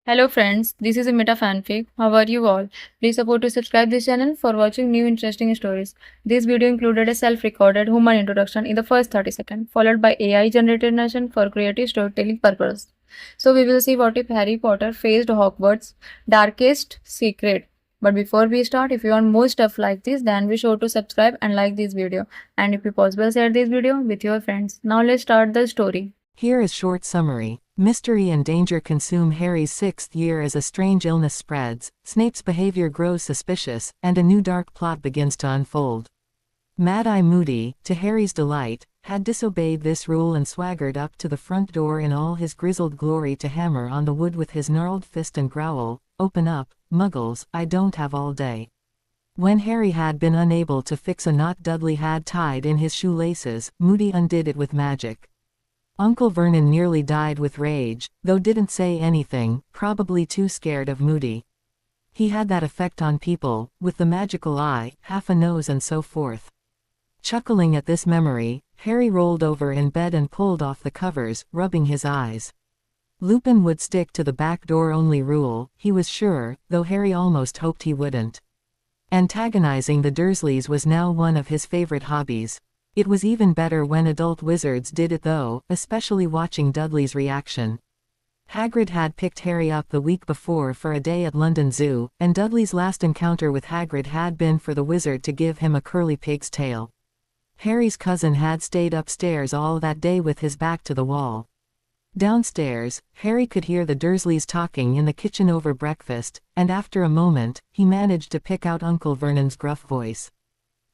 Hello friends, this is a Meta fanfic. How are you all? Please support to subscribe this channel for watching new interesting stories. This video included a self-recorded human introduction in the first 30 seconds, followed by AI generated narration for creative storytelling purpose. So we will see what if Harry Potter faced Hogwarts' darkest secret. But before we start, if you want more stuff like this, then be sure to subscribe and like this video. And if you possible, share this video with your friends. Now let's start the story. Here is short summary. Mystery and danger consume Harry's sixth year as a strange illness spreads, Snape's behavior grows suspicious, and a new dark plot begins to unfold. Mad-Eye Moody, to Harry's delight, had disobeyed this rule and swaggered up to the front door in all his grizzled glory to hammer on the wood with his gnarled fist and growl, "Open up, Muggles, I don't have all day." When Harry had been unable to fix a knot Dudley had tied in his shoelaces, Moody undid it with magic. Uncle Vernon nearly died with rage, though didn't say anything, probably too scared of Moody. He had that effect on people, with the magical eye, half a nose and so forth. Chuckling at this memory, Harry rolled over in bed and pulled off the covers, rubbing his eyes. Lupin would stick to the back door only rule, he was sure, though Harry almost hoped he wouldn't. Antagonizing the Dursleys was now one of his favorite hobbies. It was even better when adult wizards did it though, especially watching Dudley's reaction. Hagrid had picked Harry up the week before for a day at London Zoo, and Dudley's last encounter with Hagrid had been for the wizard to give him a curly pig's tail. Harry's cousin had stayed upstairs all that day with his back to the wall. Downstairs, Harry could hear the Dursleys talking in the kitchen over breakfast, and after a moment, he managed to pick out Uncle Vernon's gruff voice.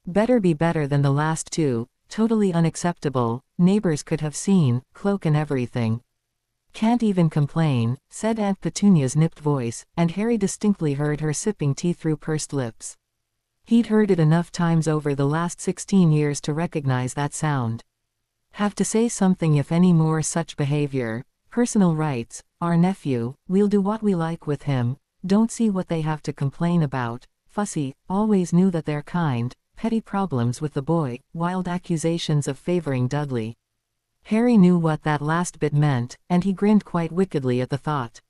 "Better be better than the last two. Totally unacceptable, neighbors could have seen, cloak and everything." "Can't even complain," said Aunt Petunia's nipped voice, and Harry distinctly heard her sipping tea through pursed lips. He'd heard it enough times over the last 16 years to recognize that sound. "Have to say something if any more such behavior. Personal rights, our nephew, we'll do what we like with him, don't see what they have to complain about, fussy, always knew that they're kind. Petty problems with the boy, wild accusations of favoring Dudley." Harry knew what that last bit meant, and he grinned quite wickedly at the thought.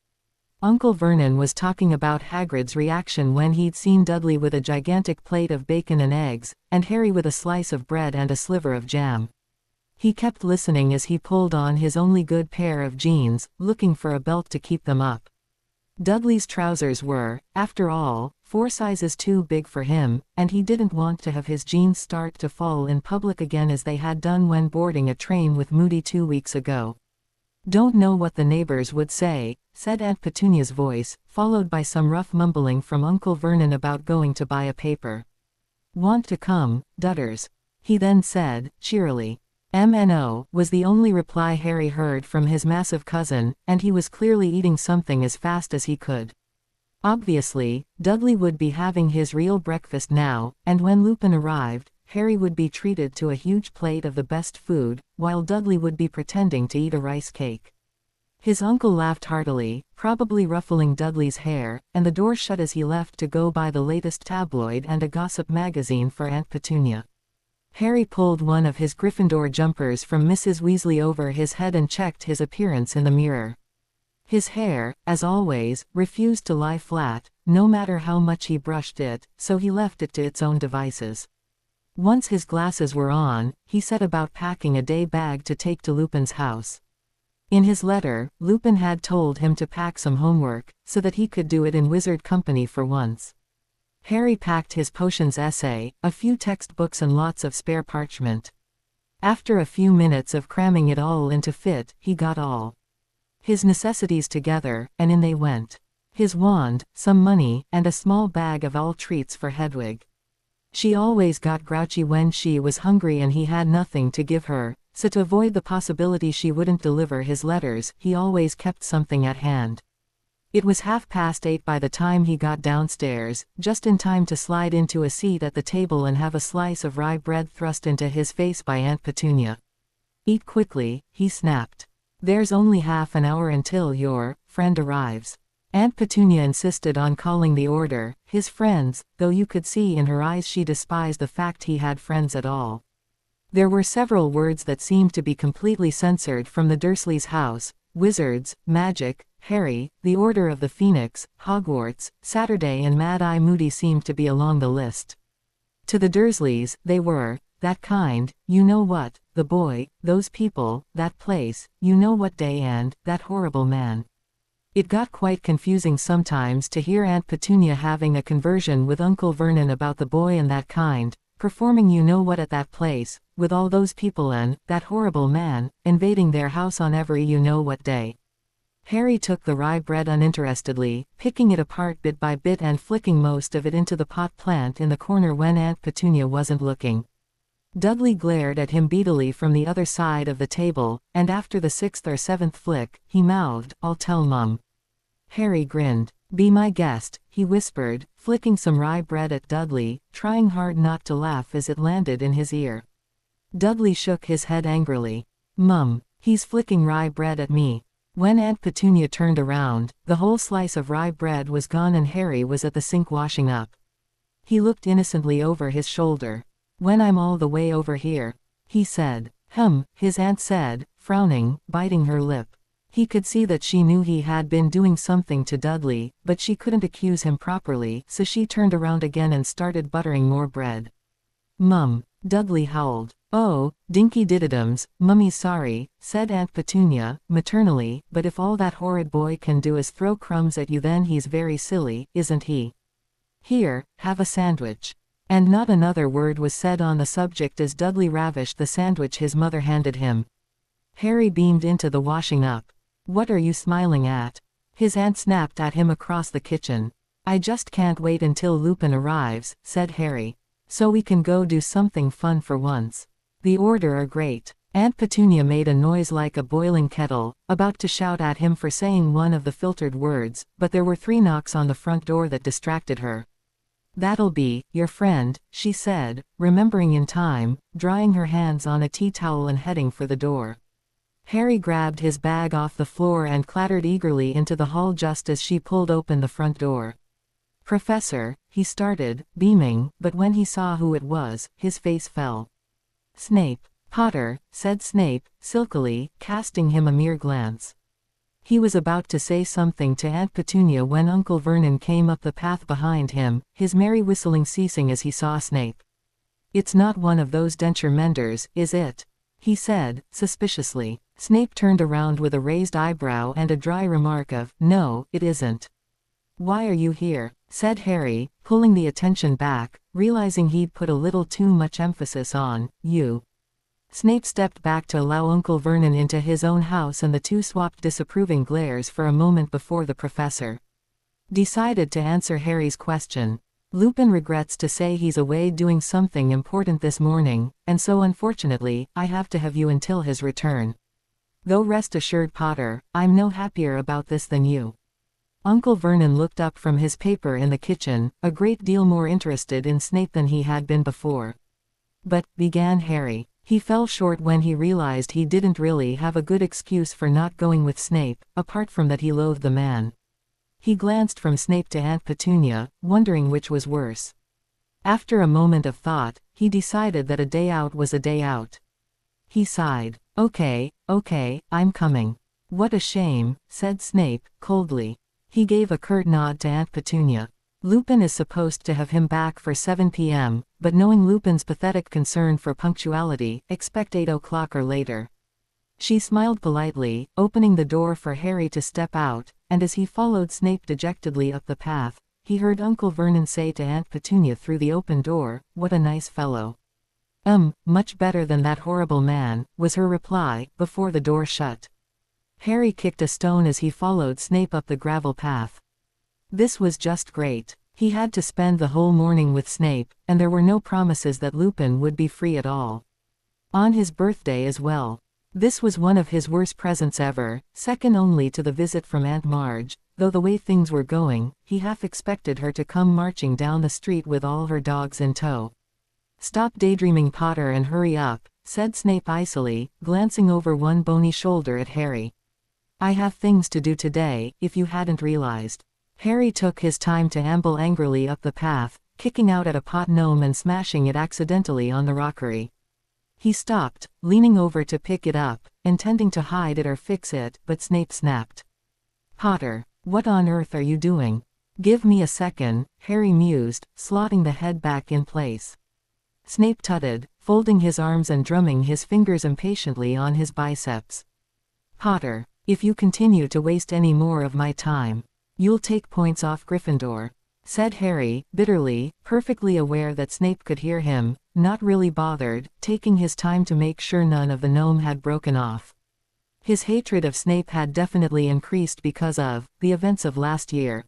Uncle Vernon was talking about Hagrid's reaction when he'd seen Dudley with a gigantic plate of bacon and eggs, and Harry with a slice of bread and a sliver of jam. He kept listening as he pulled on his only good pair of jeans, looking for a belt to keep them up. Dudley's trousers were, after all, 4 sizes too big for him, and he didn't want to have his jeans start to fall in public again as they had done when boarding a train with Moody 2 weeks ago. "Don't know what the neighbors would say," said Aunt Petunia's voice, followed by some rough mumbling from Uncle Vernon about going to buy a paper. "Want to come, Dudders?" he then said, cheerily. "MNO" was the only reply Harry heard from his massive cousin, and he was clearly eating something as fast as he could. Obviously, Dudley would be having his real breakfast now, and when Lupin arrived, Harry would be treated to a huge plate of the best food, while Dudley would be pretending to eat a rice cake. His uncle laughed heartily, probably ruffling Dudley's hair, and the door shut as he left to go buy the latest tabloid and a gossip magazine for Aunt Petunia. Harry pulled one of his Gryffindor jumpers from Mrs. Weasley over his head and checked his appearance in the mirror. His hair, as always, refused to lie flat, no matter how much he brushed it, so he left it to its own devices. Once his glasses were on, he set about packing a day bag to take to Lupin's house. In his letter, Lupin had told him to pack some homework, so that he could do it in wizard company for once. Harry packed his potions essay, a few textbooks and lots of spare parchment. After a few minutes of cramming it all into fit, he got all his necessities together, and in they went. His wand, some money, and a small bag of all treats for Hedwig. She always got grouchy when she was hungry and he had nothing to give her, so to avoid the possibility she wouldn't deliver his letters, he always kept something at hand. It was 8:30 by the time he got downstairs, just in time to slide into a seat at the table and have a slice of rye bread thrust into his face by Aunt Petunia. "Eat quickly," he snapped. "There's only half an hour until your friend arrives." Aunt Petunia insisted on calling the order his friends, though you could see in her eyes she despised the fact he had friends at all. There were several words that seemed to be completely censored from the Dursleys' house: wizards, magic, Harry, the Order of the Phoenix, Hogwarts, Saturday and Mad-Eye Moody seemed to be along the list. To the Dursleys, they were, that kind, you know what, the boy, those people, that place, you know what day and, that horrible man. It got quite confusing sometimes to hear Aunt Petunia having a conversion with Uncle Vernon about the boy and that kind, performing you know what at that place, with all those people and, that horrible man, invading their house on every you know what day. Harry took the rye bread uninterestedly, picking it apart bit by bit and flicking most of it into the pot plant in the corner when Aunt Petunia wasn't looking. Dudley glared at him beadily from the other side of the table, and after the 6th or 7th flick, he mouthed, "I'll tell Mum." Harry grinned. "Be my guest," he whispered, flicking some rye bread at Dudley, trying hard not to laugh as it landed in his ear. Dudley shook his head angrily. "Mum, he's flicking rye bread at me." When Aunt Petunia turned around, the whole slice of rye bread was gone and Harry was at the sink washing up. He looked innocently over his shoulder. "When I'm all the way over here," he said. His aunt said, frowning, biting her lip. He could see that she knew he had been doing something to Dudley, but she couldn't accuse him properly, so she turned around again and started buttering more bread. "Mum," Dudley howled. "Oh, dinky diddidums, Mummy's sorry," said Aunt Petunia, maternally, "but if all that horrid boy can do is throw crumbs at you then he's very silly, isn't he? Here, have a sandwich." And not another word was said on the subject as Dudley ravished the sandwich his mother handed him. Harry beamed into the washing up. "What are you smiling at?" his aunt snapped at him across the kitchen. "I just can't wait until Lupin arrives," said Harry. "So we can go do something fun for once. The Order are great." Aunt Petunia made a noise like a boiling kettle, about to shout at him for saying one of the filtered words, but there were 3 knocks on the front door that distracted her. "That'll be your friend," she said, remembering in time, drying her hands on a tea towel and heading for the door. Harry grabbed his bag off the floor and clattered eagerly into the hall just as she pulled open the front door. "Professor," he started, beaming, but when he saw who it was, his face fell. "Snape." "Potter," said Snape, silkily, casting him a mere glance. He was about to say something to Aunt Petunia when Uncle Vernon came up the path behind him, his merry whistling ceasing as he saw Snape. "It's not one of those denture menders, is it?" he said, suspiciously. Snape turned around with a raised eyebrow and a dry remark of, "No, it isn't." "Why are you here?" said Harry, pulling the attention back, realizing he'd put a little too much emphasis on, "you." Snape stepped back to allow Uncle Vernon into his own house and the two swapped disapproving glares for a moment before the professor decided to answer Harry's question. "Lupin regrets to say he's away doing something important this morning, and so unfortunately, I have to have you until his return. Though rest assured Potter, I'm no happier about this than you." Uncle Vernon looked up from his paper in the kitchen, a great deal more interested in Snape than he had been before. "But," began Harry. He fell short when he realized he didn't really have a good excuse for not going with Snape, apart from that he loathed the man. He glanced from Snape to Aunt Petunia, wondering which was worse. After a moment of thought, he decided that a day out was a day out. He sighed. Okay, I'm coming." "What a shame," said Snape, coldly. He gave a curt nod to Aunt Petunia. "Lupin is supposed to have him back for 7 p.m., but knowing Lupin's pathetic concern for punctuality, expect 8 o'clock or later." She smiled politely, opening the door for Harry to step out, and as he followed Snape dejectedly up the path, he heard Uncle Vernon say to Aunt Petunia through the open door, "What a nice fellow." Much better than that horrible man," was her reply, before the door shut. Harry kicked a stone as he followed Snape up the gravel path. This was just great. He had to spend the whole morning with Snape, and there were no promises that Lupin would be free at all. On his birthday as well. This was one of his worst presents ever, second only to the visit from Aunt Marge, though the way things were going, he half expected her to come marching down the street with all her dogs in tow. "Stop daydreaming, Potter, and hurry up," said Snape icily, glancing over one bony shoulder at Harry. "I have things to do today, if you hadn't realized." Harry took his time to amble angrily up the path, kicking out at a pot gnome and smashing it accidentally on the rockery. He stopped, leaning over to pick it up, intending to hide it or fix it, but Snape snapped. Potter, what on earth are you doing? Give me a second, Harry mused, slotting the head back in place. Snape tutted, folding his arms and drumming his fingers impatiently on his biceps. Potter, if you continue to waste any more of my time, you'll take points off Gryffindor, said Harry, bitterly, perfectly aware that Snape could hear him, not really bothered, taking his time to make sure none of the gnome had broken off. His hatred of Snape had definitely increased because of the events of last year.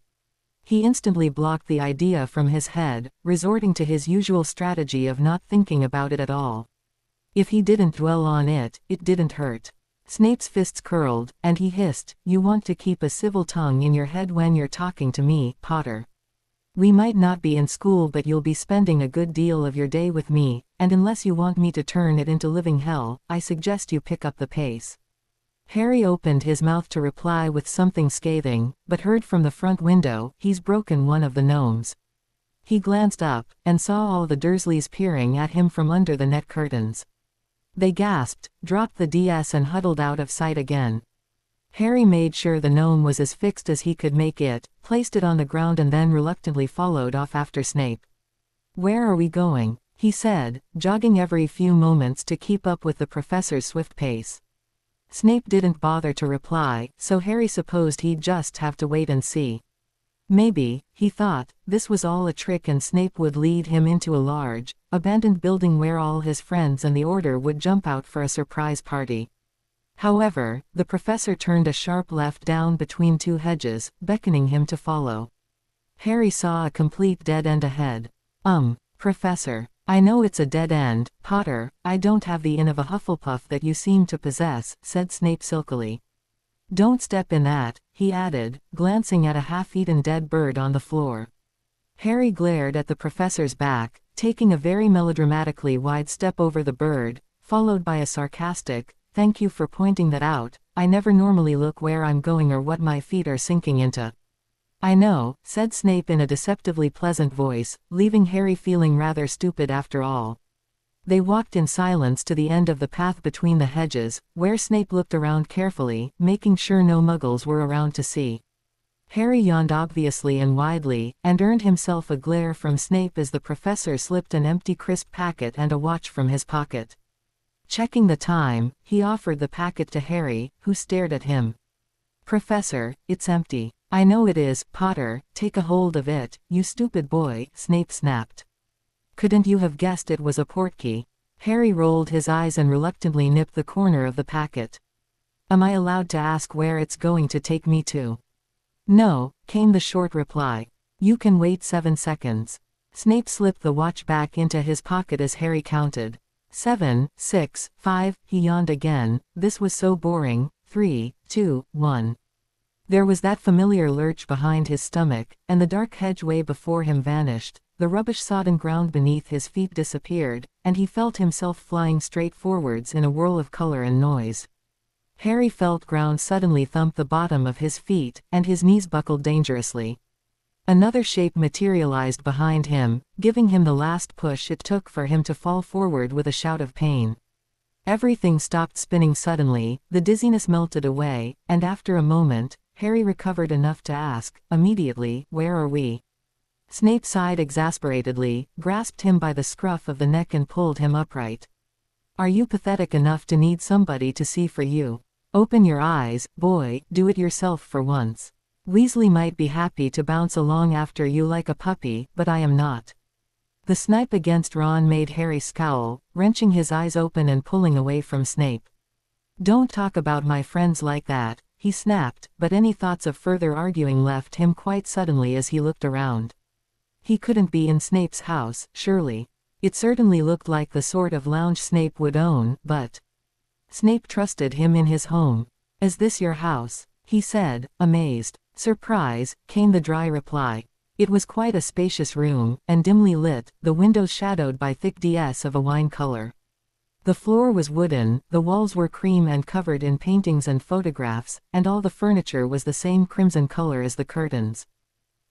He instantly blocked the idea from his head, resorting to his usual strategy of not thinking about it at all. If he didn't dwell on it, it didn't hurt. Snape's fists curled, and he hissed, "You want to keep a civil tongue in your head when you're talking to me, Potter. We might not be in school, but you'll be spending a good deal of your day with me, and unless you want me to turn it into living hell, I suggest you pick up the pace." Harry opened his mouth to reply with something scathing, but heard from the front window, "He's broken one of the gnomes." He glanced up, and saw all the Dursleys peering at him from under the net curtains. They gasped, dropped the DS and huddled out of sight again. Harry made sure the gnome was as fixed as he could make it, placed it on the ground and then reluctantly followed off after Snape. "Where are we going?" he said, jogging every few moments to keep up with the professor's swift pace. Snape didn't bother to reply, so Harry supposed he'd just have to wait and see. Maybe, he thought, this was all a trick and Snape would lead him into a large, abandoned building where all his friends and the Order would jump out for a surprise party. However, the professor turned a sharp left down between two hedges, beckoning him to follow. Harry saw a complete dead end ahead. Professor, I know it's a dead end, Potter, I don't have the inn of a Hufflepuff that you seem to possess, said Snape silkily. Don't step in that, he added, glancing at a half-eaten dead bird on the floor. Harry glared at the professor's back, taking a very melodramatically wide step over the bird, followed by a sarcastic, "Thank you for pointing that out, I never normally look where I'm going or what my feet are sinking into." "I know," said Snape in a deceptively pleasant voice, leaving Harry feeling rather stupid after all. They walked in silence to the end of the path between the hedges, where Snape looked around carefully, making sure no muggles were around to see. Harry yawned obviously and widely, and earned himself a glare from Snape as the professor slipped an empty crisp packet and a watch from his pocket. Checking the time, he offered the packet to Harry, who stared at him. "Professor, it's empty." "I know it is, Potter, take a hold of it, you stupid boy," Snape snapped. "Couldn't you have guessed it was a portkey?" Harry rolled his eyes and reluctantly nipped the corner of the packet. "Am I allowed to ask where it's going to take me to?" "No," came the short reply. "You can wait 7 seconds. Snape slipped the watch back into his pocket as Harry counted. 7, 6, 5, he yawned again, this was so boring, 3, 2, 1. There was that familiar lurch behind his stomach, and the dark hedgeway before him vanished, the rubbish-sodden ground beneath his feet disappeared, and he felt himself flying straight forwards in a whirl of color and noise. Harry felt ground suddenly thump the bottom of his feet, and his knees buckled dangerously. Another shape materialized behind him, giving him the last push it took for him to fall forward with a shout of pain. Everything stopped spinning suddenly, the dizziness melted away, and after a moment, Harry recovered enough to ask, immediately, "Where are we?" Snape sighed exasperatedly, grasped him by the scruff of the neck and pulled him upright. "Are you pathetic enough to need somebody to see for you? Open your eyes, boy, do it yourself for once. Weasley might be happy to bounce along after you like a puppy, but I am not." The snipe against Ron made Harry scowl, wrenching his eyes open and pulling away from Snape. "Don't talk about my friends like that," he snapped, but any thoughts of further arguing left him quite suddenly as he looked around. He couldn't be in Snape's house, surely. It certainly looked like the sort of lounge Snape would own, but Snape trusted him in his home. "Is this your house?" he said, amazed. "Surprise," came the dry reply. It was quite a spacious room, and dimly lit, the windows shadowed by thick DS of a wine color. The floor was wooden, the walls were cream and covered in paintings and photographs, and all the furniture was the same crimson color as the curtains.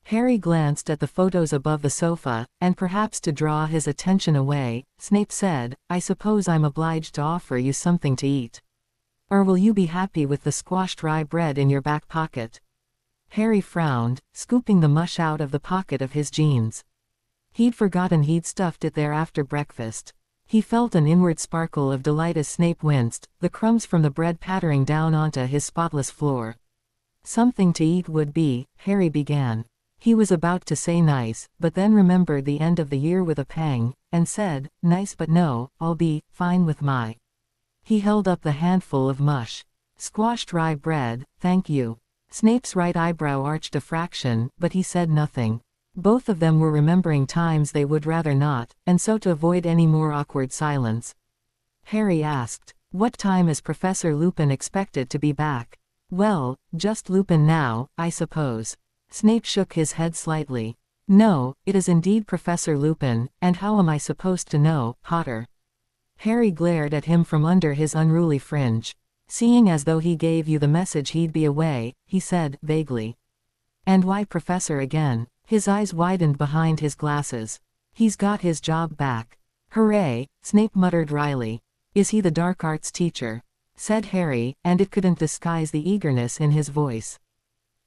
Harry glanced at the photos above the sofa, and perhaps to draw his attention away, Snape said, "I suppose I'm obliged to offer you something to eat. Or will you be happy with the squashed rye bread in your back pocket?" Harry frowned, scooping the mush out of the pocket of his jeans. He'd forgotten he'd stuffed it there after breakfast. He felt an inward sparkle of delight as Snape winced, the crumbs from the bread pattering down onto his spotless floor. Something to eat would be, Harry began. He was about to say nice, but then remembered the end of the year with a pang, and said, nice but no, I'll be fine with my. He held up the handful of mush. Squashed rye bread, thank you. Snape's right eyebrow arched a fraction, but he said nothing. Both of them were remembering times they would rather not, and so to avoid any more awkward silence, Harry asked, what time is Professor Lupin expected to be back? Well, just Lupin now, I suppose. Snape shook his head slightly. No, it is indeed Professor Lupin, and how am I supposed to know, Potter? Harry glared at him from under his unruly fringe. Seeing as though he gave you the message he'd be away, he said, vaguely. And why Professor again? His eyes widened behind his glasses. He's got his job back. Hooray, Snape muttered wryly. Is he the dark arts teacher? Said Harry, and it couldn't disguise the eagerness in his voice.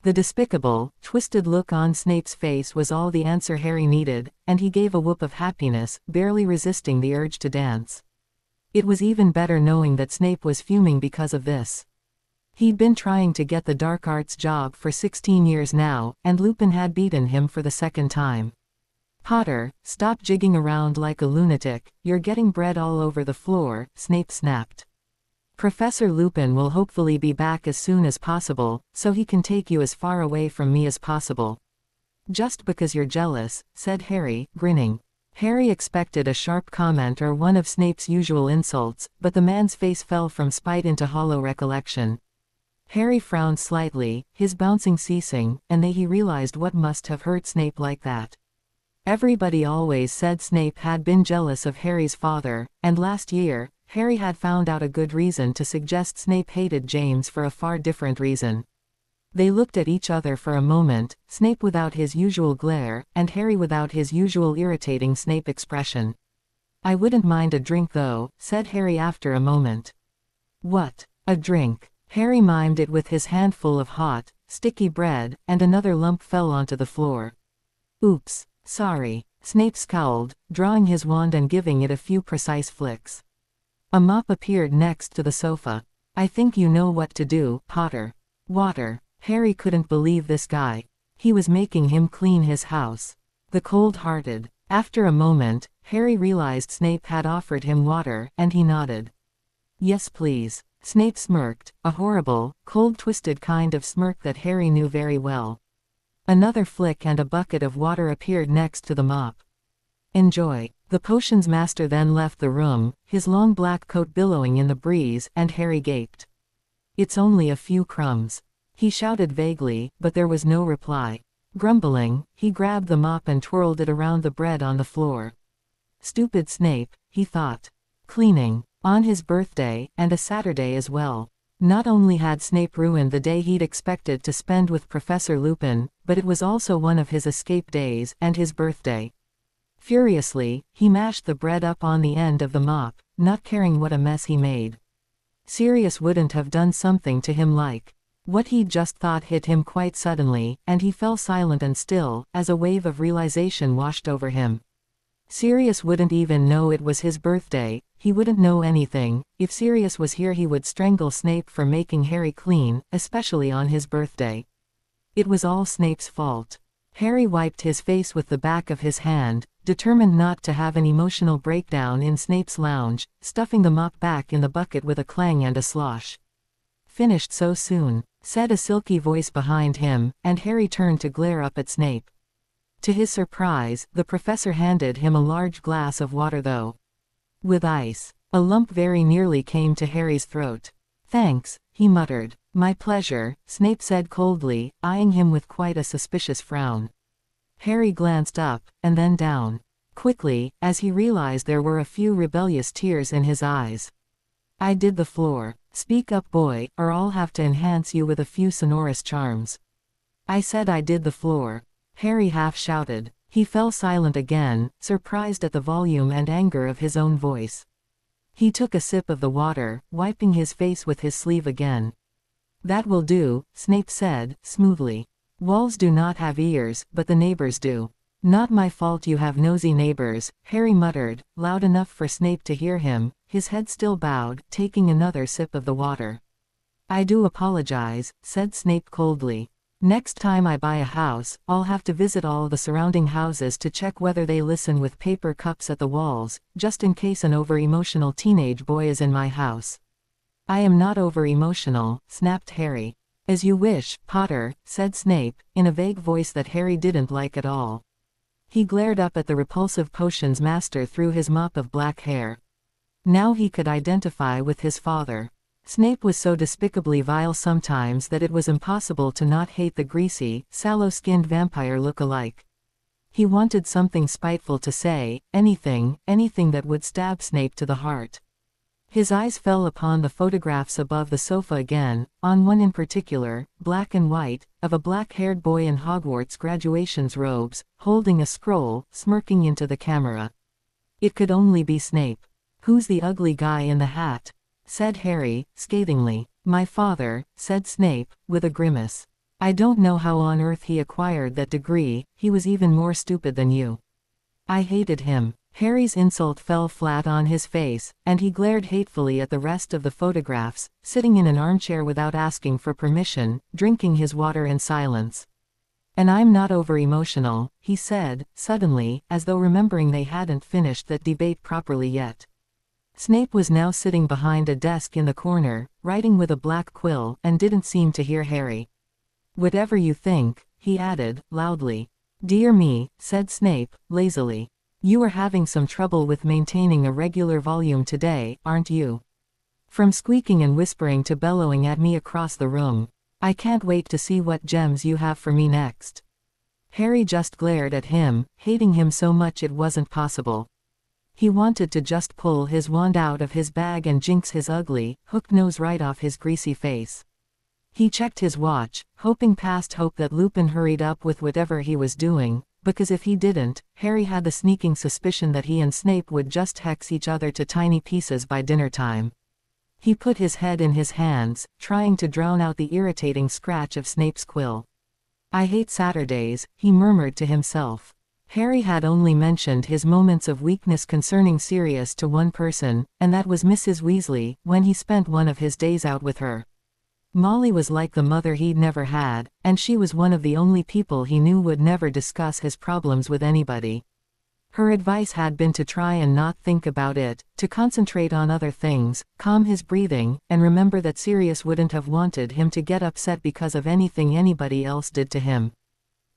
The despicable, twisted look on Snape's face was all the answer Harry needed, and he gave a whoop of happiness, barely resisting the urge to dance. It was even better knowing that Snape was fuming because of this. He'd been trying to get the dark arts job for 16 years now, and Lupin had beaten him for the second time. Potter, stop jigging around like a lunatic, you're getting bread all over the floor, Snape snapped. Professor Lupin will hopefully be back as soon as possible, so he can take you as far away from me as possible. Just because you're jealous, said Harry, grinning. Harry expected a sharp comment or one of Snape's usual insults, but the man's face fell from spite into hollow recollection. Harry frowned slightly, his bouncing ceasing, and then he realized what must have hurt Snape like that. Everybody always said Snape had been jealous of Harry's father, and last year, Harry had found out a good reason to suggest Snape hated James for a far different reason. They looked at each other for a moment, Snape without his usual glare, and Harry without his usual irritating Snape expression. I wouldn't mind a drink though, said Harry after a moment. What? A drink? Harry mimed it with his handful of hot, sticky bread, and another lump fell onto the floor. Oops, sorry. Snape scowled, drawing his wand and giving it a few precise flicks. A mop appeared next to the sofa. I think you know what to do, Potter. Water. Harry couldn't believe this guy. He was making him clean his house. The cold-hearted. After a moment, Harry realized Snape had offered him water, and he nodded. Yes please. Snape smirked, a horrible, cold-twisted kind of smirk that Harry knew very well. Another flick and a bucket of water appeared next to the mop. Enjoy. The potions master then left the room, his long black coat billowing in the breeze, and Harry gaped. It's only a few crumbs. He shouted vaguely, but there was no reply. Grumbling, he grabbed the mop and twirled it around the bread on the floor. Stupid Snape, he thought. Cleaning. On his birthday, and a Saturday as well. Not only had Snape ruined the day he'd expected to spend with Professor Lupin, but it was also one of his escape days, and his birthday. Furiously, he mashed the bread up on the end of the mop, not caring what a mess he made. Sirius wouldn't have done something to him like what he'd just thought hit him quite suddenly, and he fell silent and still, as a wave of realization washed over him. Sirius wouldn't even know it was his birthday, he wouldn't know anything. If Sirius was here he would strangle Snape for making Harry clean, especially on his birthday. It was all Snape's fault. Harry wiped his face with the back of his hand, determined not to have an emotional breakdown in Snape's lounge, stuffing the mop back in the bucket with a clang and a slosh. Finished so soon, said a silky voice behind him, and Harry turned to glare up at Snape. To his surprise, the professor handed him a large glass of water though. With ice. A lump very nearly came to Harry's throat. Thanks, he muttered. My pleasure, Snape said coldly, eyeing him with quite a suspicious frown. Harry glanced up, and then down. Quickly, as he realized there were a few rebellious tears in his eyes. I did the floor. Speak up boy, or I'll have to enhance you with a few sonorous charms. I said I did the floor. Harry half shouted. He fell silent again, surprised at the volume and anger of his own voice. He took a sip of the water, wiping his face with his sleeve again. That will do, Snape said, smoothly. Walls do not have ears, but the neighbors do. Not my fault you have nosy neighbors, Harry muttered, loud enough for Snape to hear him, his head still bowed, taking another sip of the water. I do apologize, said Snape coldly. Next time I buy a house, I'll have to visit all the surrounding houses to check whether they listen with paper cups at the walls, just in case an over-emotional teenage boy is in my house. I am not over-emotional, snapped Harry. As you wish, Potter, said Snape, in a vague voice that Harry didn't like at all. He glared up at the repulsive potions master through his mop of black hair. Now he could identify with his father. Snape was so despicably vile sometimes that it was impossible to not hate the greasy, sallow-skinned vampire look-alike. He wanted something spiteful to say, anything that would stab Snape to the heart. His eyes fell upon the photographs above the sofa again, on one in particular, black and white, of a black-haired boy in Hogwarts graduation's robes, holding a scroll, smirking into the camera. It could only be Snape. Who's the ugly guy in the hat? Said Harry, scathingly. My father, said Snape, with a grimace. I don't know how on earth he acquired that degree, he was even more stupid than you. I hated him. Harry's insult fell flat on his face, and he glared hatefully at the rest of the photographs, sitting in an armchair without asking for permission, drinking his water in silence. And I'm not over-emotional, he said, suddenly, as though remembering they hadn't finished that debate properly yet. Snape was now sitting behind a desk in the corner, writing with a black quill, and didn't seem to hear Harry. Whatever you think, he added, loudly. Dear me, said Snape, lazily. You are having some trouble with maintaining a regular volume today, aren't you? From squeaking and whispering to bellowing at me across the room. I can't wait to see what gems you have for me next. Harry just glared at him, hating him so much it wasn't possible. He wanted to just pull his wand out of his bag and jinx his ugly, hooked nose right off his greasy face. He checked his watch, hoping past hope that Lupin hurried up with whatever he was doing, because if he didn't, Harry had the sneaking suspicion that he and Snape would just hex each other to tiny pieces by dinner time. He put his head in his hands, trying to drown out the irritating scratch of Snape's quill. I hate Saturdays, he murmured to himself. Harry had only mentioned his moments of weakness concerning Sirius to one person, and that was Mrs. Weasley, when he spent one of his days out with her. Molly was like the mother he'd never had, and she was one of the only people he knew would never discuss his problems with anybody. Her advice had been to try and not think about it, to concentrate on other things, calm his breathing, and remember that Sirius wouldn't have wanted him to get upset because of anything anybody else did to him.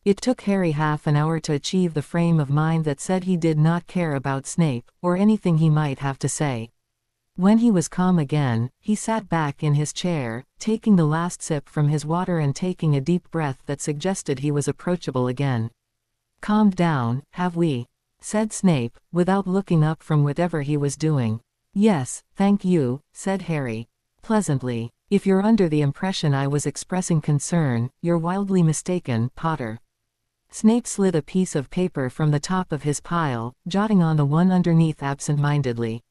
It took Harry half an hour to achieve the frame of mind that said he did not care about Snape, or anything he might have to say. When he was calm again, he sat back in his chair, taking the last sip from his water and taking a deep breath that suggested he was approachable again. Calmed down, have we? Said Snape, without looking up from whatever he was doing. Yes, thank you, said Harry. Pleasantly. If you're under the impression I was expressing concern, you're wildly mistaken, Potter. Snape slid a piece of paper from the top of his pile, jotting on the one underneath absent-mindedly.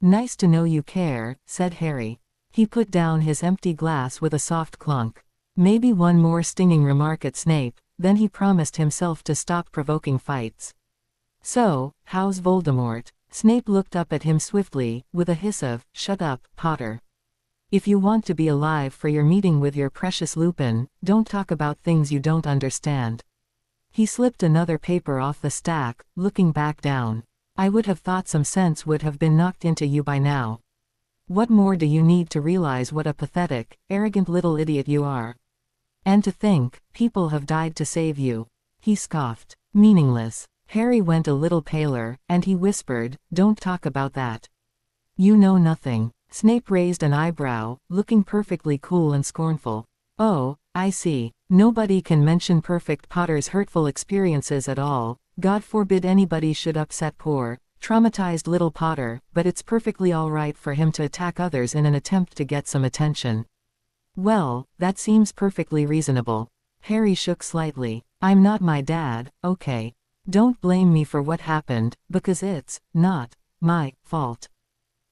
Nice to know you care, said Harry. He put down his empty glass with a soft clunk. Maybe one more stinging remark at Snape, then he promised himself to stop provoking fights. So, how's Voldemort? Snape looked up at him swiftly, with a hiss of, shut up, Potter. If you want to be alive for your meeting with your precious Lupin, don't talk about things you don't understand. He slipped another paper off the stack, looking back down. I would have thought some sense would have been knocked into you by now. What more do you need to realize what a pathetic, arrogant little idiot you are? And to think, people have died to save you. He scoffed. Meaningless. Harry went a little paler, and he whispered, don't talk about that. You know nothing. Snape raised an eyebrow, looking perfectly cool and scornful. Oh, I see. Nobody can mention Perfect Potter's hurtful experiences at all. God forbid anybody should upset poor, traumatized little Potter, but it's perfectly alright for him to attack others in an attempt to get some attention. Well, that seems perfectly reasonable. Harry shook slightly. I'm not my dad, okay. Don't blame me for what happened, because it's not my fault.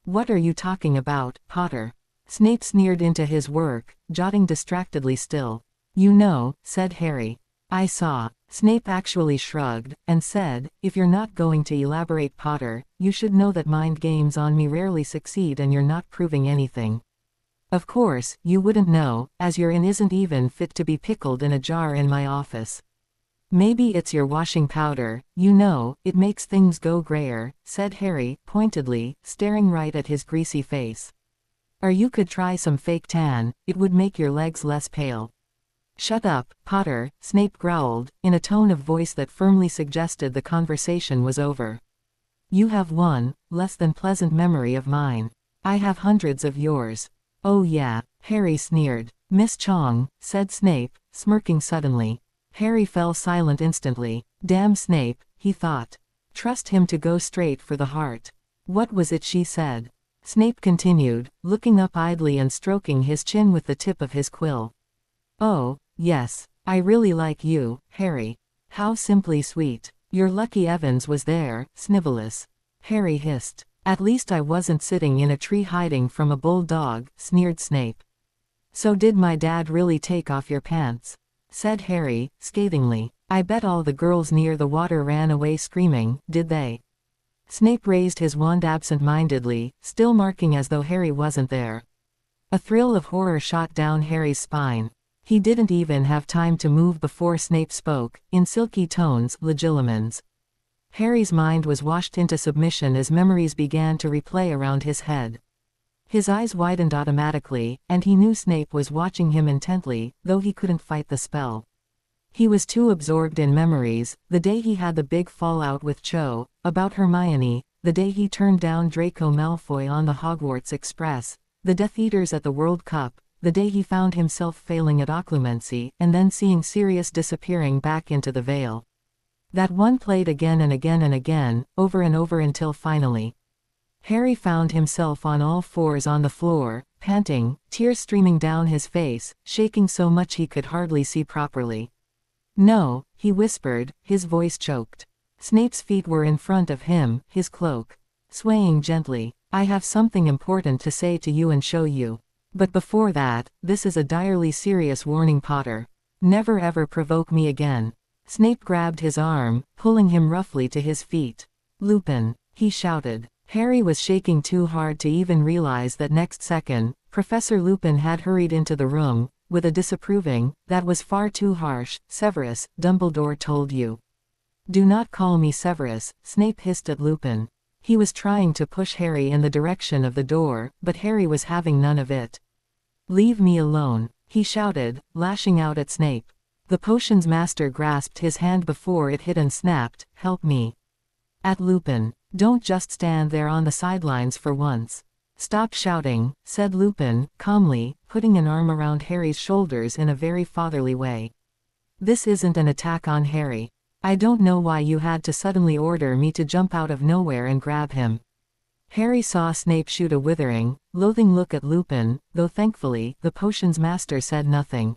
What are you talking about, Potter? Snape sneered into his work, jotting distractedly still. You know, said Harry. I saw. Snape actually shrugged, and said, if you're not going to elaborate, Potter, you should know that mind games on me rarely succeed and you're not proving anything. Of course, you wouldn't know, as your inn isn't even fit to be pickled in a jar in my office. Maybe it's your washing powder, you know, it makes things go grayer, said Harry, pointedly, staring right at his greasy face. Or you could try some fake tan, it would make your legs less pale. Shut up, Potter, Snape growled, in a tone of voice that firmly suggested the conversation was over. You have one, less than pleasant memory of mine. I have hundreds of yours. Oh yeah, Harry sneered. Miss Chong, said Snape, smirking suddenly. Harry fell silent instantly. Damn Snape, he thought. Trust him to go straight for the heart. What was it she said? Snape continued, looking up idly and stroking his chin with the tip of his quill. Oh, yes, I really like you, Harry. How simply sweet. You're lucky Evans was there, Snivellus. Harry hissed. At least I wasn't sitting in a tree hiding from a bulldog, sneered Snape. So did my dad really take off your pants? Said Harry, scathingly. I bet all the girls near the water ran away screaming, did they? Snape raised his wand absent-mindedly, still marking as though Harry wasn't there. A thrill of horror shot down Harry's spine. He didn't even have time to move before Snape spoke, in silky tones, legilimens. Harry's mind was washed into submission as memories began to replay around his head. His eyes widened automatically, and he knew Snape was watching him intently, though he couldn't fight the spell. He was too absorbed in memories, the day he had the big fallout with Cho, about Hermione, the day he turned down Draco Malfoy on the Hogwarts Express, the Death Eaters at the World Cup, the day he found himself failing at occlumency, and then seeing Sirius disappearing back into the veil. That one played again and again and again, over and over until finally. Harry found himself on all fours on the floor, panting, tears streaming down his face, shaking so much he could hardly see properly. No, he whispered, his voice choked. Snape's feet were in front of him, his cloak swaying gently. I have something important to say to you and show you. But before that, this is a direly serious warning, Potter. Never ever provoke me again. Snape grabbed his arm, pulling him roughly to his feet. Lupin, he shouted. Harry was shaking too hard to even realize that next second, Professor Lupin had hurried into the room, with a disapproving, "That was far too harsh, Severus, Dumbledore told you." "Do not call me Severus," Snape hissed at Lupin. He was trying to push Harry in the direction of the door, but Harry was having none of it. "Leave me alone," he shouted, lashing out at Snape. The potions master grasped his hand before it hit and snapped, "Help me." At Lupin. "Don't just stand there on the sidelines for once. Stop shouting," said Lupin, calmly, putting an arm around Harry's shoulders in a very fatherly way. "This isn't an attack on Harry. I don't know why you had to suddenly order me to jump out of nowhere and grab him." Harry saw Snape shoot a withering, loathing look at Lupin, though thankfully, the potions master said nothing.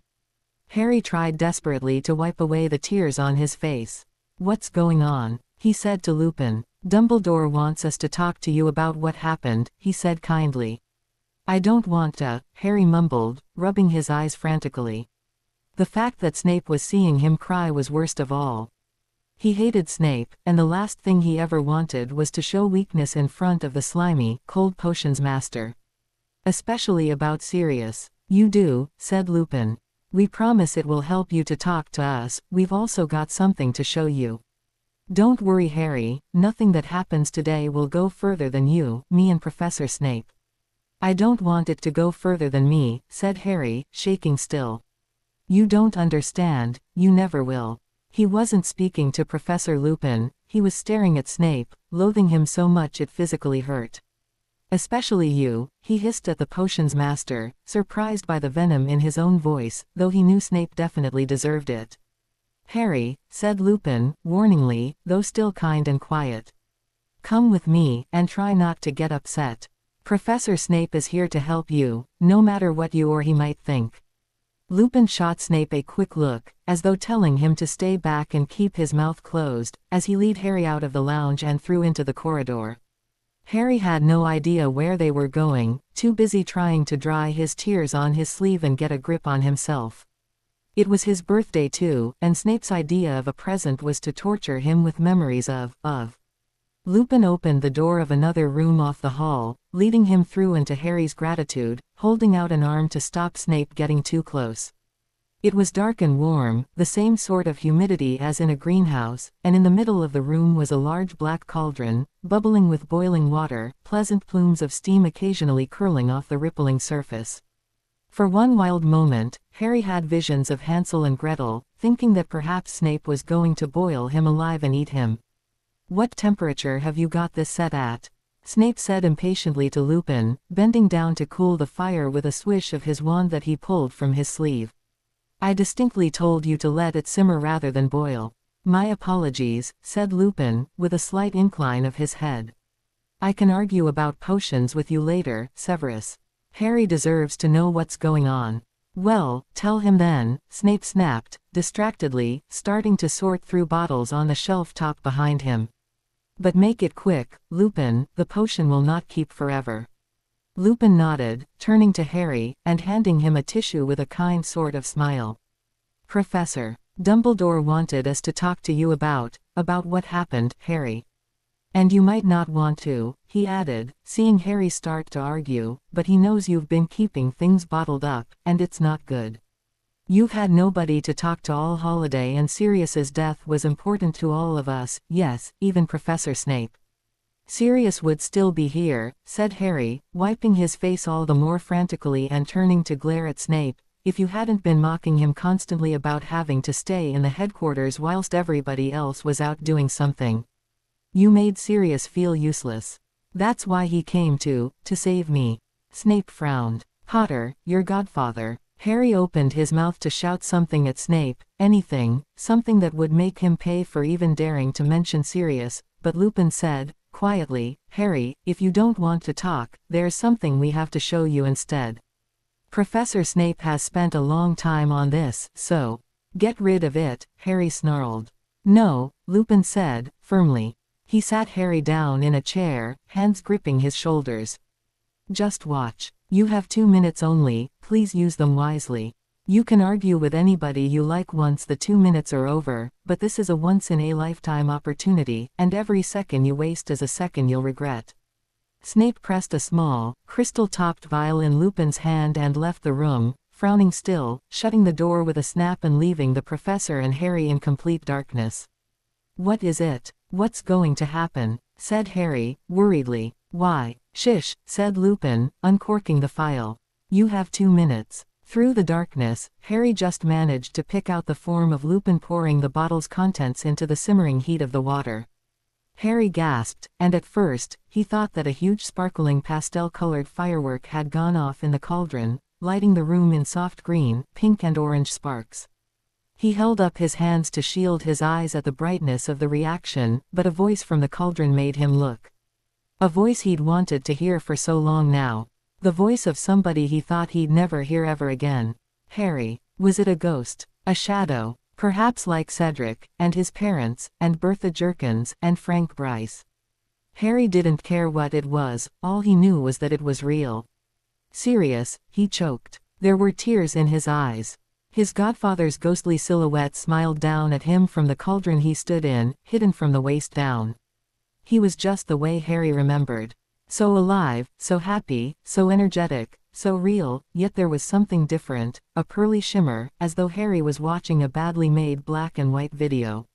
Harry tried desperately to wipe away the tears on his face. "What's going on?" he said to Lupin. "Dumbledore wants us to talk to you about what happened," he said kindly. "I don't want to," Harry mumbled, rubbing his eyes frantically. The fact that Snape was seeing him cry was worst of all. He hated Snape, and the last thing he ever wanted was to show weakness in front of the slimy, cold potions master. Especially about Sirius. "You do," said Lupin. "We promise it will help you to talk to us, we've also got something to show you. Don't worry, Harry, nothing that happens today will go further than you, me and Professor Snape." "I don't want it to go further than me," said Harry, shaking still. "You don't understand, you never will." He wasn't speaking to Professor Lupin, he was staring at Snape, loathing him so much it physically hurt. "Especially you," he hissed at the potions master, surprised by the venom in his own voice, though he knew Snape definitely deserved it. "Harry," said Lupin, warningly, though still kind and quiet. "Come with me, and try not to get upset. Professor Snape is here to help you, no matter what you or he might think." Lupin shot Snape a quick look, as though telling him to stay back and keep his mouth closed, as he led Harry out of the lounge and through into the corridor. Harry had no idea where they were going, too busy trying to dry his tears on his sleeve and get a grip on himself. It was his birthday too, and Snape's idea of a present was to torture him with memories of. Lupin opened the door of another room off the hall, leading him through into Harry's gratitude, holding out an arm to stop Snape getting too close. It was dark and warm, the same sort of humidity as in a greenhouse, and in the middle of the room was a large black cauldron, bubbling with boiling water, pleasant plumes of steam occasionally curling off the rippling surface. For one wild moment, Harry had visions of Hansel and Gretel, thinking that perhaps Snape was going to boil him alive and eat him. "What temperature have you got this set at?" Snape said impatiently to Lupin, bending down to cool the fire with a swish of his wand that he pulled from his sleeve. "I distinctly told you to let it simmer rather than boil." "My apologies," said Lupin, with a slight incline of his head. "I can argue about potions with you later, Severus. Harry deserves to know what's going on." "Well, tell him then," Snape snapped, distractedly, starting to sort through bottles on the shelf top behind him. "But make it quick, Lupin, the potion will not keep forever." Lupin nodded, turning to Harry, and handing him a tissue with a kind sort of smile. "Professor, Dumbledore wanted us to talk to you about what happened, Harry. And you might not want to," he added, seeing Harry start to argue, "but he knows you've been keeping things bottled up, and it's not good. You've had nobody to talk to all holiday, and Sirius's death was important to all of us, yes, even Professor Snape." "Sirius would still be here," said Harry, wiping his face all the more frantically and turning to glare at Snape, "if you hadn't been mocking him constantly about having to stay in the headquarters whilst everybody else was out doing something. You made Sirius feel useless. That's why he came to save me." Snape frowned. "Potter, your godfather." Harry opened his mouth to shout something at Snape, something that would make him pay for even daring to mention Sirius, but Lupin said, quietly, "Harry, if you don't want to talk, there's something we have to show you instead. Professor Snape has spent a long time on this, so get rid of it," Harry snarled. "No," Lupin said, firmly. He sat Harry down in a chair, hands gripping his shoulders. "Just watch. You have 2 minutes only, please use them wisely. You can argue with anybody you like once the 2 minutes are over, but this is a once-in-a-lifetime opportunity, and every second you waste is a second you'll regret." Snape pressed a small, crystal-topped vial in Lupin's hand and left the room, frowning still, shutting the door with a snap and leaving the professor and Harry in complete darkness. "What is it? What's going to happen?" said Harry, worriedly. "Why, shish," said Lupin, uncorking the phial. "You have 2 minutes." Through the darkness, Harry just managed to pick out the form of Lupin pouring the bottle's contents into the simmering heat of the water. Harry gasped, and at first, he thought that a huge sparkling pastel-colored firework had gone off in the cauldron, lighting the room in soft green, pink and orange sparks. He held up his hands to shield his eyes at the brightness of the reaction, but a voice from the cauldron made him look. A voice he'd wanted to hear for so long now. The voice of somebody he thought he'd never hear ever again. Harry, was it a ghost? A shadow? Perhaps like Cedric, and his parents, and Bertha Jerkins, and Frank Bryce. Harry didn't care what it was, all he knew was that it was real. "Sirius," he choked. There were tears in his eyes. His godfather's ghostly silhouette smiled down at him from the cauldron he stood in, hidden from the waist down. He was just the way Harry remembered. So alive, so happy, so energetic, so real, yet there was something different, a pearly shimmer, as though Harry was watching a badly made black and white video.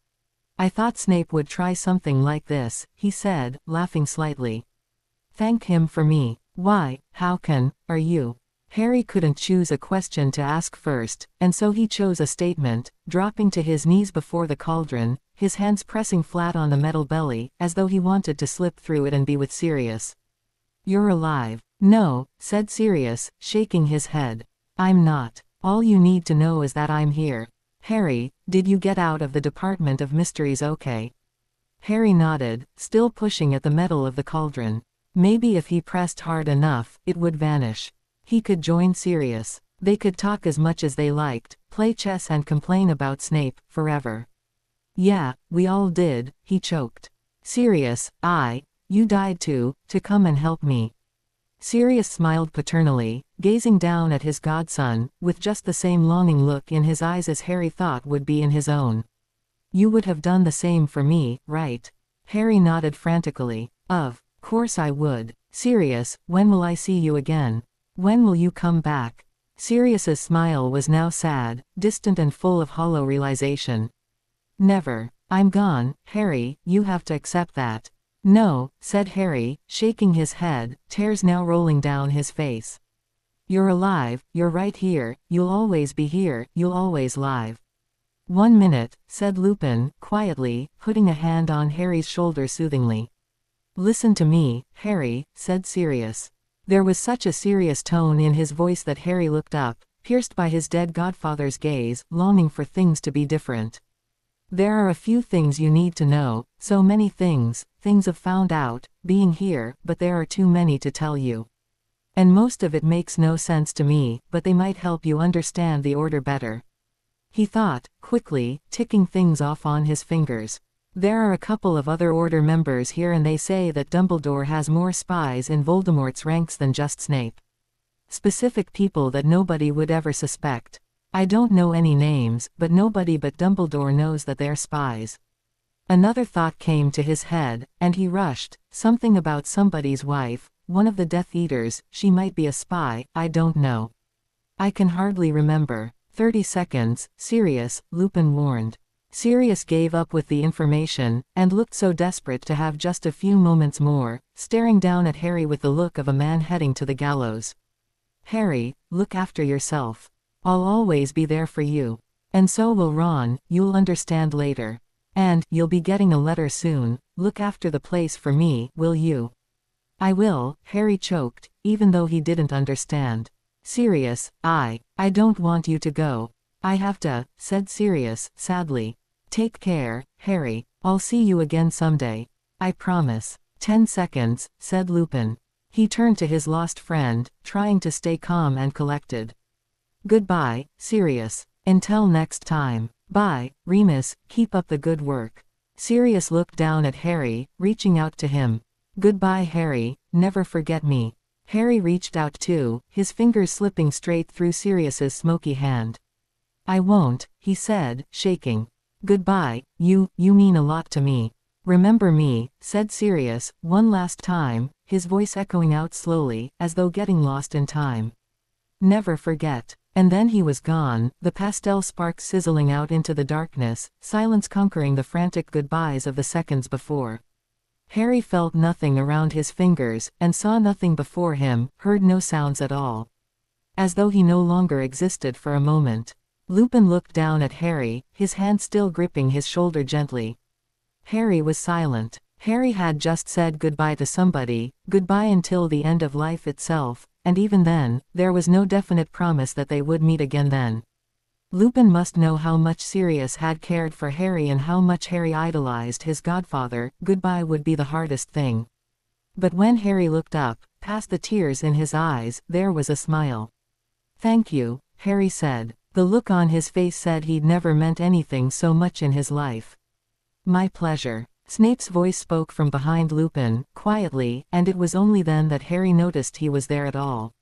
"I thought Snape would try something like this," he said, laughing slightly. "Thank him for me. Why, are you?" Harry couldn't choose a question to ask first, and so he chose a statement, dropping to his knees before the cauldron, his hands pressing flat on the metal belly, as though he wanted to slip through it and be with Sirius. "You're alive." "No," said Sirius, shaking his head. "I'm not. All you need to know is that I'm here. Harry, did you get out of the Department of Mysteries okay?" Harry nodded, still pushing at the metal of the cauldron. Maybe if he pressed hard enough, it would vanish. He could join Sirius. They could talk as much as they liked, play chess and complain about Snape, forever. "Yeah, we all did," he choked. "Sirius, you died to come and help me." Sirius smiled paternally, gazing down at his godson, with just the same longing look in his eyes as Harry thought would be in his own. You would have done the same for me, right? Harry nodded frantically. Of course I would. Sirius, when will I see you again? When will you come back? Sirius's smile was now sad, distant and full of hollow realization. Never. I'm gone, Harry, you have to accept that. No, said Harry, shaking his head, tears now rolling down his face. You're alive, you're right here, you'll always be here, you'll always live. 1 minute, said Lupin, quietly, putting a hand on Harry's shoulder soothingly. Listen to me, Harry, said Sirius. There was such a serious tone in his voice that Harry looked up, pierced by his dead godfather's gaze, longing for things to be different. There are a few things you need to know, so many things I've found out, being here, but there are too many to tell you. And most of it makes no sense to me, but they might help you understand the Order better. He thought, quickly, ticking things off on his fingers. There are a couple of other Order members here and they say that Dumbledore has more spies in Voldemort's ranks than just Snape. Specific people that nobody would ever suspect. I don't know any names, but nobody but Dumbledore knows that they're spies. Another thought came to his head, and he rushed, something about somebody's wife, one of the Death Eaters, she might be a spy, I don't know. I can hardly remember. 30 seconds, Sirius, Lupin warned. Sirius gave up with the information, and looked so desperate to have just a few moments more, staring down at Harry with the look of a man heading to the gallows. Harry, look after yourself. I'll always be there for you. And so will Ron, you'll understand later. And, you'll be getting a letter soon, look after the place for me, will you? I will, Harry choked, even though he didn't understand. Sirius, I don't want you to go. I have to, said Sirius, sadly. Take care, Harry, I'll see you again someday. I promise. 10 seconds, said Lupin. He turned to his lost friend, trying to stay calm and collected. Goodbye, Sirius. Until next time. Bye, Remus, keep up the good work. Sirius looked down at Harry, reaching out to him. Goodbye, Harry, never forget me. Harry reached out too, his fingers slipping straight through Sirius's smoky hand. I won't, he said, shaking. Goodbye, you mean a lot to me. Remember me, said Sirius, one last time, his voice echoing out slowly, as though getting lost in time. Never forget. And then he was gone, the pastel sparks sizzling out into the darkness, silence conquering the frantic goodbyes of the seconds before. Harry felt nothing around his fingers, and saw nothing before him, heard no sounds at all. As though he no longer existed for a moment. Lupin looked down at Harry, his hand still gripping his shoulder gently. Harry was silent. Harry had just said goodbye to somebody, goodbye until the end of life itself, and even then, there was no definite promise that they would meet again then. Lupin must know how much Sirius had cared for Harry and how much Harry idolized his godfather. Goodbye would be the hardest thing. But when Harry looked up, past the tears in his eyes, there was a smile. Thank you, Harry said. The look on his face said he'd never meant anything so much in his life. My pleasure. Snape's voice spoke from behind Lupin, quietly, and it was only then that Harry noticed he was there at all.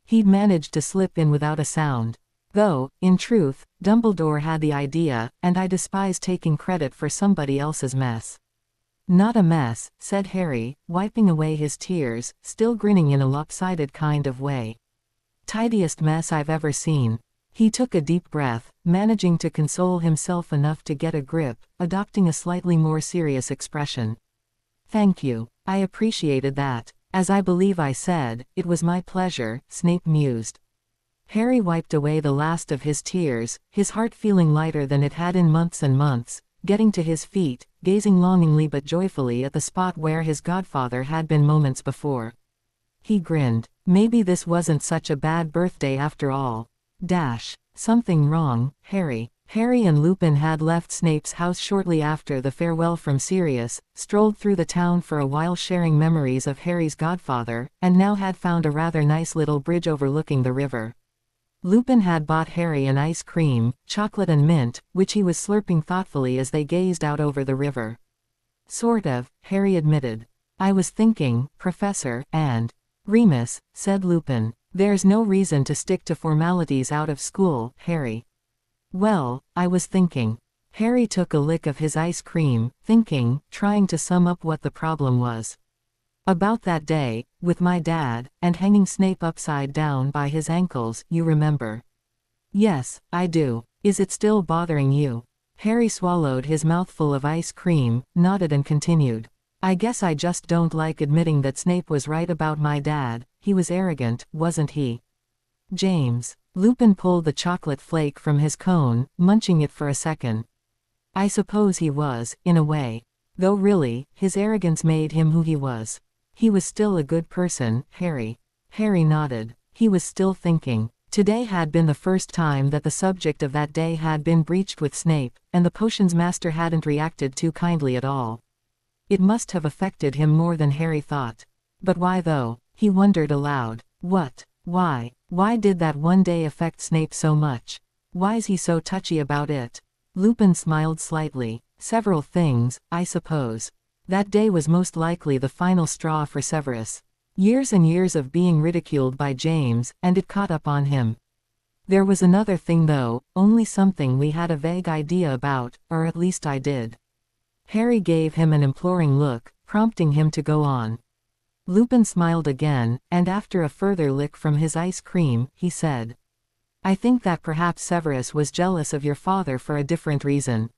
He'd managed to slip in without a sound. Though, in truth, Dumbledore had the idea, and I despise taking credit for somebody else's mess. Not a mess, said Harry, wiping away his tears, still grinning in a lopsided kind of way. Tidiest mess I've ever seen. He took a deep breath, managing to console himself enough to get a grip, adopting a slightly more serious expression. Thank you. I appreciated that. As I believe I said, it was my pleasure, Snape mused. Harry wiped away the last of his tears, his heart feeling lighter than it had in months and months, getting to his feet, gazing longingly but joyfully at the spot where his godfather had been moments before. He grinned. Maybe this wasn't such a bad birthday after all. Something wrong, Harry. Harry and Lupin had left Snape's house shortly after the farewell from Sirius, strolled through the town for a while sharing memories of Harry's godfather, and now had found a rather nice little bridge overlooking the river. Lupin had bought Harry an ice cream, chocolate and mint, which he was slurping thoughtfully as they gazed out over the river. Sort of, Harry admitted. I was thinking, Professor, and Remus, said Lupin. There's no reason to stick to formalities out of school, Harry. Well, I was thinking. Harry took a lick of his ice cream, thinking, trying to sum up what the problem was. About that day, with my dad, and hanging Snape upside down by his ankles, you remember? Yes, I do. Is it still bothering you? Harry swallowed his mouthful of ice cream, nodded and continued. I guess I just don't like admitting that Snape was right about my dad. He was arrogant, wasn't he? James. Lupin pulled the chocolate flake from his cone, munching it for a second. I suppose he was, in a way. Though really, his arrogance made him who he was. He was still a good person, Harry. Harry nodded. He was still thinking. Today had been the first time that the subject of that day had been breached with Snape, and the potions master hadn't reacted too kindly at all. It must have affected him more than Harry thought. But why though? He wondered aloud. What? Why? Why did that one day affect Snape so much? Why's he so touchy about it? Lupin smiled slightly. Several things, I suppose. That day was most likely the final straw for Severus. Years and years of being ridiculed by James, and it caught up on him. There was another thing though, only something we had a vague idea about, or at least I did. Harry gave him an imploring look, prompting him to go on. Lupin smiled again, and after a further lick from his ice cream, he said, I think that perhaps Severus was jealous of your father for a different reason.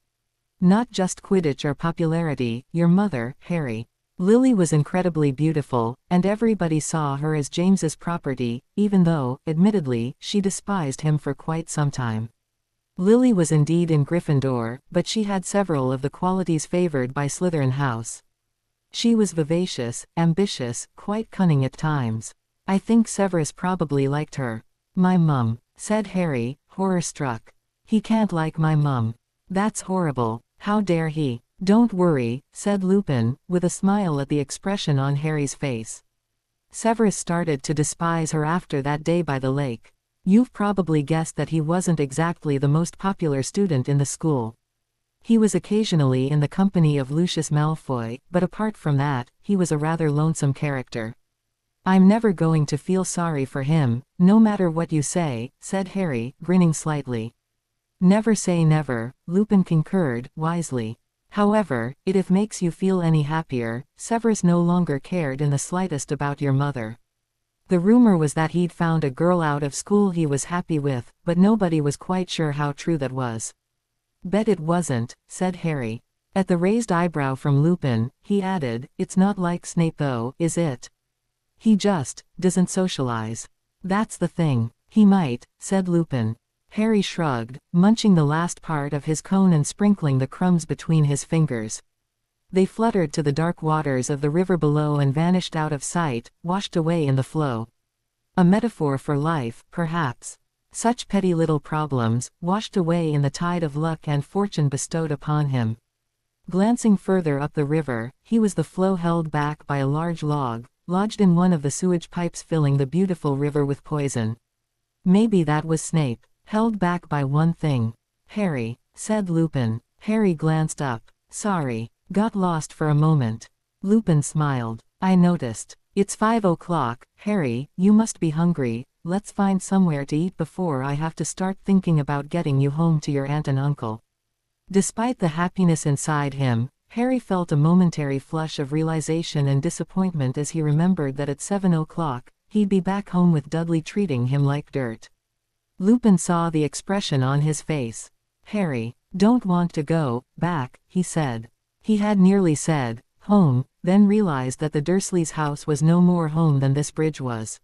Not just Quidditch or popularity, your mother, Harry. Lily was incredibly beautiful, and everybody saw her as James's property, even though, admittedly, she despised him for quite some time. Lily was indeed in Gryffindor, but she had several of the qualities favored by Slytherin House. She was vivacious, ambitious, quite cunning at times. I think Severus probably liked her. My mum, said Harry, horror-struck. He can't like my mum. That's horrible. How dare he? Don't worry, said Lupin, with a smile at the expression on Harry's face. Severus started to despise her after that day by the lake. You've probably guessed that he wasn't exactly the most popular student in the school. He was occasionally in the company of Lucius Malfoy, but apart from that, he was a rather lonesome character. I'm never going to feel sorry for him, no matter what you say, said Harry, grinning slightly. Never say never, Lupin concurred, wisely. However, if makes you feel any happier, Severus no longer cared in the slightest about your mother. The rumor was that he'd found a girl out of school he was happy with, but nobody was quite sure how true that was. Bet it wasn't, said Harry. At the raised eyebrow from Lupin, he added, it's not like Snape though, is it? He just doesn't socialize. That's the thing. He might, said Lupin. Harry shrugged, munching the last part of his cone and sprinkling the crumbs between his fingers. They fluttered to the dark waters of the river below and vanished out of sight, washed away in the flow. A metaphor for life, perhaps. Such petty little problems, washed away in the tide of luck and fortune bestowed upon him. Glancing further up the river, he was the flow held back by a large log, lodged in one of the sewage pipes filling the beautiful river with poison. Maybe that was Snape. Held back by one thing. Harry, said Lupin. Harry glanced up. Sorry. Got lost for a moment. Lupin smiled. I noticed. It's 5 o'clock, Harry, you must be hungry. Let's find somewhere to eat before I have to start thinking about getting you home to your aunt and uncle. Despite the happiness inside him, Harry felt a momentary flush of realization and disappointment as he remembered that at 7 o'clock, he'd be back home with Dudley treating him like dirt. Lupin saw the expression on his face. Harry, don't want to go back, he said. He had nearly said, home, then realized that the Dursleys' house was no more home than this bridge was.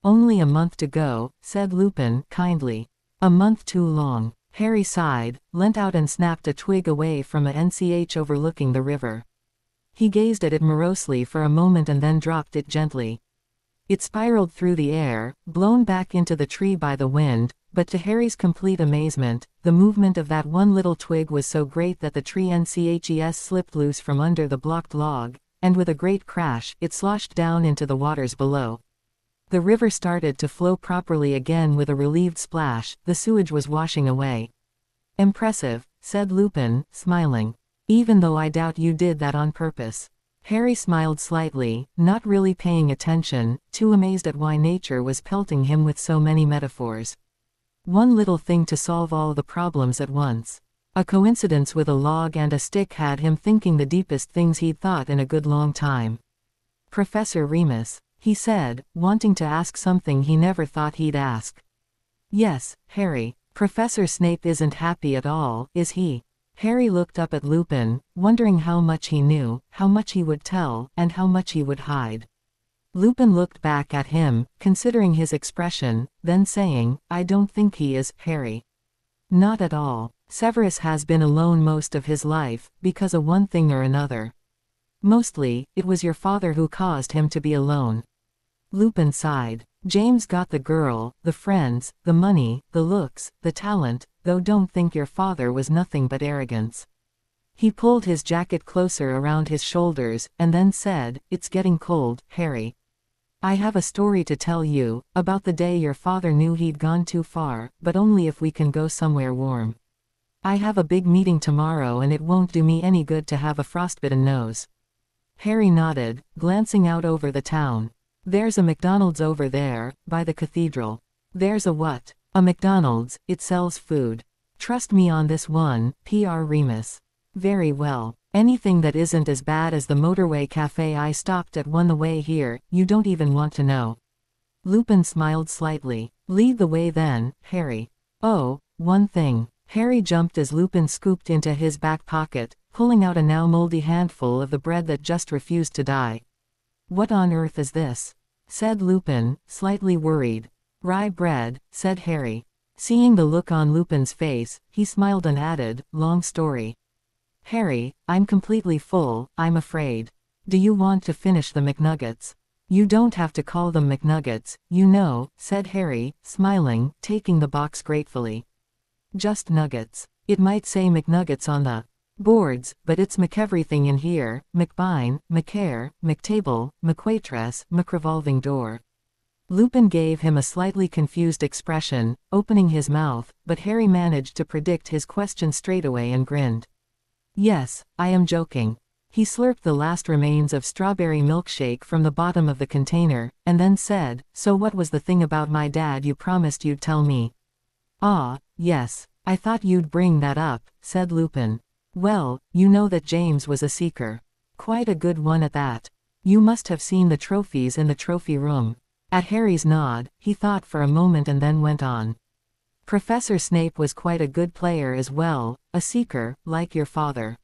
Only a month to go, said Lupin, kindly. A month too long. Harry sighed, leant out and snapped a twig away from a NCH overlooking the river. He gazed at it morosely for a moment and then dropped it gently. It spiraled through the air, blown back into the tree by the wind, but to Harry's complete amazement, the movement of that one little twig was so great that the tree NCHES slipped loose from under the blocked log, and with a great crash, it sloshed down into the waters below. The river started to flow properly again with a relieved splash, the sewage was washing away. Impressive, said Lupin, smiling. Even though I doubt you did that on purpose. Harry smiled slightly, not really paying attention, too amazed at why nature was pelting him with so many metaphors. One little thing to solve all the problems at once. A coincidence with a log and a stick had him thinking the deepest things he'd thought in a good long time. Professor Remus, he said, wanting to ask something he never thought he'd ask. Yes, Harry. Professor Snape isn't happy at all, is he? Harry looked up at Lupin, wondering how much he knew, how much he would tell, and how much he would hide. Lupin looked back at him, considering his expression, then saying, I don't think he is, Harry. Not at all. Severus has been alone most of his life, because of one thing or another. Mostly, it was your father who caused him to be alone. Lupin sighed. James got the girl, the friends, the money, the looks, the talent, though don't think your father was nothing but arrogance. He pulled his jacket closer around his shoulders, and then said, It's getting cold, Harry. I have a story to tell you, about the day your father knew he'd gone too far, but only if we can go somewhere warm. I have a big meeting tomorrow and it won't do me any good to have a frostbitten nose. Harry nodded, glancing out over the town. There's a McDonald's over there, by the cathedral. There's a what? A McDonald's, it sells food. Trust me on this one, Pr. Remus. Very well. Anything that isn't as bad as the motorway cafe I stopped at on the way here, you don't even want to know. Lupin smiled slightly. Lead the way then, Harry. Oh, one thing. Harry jumped as Lupin scooped into his back pocket, pulling out a now moldy handful of the bread that just refused to die. What on earth is this? Said Lupin, slightly worried. Rye bread, said Harry. Seeing the look on Lupin's face, he smiled and added, long story. Harry, I'm completely full, I'm afraid. Do you want to finish the McNuggets? You don't have to call them McNuggets, you know, said Harry, smiling, taking the box gratefully. Just nuggets. It might say McNuggets on the boards, but it's McEverything in here, McBine, McCare, McTable, McWaitress, McRevolving door. Lupin gave him a slightly confused expression, opening his mouth, but Harry managed to predict his question straight away and grinned. Yes, I am joking. He slurped the last remains of strawberry milkshake from the bottom of the container, and then said, So what was the thing about my dad you promised you'd tell me? Ah, yes, I thought you'd bring that up, said Lupin. Well, you know that James was a seeker. Quite a good one at that. You must have seen the trophies in the trophy room. At Harry's nod, he thought for a moment and then went on. Professor Snape was quite a good player as well, a seeker, like your father.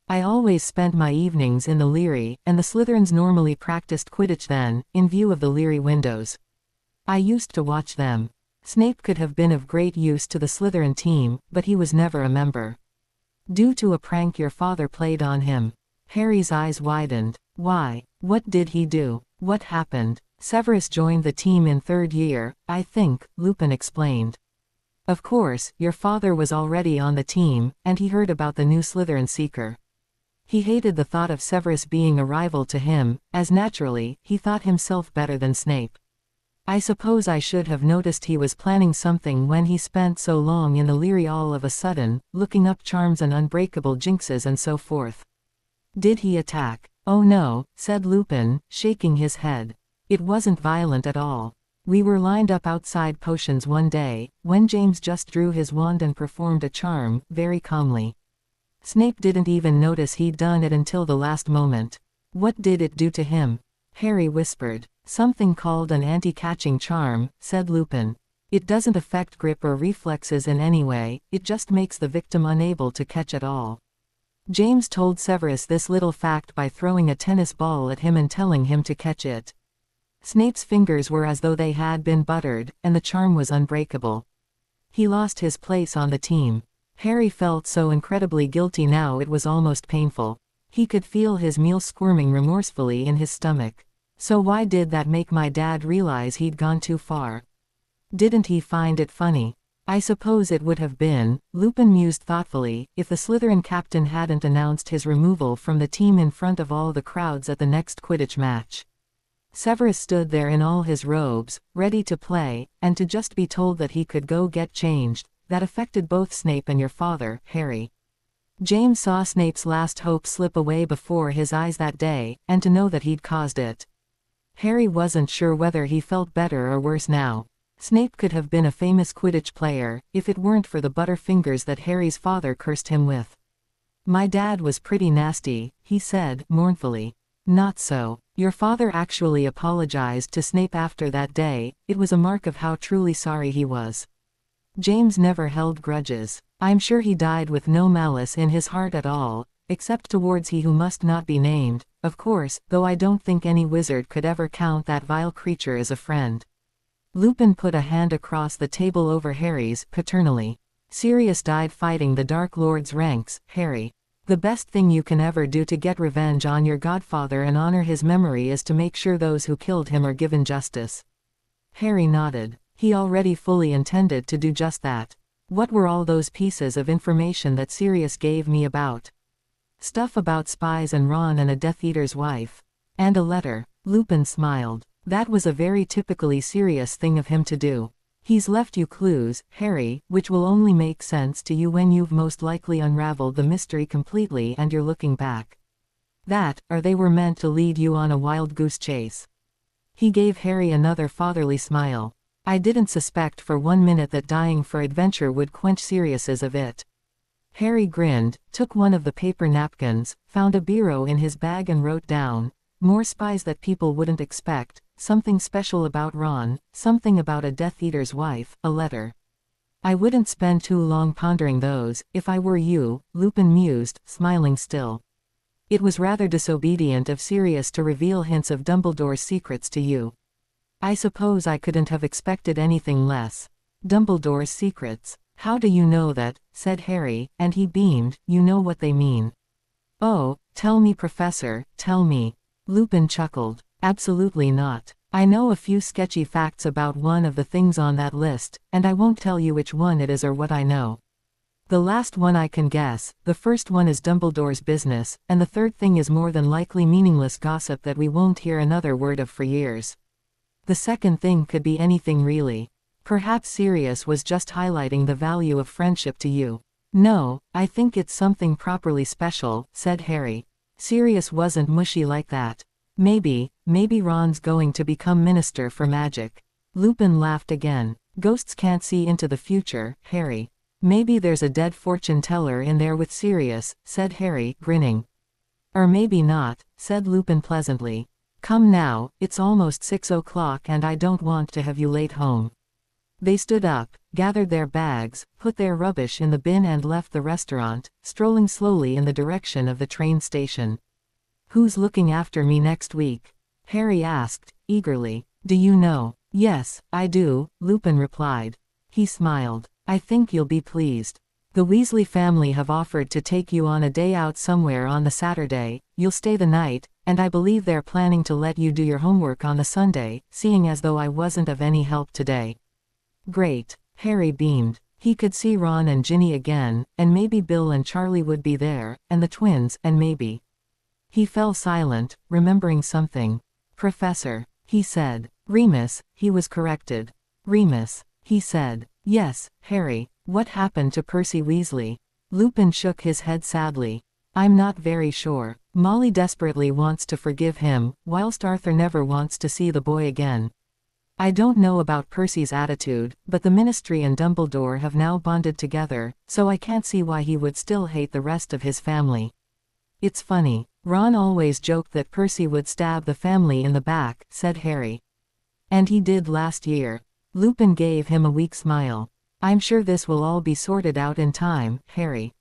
I always spent my evenings in the Leary, and the Slytherins normally practiced Quidditch then, in view of the Leary windows. I used to watch them. Snape could have been of great use to the Slytherin team, but he was never a member. Due to a prank your father played on him. Harry's eyes widened. Why? What did he do? What happened? Severus joined the team in third year, I think, Lupin explained. Of course, your father was already on the team, and he heard about the new Slytherin seeker. He hated the thought of Severus being a rival to him, as naturally, he thought himself better than Snape. I suppose I should have noticed he was planning something when he spent so long in the Leary all of a sudden, looking up charms and unbreakable jinxes and so forth. Did he attack? Oh no, said Lupin, shaking his head. It wasn't violent at all. We were lined up outside potions one day, when James just drew his wand and performed a charm, very calmly. Snape didn't even notice he'd done it until the last moment. What did it do to him? Harry whispered. Something called an anti-catching charm, said Lupin. It doesn't affect grip or reflexes in any way, it just makes the victim unable to catch at all. James told Severus this little fact by throwing a tennis ball at him and telling him to catch it. Snape's fingers were as though they had been buttered, and the charm was unbreakable. He lost his place on the team. Harry felt so incredibly guilty now it was almost painful. He could feel his meal squirming remorsefully in his stomach. So why did that make my dad realize he'd gone too far? Didn't he find it funny? I suppose it would have been, Lupin mused thoughtfully, if the Slytherin captain hadn't announced his removal from the team in front of all the crowds at the next Quidditch match. Severus stood there in all his robes, ready to play, and to just be told that he could go get changed, that affected both Snape and your father, Harry. James saw Snape's last hope slip away before his eyes that day, and to know that he'd caused it. Harry wasn't sure whether he felt better or worse now. Snape could have been a famous Quidditch player, if it weren't for the butterfingers that Harry's father cursed him with. "My dad was pretty nasty," he said, mournfully. "Not so. Your father actually apologized to Snape after that day. It was a mark of how truly sorry he was. James never held grudges. I'm sure he died with no malice in his heart at all, except towards he who must not be named, of course, though I don't think any wizard could ever count that vile creature as a friend." Lupin put a hand across the table over Harry's, paternally. "Sirius died fighting the Dark Lord's ranks, Harry. The best thing you can ever do to get revenge on your godfather and honor his memory is to make sure those who killed him are given justice." Harry nodded. He already fully intended to do just that. "What were all those pieces of information that Sirius gave me about?" "Stuff about spies and Ron and a Death Eater's wife. And a letter." Lupin smiled. "That was a very typically Sirius thing of him to do. He's left you clues, Harry, which will only make sense to you when you've most likely unraveled the mystery completely and you're looking back. That, or they were meant to lead you on a wild goose chase." He gave Harry another fatherly smile. "I didn't suspect for 1 minute that dying for adventure would quench Sirius's of it." Harry grinned, took one of the paper napkins, found a biro in his bag and wrote down, "More spies that people wouldn't expect, something special about Ron, something about a Death Eater's wife, a letter." "I wouldn't spend too long pondering those, if I were you," Lupin mused, smiling still. "It was rather disobedient of Sirius to reveal hints of Dumbledore's secrets to you. I suppose I couldn't have expected anything less." "Dumbledore's secrets? How do you know that?" said Harry, and he beamed. "You know what they mean." "Oh, tell me, Professor, tell me." Lupin chuckled. "Absolutely not. I know a few sketchy facts about one of the things on that list, and I won't tell you which one it is or what I know. The last one I can guess, the first one is Dumbledore's business, and the third thing is more than likely meaningless gossip that we won't hear another word of for years. The second thing could be anything really. Perhaps Sirius was just highlighting the value of friendship to you." "No, I think it's something properly special," said Harry. "Sirius wasn't mushy like that. Maybe Ron's going to become Minister for Magic." Lupin laughed again. "Ghosts can't see into the future, Harry. Maybe there's a dead fortune teller in there with Sirius," said Harry, grinning. "Or maybe not," said Lupin pleasantly. "Come now, it's almost 6 o'clock and I don't want to have you late home." They stood up, gathered their bags, put their rubbish in the bin and left the restaurant, strolling slowly in the direction of the train station. "Who's looking after me next week?" Harry asked, eagerly. "Do you know?" "Yes, I do," Lupin replied. He smiled. "I think you'll be pleased. The Weasley family have offered to take you on a day out somewhere on the Saturday. You'll stay the night, and I believe they're planning to let you do your homework on the Sunday, seeing as though I wasn't of any help today." "Great." Harry beamed. He could see Ron and Ginny again, and maybe Bill and Charlie would be there, and the twins, and maybe. He fell silent, remembering something. "Professor," he said. "Remus," he was corrected. "Remus," he said. "Yes, Harry, what happened to Percy Weasley?" Lupin shook his head sadly. "I'm not very sure. Molly desperately wants to forgive him, whilst Arthur never wants to see the boy again. I don't know about Percy's attitude, but the Ministry and Dumbledore have now bonded together, so I can't see why he would still hate the rest of his family. It's funny. Ron always joked that Percy would stab the family in the back," said Harry. "And he did last year." Lupin gave him a weak smile. "I'm sure this will all be sorted out in time, Harry.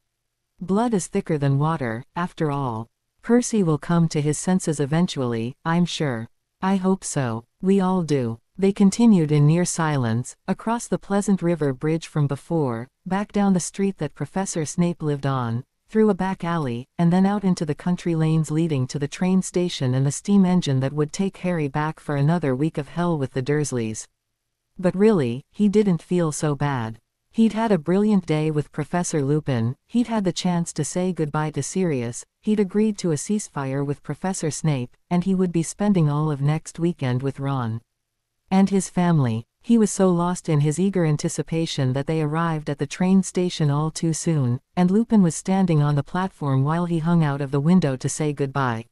Blood is thicker than water, after all. Percy will come to his senses eventually, I'm sure." "I hope so. We all do." They continued in near silence, across the pleasant river bridge from before, back down the street that Professor Snape lived on, through a back alley, and then out into the country lanes leading to the train station and the steam engine that would take Harry back for another week of hell with the Dursleys. But really, he didn't feel so bad. He'd had a brilliant day with Professor Lupin, he'd had the chance to say goodbye to Sirius, he'd agreed to a ceasefire with Professor Snape, and he would be spending all of next weekend with Ron. And his family. He was so lost in his eager anticipation that they arrived at the train station all too soon, and Lupin was standing on the platform while he hung out of the window to say goodbye.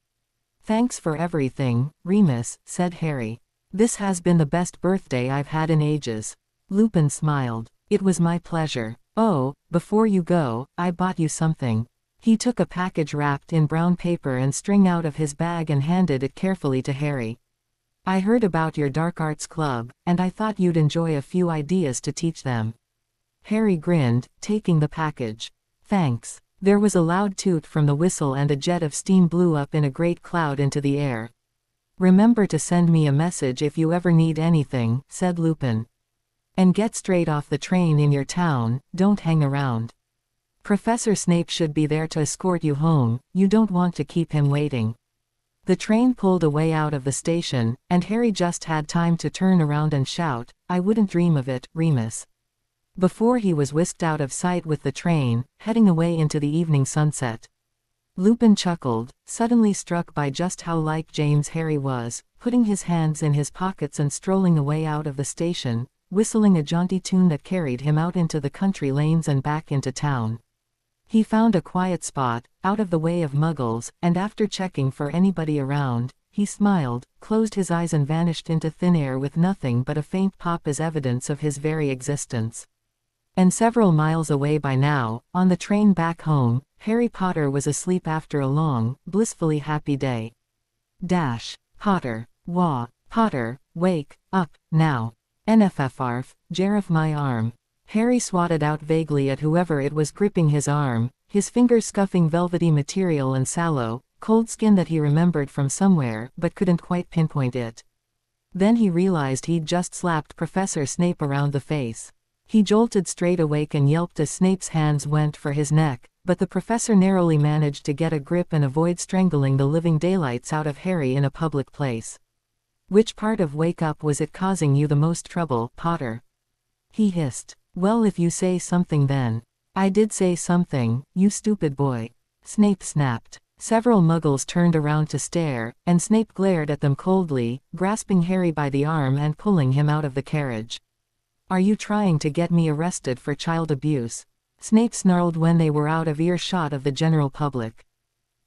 "Thanks for everything, Remus," said Harry. "This has been the best birthday I've had in ages." Lupin smiled. "It was my pleasure. Oh, before you go, I bought you something." He took a package wrapped in brown paper and string out of his bag and handed it carefully to Harry. "I heard about your dark arts club, and I thought you'd enjoy a few ideas to teach them." Harry grinned, taking the package. "Thanks." There was a loud toot from the whistle and a jet of steam blew up in a great cloud into the air. "Remember to send me a message if you ever need anything," said Lupin. "And get straight off the train in your town, don't hang around. Professor Snape should be there to escort you home, you don't want to keep him waiting." The train pulled away out of the station, and Harry just had time to turn around and shout, "I wouldn't dream of it, Remus," before he was whisked out of sight with the train, heading away into the evening sunset. Lupin chuckled, suddenly struck by just how like James Harry was, putting his hands in his pockets and strolling away out of the station, whistling a jaunty tune that carried him out into the country lanes and back into town. He found a quiet spot, out of the way of muggles, and after checking for anybody around, he smiled, closed his eyes and vanished into thin air with nothing but a faint pop as evidence of his very existence. And several miles away by now, on the train back home, Harry Potter was asleep after a long, blissfully happy day. Potter. Wah. Potter, wake up, now. NFFARF, Jareth my arm. Harry swatted out vaguely at whoever it was gripping his arm, his fingers scuffing velvety material and sallow, cold skin that he remembered from somewhere but couldn't quite pinpoint it. Then he realized he'd just slapped Professor Snape around the face. He jolted straight awake and yelped as Snape's hands went for his neck, but the professor narrowly managed to get a grip and avoid strangling the living daylights out of Harry in a public place. "Which part of wake up was it causing you the most trouble, Potter?" he hissed. "Well, if you say something then." "I did say something, you stupid boy," Snape snapped. Several muggles turned around to stare, and Snape glared at them coldly, grasping Harry by the arm and pulling him out of the carriage. "Are you trying to get me arrested for child abuse?" Snape snarled when they were out of earshot of the general public.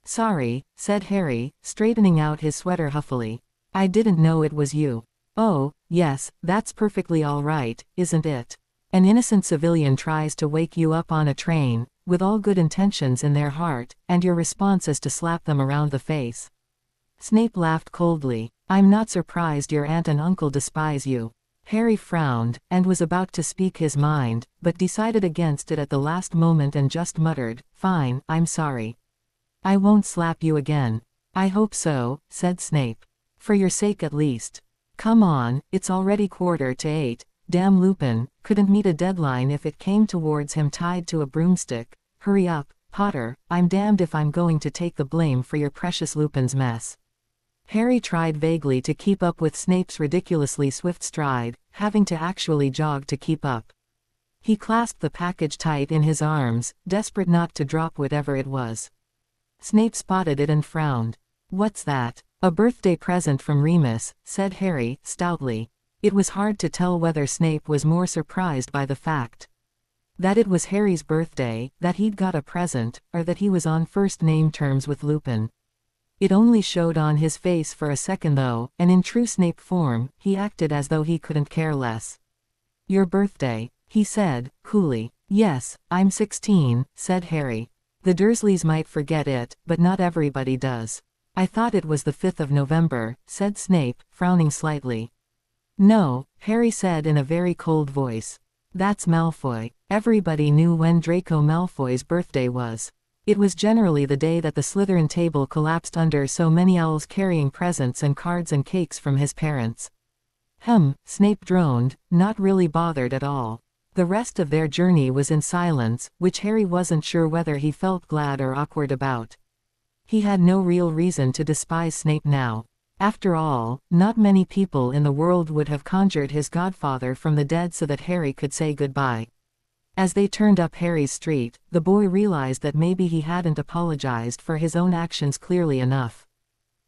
"Sorry," said Harry, straightening out his sweater huffily. "I didn't know it was you." "Oh, yes, that's perfectly all right, isn't it? An innocent civilian tries to wake you up on a train, with all good intentions in their heart, and your response is to slap them around the face." Snape laughed coldly. "I'm not surprised your aunt and uncle despise you." Harry frowned, and was about to speak his mind, but decided against it at the last moment and just muttered, "Fine, I'm sorry. I won't slap you again." "I hope so," said Snape. "For your sake at least. Come on, it's already 7:45. Damn Lupin, couldn't meet a deadline if it came towards him tied to a broomstick. Hurry up, Potter, I'm damned if I'm going to take the blame for your precious Lupin's mess." Harry tried vaguely to keep up with Snape's ridiculously swift stride, having to actually jog to keep up. He clasped the package tight in his arms, desperate not to drop whatever it was. Snape spotted it and frowned. "What's that?" "A birthday present from Remus," said Harry, stoutly. It was hard to tell whether Snape was more surprised by the fact that it was Harry's birthday, that he'd got a present, or that he was on first-name terms with Lupin. It only showed on his face for a second though, and in true Snape form, he acted as though he couldn't care less. "Your birthday," he said, coolly. "Yes, I'm 16, said Harry. "The Dursleys might forget it, but not everybody does." "I thought it was the 5th of November, said Snape, frowning slightly. "No," Harry said in a very cold voice. "That's Malfoy." Everybody knew when Draco Malfoy's birthday was. It was generally the day that the Slytherin table collapsed under so many owls carrying presents and cards and cakes from his parents. Snape droned, not really bothered at all. The rest of their journey was in silence, which Harry wasn't sure whether he felt glad or awkward about. He had no real reason to despise Snape now. After all, not many people in the world would have conjured his godfather from the dead so that Harry could say goodbye. As they turned up Harry's street, the boy realized that maybe he hadn't apologized for his own actions clearly enough.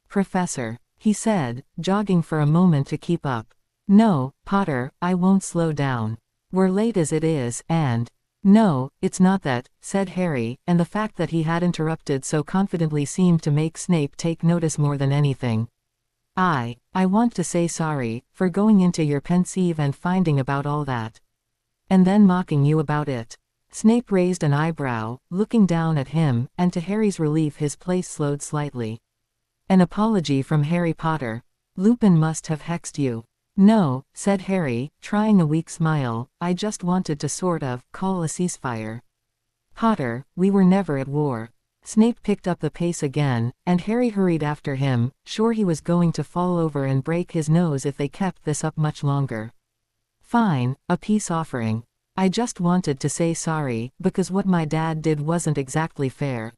"Professor," he said, jogging for a moment to keep up. No, Potter, I won't slow down. We're late as it is, and... No, it's not that, said Harry, and the fact that he had interrupted so confidently seemed to make Snape take notice more than anything. I want to say sorry, for going into your pensieve and finding about all that. And then mocking you about it. Snape raised an eyebrow, looking down at him, and to Harry's relief his pace slowed slightly. An apology from Harry Potter. Lupin must have hexed you. No, said Harry, trying a weak smile, I just wanted to sort of call a ceasefire. Potter, we were never at war. Snape picked up the pace again, and Harry hurried after him, sure he was going to fall over and break his nose if they kept this up much longer. Fine, a peace offering. I just wanted to say sorry, because what my dad did wasn't exactly fair.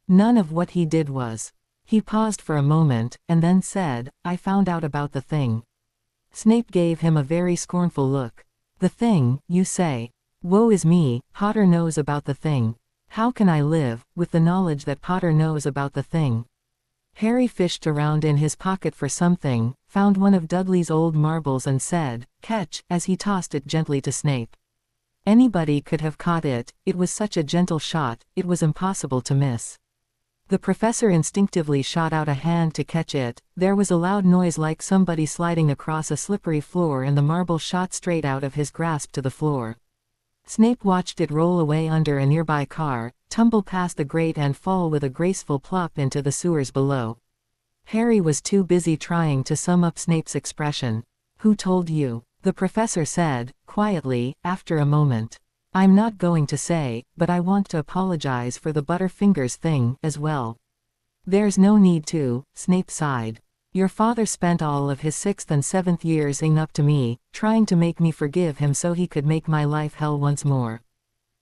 None of what he did was. He paused for a moment, and then said, I found out about the thing. Snape gave him a very scornful look. The thing, you say? Woe is me, Potter knows about the thing. How can I live, with the knowledge that Potter knows about the thing? Harry fished around in his pocket for something, found one of Dudley's old marbles and said, catch, as he tossed it gently to Snape. Anybody could have caught it, it was such a gentle shot, it was impossible to miss. The professor instinctively shot out a hand to catch it, there was a loud noise like somebody sliding across a slippery floor and the marble shot straight out of his grasp to the floor. Snape watched it roll away under a nearby car, tumble past the grate and fall with a graceful plop into the sewers below. Harry was too busy trying to sum up Snape's expression. Who told you? The professor said, quietly, after a moment. I'm not going to say, but I want to apologize for the Butterfingers thing, as well. There's no need to, Snape sighed. Your father spent all of his 6th and 7th years ing up to me, trying to make me forgive him so he could make my life hell once more.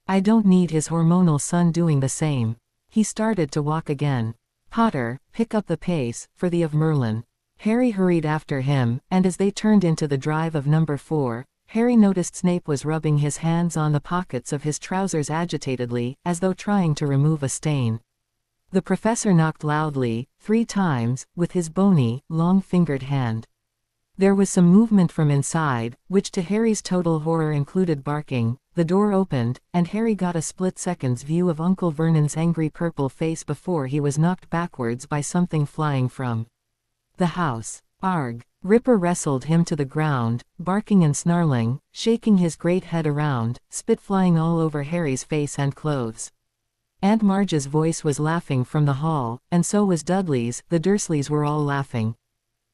I don't need his hormonal son doing the same. He started to walk again. Potter, pick up the pace, for the of Merlin. Harry hurried after him, and as they turned into the drive of number 4, Harry noticed Snape was rubbing his hands on the pockets of his trousers agitatedly, as though trying to remove a stain. The professor knocked loudly, 3 times, with his bony, long-fingered hand. There was some movement from inside, which to Harry's total horror included barking. The door opened, and Harry got a split-second's view of Uncle Vernon's angry purple face before he was knocked backwards by something flying from the house. Arg! Ripper wrestled him to the ground, barking and snarling, shaking his great head around, spit flying all over Harry's face and clothes. Aunt Marge's voice was laughing from the hall, and so was Dudley's. The Dursleys were all laughing.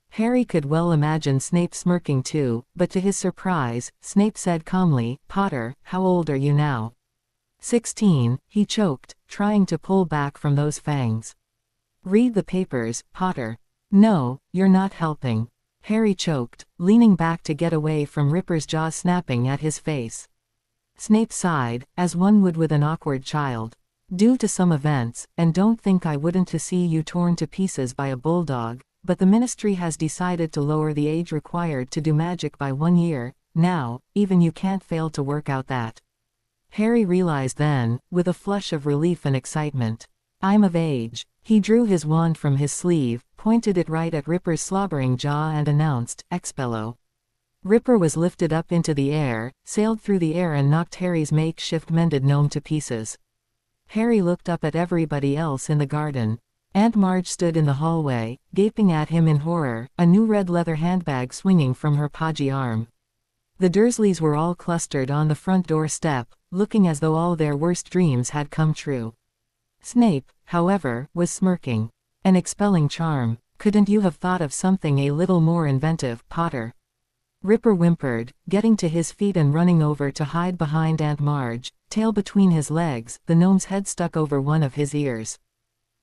Harry could well imagine Snape smirking too, but to his surprise, Snape said calmly, Potter, how old are you now? 16, he choked, trying to pull back from those fangs. Read the papers, Potter. No, you're not helping. Harry choked, leaning back to get away from Ripper's jaws snapping at his face. Snape sighed, as one would with an awkward child. Due to some events, and don't think I wouldn't to see you torn to pieces by a bulldog, but the Ministry has decided to lower the age required to do magic by 1 year, now, even you can't fail to work out that. Harry realized then, with a flush of relief and excitement. I'm of age. He drew his wand from his sleeve, pointed it right at Ripper's slobbering jaw and announced, Expello. Ripper was lifted up into the air, sailed through the air and knocked Harry's makeshift mended gnome to pieces. Harry looked up at everybody else in the garden. Aunt Marge stood in the hallway, gaping at him in horror, a new red leather handbag swinging from her podgy arm. The Dursleys were all clustered on the front door step, looking as though all their worst dreams had come true. Snape, however, was smirking. An expelling charm. Couldn't you have thought of something a little more inventive, Potter? Ripper whimpered, getting to his feet and running over to hide behind Aunt Marge, tail between his legs, the gnome's head stuck over one of his ears.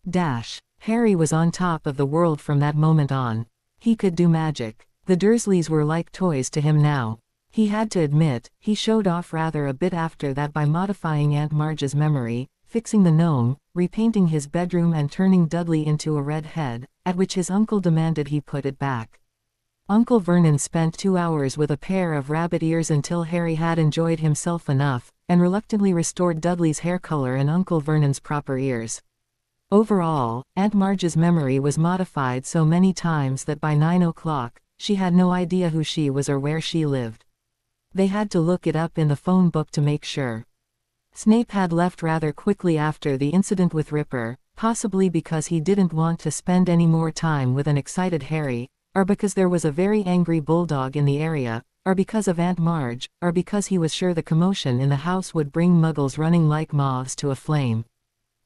Dash. Harry was on top of the world from that moment on. He could do magic. The Dursleys were like toys to him now. He had to admit, he showed off rather a bit after that by modifying Aunt Marge's memory, fixing the gnome, repainting his bedroom and turning Dudley into a red head, at which his uncle demanded he put it back. Uncle Vernon spent 2 hours with a pair of rabbit ears until Harry had enjoyed himself enough, and reluctantly restored Dudley's hair color and Uncle Vernon's proper ears. Overall, Aunt Marge's memory was modified so many times that by 9 o'clock, she had no idea who she was or where she lived. They had to look it up in the phone book to make sure. Snape had left rather quickly after the incident with Ripper, possibly because he didn't want to spend any more time with an excited Harry, or because there was a very angry bulldog in the area, or because of Aunt Marge, or because he was sure the commotion in the house would bring Muggles running like moths to a flame.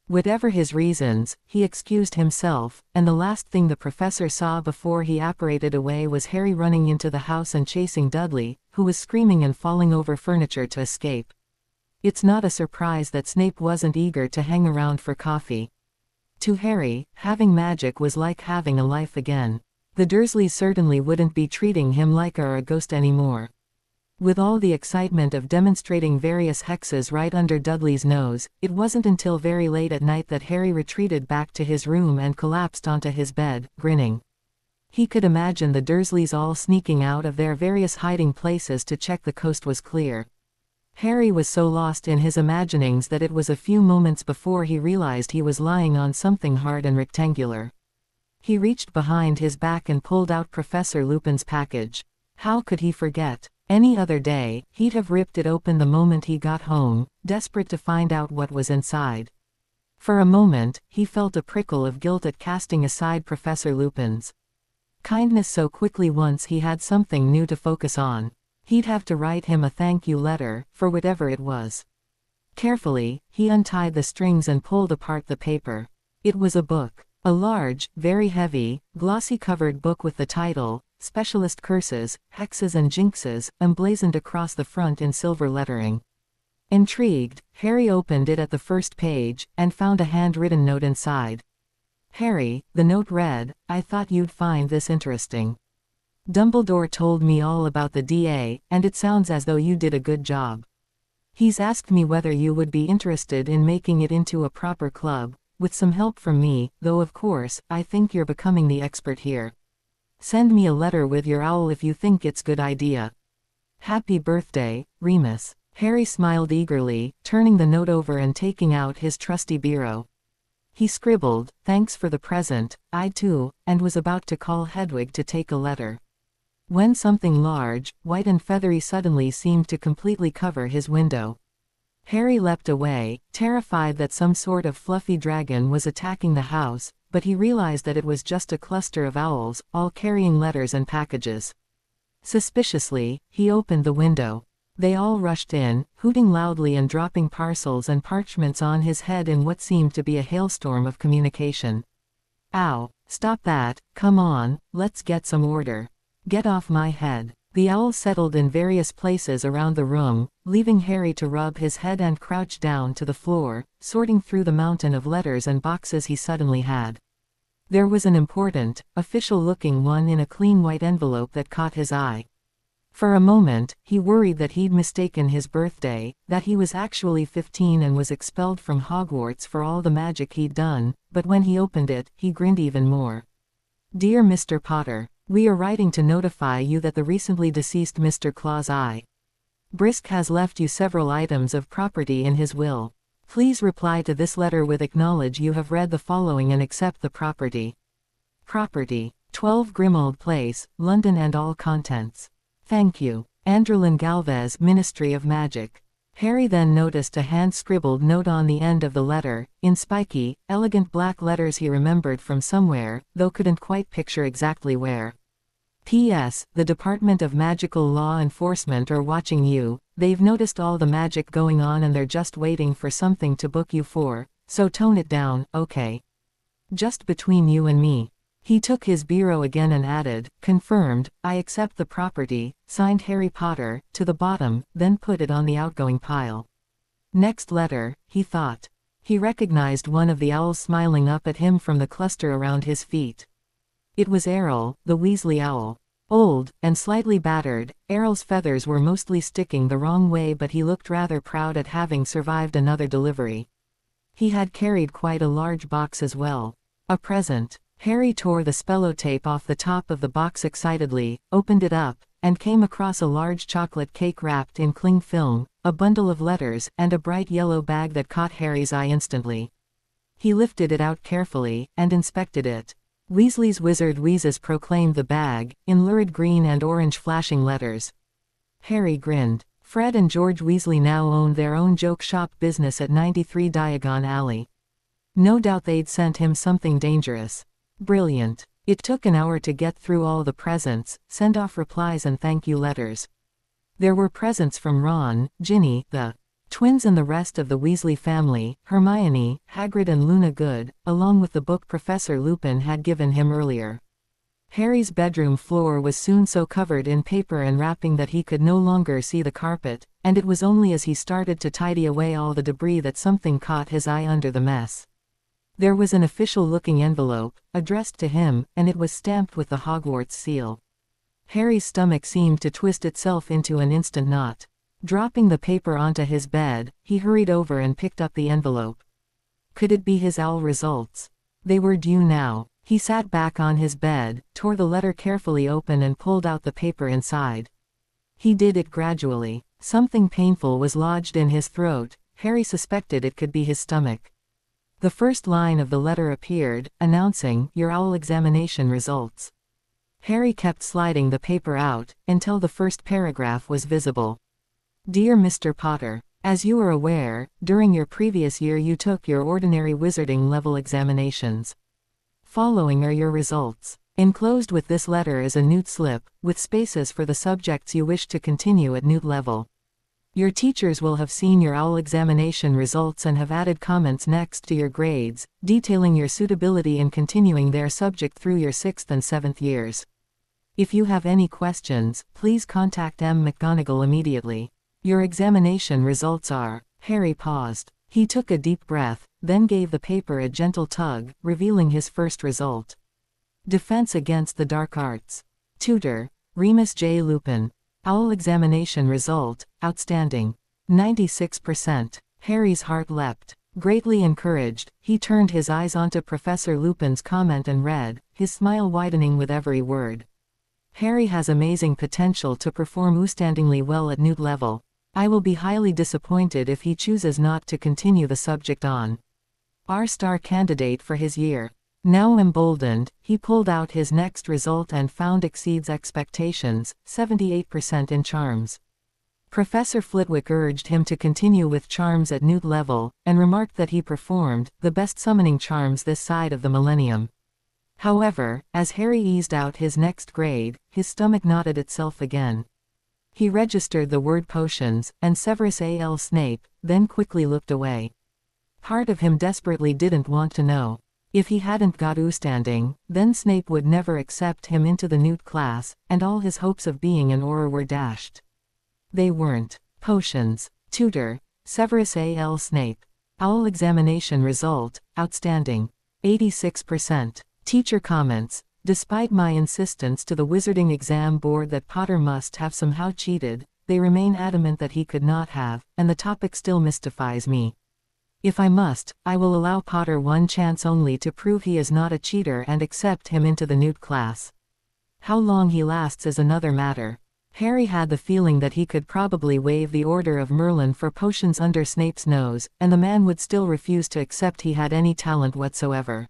Whatever his reasons, he excused himself, and the last thing the professor saw before he apparated away was Harry running into the house and chasing Dudley, who was screaming and falling over furniture to escape. It's not a surprise that Snape wasn't eager to hang around for coffee. To Harry, having magic was like having a life again. The Dursleys certainly wouldn't be treating him like a ghost anymore. With all the excitement of demonstrating various hexes right under Dudley's nose, it wasn't until very late at night that Harry retreated back to his room and collapsed onto his bed, grinning. He could imagine the Dursleys all sneaking out of their various hiding places to check the coast was clear. Harry was so lost in his imaginings that it was a few moments before he realized he was lying on something hard and rectangular. He reached behind his back and pulled out Professor Lupin's package. How could he forget? Any other day, he'd have ripped it open the moment he got home, desperate to find out what was inside. For a moment, he felt a prickle of guilt at casting aside Professor Lupin's kindness so quickly once he had something new to focus on. He'd have to write him a thank you letter, for whatever it was. Carefully, he untied the strings and pulled apart the paper. It was a book. A large, very heavy, glossy-covered book with the title, Specialist Curses, Hexes and Jinxes, emblazoned across the front in silver lettering. Intrigued, Harry opened it at the first page, and found a handwritten note inside. Harry, the note read, I thought you'd find this interesting. Dumbledore told me all about the DA, and it sounds as though you did a good job. He's asked me whether you would be interested in making it into a proper club, with some help from me, though of course, I think you're becoming the expert here. Send me a letter with your owl if you think it's good idea. Happy birthday, Remus. Harry smiled eagerly, turning the note over and taking out his trusty biro. He scribbled, thanks for the present, I too, and was about to call Hedwig to take a letter. When something large, white and feathery suddenly seemed to completely cover his window. Harry leapt away, terrified that some sort of fluffy dragon was attacking the house, but he realized that it was just a cluster of owls, all carrying letters and packages. Suspiciously, he opened the window. They all rushed in, hooting loudly and dropping parcels and parchments on his head in what seemed to be a hailstorm of communication. Ow! Stop that, come on, let's get some order. Get off my head. The owls settled in various places around the room, leaving Harry to rub his head and crouch down to the floor, sorting through the mountain of letters and boxes he suddenly had. There was an important, official-looking one in a clean white envelope that caught his eye. For a moment, he worried that he'd mistaken his birthday, that he was actually 15 and was expelled from Hogwarts for all the magic he'd done, but when he opened it, he grinned even more. Dear Mr. Potter, we are writing to notify you that the recently deceased Mr. Claus I. Brisk has left you several items of property in his will. Please reply to this letter with acknowledge you have read the following and accept the property. Property, 12 Grimmauld Place, London and all contents. Thank you. Andrelin Galvez, Ministry of Magic. Harry then noticed a hand-scribbled note on the end of the letter, in spiky, elegant black letters he remembered from somewhere, though couldn't quite picture exactly where. P.S. The Department of Magical Law Enforcement are watching you, they've noticed all the magic going on and they're just waiting for something to book you for, so tone it down, okay? Just between you and me. He took his biro again and added, confirmed, I accept the property, signed Harry Potter, to the bottom, then put it on the outgoing pile. Next letter, he thought. He recognized one of the owls smiling up at him from the cluster around his feet. It was Errol, the Weasley owl. Old, and slightly battered, Errol's feathers were mostly sticking the wrong way but he looked rather proud at having survived another delivery. He had carried quite a large box as well. A present. Harry tore the spellotape off the top of the box excitedly, opened it up, and came across a large chocolate cake wrapped in cling film, a bundle of letters, and a bright yellow bag that caught Harry's eye instantly. He lifted it out carefully, and inspected it. Weasley's wizard wheezes proclaimed the bag, in lurid green and orange flashing letters. Harry grinned. Fred and George Weasley now owned their own joke shop business at 93 Diagon Alley. No doubt they'd sent him something dangerous. Brilliant. It took an hour to get through all the presents, send off replies and thank you letters. There were presents from Ron, Ginny, the twins and the rest of the Weasley family, Hermione, Hagrid and Luna Good, along with the book Professor Lupin had given him earlier. Harry's bedroom floor was soon so covered in paper and wrapping that he could no longer see the carpet, and it was only as he started to tidy away all the debris that something caught his eye under the mess. There was an official-looking envelope, addressed to him, and it was stamped with the Hogwarts seal. Harry's stomach seemed to twist itself into an instant knot. Dropping the paper onto his bed, he hurried over and picked up the envelope. Could it be his OWL results? They were due now. He sat back on his bed, tore the letter carefully open and pulled out the paper inside. He did it gradually. Something painful was lodged in his throat. Harry suspected it could be his stomach. The first line of the letter appeared, announcing, "Your OWL examination results." Harry kept sliding the paper out, until the first paragraph was visible. Dear Mr. Potter, as you are aware, during your previous year you took your ordinary wizarding level examinations. Following are your results. Enclosed with this letter is a Newt slip, with spaces for the subjects you wish to continue at Newt level. Your teachers will have seen your OWL examination results and have added comments next to your grades, detailing your suitability in continuing their subject through your 6th and 7th years. If you have any questions, please contact M. McGonagall immediately. Your examination results are. Harry paused. He took a deep breath, then gave the paper a gentle tug, revealing his first result. Defense against the Dark Arts. Tutor, Remus J. Lupin. OWL examination result, outstanding. 96%. Harry's heart leapt. Greatly encouraged, he turned his eyes onto Professor Lupin's comment and read, his smile widening with every word. Harry has amazing potential to perform outstandingly well at Newt level. I will be highly disappointed if he chooses not to continue the subject on. Our star candidate for his year. Now emboldened, he pulled out his next result and found exceeds expectations, 78% in charms. Professor Flitwick urged him to continue with charms at Newt level, and remarked that he performed the best summoning charms this side of the millennium. However, as Harry eased out his next grade, his stomach knotted itself again. He registered the word potions, and Severus A.L. Snape, then quickly looked away. Part of him desperately didn't want to know. If he hadn't got outstanding, then Snape would never accept him into the Newt class, and all his hopes of being an Auror were dashed. They weren't. Potions. Tutor, Severus A.L. Snape. OWL examination result, outstanding. 86%. Teacher comments. Despite my insistence to the Wizarding Exam Board that Potter must have somehow cheated, they remain adamant that he could not have, and the topic still mystifies me. If I must, I will allow Potter one chance only to prove he is not a cheater and accept him into the Newt class. How long he lasts is another matter. Harry had the feeling that he could probably wave the Order of Merlin for potions under Snape's nose, and the man would still refuse to accept he had any talent whatsoever.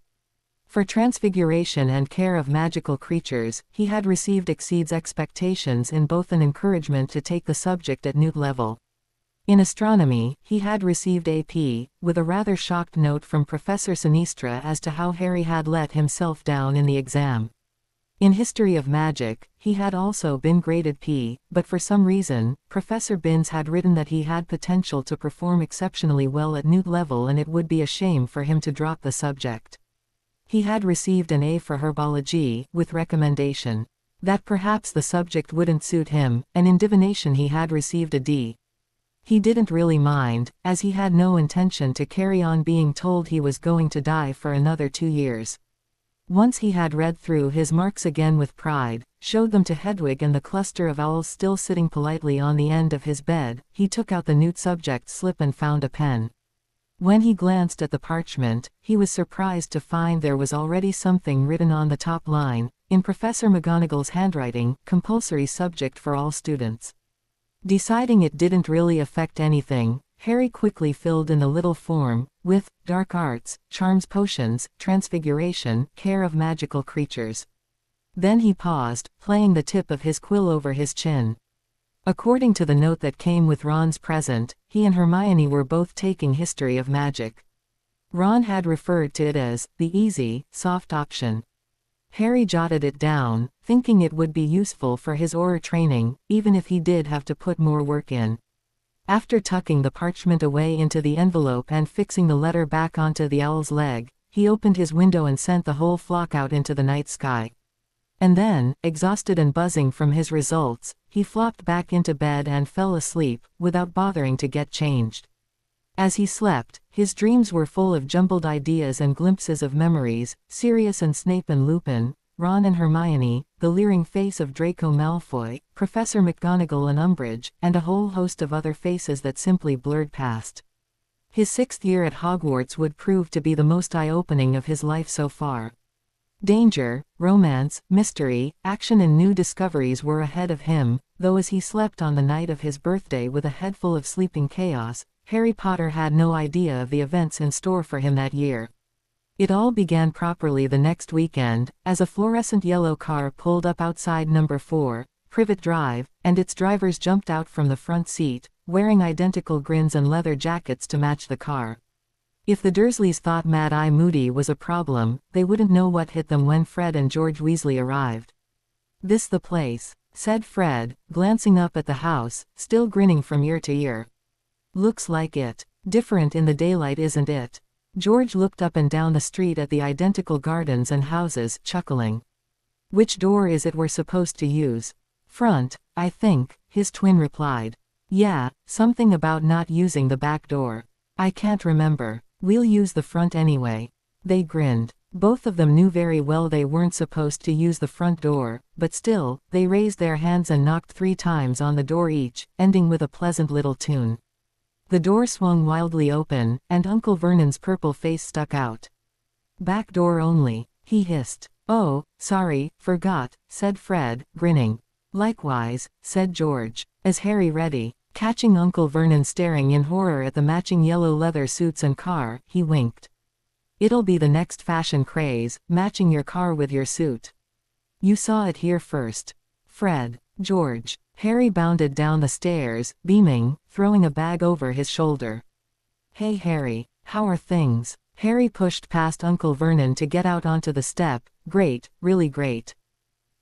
For transfiguration and care of magical creatures, he had received exceeds expectations in both an encouragement to take the subject at Newt level. In astronomy, he had received AP, with a rather shocked note from Professor Sinistra as to how Harry had let himself down in the exam. In history of magic, he had also been graded P, but for some reason, Professor Binns had written that he had potential to perform exceptionally well at Newt level and it would be a shame for him to drop the subject. He had received an A for herbology, with recommendation that perhaps the subject wouldn't suit him, and in divination he had received a D. He didn't really mind, as he had no intention to carry on being told he was going to die for another 2 years. Once he had read through his marks again with pride, showed them to Hedwig and the cluster of owls still sitting politely on the end of his bed, he took out the Newt subject slip and found a pen. When he glanced at the parchment, he was surprised to find there was already something written on the top line, in Professor McGonagall's handwriting, compulsory subject for all students. Deciding it didn't really affect anything, Harry quickly filled in the little form, with, dark arts, charms potions, transfiguration, care of magical creatures. Then he paused, playing the tip of his quill over his chin. According to the note that came with Ron's present, he and Hermione were both taking History of Magic. Ron had referred to it as the easy, soft option. Harry jotted it down, thinking it would be useful for his Auror training, even if he did have to put more work in. After tucking the parchment away into the envelope and fixing the letter back onto the owl's leg, he opened his window and sent the whole flock out into the night sky. And then, exhausted and buzzing from his results, he flopped back into bed and fell asleep, without bothering to get changed. As he slept, his dreams were full of jumbled ideas and glimpses of memories: Sirius and Snape and Lupin, Ron and Hermione, the leering face of Draco Malfoy, Professor McGonagall and Umbridge, and a whole host of other faces that simply blurred past. His 6th year at Hogwarts would prove to be the most eye-opening of his life so far. Danger, romance, mystery, action and new discoveries were ahead of him, though as he slept on the night of his birthday with a head full of sleeping chaos, Harry Potter had no idea of the events in store for him that year. It all began properly the next weekend, as a fluorescent yellow car pulled up outside number 4, Privet Drive, and its drivers jumped out from the front seat, wearing identical grins and leather jackets to match the car. If the Dursleys thought Mad-Eye Moody was a problem, they wouldn't know what hit them when Fred and George Weasley arrived. "This the place," said Fred, glancing up at the house, still grinning from ear to ear. "Looks like it. Different in the daylight, isn't it?" George looked up and down the street at the identical gardens and houses, chuckling. "Which door is it we're supposed to use?" "Front, I think," his twin replied. "Yeah, something about not using the back door." "I can't remember. We'll use the front anyway." They grinned. Both of them knew very well they weren't supposed to use the front door, but still, they raised their hands and knocked 3 times on the door each, ending with a pleasant little tune. The door swung wildly open, and Uncle Vernon's purple face stuck out. "Back door only," he hissed. "Oh, sorry, forgot," said Fred, grinning. "Likewise," said George, as Harry ready. Catching Uncle Vernon staring in horror at the matching yellow leather suits and car, he winked. "It'll be the next fashion craze, matching your car with your suit. You saw it here first." "Fred, George." Harry bounded down the stairs, beaming, throwing a bag over his shoulder. "Hey Harry, how are things?" Harry pushed past Uncle Vernon to get out onto the step. "Great, really great.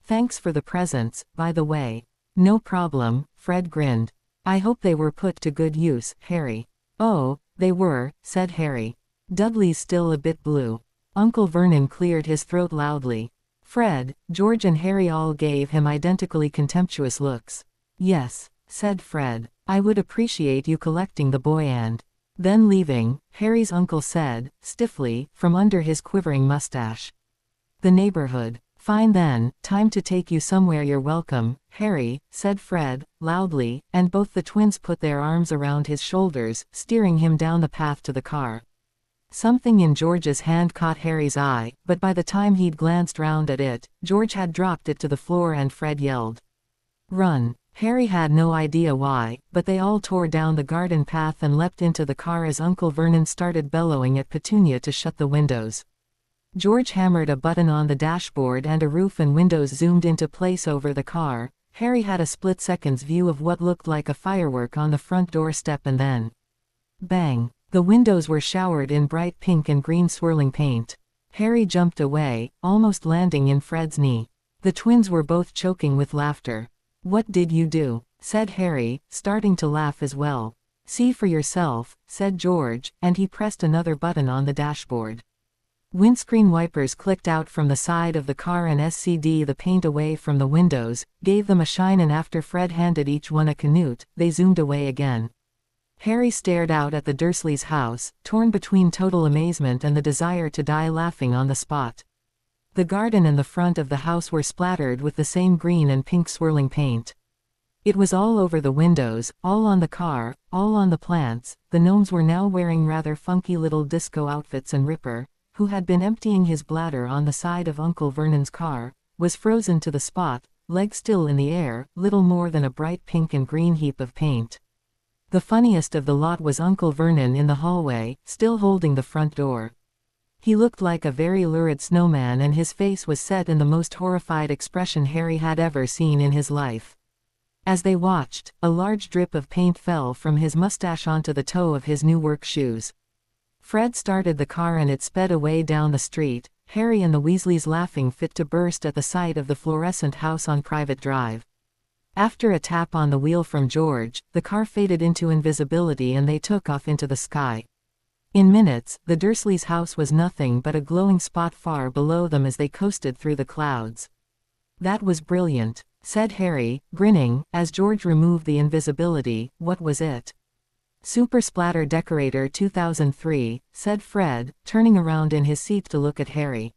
Thanks for the presents, by the way." "No problem," Fred grinned. "I hope they were put to good use, Harry." "Oh, they were," said Harry. "Dudley's still a bit blue." Uncle Vernon cleared his throat loudly. Fred, George and Harry all gave him identically contemptuous looks. "Yes," said Fred. "I would appreciate you collecting the boy and..." Then leaving, Harry's uncle said, stiffly, from under his quivering mustache. "The neighborhood. Fine then, time to take you somewhere. You're welcome, Harry," said Fred, loudly, and both the twins put their arms around his shoulders, steering him down the path to the car. Something in George's hand caught Harry's eye, but by the time he'd glanced round at it, George had dropped it to the floor and Fred yelled, "Run!" Harry had no idea why, but they all tore down the garden path and leapt into the car as Uncle Vernon started bellowing at Petunia to shut the windows. George hammered a button on the dashboard and a roof and windows zoomed into place over the car. Harry had a split-second's view of what looked like a firework on the front doorstep and then... bang! The windows were showered in bright pink and green swirling paint. Harry jumped away, almost landing in Fred's knee. The twins were both choking with laughter. "What did you do?" said Harry, starting to laugh as well. "See for yourself," said George, and he pressed another button on the dashboard. Windscreen wipers clicked out from the side of the car and screwed the paint away from the windows, gave them a shine, and after Fred handed each one a canute, they zoomed away again. Harry stared out at the Dursleys' house, torn between total amazement and the desire to die laughing on the spot. The garden and the front of the house were splattered with the same green and pink swirling paint. It was all over the windows, all on the car, all on the plants. The gnomes were now wearing rather funky little disco outfits, and Ripper, who had been emptying his bladder on the side of Uncle Vernon's car, was frozen to the spot, legs still in the air, little more than a bright pink and green heap of paint. The funniest of the lot was Uncle Vernon in the hallway, still holding the front door. He looked like a very lurid snowman and his face was set in the most horrified expression Harry had ever seen in his life. As they watched, a large drip of paint fell from his mustache onto the toe of his new work shoes. Fred started the car and it sped away down the street, Harry and the Weasleys laughing fit to burst at the sight of the fluorescent house on Private Drive. After a tap on the wheel from George, the car faded into invisibility and they took off into the sky. In minutes, the Dursleys' house was nothing but a glowing spot far below them as they coasted through the clouds. "That was brilliant," said Harry, grinning, as George removed the invisibility. "What was it?" "Super Splatter Decorator 2003, said Fred, turning around in his seat to look at Harry.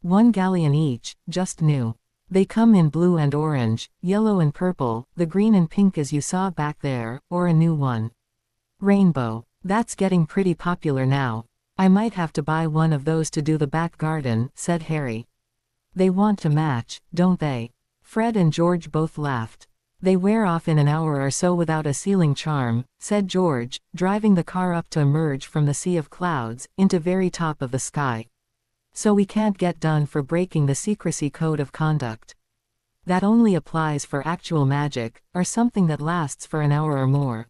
"1 galleon each, just new. They come in blue and orange, yellow and purple, the green and pink as you saw back there, or a new one. Rainbow. That's getting pretty popular now. I might have to buy one of those to do the back garden," said Harry. "They want to match, don't they?" Fred and George both laughed. "They wear off in an hour or so without a ceiling charm," said George, driving the car up to emerge from the sea of clouds, into very top of the sky. "So we can't get done for breaking the secrecy code of conduct. That only applies for actual magic, or something that lasts for an hour or more.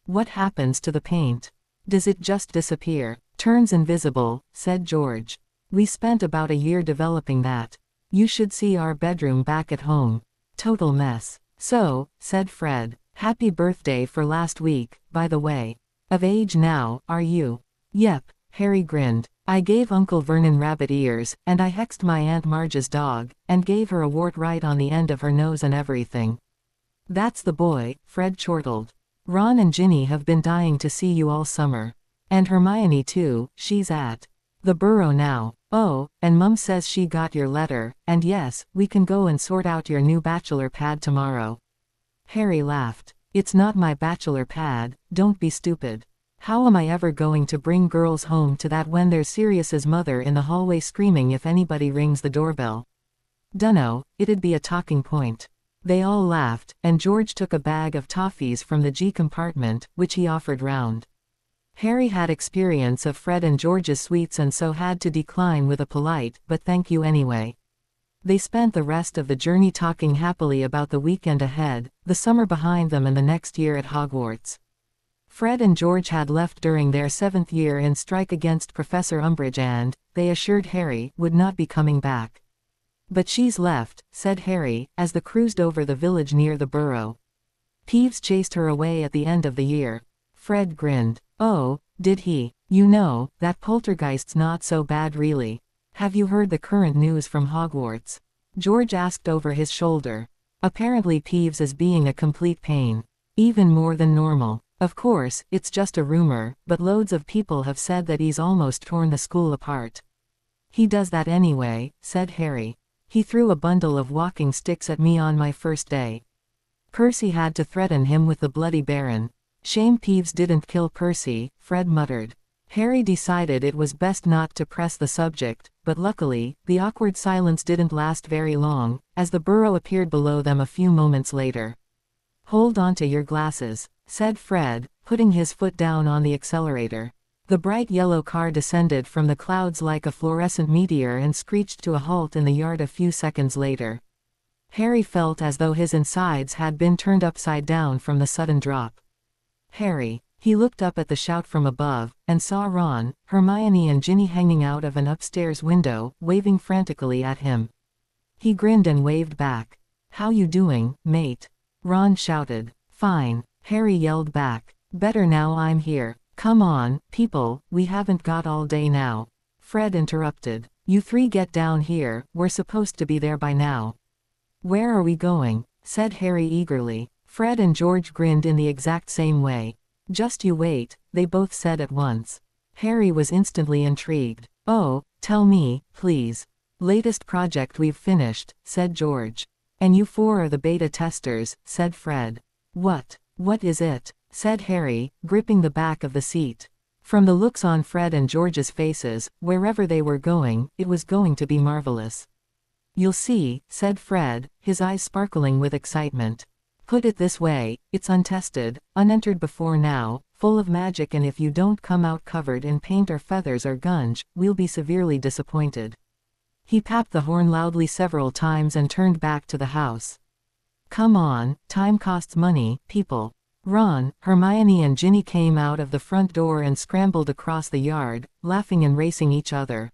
What happens to the paint? Does it just disappear? Turns invisible," said George. "We spent about a year developing that. You should see our bedroom back at home. Total mess." "So," said Fred, "happy birthday for last week, by the way. Of age now, are you?" "Yep," Harry grinned. "I gave Uncle Vernon rabbit ears, and I hexed my Aunt Marge's dog, and gave her a wart right on the end of her nose and everything." "That's the boy," Fred chortled. "Ron and Ginny have been dying to see you all summer. And Hermione too, she's at the Burrow now. Oh, and Mum says she got your letter, and yes, we can go and sort out your new bachelor pad tomorrow." Harry laughed. "It's not my bachelor pad, don't be stupid. How am I ever going to bring girls home to that when there's Sirius's mother in the hallway screaming if anybody rings the doorbell? Dunno, it'd be a talking point." They all laughed, and George took a bag of toffees from the G compartment, which he offered round. Harry had experience of Fred and George's sweets and so had to decline with a polite, "but thank you anyway." They spent the rest of the journey talking happily about the weekend ahead, the summer behind them and the next year at Hogwarts. Fred and George had left during their 7th year in strike against Professor Umbridge and, they assured Harry, would not be coming back. "But she's left," said Harry, as they cruised over the village near the Burrow. "Peeves chased her away at the end of the year." Fred grinned. "Oh, did he? You know, that poltergeist's not so bad really. Have you heard the current news from Hogwarts?" George asked over his shoulder. "Apparently Peeves is being a complete pain. Even more than normal. Of course, it's just a rumor, but loads of people have said that he's almost torn the school apart." "He does that anyway," said Harry. "He threw a bundle of walking sticks at me on my first day. Percy had to threaten him with the Bloody Baron. Shame Peeves didn't kill Percy," Fred muttered. Harry decided it was best not to press the subject, but luckily, the awkward silence didn't last very long, as the Burrow appeared below them a few moments later. "Hold on to your glasses," said Fred, putting his foot down on the accelerator. The bright yellow car descended from the clouds like a fluorescent meteor and screeched to a halt in the yard a few seconds later. Harry felt as though his insides had been turned upside down from the sudden drop. "Harry." He looked up at the shout from above, and saw Ron, Hermione and Ginny hanging out of an upstairs window, waving frantically at him. He grinned and waved back. "How you doing, mate?" Ron shouted. "Fine," Harry yelled back. "Better now I'm here. Come on, people, we haven't got all day now." Fred interrupted. "You three get down here, we're supposed to be there by now." "Where are we going?" said Harry eagerly. Fred and George grinned in the exact same way. "Just you wait," they both said at once. Harry was instantly intrigued. "Oh, tell me, please." "Latest project we've finished," said George. "And you four are the beta testers," said Fred. What is it?" said Harry, gripping the back of the seat. From the looks on Fred and George's faces, wherever they were going, it was going to be marvelous. "You'll see," said Fred, his eyes sparkling with excitement. Put it this way, it's untested, unentered before now, full of magic, and if you don't come out covered in paint or feathers or gunge, we'll be severely disappointed. He tapped the horn loudly several times and turned back to the house. Come on, time costs money, people. Ron, Hermione and Ginny came out of the front door and scrambled across the yard, laughing and racing each other.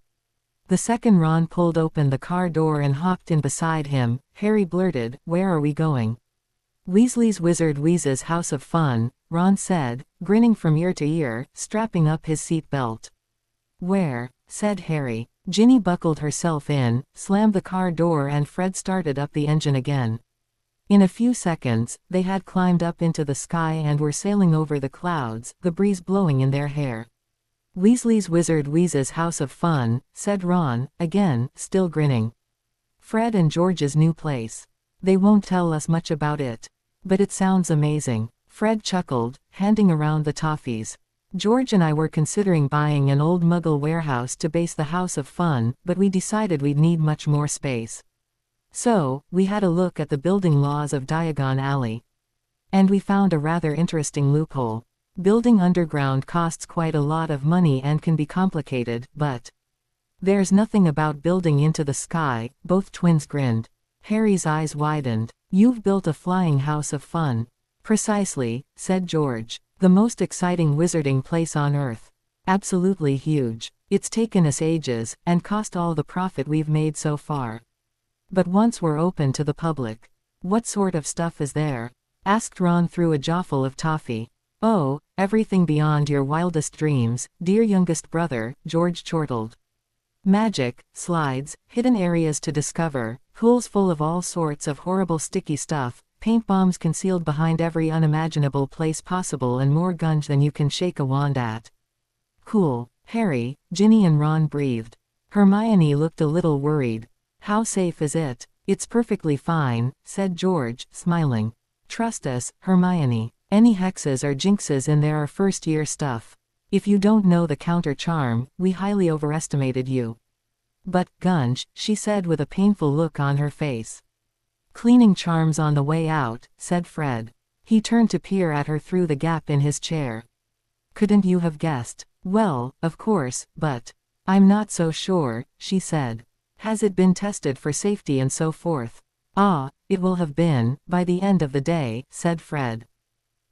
The second Ron pulled open the car door and hopped in beside him, Harry blurted, "Where are we going?" "Weasley's Wizard Wheez's House of Fun," Ron said, grinning from ear to ear, strapping up his seat belt. "Where?" said Harry. Ginny buckled herself in, slammed the car door, and Fred started up the engine again. In a few seconds, they had climbed up into the sky and were sailing over the clouds, the breeze blowing in their hair. "Weasley's Wizard Wheez's House of Fun," said Ron, again, still grinning. "Fred and George's new place. They won't tell us much about it. But it sounds amazing." Fred chuckled, handing around the toffees. "George and I were considering buying an old Muggle warehouse to base the House of Fun, but we decided we'd need much more space. So, we had a look at the building laws of Diagon Alley. And we found a rather interesting loophole. Building underground costs quite a lot of money and can be complicated, but there's nothing about building into the sky." Both twins grinned. Harry's eyes widened. "You've built a flying house of fun." "Precisely," said George. "The most exciting wizarding place on Earth. Absolutely huge. It's taken us ages, and cost all the profit we've made so far. But once we're open to the public." "What sort of stuff is there?" asked Ron through a jawful of toffee. "Oh, everything beyond your wildest dreams, dear youngest brother," George chortled. "Magic, slides, hidden areas to discover, pools full of all sorts of horrible sticky stuff, paint bombs concealed behind every unimaginable place possible, and more gunge than you can shake a wand at." "Cool." Harry, Ginny and Ron breathed. Hermione looked a little worried. "How safe is it?" "It's perfectly fine," said George, smiling. "Trust us, Hermione. Any hexes or jinxes in there are first-year stuff. If you don't know the counter-charm, we highly overestimated you." "But, gunge," she said with a painful look on her face. "Cleaning charms on the way out," said Fred. He turned to peer at her through the gap in his chair. "Couldn't you have guessed?" "Well, of course, but I'm not so sure," she said. "Has it been tested for safety and so forth?" "Ah, it will have been, by the end of the day," said Fred.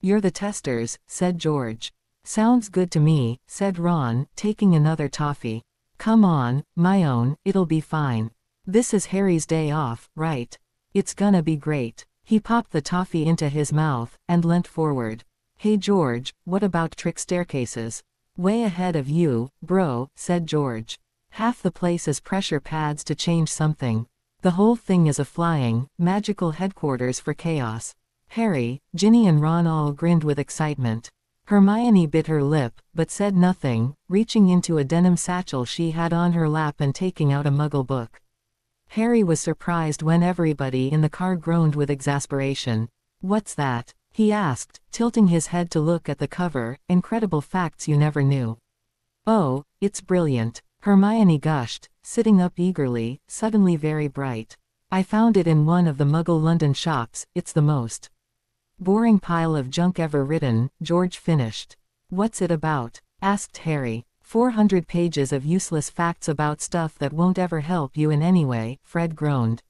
"You're the testers," said George. "Sounds good to me," said Ron, taking another toffee. "Come on, my own, it'll be fine. This is Harry's day off, right? It's gonna be great." He popped the toffee into his mouth, and leant forward. "Hey George, what about trick staircases?" "Way ahead of you, bro," said George. "Half the place is pressure pads to change something. The whole thing is a flying, magical headquarters for chaos." Harry, Ginny and Ron all grinned with excitement. Hermione bit her lip, but said nothing, reaching into a denim satchel she had on her lap and taking out a Muggle book. Harry was surprised when everybody in the car groaned with exasperation. "What's that?" he asked, tilting his head to look at the cover. "Incredible facts you never knew." "Oh, it's brilliant," Hermione gushed, sitting up eagerly, suddenly very bright. "I found it in one of the Muggle London shops. It's the most boring pile of junk ever written," George finished. "What's it about?" asked Harry. 400 pages of useless facts about stuff that won't ever help you in any way," Fred groaned.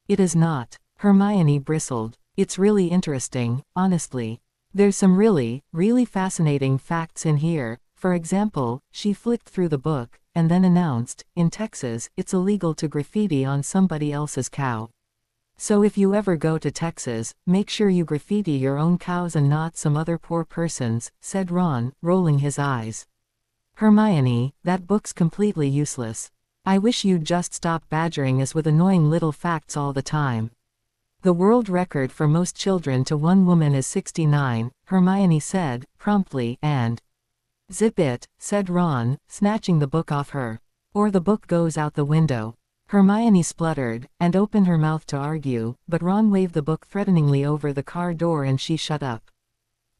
"It is not." Hermione bristled. "It's really interesting, honestly. There's some really, really fascinating facts in here. For example," she flicked through the book, and then announced, "In Texas, it's illegal to graffiti on somebody else's cow. So if you ever go to Texas, make sure you graffiti your own cows and not some other poor person's," said Ron, rolling his eyes. "Hermione, that book's completely useless. I wish you'd just stop badgering us with annoying little facts all the time." "The world record for most children to one woman is 69, Hermione said, promptly, and "Zip it," said Ron, snatching the book off her. "Or the book goes out the window." Hermione spluttered, and opened her mouth to argue, but Ron waved the book threateningly over the car door and she shut up.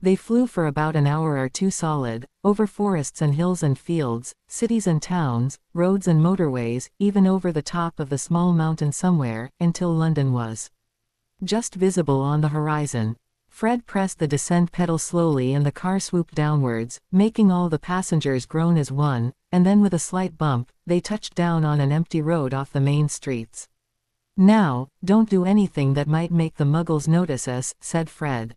They flew for about an hour or two solid, over forests and hills and fields, cities and towns, roads and motorways, even over the top of the small mountain somewhere, until London was just visible on the horizon. Fred pressed the descent pedal slowly and the car swooped downwards, making all the passengers groan as one, and then with a slight bump, they touched down on an empty road off the main streets. "Now, don't do anything that might make the muggles notice us," said Fred.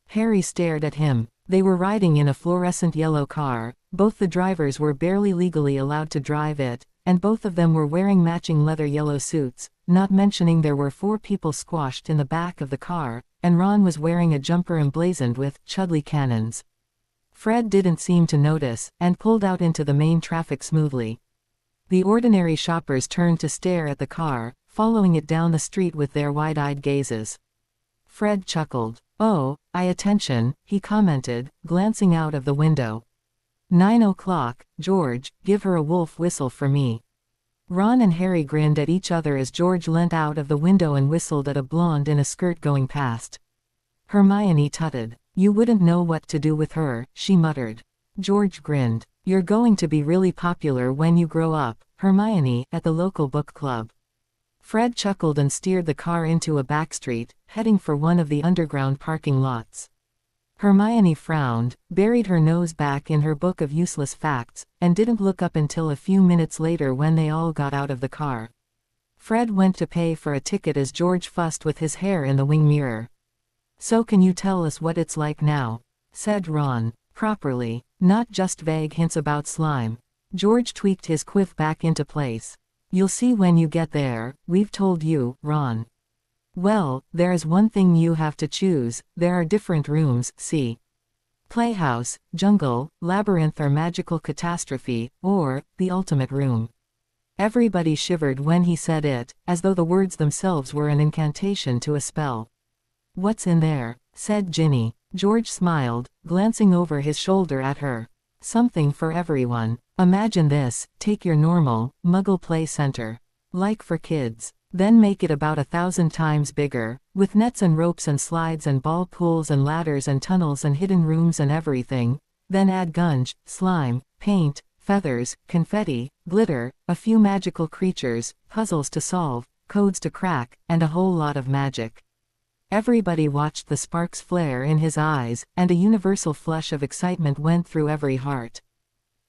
Harry stared at him. They were riding in a fluorescent yellow car, both the drivers were barely legally allowed to drive it, and both of them were wearing matching leather yellow suits, not mentioning there were 4 people squashed in the back of the car, and Ron was wearing a jumper emblazoned with Chudley cannons. Fred didn't seem to notice, and pulled out into the main traffic smoothly. The ordinary shoppers turned to stare at the car, following it down the street with their wide-eyed gazes. Fred chuckled. "Oh, attention," he commented, glancing out of the window. 9 o'clock, George, give her a wolf whistle for me." Ron and Harry grinned at each other as George leant out of the window and whistled at a blonde in a skirt going past. Hermione tutted. "You wouldn't know what to do with her," she muttered. George grinned. "You're going to be really popular when you grow up, Hermione, at the local book club." Fred chuckled and steered the car into a backstreet, heading for one of the underground parking lots. Hermione frowned, buried her nose back in her book of useless facts, and didn't look up until a few minutes later when they all got out of the car. Fred went to pay for a ticket as George fussed with his hair in the wing mirror. "So can you tell us what it's like now?" said Ron. "Properly, not just vague hints about slime." George tweaked his quiff back into place. "You'll see when you get there, we've told you, Ron." "Well, there's one thing you have to choose, there are different rooms, see. Playhouse, jungle, labyrinth or magical catastrophe, or, the ultimate room." Everybody shivered when he said it, as though the words themselves were an incantation to a spell. "What's in there?" said Ginny. George smiled, glancing over his shoulder at her. "Something for everyone. Imagine this, take your normal, Muggle play center. Like for kids. Then make it about 1,000 times bigger, with nets and ropes and slides and ball pools and ladders and tunnels and hidden rooms and everything. Then add gunge, slime, paint, feathers, confetti, glitter, a few magical creatures, puzzles to solve, codes to crack, and a whole lot of magic." Everybody watched the sparks flare in his eyes, and a universal flush of excitement went through every heart.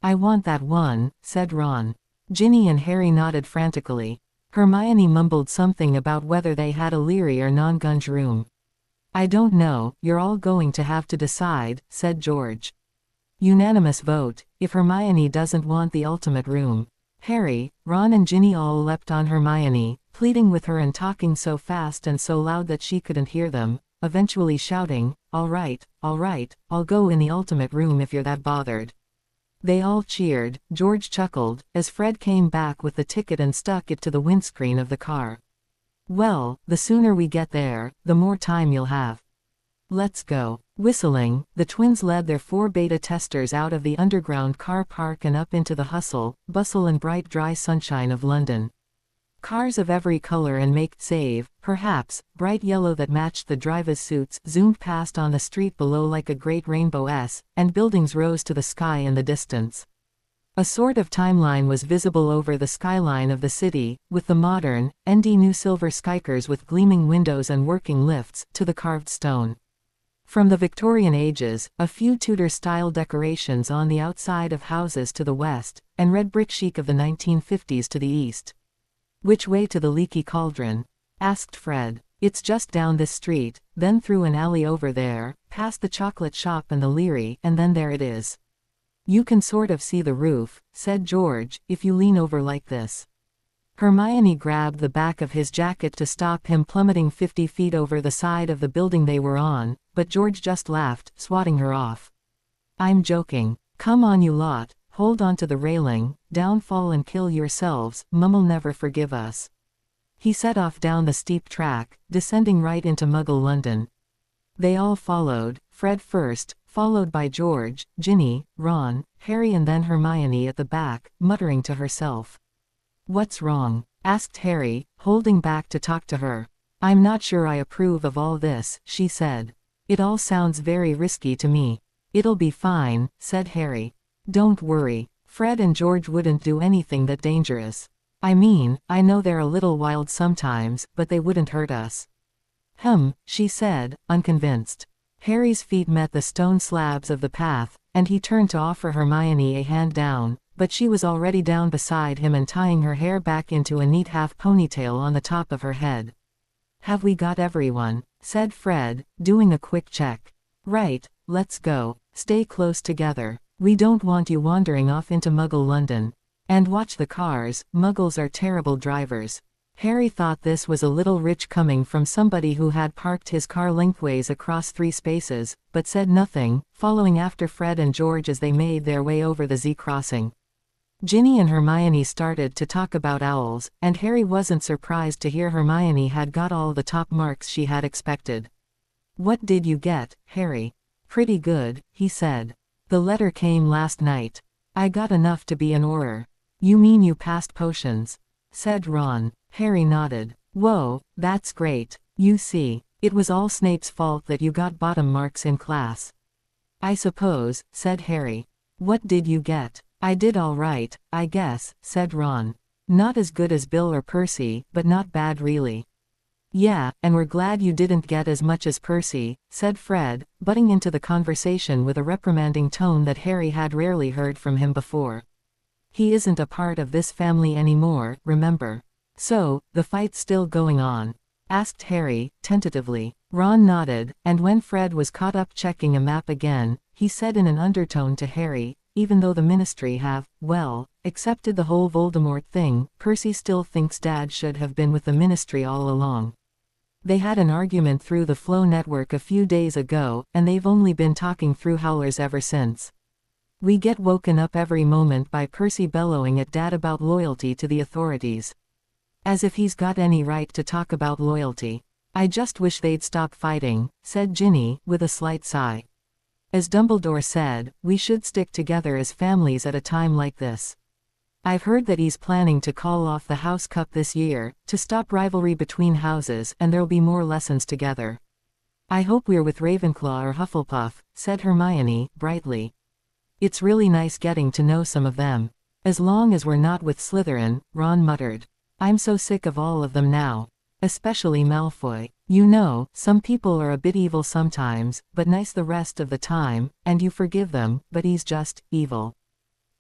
"I want that one," said Ron. Ginny and Harry nodded frantically. Hermione mumbled something about whether they had a Leary or non-gunge room. "I don't know, you're all going to have to decide," said George. Unanimous vote, if Hermione doesn't want the ultimate room. Harry, Ron and Ginny all leapt on Hermione, pleading with her and talking so fast and so loud that she couldn't hear them, eventually shouting, all right, I'll go in the ultimate room if you're that bothered." They all cheered. George chuckled, as Fred came back with the ticket and stuck it to the windscreen of the car. "Well, the sooner we get there, the more time you'll have. Let's go." Whistling, the twins led their 4 beta testers out of the underground car park and up into the hustle, bustle and bright dry sunshine of London. Cars of every color and make, save, perhaps, bright yellow that matched the drivers' suits, zoomed past on the street below like a great rainbow S, and buildings rose to the sky in the distance. A sort of timeline was visible over the skyline of the city, with the modern, new silver skykers with gleaming windows and working lifts, to the carved stone. From the Victorian ages, a few Tudor-style decorations on the outside of houses to the west, and red brick chic of the 1950s to the east. "Which way to the Leaky Cauldron?" asked Fred. "It's just down this street, then through an alley over there, past the chocolate shop and the Leary, and then there it is. You can sort of see the roof," said George, "if you lean over like this." Hermione grabbed the back of his jacket to stop him plummeting 50 feet over the side of the building they were on, but George just laughed, swatting her off. "I'm joking. Come on you lot. Hold on to the railing, downfall and kill yourselves, Mum'll never forgive us." He set off down the steep track, descending right into Muggle London. They all followed, Fred first, followed by George, Ginny, Ron, Harry and then Hermione at the back, muttering to herself. "What's wrong?" asked Harry, holding back to talk to her. "I'm not sure I approve of all this," she said. "It all sounds very risky to me." "It'll be fine," said Harry. "Don't worry. Fred and George wouldn't do anything that dangerous. I mean, I know they're a little wild sometimes, but they wouldn't hurt us." She said, unconvinced. Harry's feet met the stone slabs of the path, and he turned to offer Hermione a hand down, but she was already down beside him and tying her hair back into a neat half ponytail on the top of her head. "Have we got everyone?" said Fred, doing a quick check. "Right, let's go. Stay close together. We don't want you wandering off into Muggle London. And watch the cars, Muggles are terrible drivers." Harry thought this was a little rich coming from somebody who had parked his car lengthways across 3 spaces, but said nothing, following after Fred and George as they made their way over the Z-crossing. Ginny and Hermione started to talk about owls, and Harry wasn't surprised to hear Hermione had got all the top marks she had expected. "What did you get, Harry?" "Pretty good," he said. "The letter came last night. I got enough to be an Auror." "You mean you passed potions?" said Ron. Harry nodded. "Whoa, that's great. You see, it was all Snape's fault that you got bottom marks in class." "I suppose," said Harry. "What did you get?" "I did all right, I guess," said Ron. "Not as good as Bill or Percy, but not bad really." "Yeah, and we're glad you didn't get as much as Percy," said Fred, butting into the conversation with a reprimanding tone that Harry had rarely heard from him before. "He isn't a part of this family anymore, remember?" "So, the fight's still going on?" asked Harry, tentatively. Ron nodded, and when Fred was caught up checking a map again, he said in an undertone to Harry, "Even though the Ministry have, well, accepted the whole Voldemort thing, Percy still thinks Dad should have been with the Ministry all along. They had an argument through the Flow network a few days ago, and they've only been talking through howlers ever since. We get woken up every moment by Percy bellowing at Dad about loyalty to the authorities. As if he's got any right to talk about loyalty. I just wish they'd stop fighting," said Ginny, with a slight sigh. "As Dumbledore said, we should stick together as families at a time like this. I've heard that he's planning to call off the House Cup this year, to stop rivalry between houses, and there'll be more lessons together." "I hope we're with Ravenclaw or Hufflepuff," said Hermione, brightly. "It's really nice getting to know some of them. As long as we're not with Slytherin," Ron muttered. "I'm so sick of all of them now. Especially Malfoy. You know, some people are a bit evil sometimes, but nice the rest of the time, and you forgive them, but he's just evil.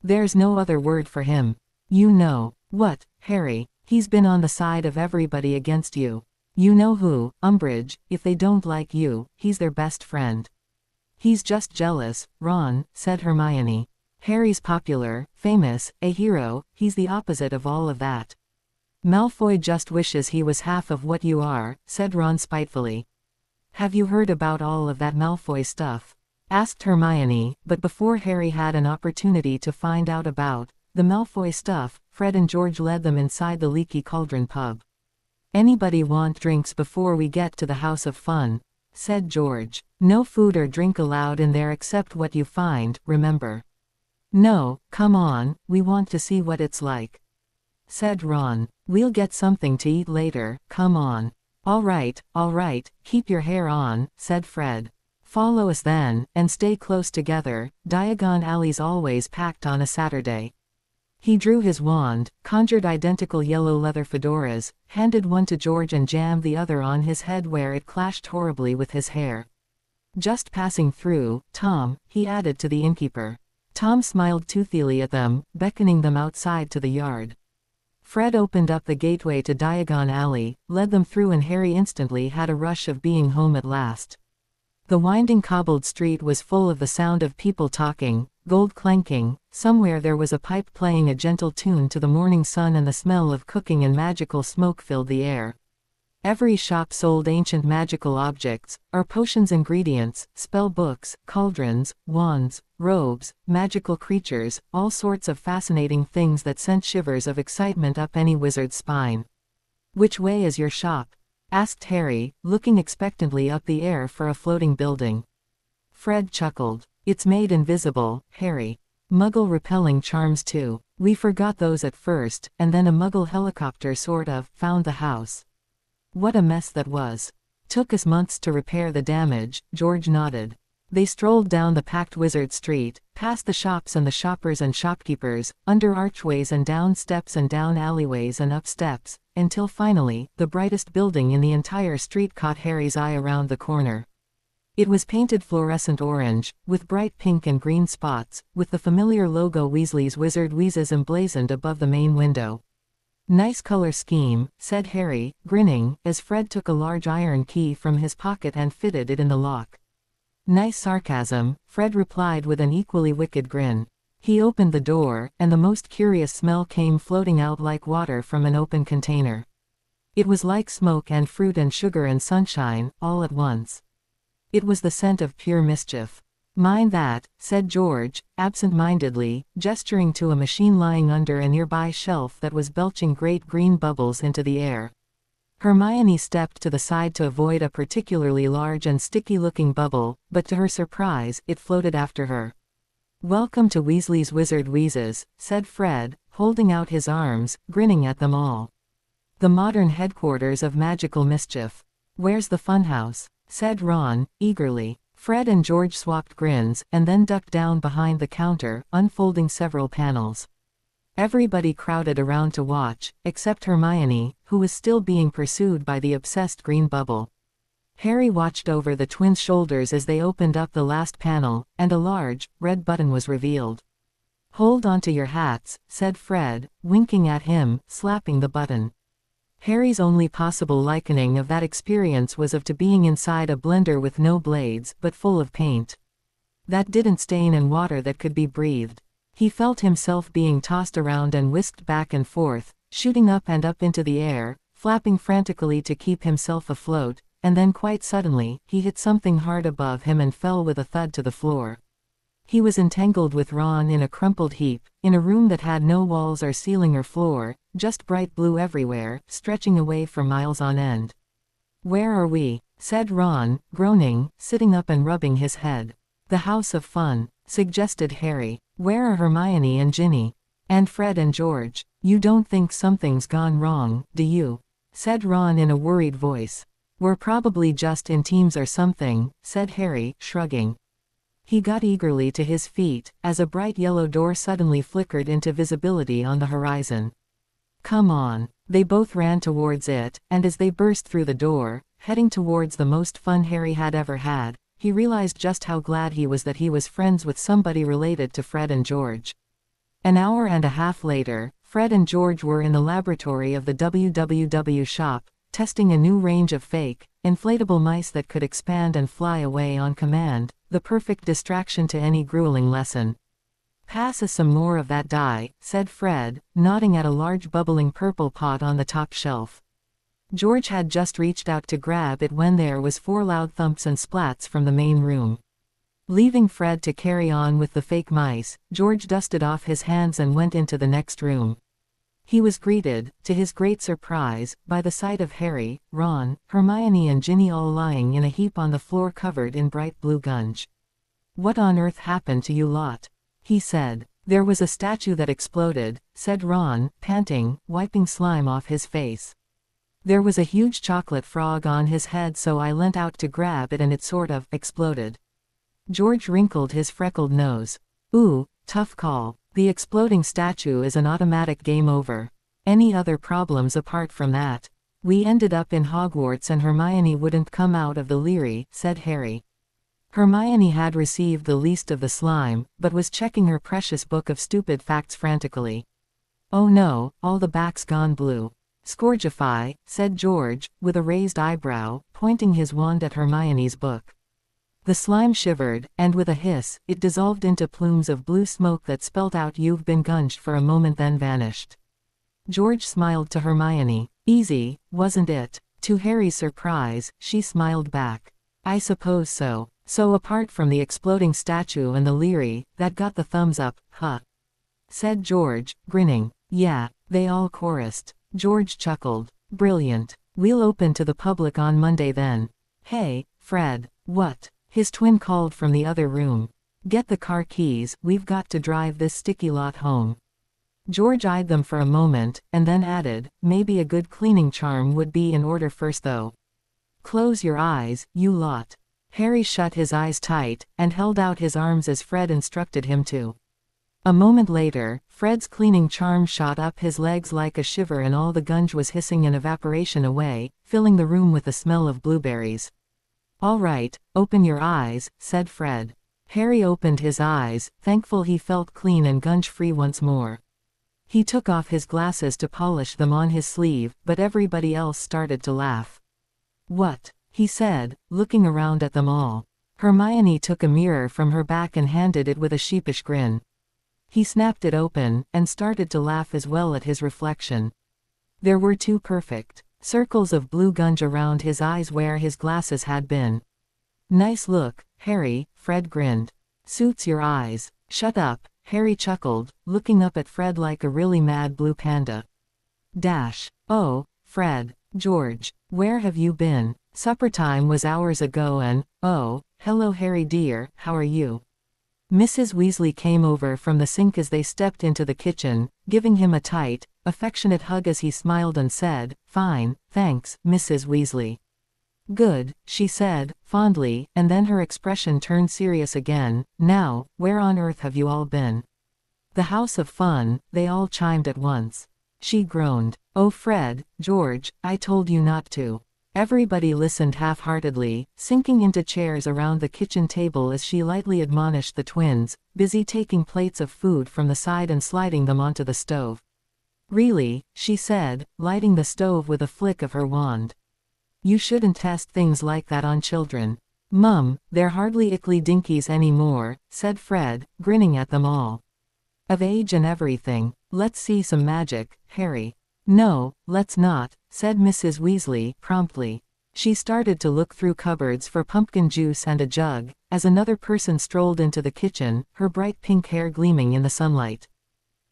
There's no other word for him. You know." "What, Harry? He's been on the side of everybody against you. You know who, Umbridge, if they don't like you, he's their best friend." "He's just jealous, Ron," said Hermione. "Harry's popular, famous, a hero, he's the opposite of all of that." "Malfoy just wishes he was half of what you are," said Ron spitefully. "Have you heard about all of that Malfoy stuff?" asked Hermione, but before Harry had an opportunity to find out about the Malfoy stuff, Fred and George led them inside the Leaky Cauldron pub. "Anybody want drinks before we get to the House of Fun?" said George. "No food or drink allowed in there except what you find, remember." "No, come on, we want to see what it's like," said Ron. "We'll get something to eat later, come on." All right, keep your hair on," said Fred. "Follow us then, and stay close together, Diagon Alley's always packed on a Saturday." He drew his wand, conjured identical yellow leather fedoras, handed one to George and jammed the other on his head where it clashed horribly with his hair. "Just passing through, Tom," he added to the innkeeper. Tom smiled toothily at them, beckoning them outside to the yard. Fred opened up the gateway to Diagon Alley, led them through, and Harry instantly had a rush of being home at last. The winding cobbled street was full of the sound of people talking, gold clanking, somewhere there was a pipe playing a gentle tune to the morning sun, and the smell of cooking and magical smoke filled the air. Every shop sold ancient magical objects, or potions, ingredients, spell books, cauldrons, wands, robes, magical creatures, all sorts of fascinating things that sent shivers of excitement up any wizard's spine. "Which way is your shop?" asked Harry, looking expectantly up the air for a floating building. Fred chuckled. "It's made invisible, Harry. Muggle repelling charms too. We forgot those at first, and then a Muggle helicopter sort of found the house. What a mess that was. Took us months to repair the damage," George nodded. They strolled down the packed Wizard Street, past the shops and the shoppers and shopkeepers, under archways and down steps and down alleyways and up steps, until finally, the brightest building in the entire street caught Harry's eye around the corner. It was painted fluorescent orange, with bright pink and green spots, with the familiar logo Weasley's Wizard Wheezes emblazoned above the main window. "Nice color scheme," said Harry, grinning, as Fred took a large iron key from his pocket and fitted it in the lock. "Nice sarcasm," Fred replied with an equally wicked grin. He opened the door, and the most curious smell came floating out like water from an open container. It was like smoke and fruit and sugar and sunshine, all at once. It was the scent of pure mischief. "Mind that," said George, absent-mindedly, gesturing to a machine lying under a nearby shelf that was belching great green bubbles into the air. Hermione stepped to the side to avoid a particularly large and sticky-looking bubble, but to her surprise, it floated after her. "Welcome to Weasley's Wizard Wheezes," said Fred, holding out his arms, grinning at them all. "The modern headquarters of magical mischief. Where's the funhouse?" said Ron, eagerly. Fred and George swapped grins, and then ducked down behind the counter, unfolding several panels. Everybody crowded around to watch, except Hermione, who was still being pursued by the obsessed green bubble. Harry watched over the twins' shoulders as they opened up the last panel, and a large, red button was revealed. "Hold on to your hats," said Fred, winking at him, slapping the button. Harry's only possible likening of that experience was of to being inside a blender with no blades, but full of paint. That didn't stain and water that could be breathed. He felt himself being tossed around and whisked back and forth, shooting up and up into the air, flapping frantically to keep himself afloat, and then quite suddenly, he hit something hard above him and fell with a thud to the floor. He was entangled with Ron in a crumpled heap, in a room that had no walls or ceiling or floor, just bright blue everywhere, stretching away for miles on end. "Where are we?" said Ron, groaning, sitting up and rubbing his head. "The House of Fun," suggested Harry. "Where are Hermione and Ginny? And Fred and George? You don't think something's gone wrong, do you?" said Ron in a worried voice. "We're probably just in teams or something," said Harry, shrugging. He got eagerly to his feet, as a bright yellow door suddenly flickered into visibility on the horizon. "Come on." They both ran towards it, and as they burst through the door, heading towards the most fun Harry had ever had, he realized just how glad he was that he was friends with somebody related to Fred and George. An hour and a half later, Fred and George were in the laboratory of the WWW shop, testing a new range of fake, inflatable mice that could expand and fly away on command, the perfect distraction to any grueling lesson. "Pass us some more of that dye," said Fred, nodding at a large bubbling purple pot on the top shelf. George had just reached out to grab it when there was 4 loud thumps and splats from the main room. Leaving Fred to carry on with the fake mice, George dusted off his hands and went into the next room. He was greeted, to his great surprise, by the sight of Harry, Ron, Hermione and Ginny all lying in a heap on the floor covered in bright blue gunge. "What on earth happened to you lot?" he said. "There was a statue that exploded," said Ron, panting, wiping slime off his face. "There was a huge chocolate frog on his head, so I leant out to grab it and it sort of exploded." George wrinkled his freckled nose. "Ooh, tough call. The exploding statue is an automatic game over. Any other problems apart from that? We ended up in Hogwarts and Hermione wouldn't come out of the Leary," said Harry. Hermione had received the least of the slime, but was checking her precious book of stupid facts frantically. "Oh no, all the back's gone blue." "Scourgify," said George, with a raised eyebrow, pointing his wand at Hermione's book. The slime shivered, and with a hiss, it dissolved into plumes of blue smoke that spelt out "You've been gunged" for a moment, then vanished. George smiled to Hermione. "Easy, wasn't it?" To Harry's surprise, she smiled back. "I suppose so. So apart from the exploding statue and the Leary, that got the thumbs up, huh?" said George, grinning. "Yeah," they all chorused. George chuckled. "Brilliant. We'll open to the public on Monday then." "Hey, Fred." "What?" his twin called from the other room. "Get the car keys, we've got to drive this sticky lot home." George eyed them for a moment, and then added, "Maybe a good cleaning charm would be in order first though." "Close your eyes, you lot." Harry shut his eyes tight, and held out his arms as Fred instructed him to. A moment later, Fred's cleaning charm shot up his legs like a shiver and all the gunge was hissing in evaporation away, filling the room with the smell of blueberries. "All right, open your eyes," said Fred. Harry opened his eyes, thankful he felt clean and gunge-free once more. He took off his glasses to polish them on his sleeve, but everybody else started to laugh. "What?" he said, looking around at them all. Hermione took a mirror from her back and handed it with a sheepish grin. He snapped it open, and started to laugh as well at his reflection. There were two perfect circles of blue gunge around his eyes where his glasses had been. "Nice look, Harry," Fred grinned. "Suits your eyes." "Shut up," Harry chuckled, looking up at Fred like a really mad blue panda. "Oh, Fred, George, where have you been? Supper time was hours ago and, oh, hello Harry dear, how are you?" Mrs. Weasley came over from the sink as they stepped into the kitchen, giving him a tight, affectionate hug as he smiled and said, "Fine, thanks, Mrs. Weasley." "Good," she said, fondly, and then her expression turned serious again. "Now, where on earth have you all been?" "The House of Fun," they all chimed at once. She groaned. "Oh Fred, George, I told you not to." Everybody listened half-heartedly, sinking into chairs around the kitchen table as she lightly admonished the twins, busy taking plates of food from the side and sliding them onto the stove. "Really," she said, lighting the stove with a flick of her wand. "You shouldn't test things like that on children." "Mum, they're hardly ickly dinkies anymore," said Fred, grinning at them all. "Of age and everything. Let's see some magic, Harry." "No, let's not," said Mrs. Weasley, promptly. She started to look through cupboards for pumpkin juice and a jug, as another person strolled into the kitchen, her bright pink hair gleaming in the sunlight.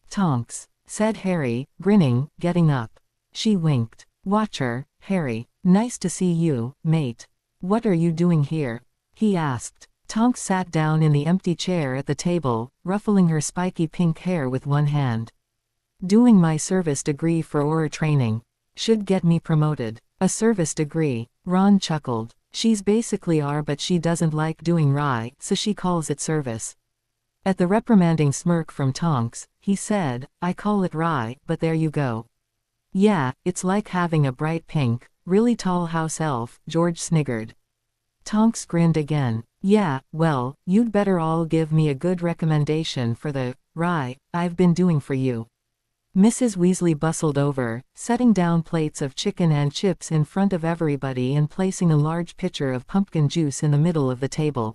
"Tonks," said Harry, grinning, getting up. She winked. "Watch her, Harry. Nice to see you, mate." "What are you doing here?" he asked. Tonks sat down in the empty chair at the table, ruffling her spiky pink hair with one hand. "Doing my service degree for Auror training. Should get me promoted." "A service degree?" Ron chuckled. "She's basically R but she doesn't like doing Rye, so she calls it service." At the reprimanding smirk from Tonks, he said, "I call it Rye, but there you go." "Yeah, it's like having a bright pink, really tall house elf," George sniggered. Tonks grinned again. "Yeah, well, you'd better all give me a good recommendation for the Rye I've been doing for you." Mrs. Weasley bustled over, setting down plates of chicken and chips in front of everybody and placing a large pitcher of pumpkin juice in the middle of the table.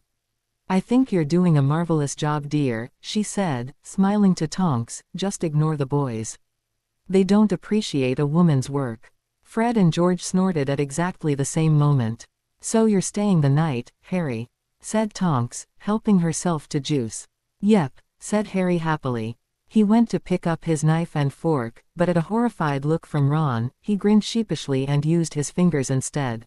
"I think you're doing a marvelous job, dear," she said, smiling to Tonks. "Just ignore the boys. They don't appreciate a woman's work." Fred and George snorted at exactly the same moment. "So you're staying the night, Harry?" said Tonks, helping herself to juice. "Yep," said Harry happily. He went to pick up his knife and fork, but at a horrified look from Ron, he grinned sheepishly and used his fingers instead.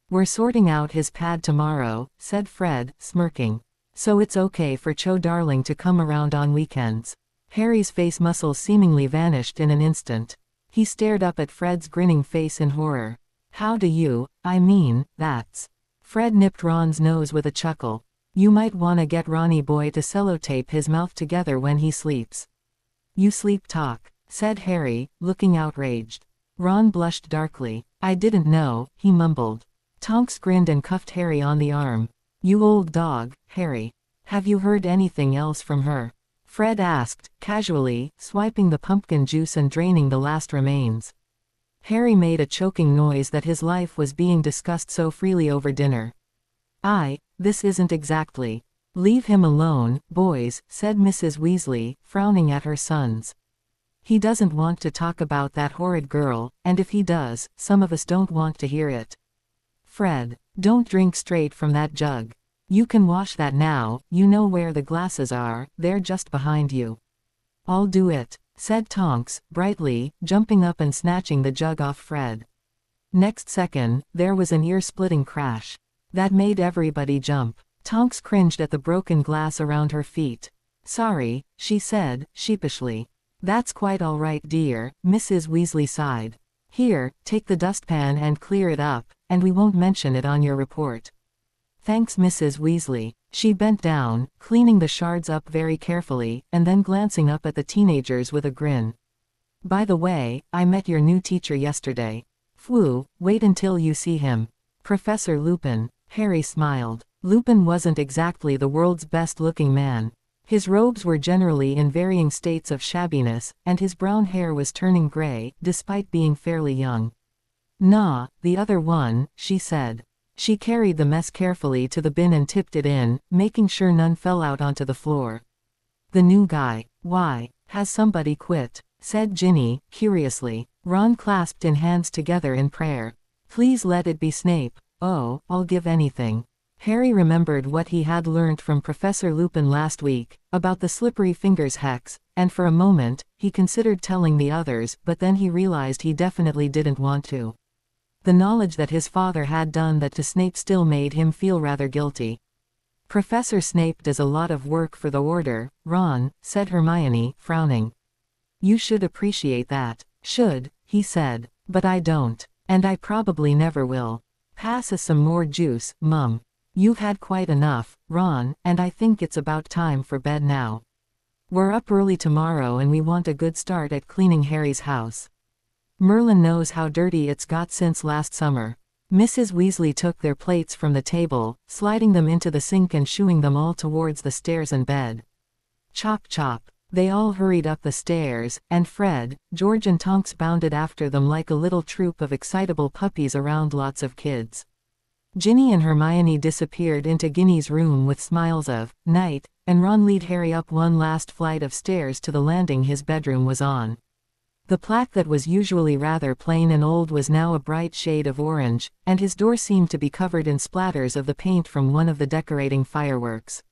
"We're sorting out his pad tomorrow," said Fred, smirking. "So it's okay for Cho darling to come around on weekends." Harry's face muscles seemingly vanished in an instant. He stared up at Fred's grinning face in horror. "How do you, I mean, that's..." Fred nipped Ron's nose with a chuckle. "You might wanna get Ronnie boy to sellotape his mouth together when he sleeps." "You sleep talk," said Harry, looking outraged. Ron blushed darkly. "I didn't know," he mumbled. Tonks grinned and cuffed Harry on the arm. "You old dog, Harry. Have you heard anything else from her?" Fred asked, casually, swiping the pumpkin juice and draining the last remains. Harry made a choking noise that his life was being discussed so freely over dinner. This isn't exactly..." "Leave him alone, boys," said Mrs. Weasley, frowning at her sons. "He doesn't want to talk about that horrid girl, and if he does, some of us don't want to hear it." "Fred, don't drink straight from that jug. You can wash that now, you know where the glasses are, they're just behind you." "I'll do it," said Tonks, brightly, jumping up and snatching the jug off Fred. Next second, there was an ear-splitting crash. That made everybody jump. Tonks cringed at the broken glass around her feet. "Sorry," she said, sheepishly. "That's quite all right, dear," Mrs. Weasley sighed. "Here, take the dustpan and clear it up, and we won't mention it on your report." Thanks, Mrs. Weasley. She bent down, cleaning the shards up very carefully, and then glancing up at the teenagers with a grin. By the way, I met your new teacher yesterday. Phew, wait until you see him. Professor Lupin. Harry smiled. Lupin wasn't exactly the world's best-looking man. His robes were generally in varying states of shabbiness, and his brown hair was turning gray, despite being fairly young. Nah, the other one, she said. She carried the mess carefully to the bin and tipped it in, making sure none fell out onto the floor. The new guy. Why, has somebody quit? Said Ginny, curiously. Ron clasped his hands together in prayer. Please let it be Snape. Oh, I'll give anything. Harry remembered what he had learned from Professor Lupin last week, about the slippery fingers hex, and for a moment, he considered telling the others, but then he realized he definitely didn't want to. The knowledge that his father had done that to Snape still made him feel rather guilty. Professor Snape does a lot of work for the Order, Ron, said Hermione, frowning. You should appreciate that. Should, he said. But I don't. And I probably never will. Pass us some more juice, Mum. You've had quite enough, Ron, and I think it's about time for bed now. We're up early tomorrow and we want a good start at cleaning Harry's house. Merlin knows how dirty it's got since last summer. Mrs. Weasley took their plates from the table, sliding them into the sink and shooing them all towards the stairs and bed. Chop chop. They all hurried up the stairs, and Fred, George and Tonks bounded after them like a little troop of excitable puppies around lots of kids. Ginny and Hermione disappeared into Ginny's room with smiles of night, and Ron led Harry up one last flight of stairs to the landing his bedroom was on. The plaque that was usually rather plain and old was now a bright shade of orange, and his door seemed to be covered in splatters of the paint from one of the decorating fireworks.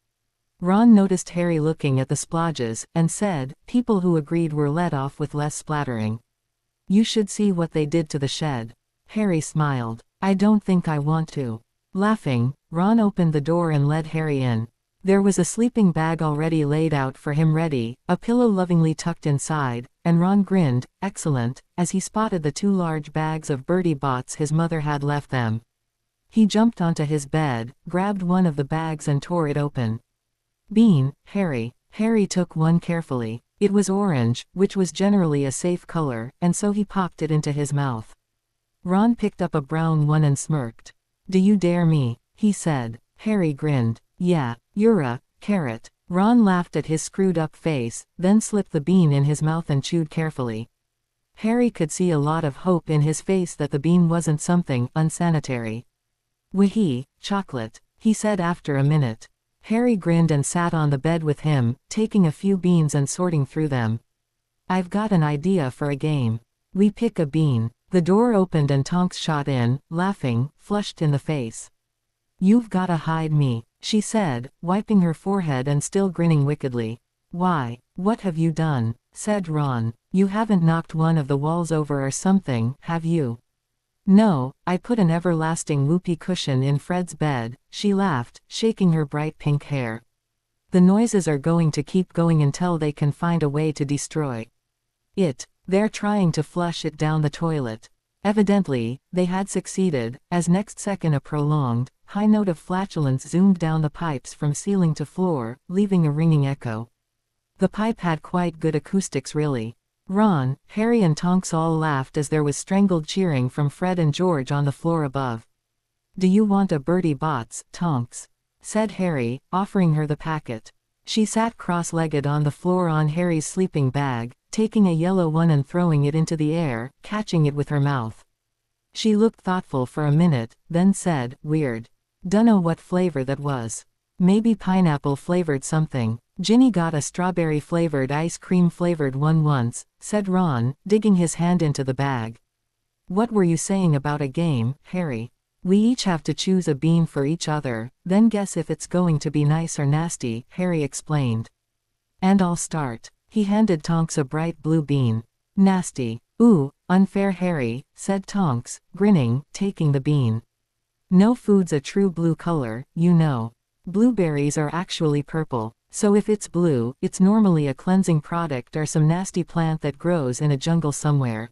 Ron noticed Harry looking at the splodges, and said, people who agreed were let off with less splattering. You should see what they did to the shed. Harry smiled. I don't think I want to. Laughing, Ron opened the door and led Harry in. There was a sleeping bag already laid out for him ready, a pillow lovingly tucked inside, and Ron grinned, excellent, as he spotted the 2 large bags of Bertie Bott's his mother had left them. He jumped onto his bed, grabbed one of the bags and tore it open. Bean, Harry. Harry took one carefully. It was orange, which was generally a safe color, and so he popped it into his mouth. Ron picked up a brown one and smirked. Do you dare me? He said. Harry grinned. Yeah, you're a carrot. Ron laughed at his screwed-up face, then slipped the bean in his mouth and chewed carefully. Harry could see a lot of hope in his face that the bean wasn't something unsanitary. Wahee, chocolate, he said after a minute. Harry grinned and sat on the bed with him, taking a few beans and sorting through them. I've got an idea for a game. We pick a bean. The door opened and Tonks shot in, laughing, flushed in the face. You've gotta hide me, she said, wiping her forehead and still grinning wickedly. Why, what have you done? Said Ron. You haven't knocked one of the walls over or something, have you? No, I put an everlasting whoopee cushion in Fred's bed, she laughed, shaking her bright pink hair. The noises are going to keep going until they can find a way to destroy it. They're trying to flush it down the toilet. Evidently, they had succeeded, as next second a prolonged, high note of flatulence zoomed down the pipes from ceiling to floor, leaving a ringing echo. The pipe had quite good acoustics really. Ron, Harry and Tonks all laughed as there was strangled cheering from Fred and George on the floor above. Do you want a Bertie Bott's, Tonks? Said Harry, offering her the packet. She sat cross-legged on the floor on Harry's sleeping bag, taking a yellow one and throwing it into the air, catching it with her mouth. She looked thoughtful for a minute, then said, weird. Dunno what flavor that was. Maybe pineapple-flavored something. Ginny got a strawberry-flavored ice cream-flavored one once, said Ron, digging his hand into the bag. What were you saying about a game, Harry? We each have to choose a bean for each other, then guess if it's going to be nice or nasty, Harry explained. And I'll start. He handed Tonks a bright blue bean. Nasty. Ooh, unfair Harry, said Tonks, grinning, taking the bean. No food's a true blue color, you know. Blueberries are actually purple. So if it's blue, it's normally a cleansing product or some nasty plant that grows in a jungle somewhere.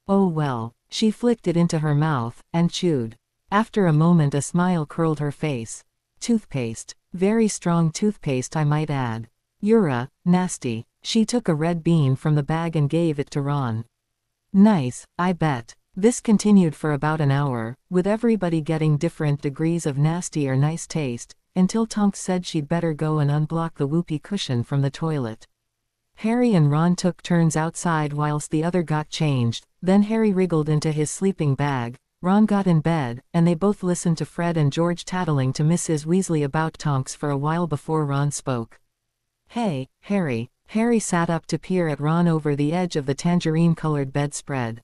Oh well. She flicked it into her mouth, and chewed. After a moment a smile curled her face. Toothpaste. Very strong toothpaste, I might add. Nasty. She took a red bean from the bag and gave it to Ron. Nice, I bet. This continued for about an hour, with everybody getting different degrees of nasty or nice taste, until Tonks said she'd better go and unblock the whoopee cushion from the toilet. Harry and Ron took turns outside whilst the other got changed, then Harry wriggled into his sleeping bag, Ron got in bed, and they both listened to Fred and George tattling to Mrs. Weasley about Tonks for a while before Ron spoke. Hey, Harry. Harry sat up to peer at Ron over the edge of the tangerine-colored bedspread.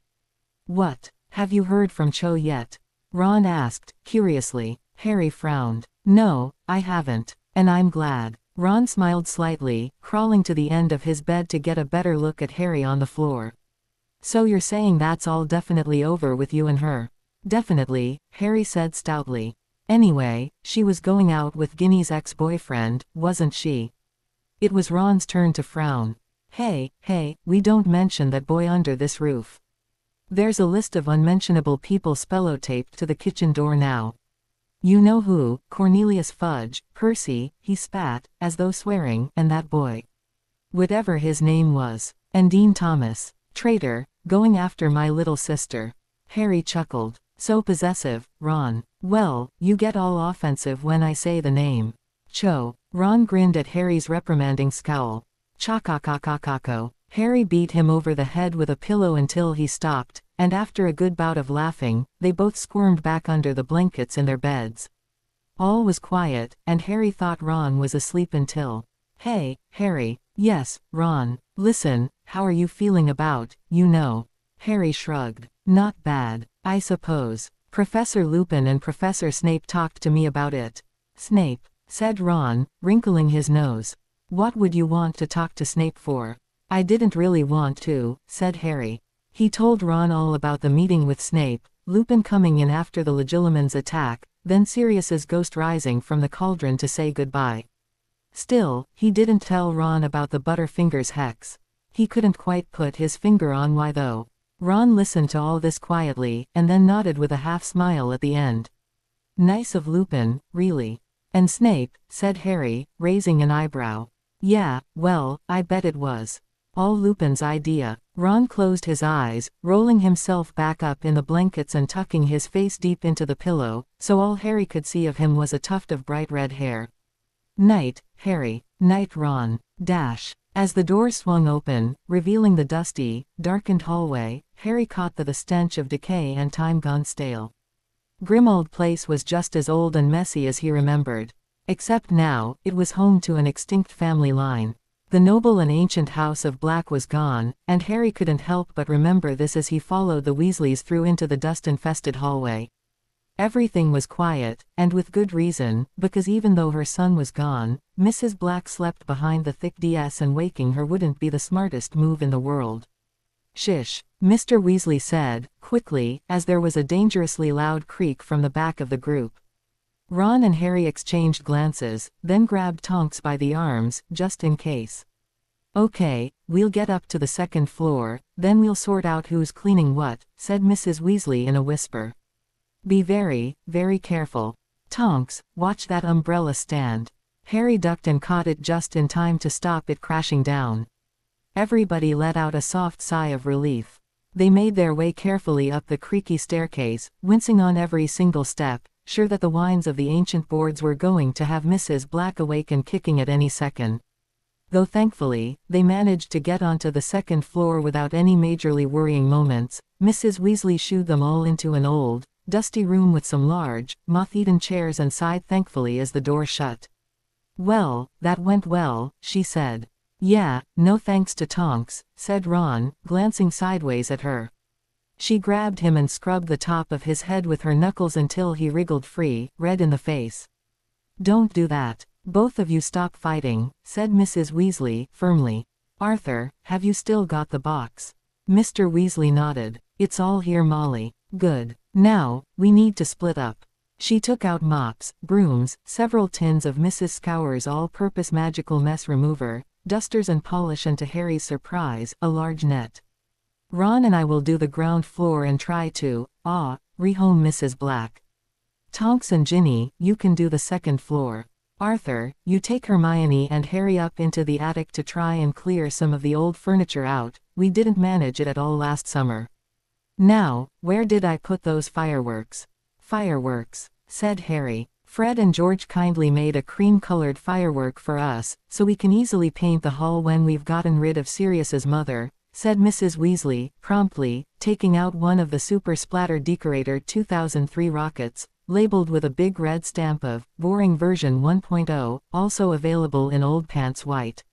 What? Have you heard from Cho yet? Ron asked, curiously. Harry frowned. No, I haven't. And I'm glad. Ron smiled slightly, crawling to the end of his bed to get a better look at Harry on the floor. So you're saying that's all definitely over with you and her? Definitely, Harry said stoutly. Anyway, she was going out with Ginny's ex-boyfriend, wasn't she? It was Ron's turn to frown. Hey, we don't mention that boy under this roof. There's a list of unmentionable people spellotaped to the kitchen door now. You know who, Cornelius Fudge, Percy, he spat, as though swearing, and that boy. Whatever his name was. And Dean Thomas. Traitor, going after my little sister. Harry chuckled. So possessive, Ron. Well, you get all offensive when I say the name. Cho. Ron grinned at Harry's reprimanding scowl. Chakakakakako. Harry beat him over the head with a pillow until he stopped, and after a good bout of laughing, they both squirmed back under the blankets in their beds. All was quiet, and Harry thought Ron was asleep until... Hey, Harry. Yes, Ron. Listen, how are you feeling about, you know? Harry shrugged. Not bad, I suppose. Professor Lupin and Professor Snape talked to me about it. Snape, said Ron, wrinkling his nose. What would you want to talk to Snape for? I didn't really want to, said Harry. He told Ron all about the meeting with Snape, Lupin coming in after the Legilimens' attack, then Sirius's ghost rising from the cauldron to say goodbye. Still, he didn't tell Ron about the Butterfingers hex. He couldn't quite put his finger on why though. Ron listened to all this quietly, and then nodded with a half-smile at the end. Nice of Lupin, really. And Snape, said Harry, raising an eyebrow. Yeah, well, I bet it was. All Lupin's idea. Ron closed his eyes, rolling himself back up in the blankets and tucking his face deep into the pillow, so all Harry could see of him was a tuft of bright red hair. Night, Harry. Night, Ron. As the door swung open, revealing the dusty, darkened hallway, Harry caught the stench of decay and time gone stale. Grimmauld Place was just as old and messy as he remembered. Except now, it was home to an extinct family line. The noble and ancient House of Black was gone, and Harry couldn't help but remember this as he followed the Weasleys through into the dust-infested hallway. Everything was quiet, and with good reason, because even though her son was gone, Mrs. Black slept behind the thick DS and waking her wouldn't be the smartest move in the world. Shish, Mr. Weasley said, quickly, as there was a dangerously loud creak from the back of the group. Ron and Harry exchanged glances, then grabbed Tonks by the arms, just in case. Okay, we'll get up to the second floor, then we'll sort out who's cleaning what, said Mrs. Weasley in a whisper. Be very, very careful. Tonks, watch that umbrella stand. Harry ducked and caught it just in time to stop it crashing down. Everybody let out a soft sigh of relief. They made their way carefully up the creaky staircase, wincing on every single step, sure that the whines of the ancient boards were going to have Mrs. Black awake and kicking at any second. Though thankfully, they managed to get onto the second floor without any majorly worrying moments. Mrs. Weasley shooed them all into an old, dusty room with some large, moth-eaten chairs and sighed thankfully as the door shut. Well, that went well, she said. Yeah, no thanks to Tonks, said Ron, glancing sideways at her. She grabbed him and scrubbed the top of his head with her knuckles until he wriggled free, red in the face. Don't do that. Both of you stop fighting, said Mrs. Weasley, firmly. Arthur, have you still got the box? Mr. Weasley nodded. It's all here, Molly. Good. Now, we need to split up. She took out mops, brooms, several tins of Mrs. Scour's all-purpose magical mess remover, dusters and polish, and to Harry's surprise, a large net. Ron and I will do the ground floor and try to, rehome Mrs. Black. Tonks and Ginny, you can do the second floor. Arthur, you take Hermione and Harry up into the attic to try and clear some of the old furniture out. We didn't manage it at all last summer. Now, where did I put those fireworks? Fireworks, said Harry. Fred and George kindly made a cream-colored firework for us, so we can easily paint the hall when we've gotten rid of Sirius's mother, said Mrs. Weasley, promptly, taking out one of the Super Splatter Decorator 2003 rockets, labeled with a big red stamp of Boring Version 1.0, also available in Old Pants White.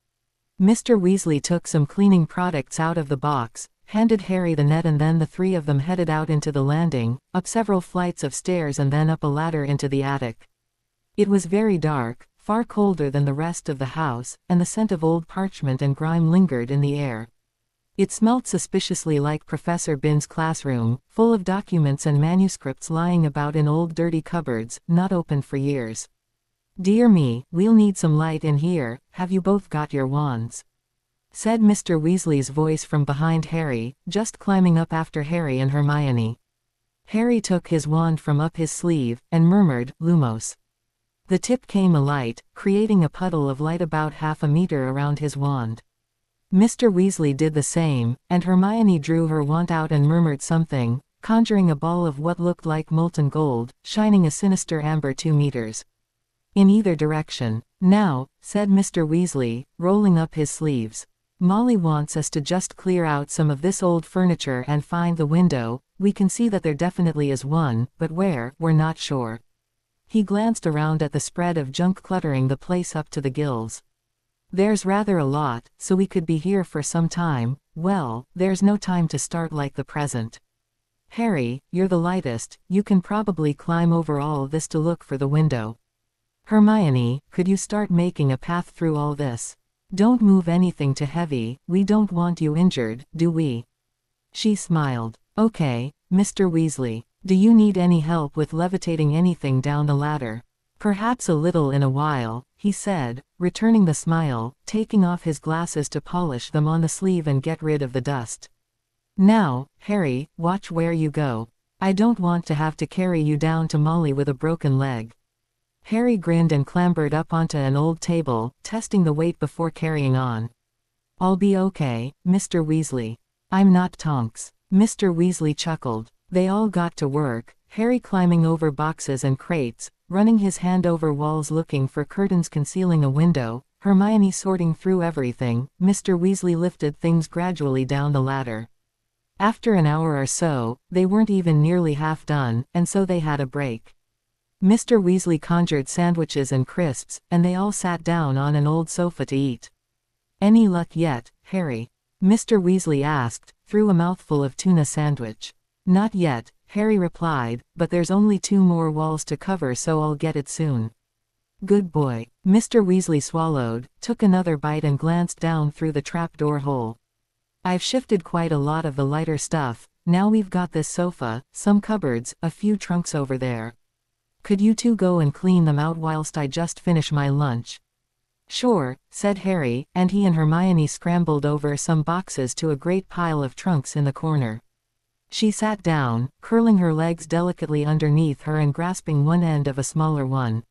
Mr. Weasley took some cleaning products out of the box, handed Harry the net, and then the three of them headed out into the landing, up several flights of stairs and then up a ladder into the attic. It was very dark, far colder than the rest of the house, and the scent of old parchment and grime lingered in the air. It smelt suspiciously like Professor Binns' classroom, full of documents and manuscripts lying about in old dirty cupboards, not opened for years. "Dear me, we'll need some light in here. Have you both got your wands?" said Mr. Weasley's voice from behind Harry, just climbing up after Harry and Hermione. Harry took his wand from up his sleeve, and murmured, "Lumos." The tip came alight, creating a puddle of light about half a meter around his wand. Mr. Weasley did the same, and Hermione drew her wand out and murmured something, conjuring a ball of what looked like molten gold, shining a sinister amber 2 meters. In either direction. "Now," said Mr. Weasley, rolling up his sleeves. "Molly wants us to just clear out some of this old furniture and find the window. We can see that there definitely is one, but where, we're not sure." He glanced around at the spread of junk cluttering the place up to the gills. "There's rather a lot, so we could be here for some time. Well, there's no time to start like the present. Harry, you're the lightest, you can probably climb over all this to look for the window. Hermione, could you start making a path through all this? Don't move anything too heavy, we don't want you injured, do we?" She smiled. "Okay, Mr. Weasley. Do you need any help with levitating anything down the ladder?" "Perhaps a little in a while," he said, returning the smile, taking off his glasses to polish them on the sleeve and get rid of the dust. "Now, Harry, watch where you go. I don't want to have to carry you down to Molly with a broken leg." Harry grinned and clambered up onto an old table, testing the weight before carrying on. "I'll be okay, Mr. Weasley. I'm not Tonks." Mr. Weasley chuckled. They all got to work, Harry climbing over boxes and crates, running his hand over walls looking for curtains concealing a window, Hermione sorting through everything. Mr. Weasley lifted things gradually down the ladder. After an hour or so, they weren't even nearly half done, and so they had a break. Mr. Weasley conjured sandwiches and crisps, and they all sat down on an old sofa to eat. "Any luck yet, Harry?" Mr. Weasley asked, through a mouthful of tuna sandwich. "Not yet," Harry replied, "but there's only 2 more walls to cover, so I'll get it soon." "Good boy." Mr. Weasley swallowed, took another bite and glanced down through the trapdoor hole. "I've shifted quite a lot of the lighter stuff. Now we've got this sofa, some cupboards, a few trunks over there. Could you two go and clean them out whilst I just finish my lunch?" "Sure," said Harry, and he and Hermione scrambled over some boxes to a great pile of trunks in the corner. She sat down, curling her legs delicately underneath her and grasping one end of a smaller one.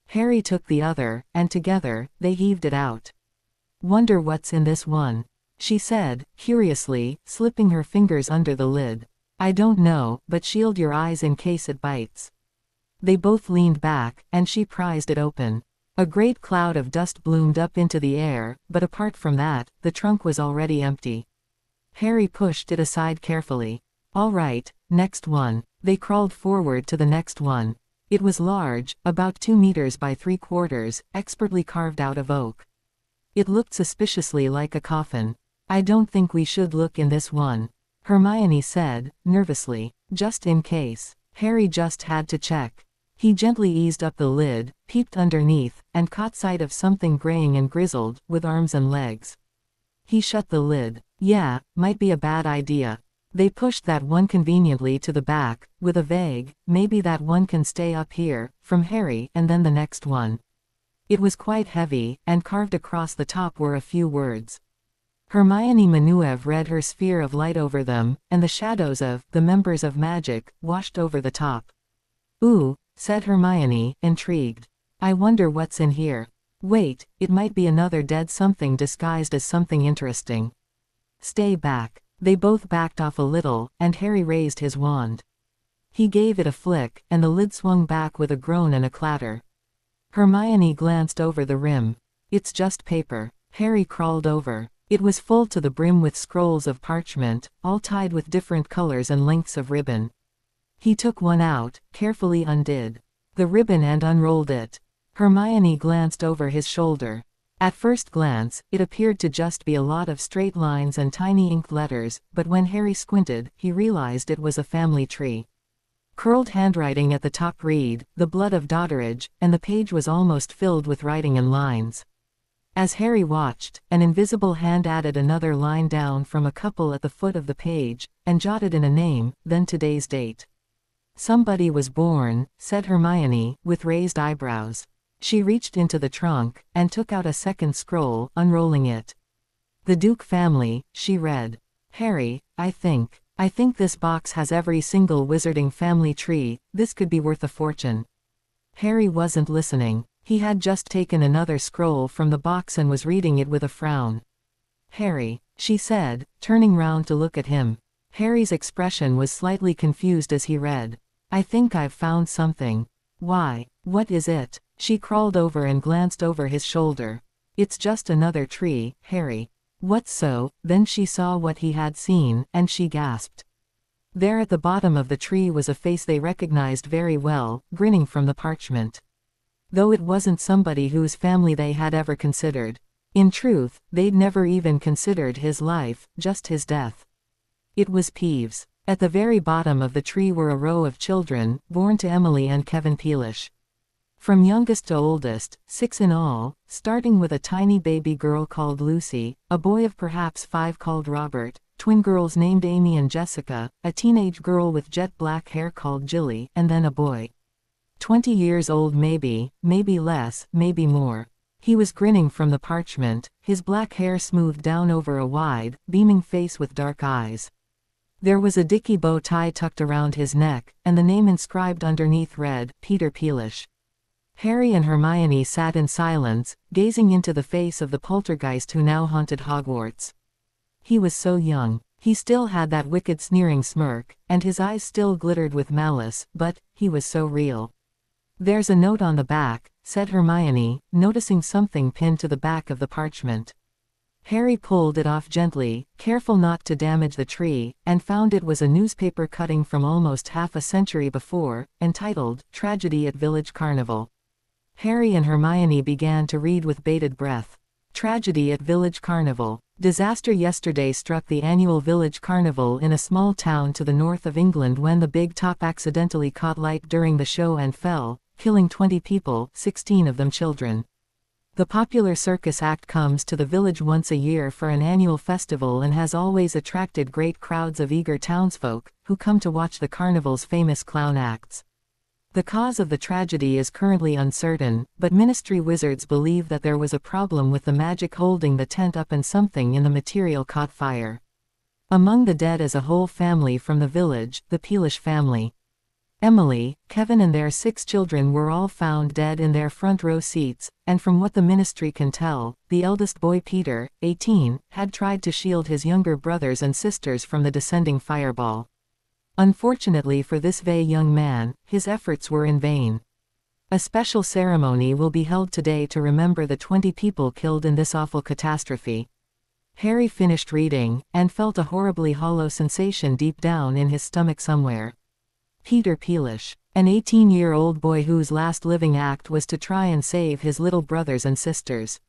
Harry took the other, and together, they heaved it out. "Wonder what's in this one," she said, curiously, slipping her fingers under the lid. "I don't know, but shield your eyes in case it bites." They both leaned back, and she prized it open. A great cloud of dust bloomed up into the air, but apart from that, the trunk was already empty. Harry pushed it aside carefully. "All right, next one." They crawled forward to the next one. It was large, about 2 meters by 3/4, expertly carved out of oak. It looked suspiciously like a coffin. "I don't think we should look in this one," Hermione said, nervously. "Just in case." Harry just had to check. He gently eased up the lid, peeped underneath, and caught sight of something graying and grizzled, with arms and legs. He shut the lid. "Yeah, might be a bad idea." They pushed that one conveniently to the back, with a vague, "Maybe that one can stay up here," from Harry, and then the next one. It was quite heavy, and carved across the top were a few words. Hermione Manuev read her sphere of light over them, and the shadows of the members of magic washed over the top. "Ooh," said Hermione, intrigued. I wonder what's in here. Wait, it might be another dead something disguised as something interesting. Stay back. They both backed off a little, and Harry raised his wand. He gave it a flick, and the lid swung back with a groan and a clatter. Hermione glanced over the rim. It's just paper. Harry crawled over. It was full to the brim with scrolls of parchment, all tied with different colors and lengths of ribbon. He took one out, carefully undid the ribbon and unrolled it. Hermione glanced over his shoulder. At first glance, it appeared to just be a lot of straight lines and tiny inked letters, but when Harry squinted, he realized it was a family tree. Curled handwriting at the top read, "The blood of Dotteridge," and the page was almost filled with writing and lines. As Harry watched, an invisible hand added another line down from a couple at the foot of the page, and jotted in a name, then today's date. Somebody was born, said Hermione, with raised eyebrows. She reached into the trunk, and took out a second scroll, unrolling it. The Duke family, she read. Harry, I think this box has every single wizarding family tree. This could be worth a fortune. Harry wasn't listening. He had just taken another scroll from the box and was reading it with a frown. Harry, she said, turning round to look at him. Harry's expression was slightly confused as he read. I think I've found something. Why, what is it? She crawled over and glanced over his shoulder. It's just another tree, Harry. What so? Then she saw what he had seen, and she gasped. There at the bottom of the tree was a face they recognized very well, grinning from the parchment. Though it wasn't somebody whose family they had ever considered. In truth, they'd never even considered his life, just his death. It was Peeves. At the very bottom of the tree were a row of children, born to Emily and Kevin Peelish. From youngest to oldest, 6 in all, starting with a tiny baby girl called Lucy, a boy of perhaps 5 called Robert, twin girls named Amy and Jessica, a teenage girl with jet black hair called Jilly, and then a boy. 20 years old maybe less, maybe more. He was grinning from the parchment, his black hair smoothed down over a wide, beaming face with dark eyes. There was a dicky bow tie tucked around his neck, and the name inscribed underneath read, Peter Peelish. Harry and Hermione sat in silence, gazing into the face of the poltergeist who now haunted Hogwarts. He was so young. He still had that wicked sneering smirk, and his eyes still glittered with malice, but he was so real. There's a note on the back, said Hermione, noticing something pinned to the back of the parchment. Harry pulled it off gently, careful not to damage the tree, and found it was a newspaper cutting from almost half a century before, entitled, Tragedy at Village Carnival. Harry and Hermione began to read with bated breath. Tragedy at Village Carnival. Disaster yesterday struck the annual Village Carnival in a small town to the north of England when the big top accidentally caught light during the show and fell, killing 20 people, 16 of them children. The popular circus act comes to the village once a year for an annual festival and has always attracted great crowds of eager townsfolk, who come to watch the carnival's famous clown acts. The cause of the tragedy is currently uncertain, but Ministry wizards believe that there was a problem with the magic holding the tent up and something in the material caught fire. Among the dead is a whole family from the village, the Peelish family. Emily, Kevin and their 6 children were all found dead in their front row seats, and from what the Ministry can tell, the eldest boy Peter, 18, had tried to shield his younger brothers and sisters from the descending fireball. Unfortunately for this young man, his efforts were in vain. A special ceremony will be held today to remember the 20 people killed in this awful catastrophe. Harry finished reading, and felt a horribly hollow sensation deep down in his stomach somewhere. Peter Peelish, an 18-year-old boy whose last living act was to try and save his little brothers and sisters.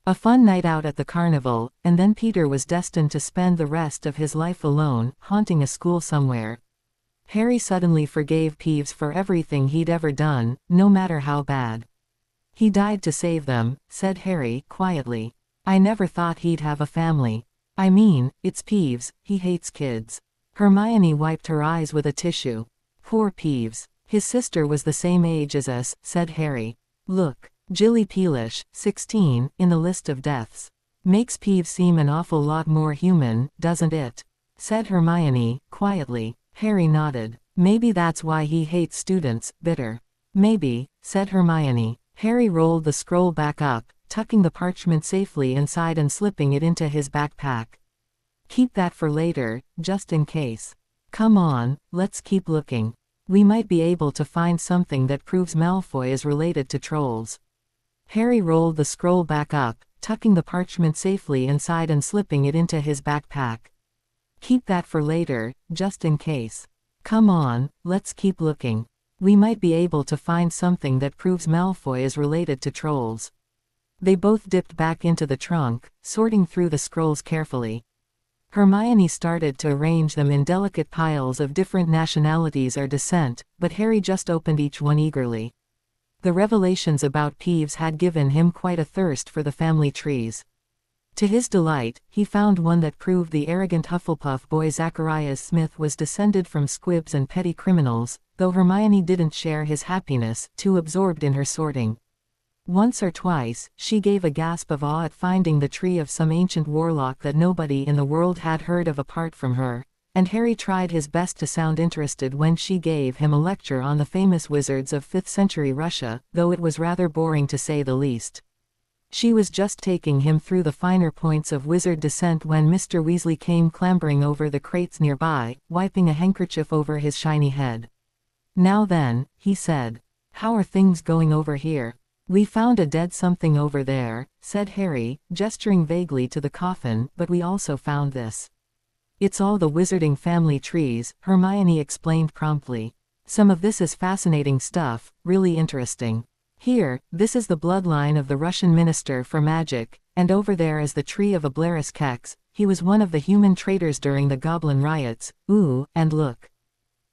A fun night out at the carnival, and then Peter was destined to spend the rest of his life alone, haunting a school somewhere. Harry suddenly forgave Peeves for everything he'd ever done, no matter how bad. He died to save them, said Harry, quietly. I never thought he'd have a family. I mean, it's Peeves, he hates kids. Hermione wiped her eyes with a tissue. Poor Peeves. His sister was the same age as us, said Harry. Look, Jilly Peelish, 16, in the list of deaths. Makes Peeves seem an awful lot more human, doesn't it? Said Hermione, quietly. Harry nodded. Maybe that's why he hates students, bitter. Maybe, said Hermione. Harry rolled the scroll back up, tucking the parchment safely inside and slipping it into his backpack. Keep that for later, just in case. Come on, let's keep looking. We might be able to find something that proves Malfoy is related to trolls. Harry rolled the scroll back up, tucking the parchment safely inside and slipping it into his backpack. Keep that for later, just in case. Come on, let's keep looking. We might be able to find something that proves Malfoy is related to trolls. They both dipped back into the trunk, sorting through the scrolls carefully. Hermione started to arrange them in delicate piles of different nationalities or descent, but Harry just opened each one eagerly. The revelations about Peeves had given him quite a thirst for the family trees. To his delight, he found one that proved the arrogant Hufflepuff boy Zacharias Smith was descended from squibs and petty criminals, though Hermione didn't share his happiness, too absorbed in her sorting. Once or twice, she gave a gasp of awe at finding the tree of some ancient warlock that nobody in the world had heard of apart from her, and Harry tried his best to sound interested when she gave him a lecture on the famous wizards of 5th century Russia, though it was rather boring to say the least. She was just taking him through the finer points of wizard descent when Mr. Weasley came clambering over the crates nearby, wiping a handkerchief over his shiny head. "Now then," he said. "How are things going over here?" "We found a dead something over there," said Harry, gesturing vaguely to the coffin, "but we also found this." "It's all the wizarding family trees," Hermione explained promptly. "Some of this is fascinating stuff, really interesting. Here, this is the bloodline of the Russian minister for magic, and over there is the tree of Ablaris Kex. He was one of the human traitors during the Goblin riots. Ooh, and look.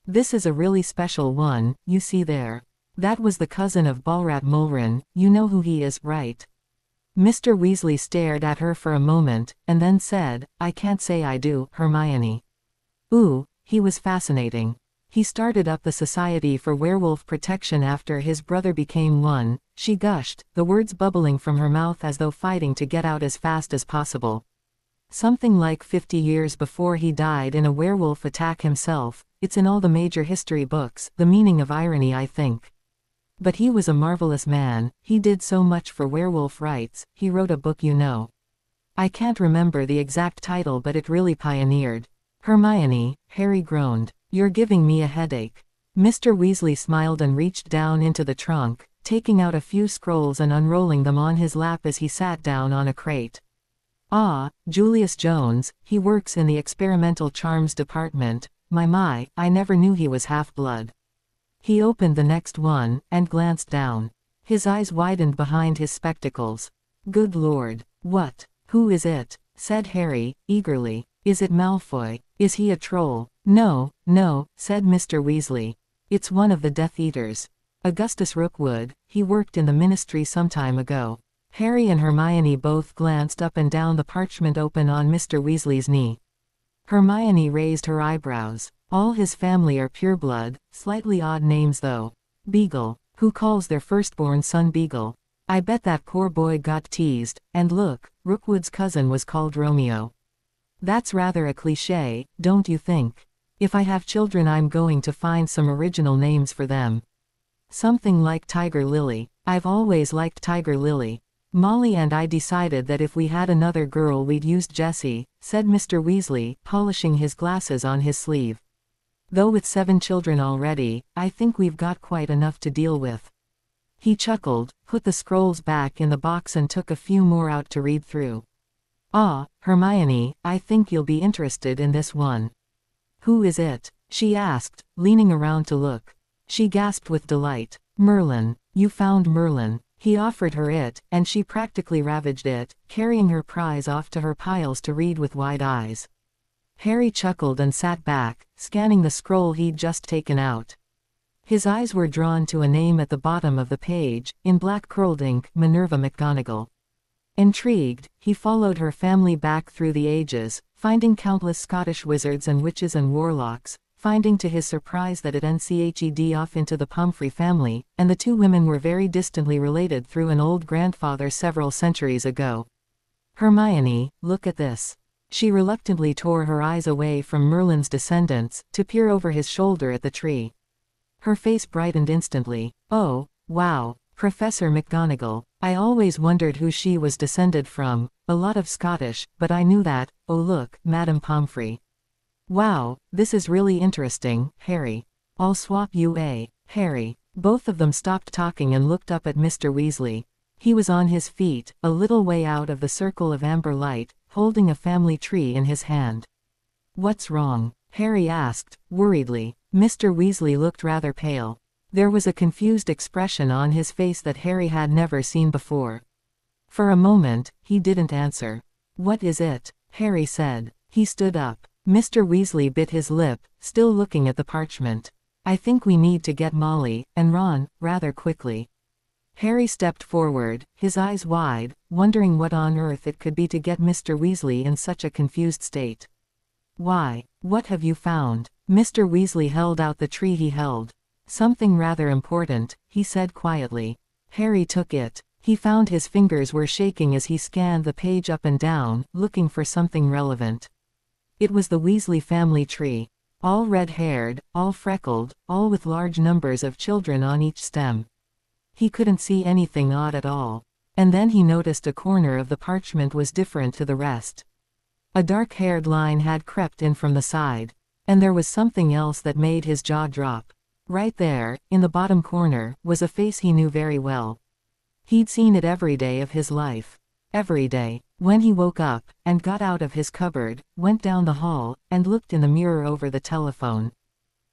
This is a really special one, you see there. That was the cousin of Balrat Mulrin, you know who he is, right?" Mr. Weasley stared at her for a moment, and then said, "I can't say I do, Hermione." Ooh, he was fascinating. He started up the Society for Werewolf Protection after his brother became one, she gushed, the words bubbling from her mouth as though fighting to get out as fast as possible. "Something like 50 years before he died in a werewolf attack himself. It's in all the major history books, the meaning of irony, I think. But he was a marvelous man, he did so much for werewolf rights, he wrote a book, you know. I can't remember the exact title, but it really pioneered." "Hermione," Harry groaned, "you're giving me a headache." Mr. Weasley smiled and reached down into the trunk, taking out a few scrolls and unrolling them on his lap as he sat down on a crate. "Ah, Julius Jones, he works in the experimental charms department. My, I never knew he was half-blood." He opened the next one, and glanced down. His eyes widened behind his spectacles. "Good Lord. What? Who is it?" said Harry, eagerly. "Is it Malfoy? Is he a troll?" No, said Mr. Weasley. "It's one of the Death Eaters. Augustus Rookwood, he worked in the ministry some time ago." Harry and Hermione both glanced up and down the parchment open on Mr. Weasley's knee. Hermione raised her eyebrows. "All his family are pureblood, slightly odd names though. Beagle. Who calls their firstborn son Beagle? I bet that poor boy got teased, and look, Rookwood's cousin was called Romeo. That's rather a cliché, don't you think? If I have children, I'm going to find some original names for them. Something like Tiger Lily. I've always liked Tiger Lily. Molly and I decided that if we had another girl we'd use Jessie," said Mr. Weasley, polishing his glasses on his sleeve. "Though with 7 children already, I think we've got quite enough to deal with." He chuckled, put the scrolls back in the box and took a few more out to read through. "Ah, Hermione, I think you'll be interested in this one." "Who is it?" she asked, leaning around to look. She gasped with delight. "Merlin. You found Merlin." He offered her it, and she practically ravaged it, carrying her prize off to her piles to read with wide eyes. Harry chuckled and sat back, scanning the scroll he'd just taken out. His eyes were drawn to a name at the bottom of the page, in black curled ink, Minerva McGonagall. Intrigued, he followed her family back through the ages, finding countless Scottish wizards and witches and warlocks, finding to his surprise that it nched off into the Pomfrey family, and the two women were very distantly related through an old grandfather several centuries ago. "Hermione, look at this." She reluctantly tore her eyes away from Merlin's descendants, to peer over his shoulder at the tree. Her face brightened instantly. "Oh, wow, Professor McGonagall. I always wondered who she was descended from. A lot of Scottish, but I knew that. Oh look, Madame Pomfrey. Wow, this is really interesting, Harry. I'll swap you Harry." Both of them stopped talking and looked up at Mr. Weasley. He was on his feet, a little way out of the circle of amber light, holding a family tree in his hand. "What's wrong?" Harry asked, worriedly. Mr. Weasley looked rather pale. There was a confused expression on his face that Harry had never seen before. For a moment, he didn't answer. "What is it?" Harry said. He stood up. Mr. Weasley bit his lip, still looking at the parchment. "I think we need to get Molly and Ron rather quickly." Harry stepped forward, his eyes wide, wondering what on earth it could be to get Mr. Weasley in such a confused state. "Why, what have you found?" Mr. Weasley held out the tree he held. "Something rather important," he said quietly. Harry took it. He found his fingers were shaking as he scanned the page up and down, looking for something relevant. It was the Weasley family tree. All red-haired, all freckled, all with large numbers of children on each stem. He couldn't see anything odd at all. And then he noticed a corner of the parchment was different to the rest. A dark-haired line had crept in from the side. And there was something else that made his jaw drop. Right there, in the bottom corner, was a face he knew very well. He'd seen it every day of his life. Every day. When he woke up, and got out of his cupboard, went down the hall, and looked in the mirror over the telephone.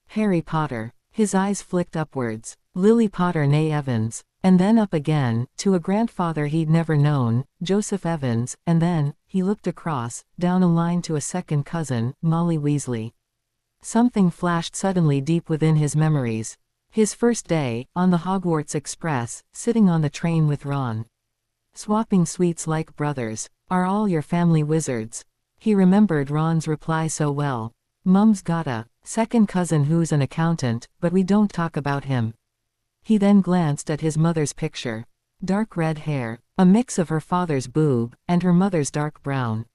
Harry Potter. His eyes flicked upwards. Lily Potter née Evans. And then up again, to a grandfather he'd never known, Joseph Evans, and then, he looked across, down a line to a second cousin, Molly Weasley. Something flashed suddenly deep within his memories. His first day, on the Hogwarts Express, sitting on the train with Ron. Swapping sweets like brothers. "Are all your family wizards?" He remembered Ron's reply so well. "Mum's got a second cousin who's an accountant, but we don't talk about him." He then glanced at his mother's picture. Dark red hair, a mix of her father's boob, and her mother's dark brown.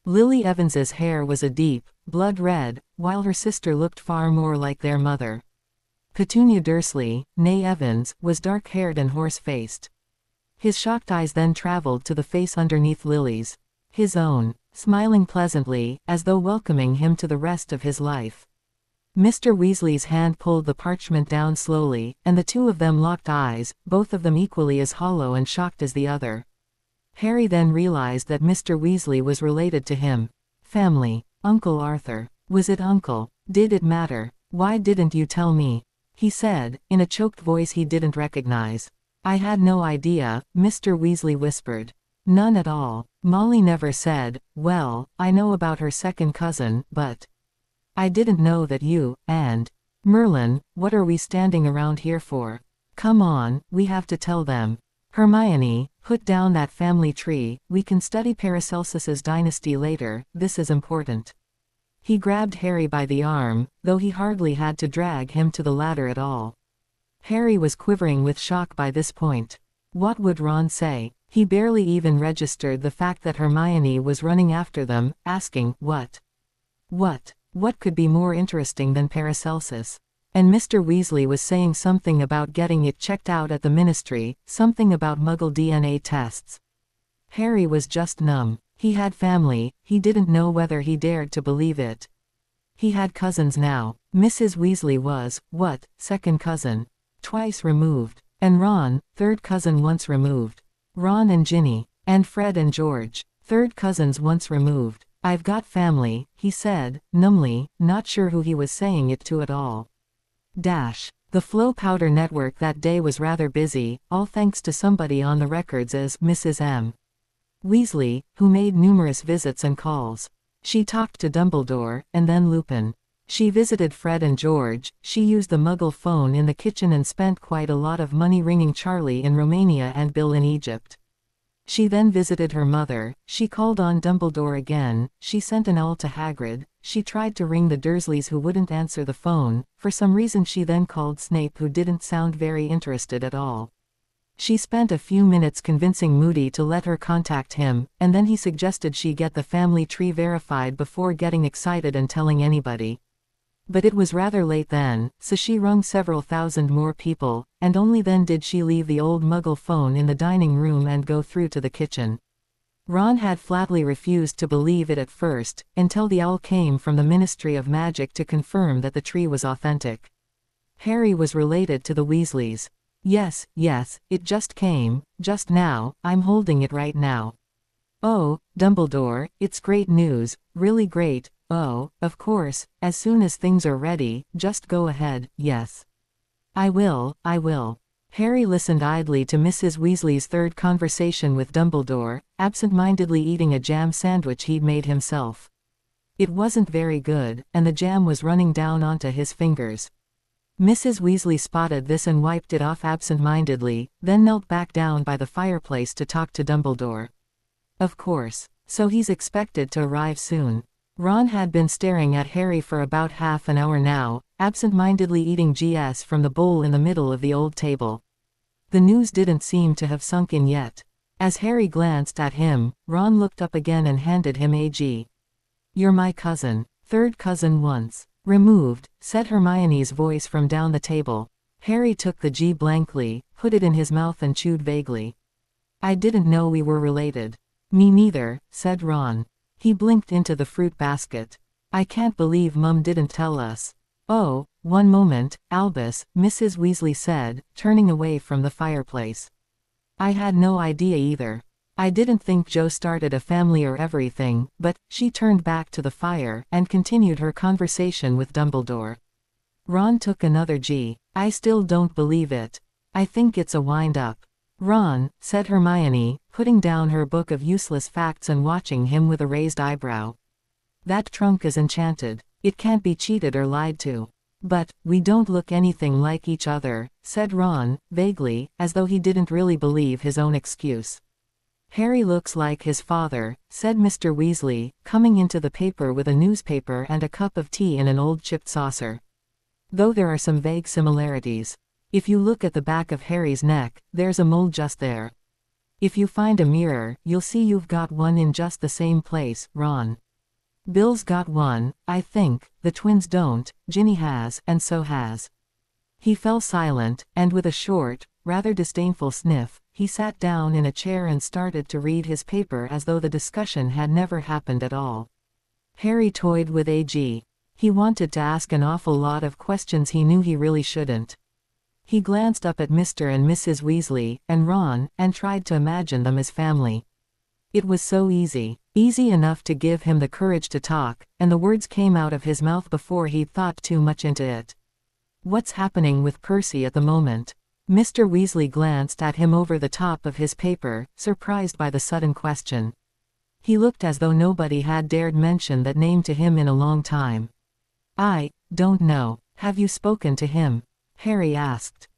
Lily Evans's hair was a deep, blood red, while her sister looked far more like their mother. Petunia Dursley, née Evans, was dark-haired and horse-faced. His shocked eyes then traveled to the face underneath Lily's. His own, smiling pleasantly, as though welcoming him to the rest of his life. Mr. Weasley's hand pulled the parchment down slowly, and the two of them locked eyes, both of them equally as hollow and shocked as the other. Harry then realized that Mr. Weasley was related to him. Family. Uncle Arthur. Was it uncle? Did it matter? "Why didn't you tell me?" he said, in a choked voice he didn't recognize. "I had no idea," Mr. Weasley whispered. "None at all. Molly never said. Well, I know about her second cousin, but I didn't know that you, and Merlin, what are we standing around here for? Come on, we have to tell them. Hermione, put down that family tree, we can study Paracelsus's dynasty later, this is important." He grabbed Harry by the arm, though he hardly had to drag him to the ladder at all. Harry was quivering with shock by this point. What would Ron say? He barely even registered the fact that Hermione was running after them, asking, What could be more interesting than Paracelsus? And Mr. Weasley was saying something about getting it checked out at the ministry, something about Muggle DNA tests. Harry was just numb. He had family, he didn't know whether he dared to believe it. He had cousins now. Mrs. Weasley was, second cousin. Twice removed. And Ron, third cousin once removed. Ron and Ginny. And Fred and George. Third cousins once removed. "I've got family," he said, numbly, not sure who he was saying it to at all. The Flow Powder Network that day was rather busy, all thanks to somebody on the records as Mrs. M. Weasley, who made numerous visits and calls. She talked to Dumbledore, and then Lupin. She visited Fred and George, she used the Muggle phone in the kitchen and spent quite a lot of money ringing Charlie in Romania and Bill in Egypt. She then visited her mother, she called on Dumbledore again, she sent an owl to Hagrid, she tried to ring the Dursleys who wouldn't answer the phone, for some reason she then called Snape who didn't sound very interested at all. She spent a few minutes convincing Moody to let her contact him, and then he suggested she get the family tree verified before getting excited and telling anybody. But it was rather late then, so she rung several thousand more people, and only then did she leave the old Muggle phone in the dining room and go through to the kitchen. Ron had flatly refused to believe it at first, until the owl came from the Ministry of Magic to confirm that the tree was authentic. Harry was related to the Weasleys. Yes, it just came, just now, I'm holding it right now. Oh, Dumbledore, it's great news, really great. Oh, of course, as soon as things are ready, just go ahead, yes. I will. Harry listened idly to Mrs. Weasley's third conversation with Dumbledore, absent-mindedly eating a jam sandwich he'd made himself. It wasn't very good, and the jam was running down onto his fingers. Mrs. Weasley spotted this and wiped it off absent-mindedly, then knelt back down by the fireplace to talk to Dumbledore. Of course. So he's expected to arrive soon. Ron had been staring at Harry for about half an hour now, absent-mindedly eating GS from the bowl in the middle of the old table. The news didn't seem to have sunk in yet. As Harry glanced at him, Ron looked up again and handed him a G. You're my cousin. Third cousin once removed, said Hermione's voice from down the table. Harry took the G blankly, put it in his mouth and chewed vaguely. I didn't know we were related. Me neither, said Ron. He blinked into the fruit basket. I can't believe Mum didn't tell us. Oh, one moment, Albus, Mrs. Weasley said, turning away from the fireplace. I had no idea either. I didn't think Jo started a family or everything, but, she turned back to the fire, and continued her conversation with Dumbledore. Ron took another G. I still don't believe it. I think it's a wind-up. Ron, said Hermione, putting down her book of useless facts and watching him with a raised eyebrow. That trunk is enchanted. It can't be cheated or lied to. But, we don't look anything like each other, said Ron, vaguely, as though he didn't really believe his own excuse. Harry looks like his father, said Mr. Weasley, coming into the paper with a newspaper and a cup of tea in an old chipped saucer. Though there are some vague similarities. If you look at the back of Harry's neck, there's a mole just there. If you find a mirror, you'll see you've got one in just the same place, Ron. Bill's got one, I think, the twins don't, Ginny has, and so has. He fell silent, and with a short, rather disdainful sniff, he sat down in a chair and started to read his paper as though the discussion had never happened at all. Harry toyed with AG. He wanted to ask an awful lot of questions he knew he really shouldn't. He glanced up at Mr. and Mrs. Weasley, and Ron, and tried to imagine them as family. It was so easy enough to give him the courage to talk, and the words came out of his mouth before he'd thought too much into it. What's happening with Percy at the moment? Mr. Weasley glanced at him over the top of his paper, surprised by the sudden question. He looked as though nobody had dared mention that name to him in a long time. I don't know. Have you spoken to him? Harry asked.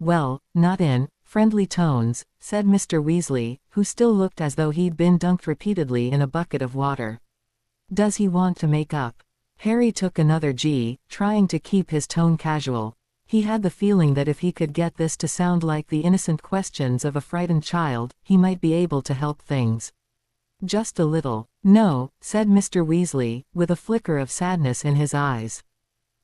Well, not in friendly tones, said Mr. Weasley, who still looked as though he'd been dunked repeatedly in a bucket of water. Does he want to make up? Harry took another G, trying to keep his tone casual. He had the feeling that if he could get this to sound like the innocent questions of a frightened child, he might be able to help things. Just a little. No, said Mr. Weasley, with a flicker of sadness in his eyes.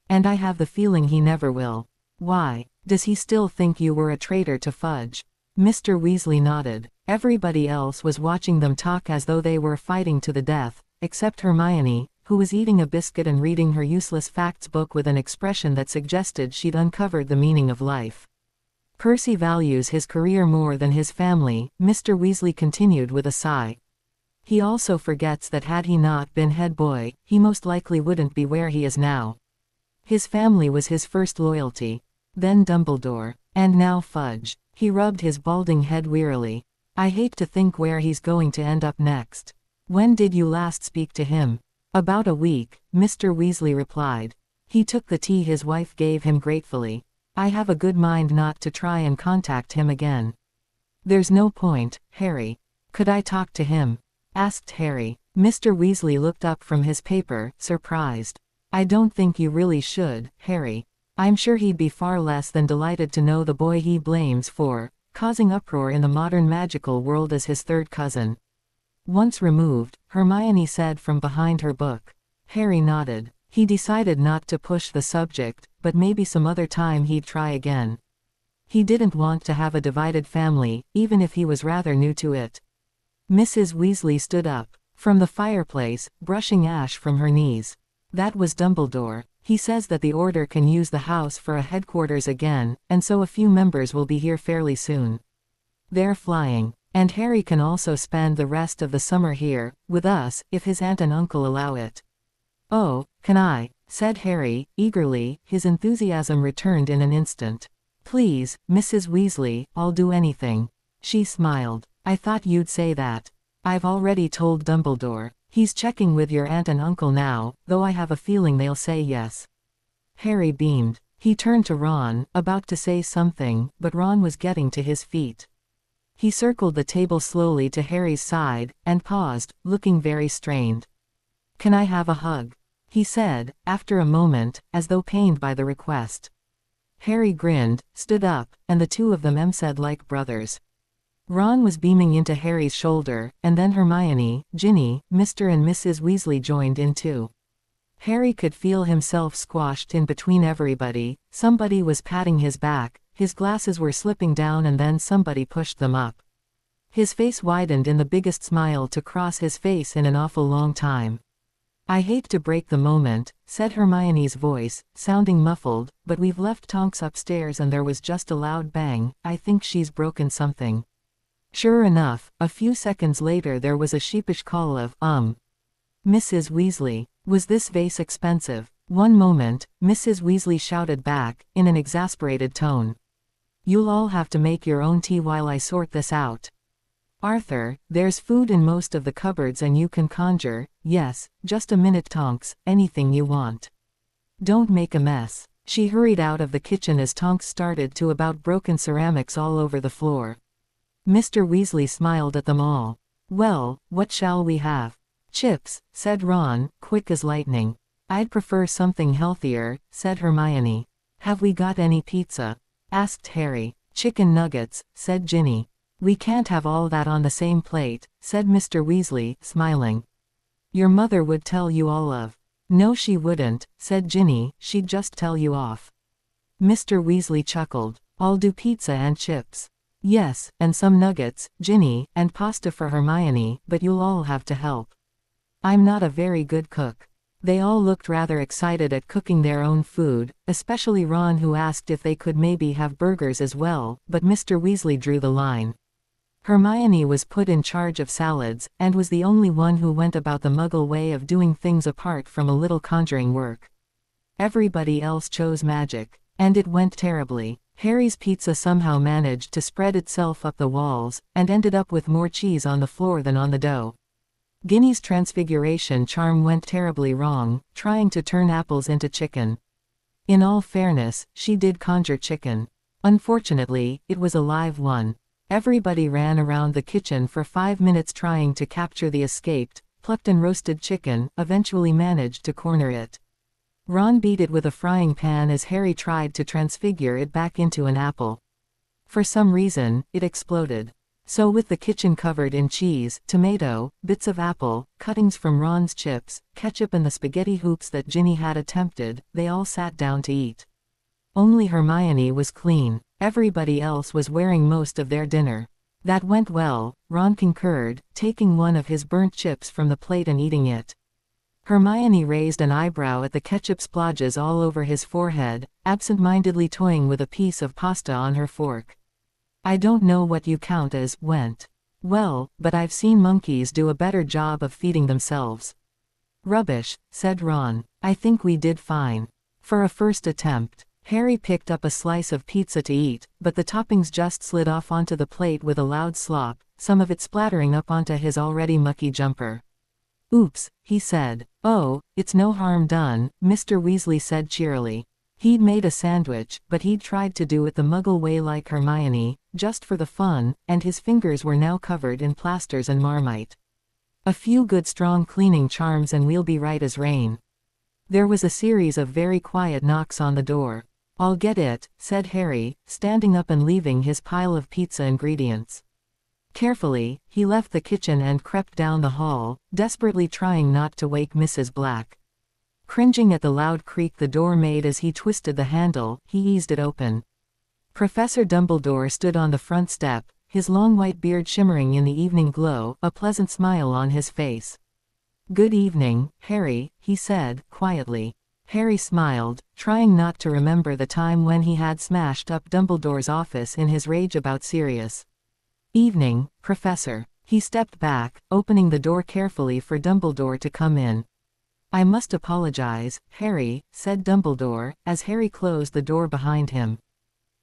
And I have the feeling he never will. Why? Does he still think you were a traitor to Fudge? Mr. Weasley nodded. Everybody else was watching them talk as though they were fighting to the death, except Hermione, who was eating a biscuit and reading her useless facts book with an expression that suggested she'd uncovered the meaning of life. Percy values his career more than his family, Mr. Weasley continued with a sigh. He also forgets that had he not been head boy, he most likely wouldn't be where he is now. His family was his first loyalty. Then Dumbledore. And now Fudge. He rubbed his balding head wearily. I hate to think where he's going to end up next. When did you last speak to him? About a week, Mr. Weasley replied. He took the tea his wife gave him gratefully. I have a good mind not to try and contact him again. There's no point, Harry. Could I talk to him? Asked Harry. Mr. Weasley looked up from his paper, surprised. I don't think you really should, Harry. I'm sure he'd be far less than delighted to know the boy he blames for causing uproar in the modern magical world as his third cousin. Once removed, Hermione said from behind her book. Harry nodded. He decided not to push the subject, but maybe some other time he'd try again. He didn't want to have a divided family, even if he was rather new to it. Mrs. Weasley stood up from the fireplace, brushing ash from her knees. That was Dumbledore. He says that the Order can use the house for a headquarters again, and so a few members will be here fairly soon. They're flying. And Harry can also spend the rest of the summer here, with us, if his aunt and uncle allow it. Oh, can I? Said Harry, eagerly, his enthusiasm returned in an instant. Please, Mrs. Weasley, I'll do anything. She smiled. I thought you'd say that. I've already told Dumbledore. He's checking with your aunt and uncle now, though I have a feeling they'll say yes. Harry beamed. He turned to Ron, about to say something, but Ron was getting to his feet. He circled the table slowly to Harry's side, and paused, looking very strained. Can I have a hug? He said, after a moment, as though pained by the request. Harry grinned, stood up, and the two of them said like brothers. Ron was beaming into Harry's shoulder, and then Hermione, Ginny, Mr. and Mrs. Weasley joined in too. Harry could feel himself squashed in between everybody. Somebody was patting his back, his glasses were slipping down, and then somebody pushed them up. His face widened in the biggest smile to cross his face in an awful long time. I hate to break the moment, said Hermione's voice, sounding muffled, but we've left Tonks upstairs and there was just a loud bang. I think she's broken something. Sure enough, a few seconds later there was a sheepish call of, Mrs. Weasley, was this vase expensive? One moment, Mrs. Weasley shouted back, in an exasperated tone. You'll all have to make your own tea while I sort this out. Arthur, there's food in most of the cupboards and you can conjure. Yes, just a minute Tonks, anything you want. Don't make a mess. She hurried out of the kitchen as Tonks started to about broken ceramics all over the floor. Mr. Weasley smiled at them all. Well, what shall we have? Chips, said Ron, quick as lightning. I'd prefer something healthier, said Hermione. Have we got any pizza? Asked Harry. Chicken nuggets, said Ginny. We can't have all that on the same plate, said Mr. Weasley, smiling. Your mother would tell you all of. No she wouldn't, said Ginny, she'd just tell you off. Mr. Weasley chuckled. I'll do pizza and chips. Yes, and some nuggets, Ginny, and pasta for Hermione, but you'll all have to help. I'm not a very good cook. They all looked rather excited at cooking their own food, especially Ron, who asked if they could maybe have burgers as well, but Mr. Weasley drew the line. Hermione was put in charge of salads, and was the only one who went about the Muggle way of doing things apart from a little conjuring work. Everybody else chose magic, and it went terribly. Harry's pizza somehow managed to spread itself up the walls, and ended up with more cheese on the floor than on the dough. Ginny's transfiguration charm went terribly wrong, trying to turn apples into chicken. In all fairness, she did conjure chicken. Unfortunately, it was a live one. Everybody ran around the kitchen for 5 minutes trying to capture the escaped, plucked and roasted chicken, eventually managed to corner it. Ron beat it with a frying pan as Harry tried to transfigure it back into an apple. For some reason, it exploded. So with the kitchen covered in cheese, tomato, bits of apple, cuttings from Ron's chips, ketchup and the spaghetti hoops that Ginny had attempted, they all sat down to eat. Only Hermione was clean. Everybody else was wearing most of their dinner. That went well, Ron concurred, taking one of his burnt chips from the plate and eating it. Hermione raised an eyebrow at the ketchup splodges all over his forehead, absent-mindedly toying with a piece of pasta on her fork. I don't know what you count as went well, but I've seen monkeys do a better job of feeding themselves. Rubbish, said Ron. I think we did fine. For a first attempt. Harry picked up a slice of pizza to eat, but the toppings just slid off onto the plate with a loud slop, some of it splattering up onto his already mucky jumper. Oops, he said. Oh, it's no harm done, Mr. Weasley said cheerily. He'd made a sandwich, but he'd tried to do it the Muggle way like Hermione, just for the fun, and his fingers were now covered in plasters and Marmite. A few good strong cleaning charms and we'll be right as rain. There was a series of very quiet knocks on the door. I'll get it, said Harry, standing up and leaving his pile of pizza ingredients. Carefully, he left the kitchen and crept down the hall, desperately trying not to wake Mrs. Black. Cringing at the loud creak the door made as he twisted the handle, he eased it open. Professor Dumbledore stood on the front step, his long white beard shimmering in the evening glow, a pleasant smile on his face. "Good evening, Harry," he said, quietly. Harry smiled, trying not to remember the time when he had smashed up Dumbledore's office in his rage about Sirius. "Evening, Professor." He stepped back, opening the door carefully for Dumbledore to come in. "I must apologize, Harry," said Dumbledore, as Harry closed the door behind him.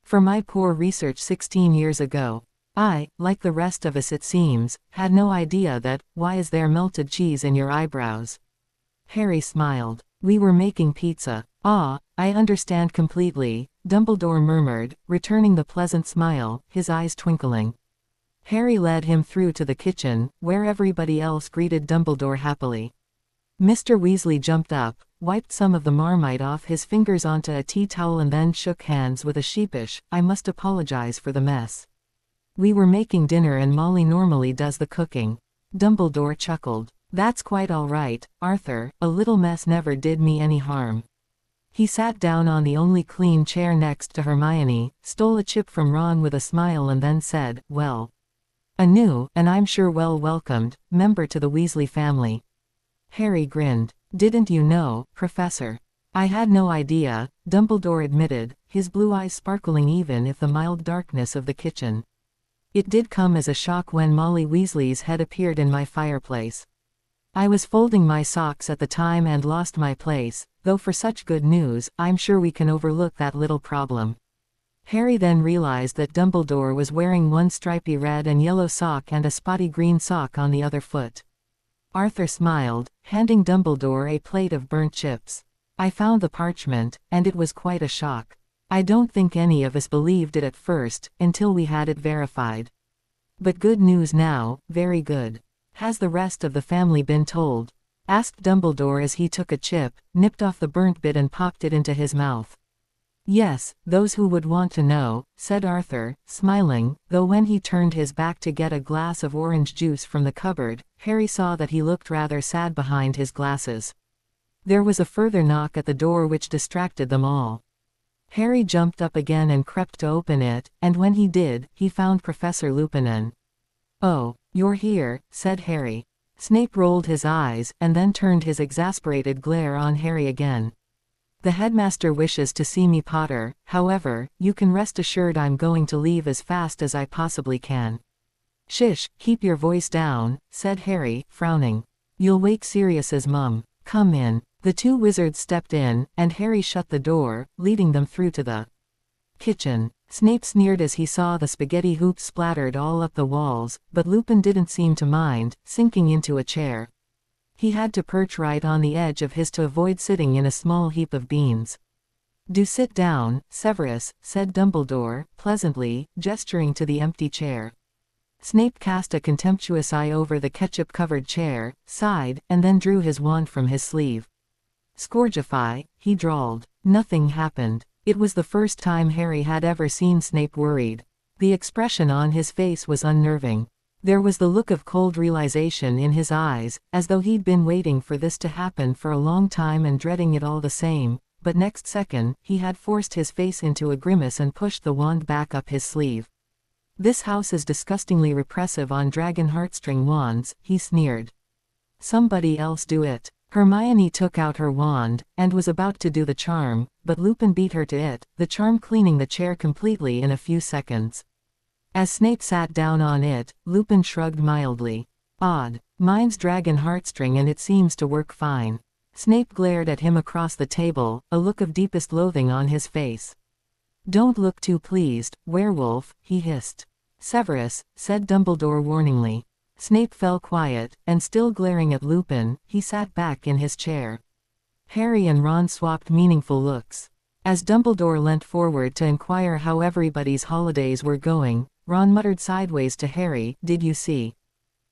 "For my poor research 16 years ago. I, like the rest of us it seems, had no idea that, why is there melted cheese in your eyebrows?" Harry smiled. "We were making pizza." "Ah, I understand completely," Dumbledore murmured, returning the pleasant smile, his eyes twinkling. Harry led him through to the kitchen, where everybody else greeted Dumbledore happily. Mr. Weasley jumped up, wiped some of the marmite off his fingers onto a tea towel and then shook hands with a sheepish, "I must apologize for the mess. We were making dinner and Molly normally does the cooking." Dumbledore chuckled. "That's quite all right, Arthur, a little mess never did me any harm." He sat down on the only clean chair next to Hermione, stole a chip from Ron with a smile and then said, "Well, a new, and I'm sure well-welcomed, member to the Weasley family." Harry grinned. "Didn't you know, Professor?" "I had no idea," Dumbledore admitted, his blue eyes sparkling even if the mild darkness of the kitchen. "It did come as a shock when Molly Weasley's head appeared in my fireplace. I was folding my socks at the time and lost my place, though for such good news, I'm sure we can overlook that little problem." Harry then realized that Dumbledore was wearing one stripy red and yellow sock and a spotty green sock on the other foot. Arthur smiled, handing Dumbledore a plate of burnt chips. "I found the parchment, and it was quite a shock. I don't think any of us believed it at first, until we had it verified. But good news now, very good." "Has the rest of the family been told?" asked Dumbledore as he took a chip, nipped off the burnt bit and popped it into his mouth. "Yes, those who would want to know," said Arthur, smiling, though when he turned his back to get a glass of orange juice from the cupboard, Harry saw that he looked rather sad behind his glasses. There was a further knock at the door which distracted them all. Harry jumped up again and crept to open it, and when he did, he found Professor Lupin. "Oh, you're here," said Harry. Snape rolled his eyes, and then turned his exasperated glare on Harry again. "The headmaster wishes to see me, Potter, however, you can rest assured I'm going to leave as fast as I possibly can." "Shish, keep your voice down," said Harry, frowning. "You'll wake Sirius's mum. Come in." The two wizards stepped in, and Harry shut the door, leading them through to the kitchen. Snape sneered as he saw the spaghetti hoops splattered all up the walls, but Lupin didn't seem to mind, sinking into a chair. He had to perch right on the edge of his to avoid sitting in a small heap of beans. "Do sit down, Severus," said Dumbledore, pleasantly, gesturing to the empty chair. Snape cast a contemptuous eye over the ketchup-covered chair, sighed, and then drew his wand from his sleeve. "Scourgify," he drawled. Nothing happened. It was the first time Harry had ever seen Snape worried. The expression on his face was unnerving. There was the look of cold realization in his eyes, as though he'd been waiting for this to happen for a long time and dreading it all the same, but next second, he had forced his face into a grimace and pushed the wand back up his sleeve. "This house is disgustingly repressive on dragon heartstring wands," he sneered. "Somebody else do it." Hermione took out her wand, and was about to do the charm, but Lupin beat her to it, the charm cleaning the chair completely in a few seconds. As Snape sat down on it, Lupin shrugged mildly. "Odd. Mine's dragon heartstring and it seems to work fine." Snape glared at him across the table, a look of deepest loathing on his face. "Don't look too pleased, werewolf," he hissed. "Severus," said Dumbledore warningly. Snape fell quiet, and still glaring at Lupin, he sat back in his chair. Harry and Ron swapped meaningful looks. As Dumbledore leant forward to inquire how everybody's holidays were going, Ron muttered sideways to Harry, "Did you see?"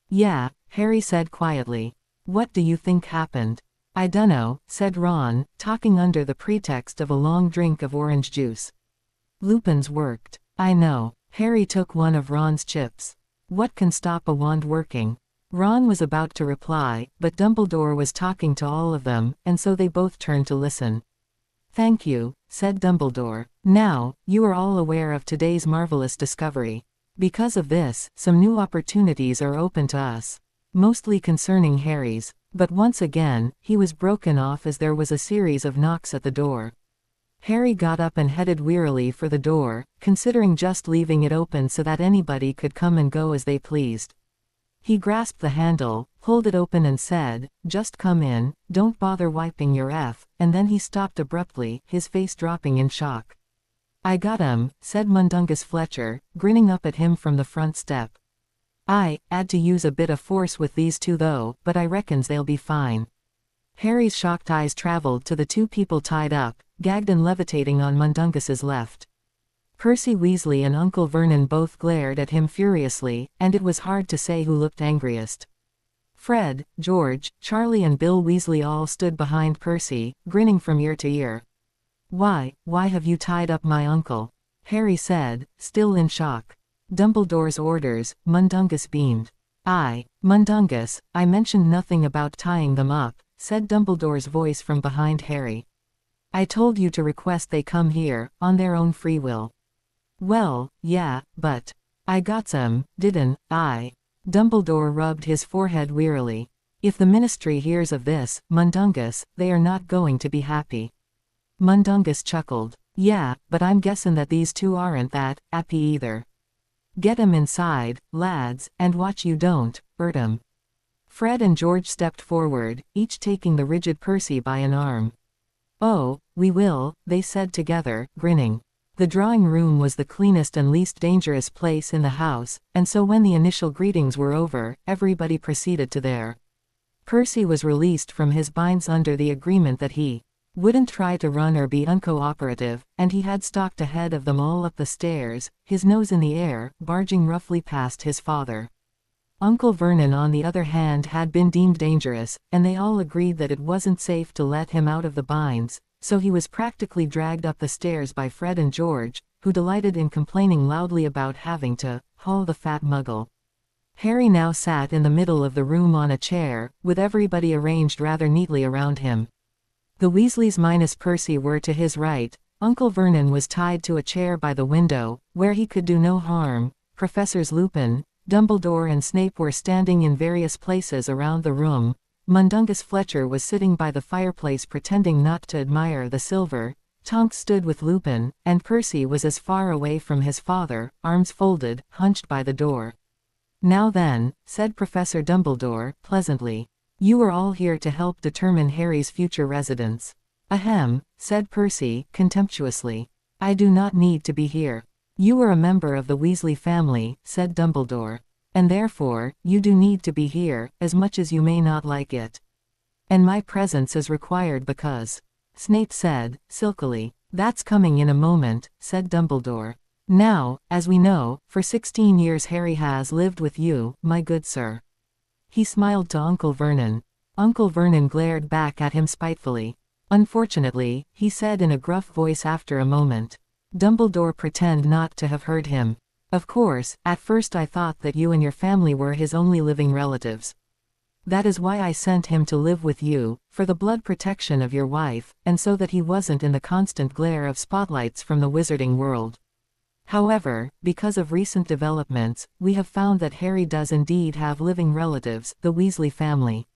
"Yeah," Harry said quietly. "What do you think happened?" "I dunno," said Ron, talking under the pretext of a long drink of orange juice. "Lupin's worked." "I know." Harry took one of Ron's chips. "What can stop a wand working?" Ron was about to reply, but Dumbledore was talking to all of them, and so they both turned to listen. "Thank you," said Dumbledore. "Now, you are all aware of today's marvelous discovery. Because of this, some new opportunities are open to us. Mostly concerning Harry's." But once again, he was broken off as there was a series of knocks at the door. Harry got up and headed wearily for the door, considering just leaving it open so that anybody could come and go as they pleased. He grasped the handle, pulled it open and said, "Just come in, don't bother wiping your F," and then he stopped abruptly, his face dropping in shock. "I got 'em," said Mundungus Fletcher, grinning up at him from the front step. "I 'ad to use a bit of force with these two though, but I reckons they'll be fine." Harry's shocked eyes traveled to the two people tied up, gagged and levitating on Mundungus's left. Percy Weasley and Uncle Vernon both glared at him furiously, and it was hard to say who looked angriest. Fred, George, Charlie and Bill Weasley all stood behind Percy, grinning from ear to ear. Why have you tied up my uncle?" Harry said, still in shock. "Dumbledore's orders," Mundungus beamed. Mundungus, I mentioned nothing about tying them up," said Dumbledore's voice from behind Harry. "I told you to request they come here, on their own free will." "Well, yeah, but I got 'em, didn't I?" Dumbledore rubbed his forehead wearily. "If the Ministry hears of this, Mundungus, they are not going to be happy." Mundungus chuckled. "Yeah, but I'm guessin' that these two aren't that 'appy either. Get 'em inside, lads, and watch you don't 'urt 'em." Fred and George stepped forward, each taking the rigid Percy by an arm. "Oh, we will," they said together, grinning. The drawing room was the cleanest and least dangerous place in the house, and so when the initial greetings were over, everybody proceeded to their. Percy was released from his binds under the agreement that he wouldn't try to run or be uncooperative, and he had stalked ahead of them all up the stairs, his nose in the air, barging roughly past his father. Uncle Vernon on the other hand had been deemed dangerous, and they all agreed that it wasn't safe to let him out of the binds, so he was practically dragged up the stairs by Fred and George, who delighted in complaining loudly about having to haul the fat muggle. Harry now sat in the middle of the room on a chair, with everybody arranged rather neatly around him. The Weasleys minus Percy were to his right. Uncle Vernon was tied to a chair by the window, where he could do no harm. Professors Lupin, Dumbledore and Snape were standing in various places around the room. Mundungus Fletcher was sitting by the fireplace pretending not to admire the silver. Tonks stood with Lupin, and Percy was as far away from his father, arms folded, hunched by the door. "Now then," said Professor Dumbledore, pleasantly. "You are all here to help determine Harry's future residence." "Ahem," said Percy, contemptuously. "I do not need to be here." "You are a member of the Weasley family," said Dumbledore. "And therefore, you do need to be here, as much as you may not like it. And my presence is required because," Snape said, silkily. "That's coming in a moment," said Dumbledore. "Now, as we know, for 16 years Harry has lived with you, my good sir." He smiled to Uncle Vernon. Uncle Vernon glared back at him spitefully. "Unfortunately," he said in a gruff voice after a moment. Dumbledore pretended not to have heard him. "Of course, at first I thought that you and your family were his only living relatives. That is why I sent him to live with you, for the blood protection of your wife, and so that he wasn't in the constant glare of spotlights from the wizarding world. However, because of recent developments, we have found that Harry does indeed have living relatives, the Weasley family."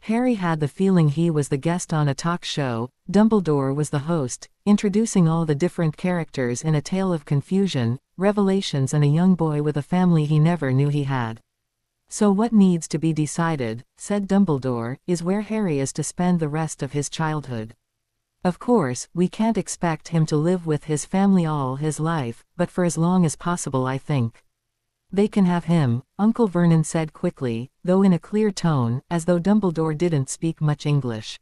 Harry had the feeling he was the guest on a talk show. Dumbledore was the host, introducing all the different characters in a tale of confusion, revelations and a young boy with a family he never knew he had. "So what needs to be decided," said Dumbledore, "is where Harry is to spend the rest of his childhood. Of course, we can't expect him to live with his family all his life, but for as long as possible I think." "They can have him," Uncle Vernon said quickly, though in a clear tone, as though Dumbledore didn't speak much English.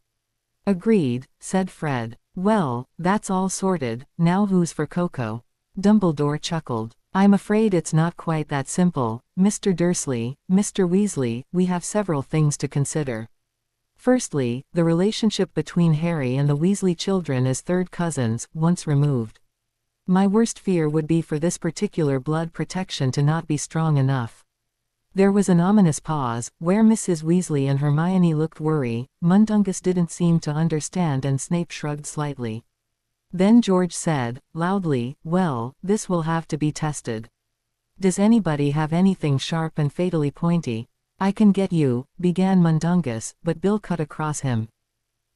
"Agreed," said Fred. "Well, that's all sorted, now who's for Coco?" Dumbledore chuckled. "I'm afraid it's not quite that simple, Mr. Dursley, Mr. Weasley, we have several things to consider. Firstly, the relationship between Harry and the Weasley children as third cousins, once removed. My worst fear would be for this particular blood protection to not be strong enough. There was an ominous pause, where Mrs. Weasley and Hermione looked worried. Mundungus didn't seem to understand and Snape shrugged slightly. Then George said, loudly, well, this will have to be tested. Does anybody have anything sharp and fatally pointy? I can get you, began Mundungus, but Bill cut across him.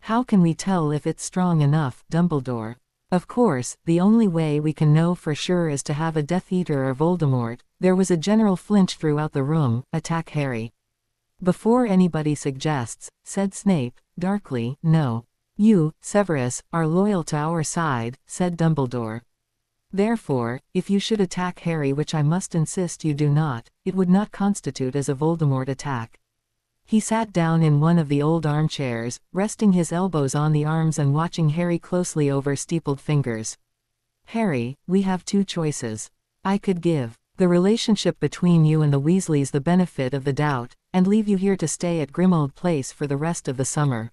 How can we tell if it's strong enough, Dumbledore? Of course, the only way we can know for sure is to have a Death Eater or Voldemort. There was a general flinch throughout the room. Attack Harry. Before anybody suggests, said Snape, darkly, no. You, Severus, are loyal to our side, said Dumbledore. Therefore, if you should attack Harry, which I must insist you do not, it would not constitute as a Voldemort attack. He sat down in one of the old armchairs, resting his elbows on the arms and watching Harry closely over steepled fingers. Harry, we have two choices. I could give the relationship between you and the Weasleys the benefit of the doubt, and leave you here to stay at Grimmauld Place for the rest of the summer.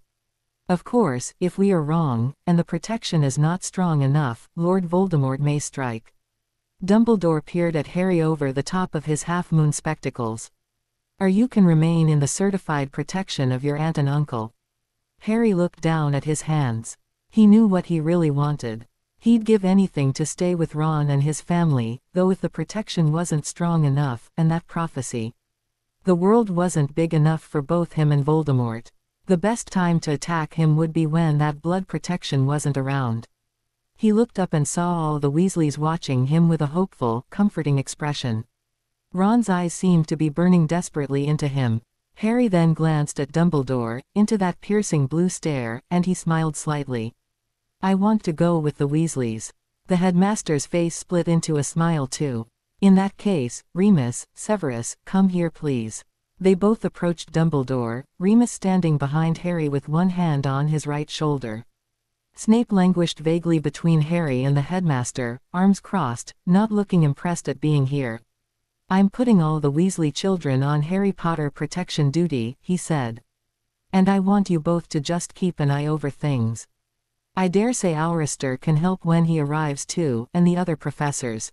Of course, if we are wrong, and the protection is not strong enough, Lord Voldemort may strike. Dumbledore peered at Harry over the top of his half-moon spectacles. Or you can remain in the certified protection of your aunt and uncle. Harry looked down at his hands. He knew what he really wanted. He'd give anything to stay with Ron and his family, though if the protection wasn't strong enough, and that prophecy. The world wasn't big enough for both him and Voldemort. The best time to attack him would be when that blood protection wasn't around. He looked up and saw all the Weasleys watching him with a hopeful, comforting expression. Ron's eyes seemed to be burning desperately into him. Harry then glanced at Dumbledore, into that piercing blue stare, and he smiled slightly. I want to go with the Weasleys. The headmaster's face split into a smile too. In that case, Remus, Severus, come here please. They both approached Dumbledore, Remus standing behind Harry with one hand on his right shoulder. Snape languished vaguely between Harry and the headmaster, arms crossed, not looking impressed at being here. I'm putting all the Weasley children on Harry Potter protection duty, he said. And I want you both to just keep an eye over things. I dare say Aurister can help when he arrives too, and the other professors.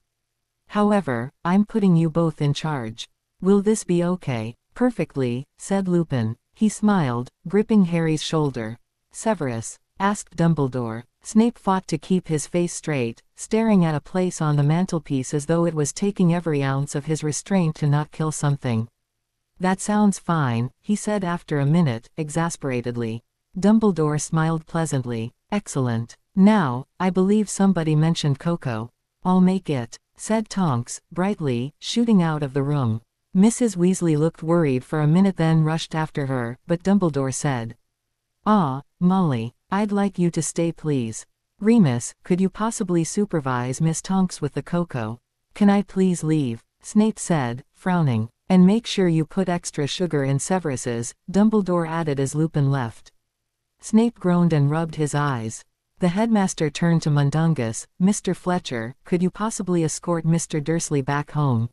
However, I'm putting you both in charge. Will this be okay? Perfectly, said Lupin. He smiled, gripping Harry's shoulder. Severus? Asked Dumbledore. Snape fought to keep his face straight, staring at a place on the mantelpiece as though it was taking every ounce of his restraint to not kill something. That sounds fine, he said after a minute, exasperatedly. Dumbledore smiled pleasantly. Excellent. Now, I believe somebody mentioned Coco. I'll make it, said Tonks, brightly, shooting out of the room. Mrs. Weasley looked worried for a minute then rushed after her, but Dumbledore said, Ah, Molly, I'd like you to stay please. Remus, could you possibly supervise Miss Tonks with the cocoa? Can I please leave? Snape said, frowning. And make sure you put extra sugar in Severus's, Dumbledore added as Lupin left. Snape groaned and rubbed his eyes. The headmaster turned to Mundungus. Mr. Fletcher, could you possibly escort Mr. Dursley back home?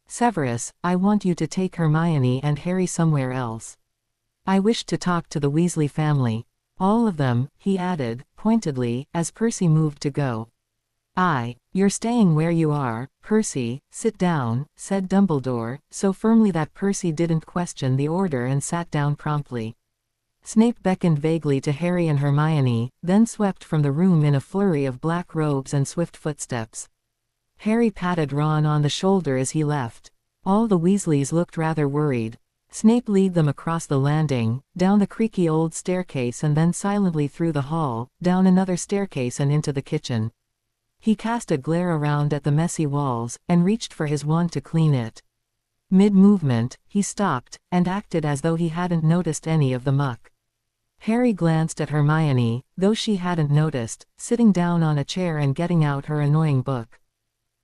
Severus, I want you to take Hermione and Harry somewhere else. I wish to talk to the Weasley family. All of them, he added, pointedly, as Percy moved to go. You're staying where you are, Percy, sit down, said Dumbledore, so firmly that Percy didn't question the order and sat down promptly. Snape beckoned vaguely to Harry and Hermione, then swept from the room in a flurry of black robes and swift footsteps. Harry patted Ron on the shoulder as he left. All the Weasleys looked rather worried. Snape led them across the landing, down the creaky old staircase and then silently through the hall, down another staircase and into the kitchen. He cast a glare around at the messy walls, and reached for his wand to clean it. Mid-movement, he stopped, and acted as though he hadn't noticed any of the muck. Harry glanced at Hermione, though she hadn't noticed, sitting down on a chair and getting out her annoying book.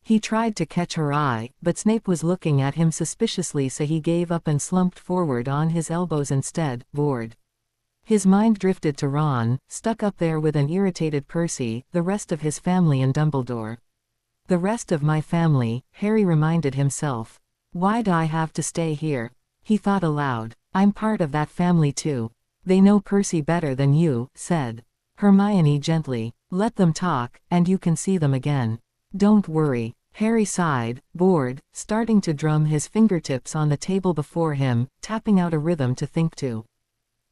He tried to catch her eye, but Snape was looking at him suspiciously, so he gave up and slumped forward on his elbows instead, bored. His mind drifted to Ron, stuck up there with an irritated Percy, the rest of his family and Dumbledore. The rest of my family, Harry reminded himself. Why'd I have to stay here? He thought aloud. I'm part of that family too. They know Percy better than you, said Hermione gently. Let them talk, and you can see them again. Don't worry. Harry sighed, bored, starting to drum his fingertips on the table before him, tapping out a rhythm to think to.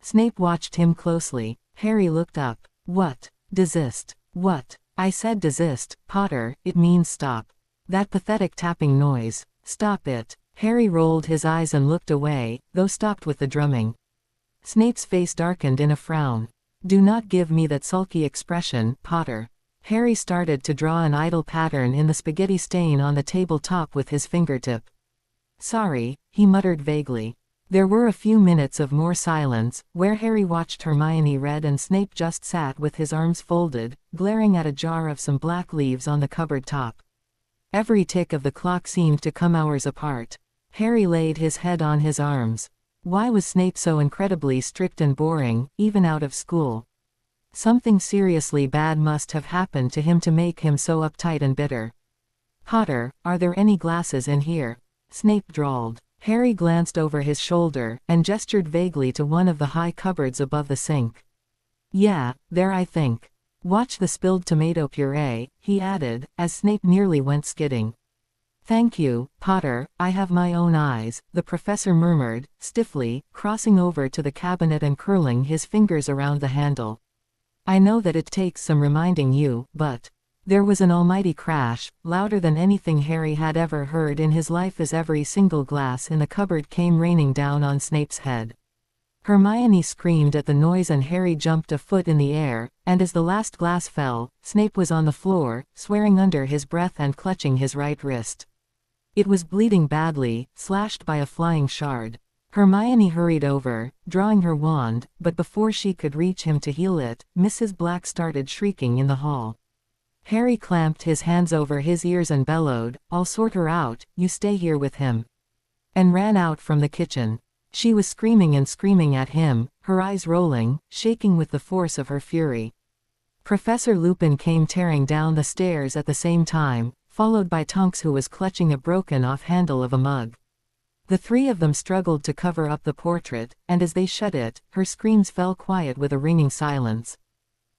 Snape watched him closely. Harry looked up. What? Desist. What? I said desist, Potter, it means stop. That pathetic tapping noise. Stop it. Harry rolled his eyes and looked away, though stopped with the drumming. Snape's face darkened in a frown. Do not give me that sulky expression, Potter. Harry started to draw an idle pattern in the spaghetti stain on the tabletop with his fingertip. Sorry, he muttered vaguely. There were a few minutes of more silence, where Harry watched Hermione read and Snape just sat with his arms folded, glaring at a jar of some black leaves on the cupboard top. Every tick of the clock seemed to come hours apart. Harry laid his head on his arms. Why was Snape so incredibly strict and boring, even out of school? Something seriously bad must have happened to him to make him so uptight and bitter. Potter, are there any glasses in here? Snape drawled. Harry glanced over his shoulder, and gestured vaguely to one of the high cupboards above the sink. Yeah, there I think. Watch the spilled tomato puree, he added, as Snape nearly went skidding. Thank you, Potter, I have my own eyes, the professor murmured, stiffly, crossing over to the cabinet and curling his fingers around the handle. I know that it takes some reminding you, but... There was an almighty crash, louder than anything Harry had ever heard in his life as every single glass in the cupboard came raining down on Snape's head. Hermione screamed at the noise and Harry jumped a foot in the air, and as the last glass fell, Snape was on the floor, swearing under his breath and clutching his right wrist. It was bleeding badly, slashed by a flying shard. Hermione hurried over, drawing her wand, but before she could reach him to heal it, Mrs. Black started shrieking in the hall. Harry clamped his hands over his ears and bellowed, I'll sort her out, you stay here with him. And ran out from the kitchen. She was screaming and screaming at him, her eyes rolling, shaking with the force of her fury. Professor Lupin came tearing down the stairs at the same time, followed by Tonks who was clutching a broken-off handle of a mug. The three of them struggled to cover up the portrait, and as they shut it, her screams fell quiet with a ringing silence.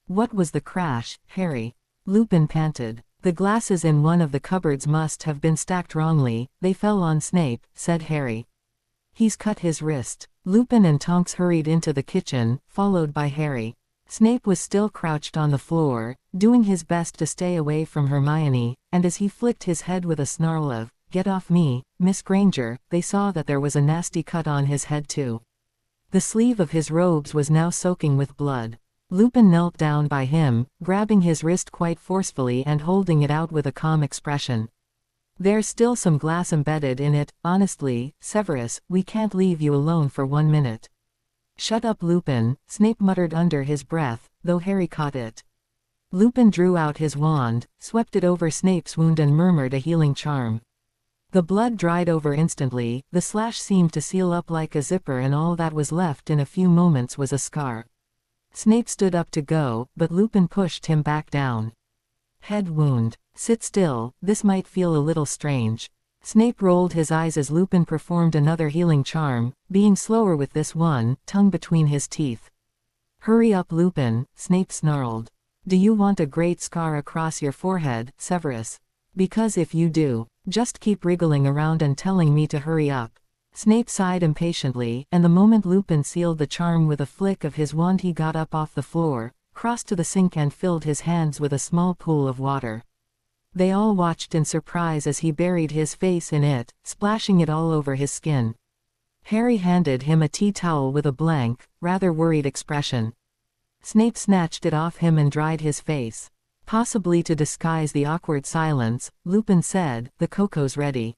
What was the crash, Harry? Lupin panted. The glasses in one of the cupboards must have been stacked wrongly, they fell on Snape, said Harry. He's cut his wrist. Lupin and Tonks hurried into the kitchen, followed by Harry. Snape was still crouched on the floor, doing his best to stay away from Hermione, and as he flicked his head with a snarl of, Get off me, Miss Granger, they saw that there was a nasty cut on his head too. The sleeve of his robes was now soaking with blood. Lupin knelt down by him, grabbing his wrist quite forcefully and holding it out with a calm expression. There's still some glass embedded in it, honestly, Severus, we can't leave you alone for 1 minute. Shut up, Lupin, Snape muttered under his breath, though Harry caught it. Lupin drew out his wand, swept it over Snape's wound and murmured a healing charm. The blood dried over instantly, the slash seemed to seal up like a zipper and all that was left in a few moments was a scar. Snape stood up to go, but Lupin pushed him back down. Head wound. Sit still, this might feel a little strange. Snape rolled his eyes as Lupin performed another healing charm, being slower with this one, tongue between his teeth. Hurry up, Lupin, Snape snarled. Do you want a great scar across your forehead, Severus? Because if you do, just keep wriggling around and telling me to hurry up. Snape sighed impatiently, and the moment Lupin sealed the charm with a flick of his wand he got up off the floor, crossed to the sink and filled his hands with a small pool of water. They all watched in surprise as he buried his face in it, splashing it all over his skin. Harry handed him a tea towel with a blank, rather worried expression. Snape snatched it off him and dried his face. Possibly to disguise the awkward silence, Lupin said, The cocoa's ready.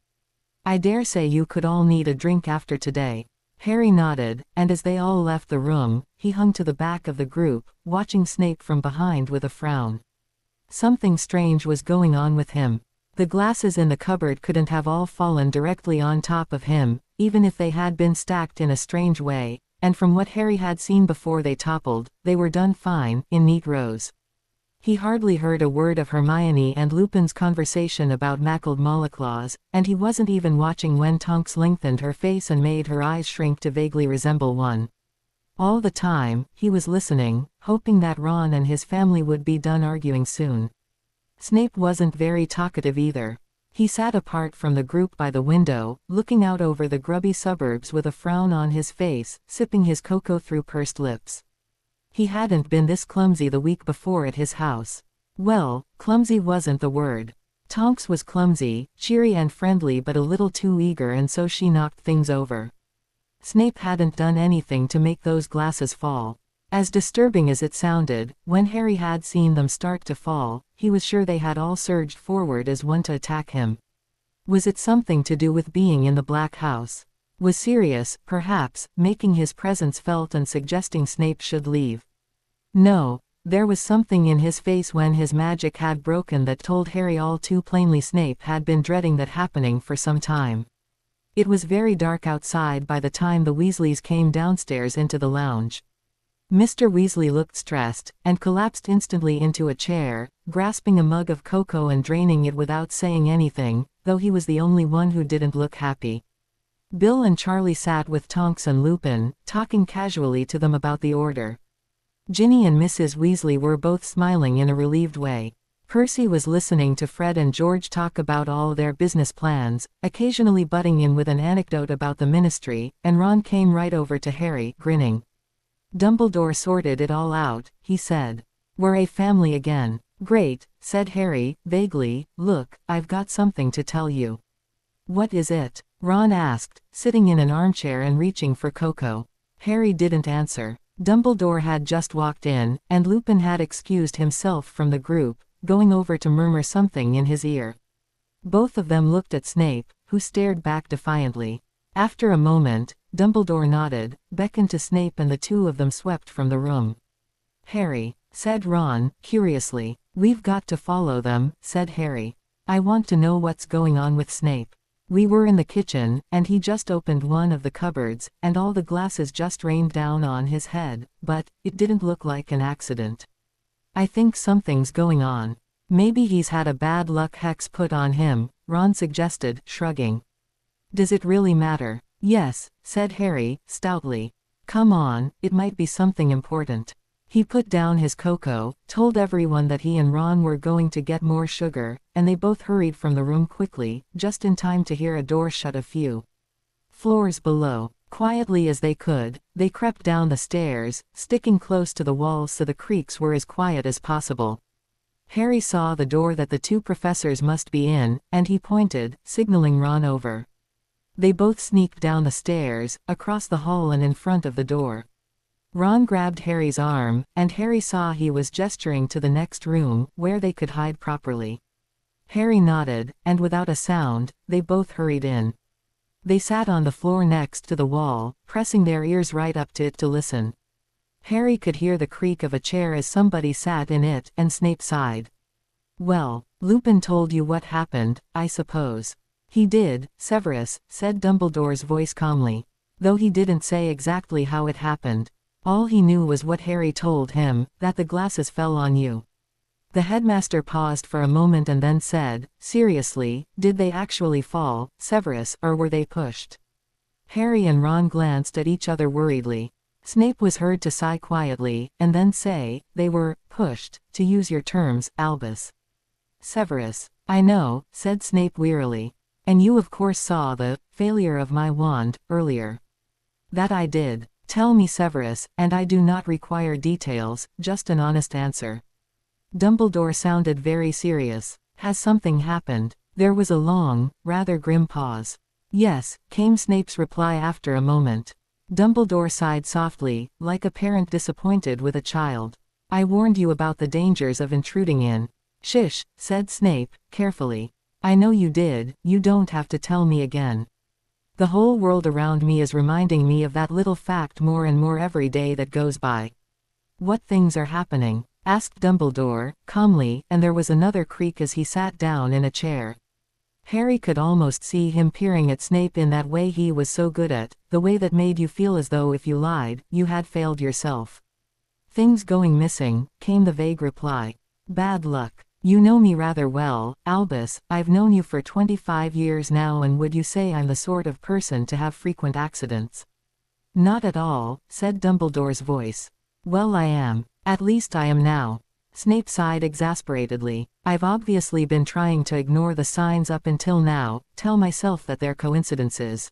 I dare say you could all need a drink after today. Harry nodded, and as they all left the room, he hung to the back of the group, watching Snape from behind with a frown. Something strange was going on with him. The glasses in the cupboard couldn't have all fallen directly on top of him, even if they had been stacked in a strange way, and from what Harry had seen before they toppled, they were done fine, in neat rows. He hardly heard a word of Hermione and Lupin's conversation about mackled molliclaws, and he wasn't even watching when Tonks lengthened her face and made her eyes shrink to vaguely resemble one. All the time, he was listening, hoping that Ron and his family would be done arguing soon. Snape wasn't very talkative either. He sat apart from the group by the window, looking out over the grubby suburbs with a frown on his face, sipping his cocoa through pursed lips. He hadn't been this clumsy the week before at his house. Well, clumsy wasn't the word. Tonks was clumsy, cheery and friendly but a little too eager, and so she knocked things over. Snape hadn't done anything to make those glasses fall. As disturbing as it sounded, when Harry had seen them start to fall, he was sure they had all surged forward as one to attack him. Was it something to do with being in the Black House? Was Sirius, perhaps, making his presence felt and suggesting Snape should leave? No, there was something in his face when his magic had broken that told Harry all too plainly Snape had been dreading that happening for some time. It was very dark outside by the time the Weasleys came downstairs into the lounge. Mr. Weasley looked stressed, and collapsed instantly into a chair, grasping a mug of cocoa and draining it without saying anything, though he was the only one who didn't look happy. Bill and Charlie sat with Tonks and Lupin, talking casually to them about the order. Ginny and Mrs. Weasley were both smiling in a relieved way. Percy was listening to Fred and George talk about all their business plans, occasionally butting in with an anecdote about the ministry, and Ron came right over to Harry, grinning. Dumbledore sorted it all out, he said. We're a family again. Great, said Harry, vaguely. Look, I've got something to tell you. What is it? Ron asked, sitting in an armchair and reaching for cocoa. Harry didn't answer. Dumbledore had just walked in, and Lupin had excused himself from the group, going over to murmur something in his ear. Both of them looked at Snape, who stared back defiantly. After a moment, Dumbledore nodded, beckoned to Snape, and the two of them swept from the room. Harry, said Ron, curiously. We've got to follow them, said Harry. I want to know what's going on with Snape. We were in the kitchen, and he just opened one of the cupboards, and all the glasses just rained down on his head, but it didn't look like an accident. I think something's going on. Maybe he's had a bad luck hex put on him, Ron suggested, shrugging. Does it really matter? Yes, said Harry, stoutly. Come on, it might be something important. He put down his cocoa, told everyone that he and Ron were going to get more sugar, and they both hurried from the room quickly, just in time to hear a door shut a few floors below. Quietly as they could, they crept down the stairs, sticking close to the walls so the creaks were as quiet as possible. Harry saw the door that the two professors must be in, and he pointed, signaling Ron over. They both sneaked down the stairs, across the hall and in front of the door. Ron grabbed Harry's arm, and Harry saw he was gesturing to the next room, where they could hide properly. Harry nodded, and without a sound, they both hurried in. They sat on the floor next to the wall, pressing their ears right up to it to listen. Harry could hear the creak of a chair as somebody sat in it, and Snape sighed. Well, Lupin told you what happened, I suppose. He did, Severus, said Dumbledore's voice calmly. Though he didn't say exactly how it happened. All he knew was what Harry told him, that the glasses fell on you. The headmaster paused for a moment and then said, seriously, did they actually fall, Severus, or were they pushed? Harry and Ron glanced at each other worriedly. Snape was heard to sigh quietly, and then say, they were pushed, to use your terms, Albus. Severus. I know, said Snape wearily. And you of course saw the failure of my wand earlier. That I did. Tell me, Severus, and I do not require details, just an honest answer. Dumbledore sounded very serious. Has something happened? There was a long, rather grim pause. Yes, came Snape's reply after a moment. Dumbledore sighed softly, like a parent disappointed with a child. I warned you about the dangers of intruding in. Shish, said Snape, carefully. I know you did, you don't have to tell me again. The whole world around me is reminding me of that little fact more and more every day that goes by. What things are happening? Asked Dumbledore, calmly, and there was another creak as he sat down in a chair. Harry could almost see him peering at Snape in that way he was so good at, the way that made you feel as though if you lied, you had failed yourself. Things going missing, came the vague reply. Bad luck. You know me rather well, Albus. I've known you for 25 years now, and would you say I'm the sort of person to have frequent accidents? Not at all, said Dumbledore's voice. Well, I am. At least I am now. Snape sighed exasperatedly. I've obviously been trying to ignore the signs up until now, tell myself that they're coincidences.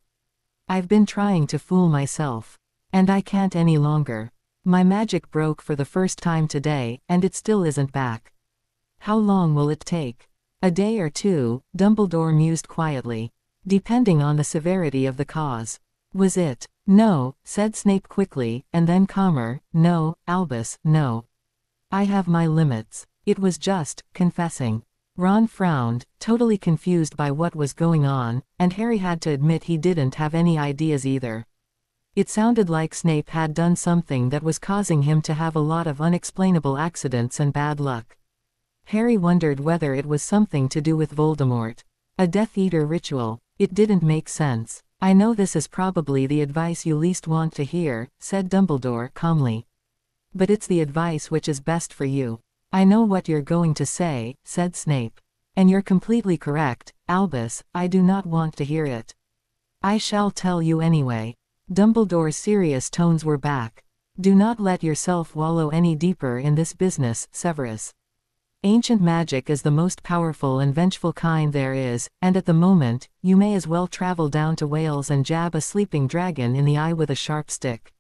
I've been trying to fool myself. And I can't any longer. My magic broke for the first time today, and it still isn't back. How long will it take? A day or two, Dumbledore mused quietly. Depending on the severity of the cause. Was it? No, said Snape quickly, and then calmer, no, Albus, no. I have my limits. It was just confessing. Ron frowned, totally confused by what was going on, and Harry had to admit he didn't have any ideas either. It sounded like Snape had done something that was causing him to have a lot of unexplainable accidents and bad luck. Harry wondered whether it was something to do with Voldemort. A Death Eater ritual. It didn't make sense. I know this is probably the advice you least want to hear, said Dumbledore calmly. But it's the advice which is best for you. I know what you're going to say, said Snape. And you're completely correct, Albus, I do not want to hear it. I shall tell you anyway. Dumbledore's serious tones were back. Do not let yourself wallow any deeper in this business, Severus. Ancient magic is the most powerful and vengeful kind there is, and at the moment, you may as well travel down to Wales and jab a sleeping dragon in the eye with a sharp stick.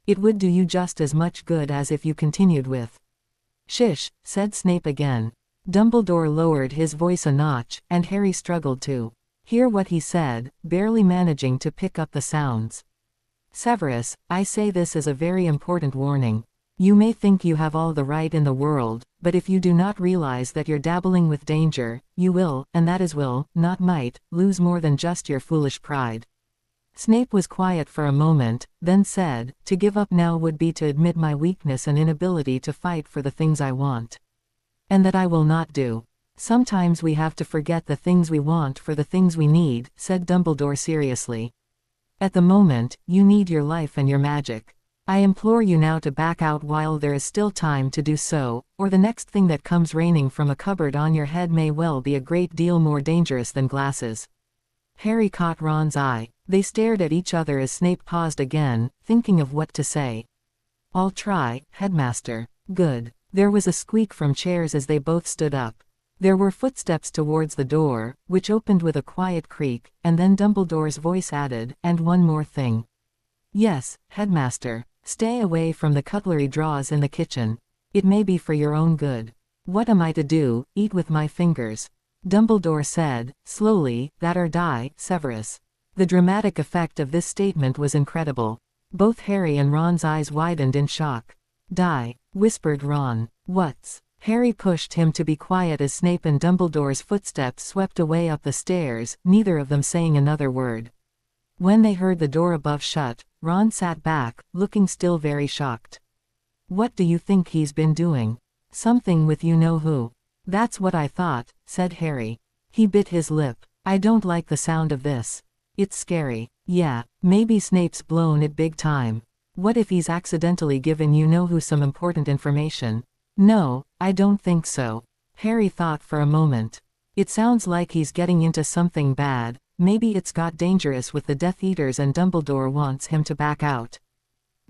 It would do you just as much good as if you continued with. Shish, said Snape again. Dumbledore lowered his voice a notch, and Harry struggled to hear what he said, barely managing to pick up the sounds. Severus, I say this as a very important warning. You may think you have all the right in the world, but if you do not realize that you're dabbling with danger, you will, and that is will, not might, lose more than just your foolish pride. Snape was quiet for a moment, then said, to give up now would be to admit my weakness and inability to fight for the things I want. And that I will not do. Sometimes we have to forget the things we want for the things we need, said Dumbledore seriously. At the moment, you need your life and your magic. I implore you now to back out while there is still time to do so, or the next thing that comes raining from a cupboard on your head may well be a great deal more dangerous than glasses. Harry caught Ron's eye. They stared at each other as Snape paused again, thinking of what to say. I'll try, Headmaster. Good. There was a squeak from chairs as they both stood up. There were footsteps towards the door, which opened with a quiet creak, and then Dumbledore's voice added, and one more thing. Yes, Headmaster. Stay away from the cutlery drawers in the kitchen. It may be for your own good. What am I to do, eat with my fingers? Dumbledore said, slowly, that or die, Severus. The dramatic effect of this statement was incredible. Both Harry and Ron's eyes widened in shock. Die, whispered Ron. What's? Harry pushed him to be quiet as Snape and Dumbledore's footsteps swept away up the stairs, neither of them saying another word. When they heard the door above shut, Ron sat back, looking still very shocked. What do you think he's been doing? Something with you-know-who. That's what I thought, said Harry. He bit his lip. I don't like the sound of this. It's scary. Yeah, maybe Snape's blown it big time. What if he's accidentally given you-know-who some important information? No, I don't think so. Harry thought for a moment. It sounds like he's getting into something bad. Maybe it's got dangerous with the Death Eaters and Dumbledore wants him to back out.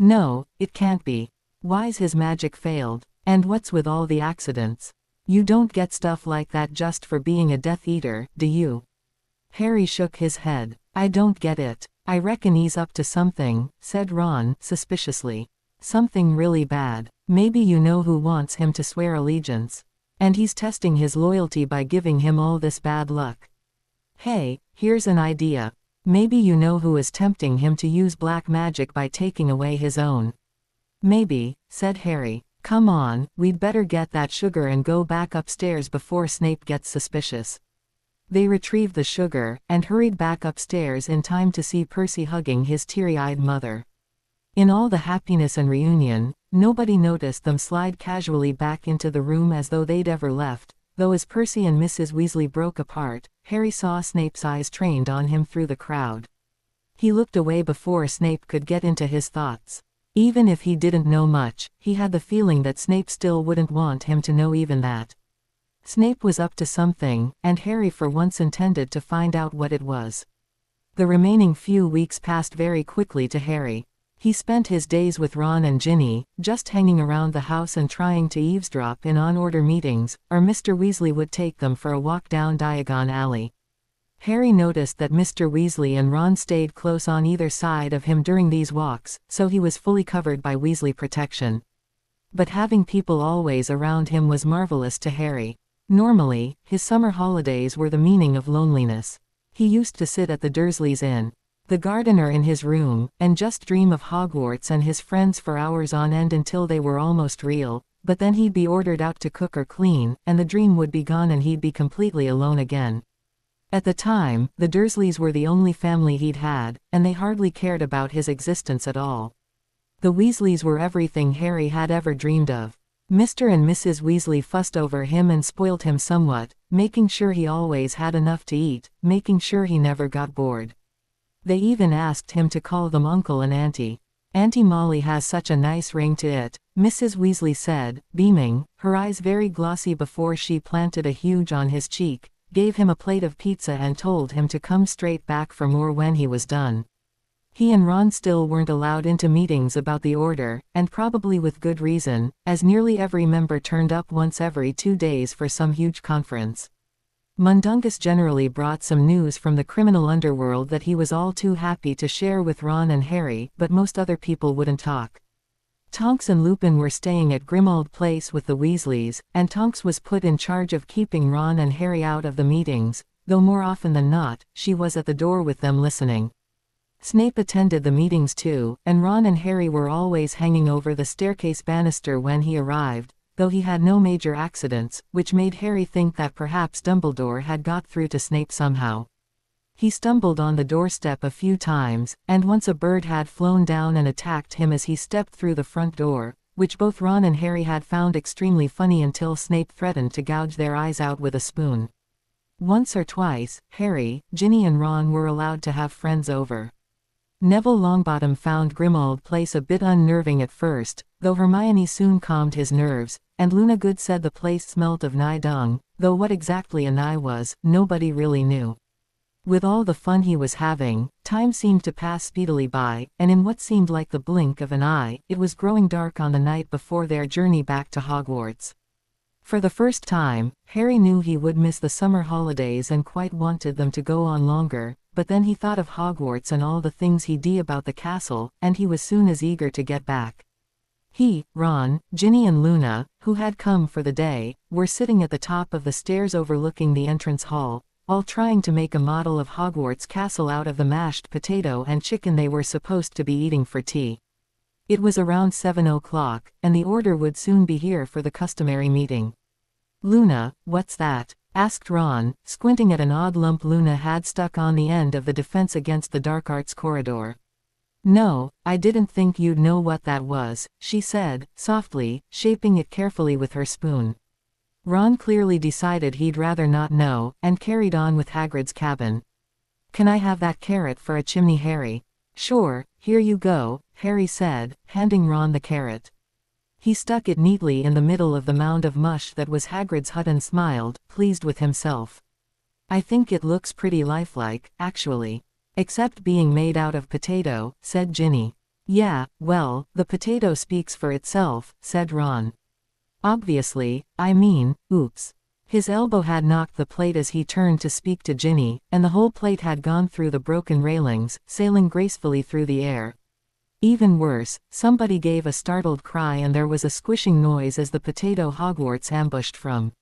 No, it can't be. Why's his magic failed? And what's with all the accidents? You don't get stuff like that just for being a Death Eater, do you? Harry shook his head. I don't get it. I reckon he's up to something, said Ron, suspiciously. Something really bad. Maybe you-know-who wants him to swear allegiance. And he's testing his loyalty by giving him all this bad luck. Hey, here's an idea. Maybe you-know-who is tempting him to use black magic by taking away his own. Maybe, said Harry. Come on, we'd better get that sugar and go back upstairs before Snape gets suspicious. They retrieved the sugar, and hurried back upstairs in time to see Percy hugging his teary-eyed mother. In all the happiness and reunion, nobody noticed them slide casually back into the room as though they'd ever left, though as Percy and Mrs. Weasley broke apart, Harry saw Snape's eyes trained on him through the crowd. He looked away before Snape could get into his thoughts. Even if he didn't know much, he had the feeling that Snape still wouldn't want him to know even that. Snape was up to something, and Harry for once intended to find out what it was. The remaining few weeks passed very quickly to Harry. He spent his days with Ron and Ginny, just hanging around the house and trying to eavesdrop in on-order meetings, or Mr. Weasley would take them for a walk down Diagon Alley. Harry noticed that Mr. Weasley and Ron stayed close on either side of him during these walks, so he was fully covered by Weasley protection. But having people always around him was marvelous to Harry. Normally, his summer holidays were the meaning of loneliness. He used to sit at the Dursleys' Inn, the gardener in his room, and just dream of Hogwarts and his friends for hours on end until they were almost real, but then he'd be ordered out to cook or clean, and the dream would be gone and he'd be completely alone again. At the time, the Dursleys were the only family he'd had, and they hardly cared about his existence at all. The Weasleys were everything Harry had ever dreamed of. Mr. and Mrs. Weasley fussed over him and spoiled him somewhat, making sure he always had enough to eat, making sure he never got bored. They even asked him to call them Uncle and Auntie. Auntie Molly has such a nice ring to it, Mrs. Weasley said, beaming, her eyes very glossy before she planted a huge on his cheek, gave him a plate of pizza and told him to come straight back for more when he was done. He and Ron still weren't allowed into meetings about the order, and probably with good reason, as nearly every member turned up once every 2 days for some huge conference. Mundungus generally brought some news from the criminal underworld that he was all too happy to share with Ron and Harry, but most other people wouldn't talk. Tonks and Lupin were staying at Grimmauld Place with the Weasleys, and Tonks was put in charge of keeping Ron and Harry out of the meetings, though more often than not, she was at the door with them listening. Snape attended the meetings too, and Ron and Harry were always hanging over the staircase banister when he arrived, though he had no major accidents, which made Harry think that perhaps Dumbledore had got through to Snape somehow. He stumbled on the doorstep a few times, and once a bird had flown down and attacked him as he stepped through the front door, which both Ron and Harry had found extremely funny until Snape threatened to gouge their eyes out with a spoon. Once or twice, Harry, Ginny and Ron were allowed to have friends over. Neville Longbottom found Grimmauld Place a bit unnerving at first, though Hermione soon calmed his nerves, and Luna Good said the place smelt of nigh dung, though what exactly a nigh was, nobody really knew. With all the fun he was having, time seemed to pass speedily by, and in what seemed like the blink of an eye, it was growing dark on the night before their journey back to Hogwarts. For the first time, Harry knew he would miss the summer holidays and quite wanted them to go on longer, but then he thought of Hogwarts and all the things he'd do about the castle, and he was soon as eager to get back. He, Ron, Ginny and Luna, who had come for the day, were sitting at the top of the stairs overlooking the entrance hall, all trying to make a model of Hogwarts castle out of the mashed potato and chicken they were supposed to be eating for tea. It was around 7 o'clock, and the order would soon be here for the customary meeting. Luna, what's that? Asked Ron, squinting at an odd lump Luna had stuck on the end of the Defense Against the Dark Arts corridor. No, I didn't think you'd know what that was, she said, softly, shaping it carefully with her spoon. Ron clearly decided he'd rather not know, and carried on with Hagrid's cabin. Can I have that carrot for a chimney, Harry? Sure, here you go, Harry said, handing Ron the carrot. He stuck it neatly in the middle of the mound of mush that was Hagrid's hut and smiled, pleased with himself. I think it looks pretty lifelike, actually. Except being made out of potato, said Ginny. Yeah, well, the potato speaks for itself, said Ron. Obviously, I mean, oops. His elbow had knocked the plate as he turned to speak to Ginny, and the whole plate had gone through the broken railings, sailing gracefully through the air. Even worse, somebody gave a startled cry and there was a squishing noise as the potato Hogwarts ambushed from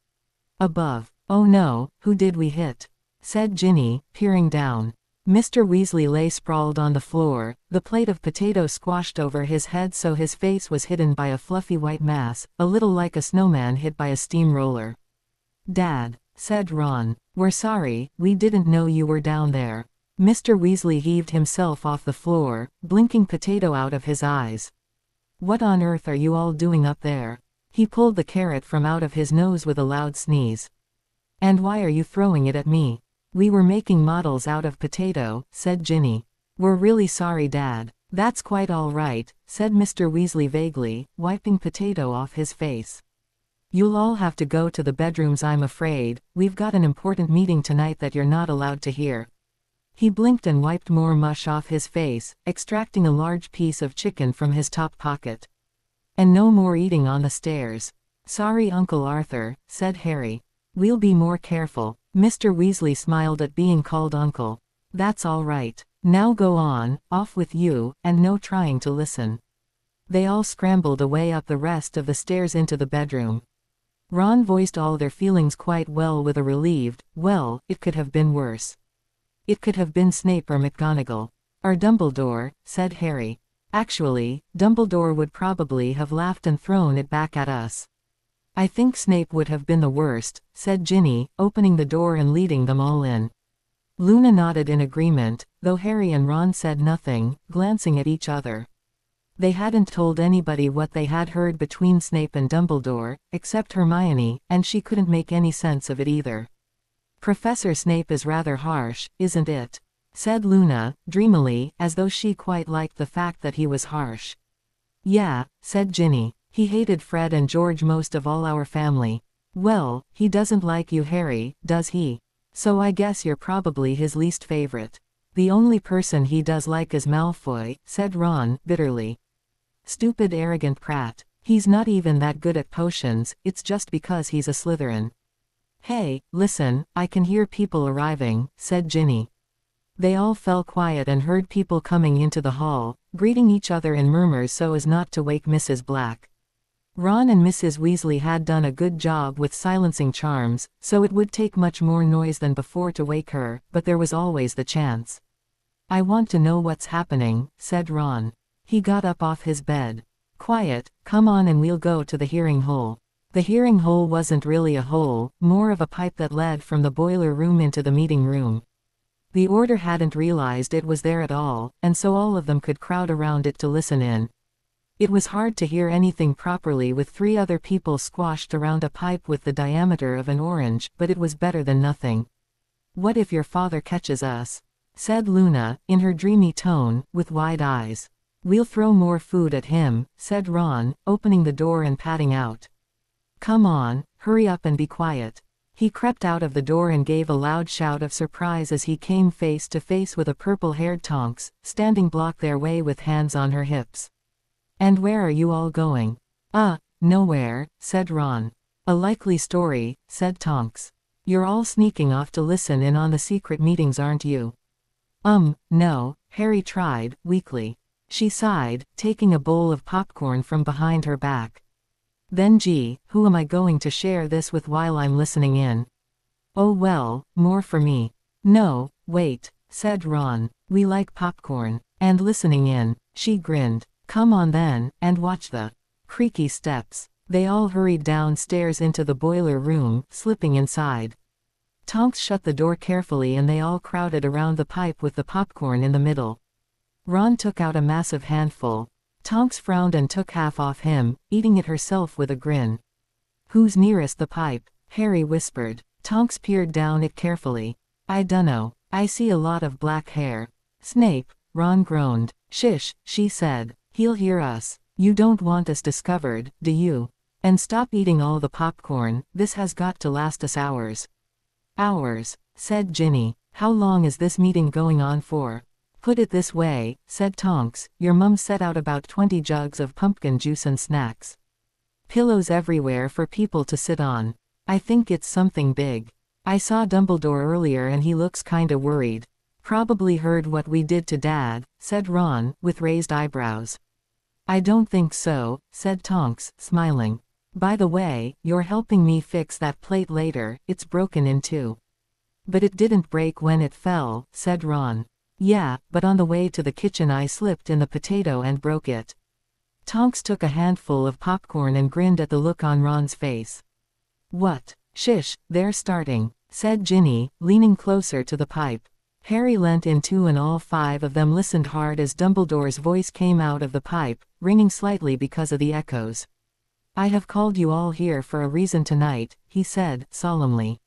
above. Oh no, who did we hit? Said Ginny, peering down. Mr. Weasley lay sprawled on the floor, the plate of potato squashed over his head so his face was hidden by a fluffy white mass, a little like a snowman hit by a steamroller. Dad, said Ron, we're sorry, we didn't know you were down there. Mr. Weasley heaved himself off the floor, blinking potato out of his eyes. What on earth are you all doing up there? He pulled the carrot from out of his nose with a loud sneeze. And why are you throwing it at me? We were making models out of potato, said Ginny. We're really sorry, Dad. That's quite all right, said Mr. Weasley vaguely, wiping potato off his face. You'll all have to go to the bedrooms, I'm afraid. We've got an important meeting tonight that you're not allowed to hear. He blinked and wiped more mush off his face, extracting a large piece of chicken from his top pocket. And no more eating on the stairs. Sorry, Uncle Arthur, said Harry. We'll be more careful. Mr. Weasley smiled at being called uncle. That's all right. Now go on, off with you, and no trying to listen. They all scrambled away up the rest of the stairs into the bedroom. Ron voiced all their feelings quite well with a relieved, well, it could have been worse. It could have been Snape or McGonagall. Or Dumbledore, said Harry. Actually, Dumbledore would probably have laughed and thrown it back at us. I think Snape would have been the worst, said Ginny, opening the door and leading them all in. Luna nodded in agreement, though Harry and Ron said nothing, glancing at each other. They hadn't told anybody what they had heard between Snape and Dumbledore, except Hermione, and she couldn't make any sense of it either. Professor Snape is rather harsh, isn't it? Said Luna, dreamily, as though she quite liked the fact that he was harsh. Yeah, said Ginny. He hated Fred and George most of all our family. Well, he doesn't like you, Harry, does he? So I guess you're probably his least favorite. The only person he does like is Malfoy, said Ron, bitterly. Stupid arrogant prat. He's not even that good at potions, it's just because he's a Slytherin. Hey, listen, I can hear people arriving, said Ginny. They all fell quiet and heard people coming into the hall, greeting each other in murmurs so as not to wake Mrs. Black. Ron and Mrs. Weasley had done a good job with silencing charms, so it would take much more noise than before to wake her, but there was always the chance. I want to know what's happening, said Ron. He got up off his bed. Quiet, come on and we'll go to the hearing hole. The hearing hole wasn't really a hole, more of a pipe that led from the boiler room into the meeting room. The Order hadn't realized it was there at all, and so all of them could crowd around it to listen in. It was hard to hear anything properly with 3 other people squashed around a pipe with the diameter of an orange, but it was better than nothing. What if your father catches us? Said Luna, in her dreamy tone, with wide eyes. We'll throw more food at him, said Ron, opening the door and padding out. Come on, hurry up and be quiet. He crept out of the door and gave a loud shout of surprise as he came face to face with a purple-haired Tonks, standing block their way with hands on her hips. And where are you all going? Nowhere, said Ron. A likely story, said Tonks. You're all sneaking off to listen in on the secret meetings, aren't you? No, Harry tried, weakly. She sighed, taking a bowl of popcorn from behind her back. Then gee, who am I going to share this with while I'm listening in? Oh well, more for me. No, wait, said Ron. We like popcorn. And listening in. She grinned. Come on then, and watch the creaky steps. They all hurried downstairs into the boiler room, slipping inside. Tonks shut the door carefully and they all crowded around the pipe with the popcorn in the middle. Ron took out a massive handful. Tonks frowned and took half off him, eating it herself with a grin. Who's nearest the pipe? Harry whispered. Tonks peered down it carefully. I dunno. I see a lot of black hair. Snape, Ron groaned. Shish, she said. He'll hear us. You don't want us discovered, do you? And stop eating all the popcorn, this has got to last us hours. Hours, said Ginny. How long is this meeting going on for? Put it this way, said Tonks, your mum set out about 20 jugs of pumpkin juice and snacks. Pillows everywhere for people to sit on. I think it's something big. I saw Dumbledore earlier and he looks kinda worried. Probably heard what we did to Dad, said Ron, with raised eyebrows. I don't think so, said Tonks, smiling. By the way, you're helping me fix that plate later, it's broken in 2. But it didn't break when it fell, said Ron. Yeah, but on the way to the kitchen I slipped in the potato and broke it. Tonks took a handful of popcorn and grinned at the look on Ron's face. What? Shish, they're starting, said Ginny, leaning closer to the pipe. Harry leant in too and all 5 of them listened hard as Dumbledore's voice came out of the pipe, ringing slightly because of the echoes. I have called you all here for a reason tonight, he said, solemnly.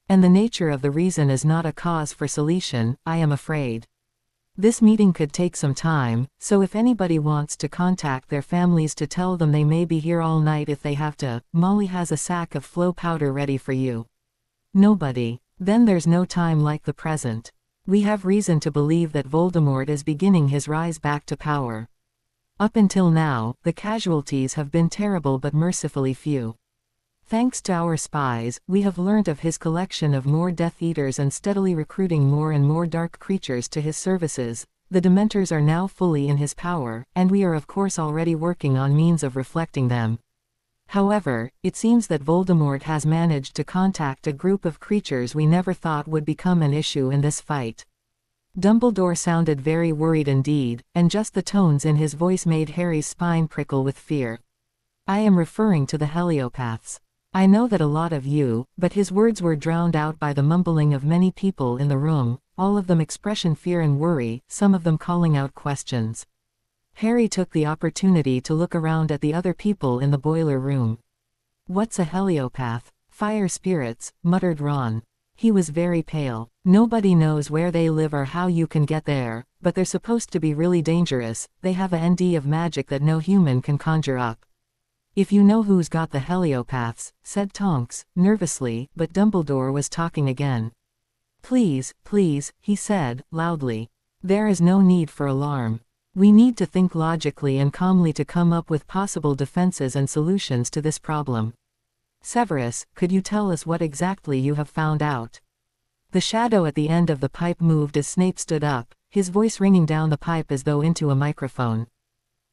And the nature of the reason is not a cause for solution, I am afraid. This meeting could take some time, so if anybody wants to contact their families to tell them they may be here all night if they have to, Molly has a sack of flow powder ready for you. Nobody. Then there's no time like the present. We have reason to believe that Voldemort is beginning his rise back to power. Up until now, the casualties have been terrible but mercifully few. Thanks to our spies, we have learnt of his collection of more Death Eaters and steadily recruiting more and more dark creatures to his services. The Dementors are now fully in his power, and we are of course already working on means of reflecting them. However, it seems that Voldemort has managed to contact a group of creatures we never thought would become an issue in this fight. Dumbledore sounded very worried indeed, and just the tones in his voice made Harry's spine prickle with fear. I am referring to the heliopaths. I know that a lot of you, but his words were drowned out by the mumbling of many people in the room, all of them expressing fear and worry, some of them calling out questions. Harry took the opportunity to look around at the other people in the boiler room. What's a heliopath? Fire spirits, muttered Ron. He was very pale. Nobody knows where they live or how you can get there, but they're supposed to be really dangerous. They have a ND of magic that no human can conjure up. If you know who's got the heliopaths, said Tonks, nervously, but Dumbledore was talking again. Please, please, he said, loudly. There is no need for alarm. We need to think logically and calmly to come up with possible defenses and solutions to this problem. Severus, could you tell us what exactly you have found out? The shadow at the end of the pipe moved as Snape stood up, his voice ringing down the pipe as though into a microphone.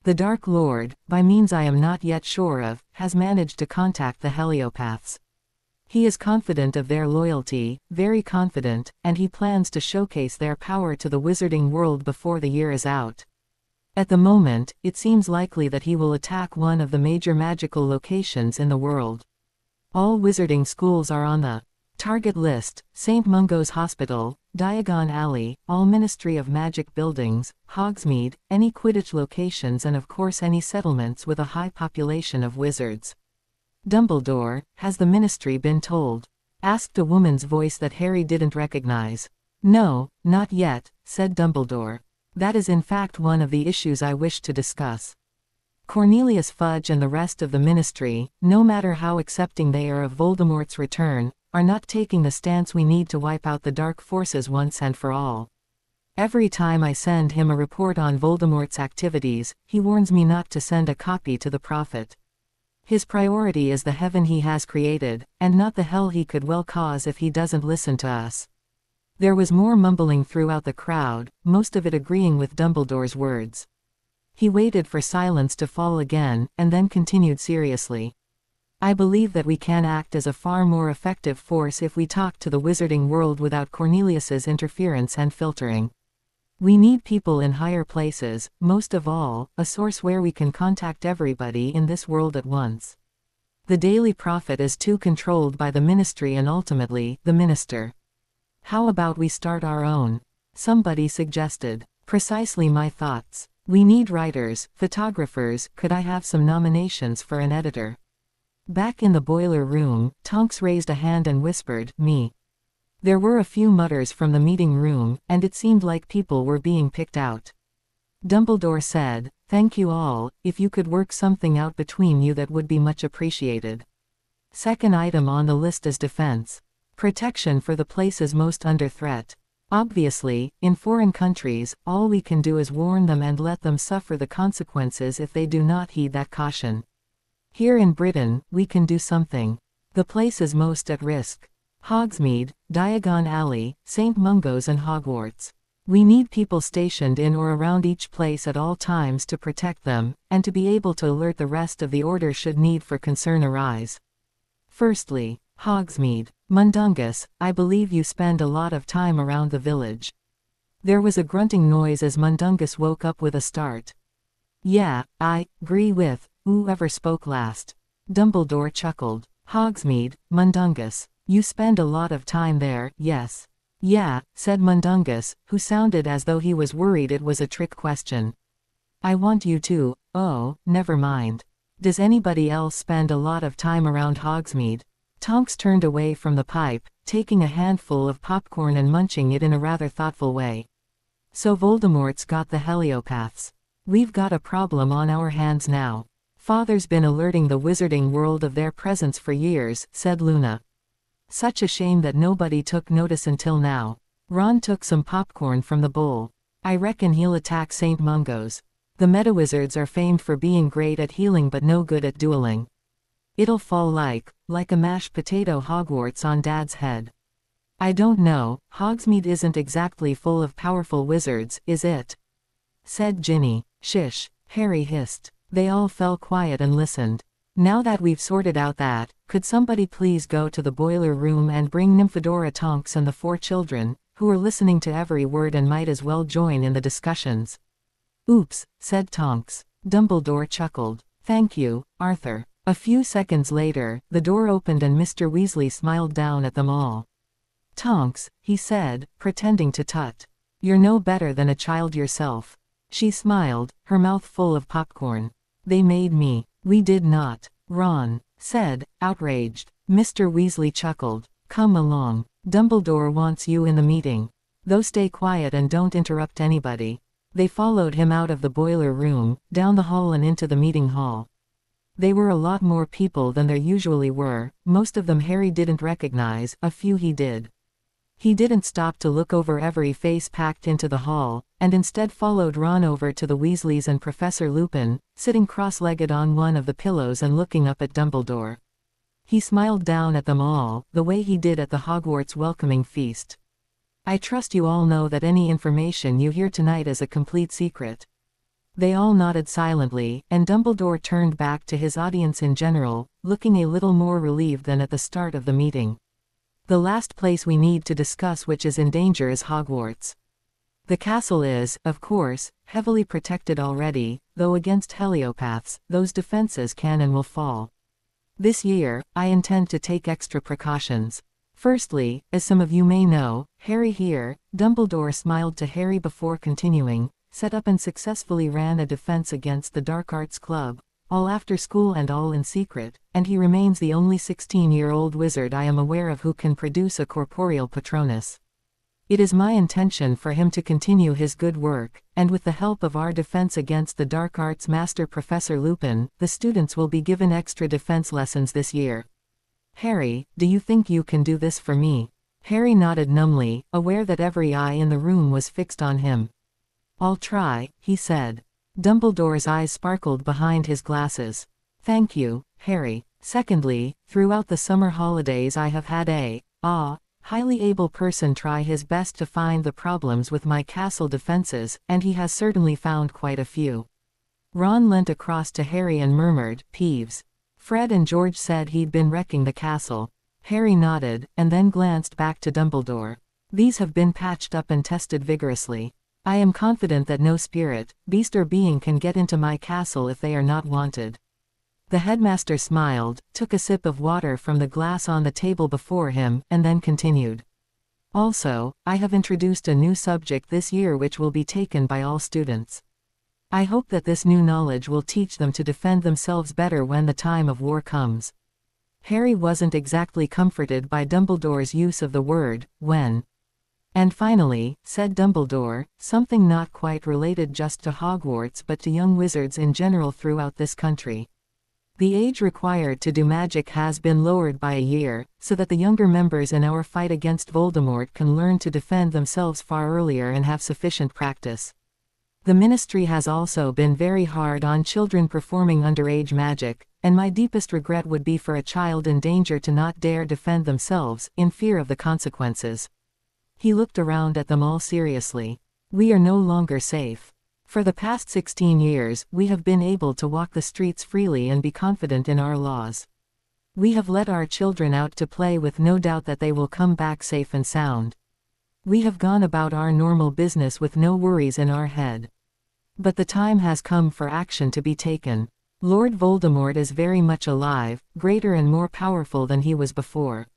The Dark Lord, by means I am not yet sure of, has managed to contact the heliopaths. He is confident of their loyalty, very confident, and he plans to showcase their power to the wizarding world before the year is out. At the moment, it seems likely that he will attack one of the major magical locations in the world. All wizarding schools are on the target list: St. Mungo's Hospital, Diagon Alley, all Ministry of Magic buildings, Hogsmeade, any Quidditch locations, and of course any settlements with a high population of wizards. Dumbledore, has the Ministry been told? Asked a woman's voice that Harry didn't recognize. No, not yet, said Dumbledore. That is in fact one of the issues I wish to discuss. Cornelius Fudge and the rest of the Ministry, no matter how accepting they are of Voldemort's return, are not taking the stance we need to wipe out the dark forces once and for all. Every time I send him a report on Voldemort's activities, he warns me not to send a copy to the Prophet. His priority is the heaven he has created, and not the hell he could well cause if he doesn't listen to us. There was more mumbling throughout the crowd, most of it agreeing with Dumbledore's words. He waited for silence to fall again, and then continued seriously. I believe that we can act as a far more effective force if we talk to the wizarding world without Cornelius's interference and filtering. We need people in higher places, most of all, a source where we can contact everybody in this world at once. The Daily Prophet is too controlled by the Ministry and ultimately, the Minister. How about we start our own? Somebody suggested. Precisely my thoughts. We need writers, photographers. Could I have some nominations for an editor? Back in the boiler room, Tonks raised a hand and whispered, me. There were a few mutters from the meeting room, and it seemed like people were being picked out. Dumbledore said, thank you all, if you could work something out between you that would be much appreciated. Second item on the list is defense. Protection for the places most under threat. Obviously, in foreign countries, all we can do is warn them and let them suffer the consequences if they do not heed that caution. Here in Britain, we can do something. The places most at risk: Hogsmeade, Diagon Alley, St. Mungo's and Hogwarts. We need people stationed in or around each place at all times to protect them, and to be able to alert the rest of the order should need for concern arise. Firstly, Hogsmeade. Mundungus, I believe you spend a lot of time around the village. There was a grunting noise as Mundungus woke up with a start. Yeah, I agree with whoever spoke last. Dumbledore chuckled. Hogsmeade, Mundungus. You spend a lot of time there, yes. Yeah, said Mundungus, who sounded as though he was worried it was a trick question. I want you to. Oh, never mind. Does anybody else spend a lot of time around Hogsmeade? Tonks turned away from the pipe, taking a handful of popcorn and munching it in a rather thoughtful way. So Voldemort's got the heliopaths. We've got a problem on our hands now. Father's been alerting the wizarding world of their presence for years, said Luna. Such a shame that nobody took notice until now. Ron took some popcorn from the bowl. I reckon he'll attack St. Mungo's. The Meta-Wizards are famed for being great at healing but no good at dueling. It'll fall like a mashed potato Hogwarts on Dad's head. I don't know, Hogsmeade isn't exactly full of powerful wizards, is it? Said Ginny. Shish, Harry hissed. They all fell quiet and listened. Now that we've sorted out that, could somebody please go to the boiler room and bring Nymphadora Tonks and the 4 children, who are listening to every word and might as well join in the discussions. Oops, said Tonks. Dumbledore chuckled. Thank you, Arthur. A few seconds later, the door opened and Mr. Weasley smiled down at them all. Tonks, he said, pretending to tut. You're no better than a child yourself. She smiled, her mouth full of popcorn. They made me. We did not. Ron said, outraged. Mr. Weasley chuckled. Come along. Dumbledore wants you in the meeting. Though stay quiet and don't interrupt anybody. They followed him out of the boiler room, down the hall and into the meeting hall. They were a lot more people than there usually were, most of them Harry didn't recognize, a few he did. He didn't stop to look over every face packed into the hall, and instead followed Ron over to the Weasleys and Professor Lupin, sitting cross-legged on one of the pillows and looking up at Dumbledore. He smiled down at them all, the way he did at the Hogwarts welcoming feast. I trust you all know that any information you hear tonight is a complete secret. They all nodded silently, and Dumbledore turned back to his audience in general, looking a little more relieved than at the start of the meeting. The last place we need to discuss which is in danger is Hogwarts. The castle is, of course, heavily protected already, though against heliopaths, those defenses can and will fall. This year, I intend to take extra precautions. Firstly, as some of you may know, Harry here, Dumbledore smiled to Harry before continuing, set up and successfully ran a defense against the Dark Arts Club, all after school and all in secret, and he remains the only 16-year-old wizard I am aware of who can produce a corporeal Patronus. It is my intention for him to continue his good work, and with the help of our defense against the Dark Arts Master Professor Lupin, the students will be given extra defense lessons this year. Harry, do you think you can do this for me? Harry nodded numbly, aware that every eye in the room was fixed on him. I'll try, he said. Dumbledore's eyes sparkled behind his glasses. Thank you, Harry. Secondly, throughout the summer holidays I have had a highly able person try his best to find the problems with my castle defenses, and he has certainly found quite a few. Ron leant across to Harry and murmured, Peeves. Fred and George said he'd been wrecking the castle. Harry nodded, and then glanced back to Dumbledore. These have been patched up and tested vigorously. I am confident that no spirit, beast or being can get into my castle if they are not wanted. The headmaster smiled, took a sip of water from the glass on the table before him, and then continued. Also, I have introduced a new subject this year which will be taken by all students. I hope that this new knowledge will teach them to defend themselves better when the time of war comes. Harry wasn't exactly comforted by Dumbledore's use of the word, when. And finally, said Dumbledore, something not quite related just to Hogwarts but to young wizards in general throughout this country. The age required to do magic has been lowered by a year, so that the younger members in our fight against Voldemort can learn to defend themselves far earlier and have sufficient practice. The Ministry has also been very hard on children performing underage magic, and my deepest regret would be for a child in danger to not dare defend themselves, in fear of the consequences. He looked around at them all seriously. We are no longer safe. For the past 16 years, we have been able to walk the streets freely and be confident in our laws. We have let our children out to play with no doubt that they will come back safe and sound. We have gone about our normal business with no worries in our head. But the time has come for action to be taken. Lord Voldemort is very much alive, greater and more powerful than he was before.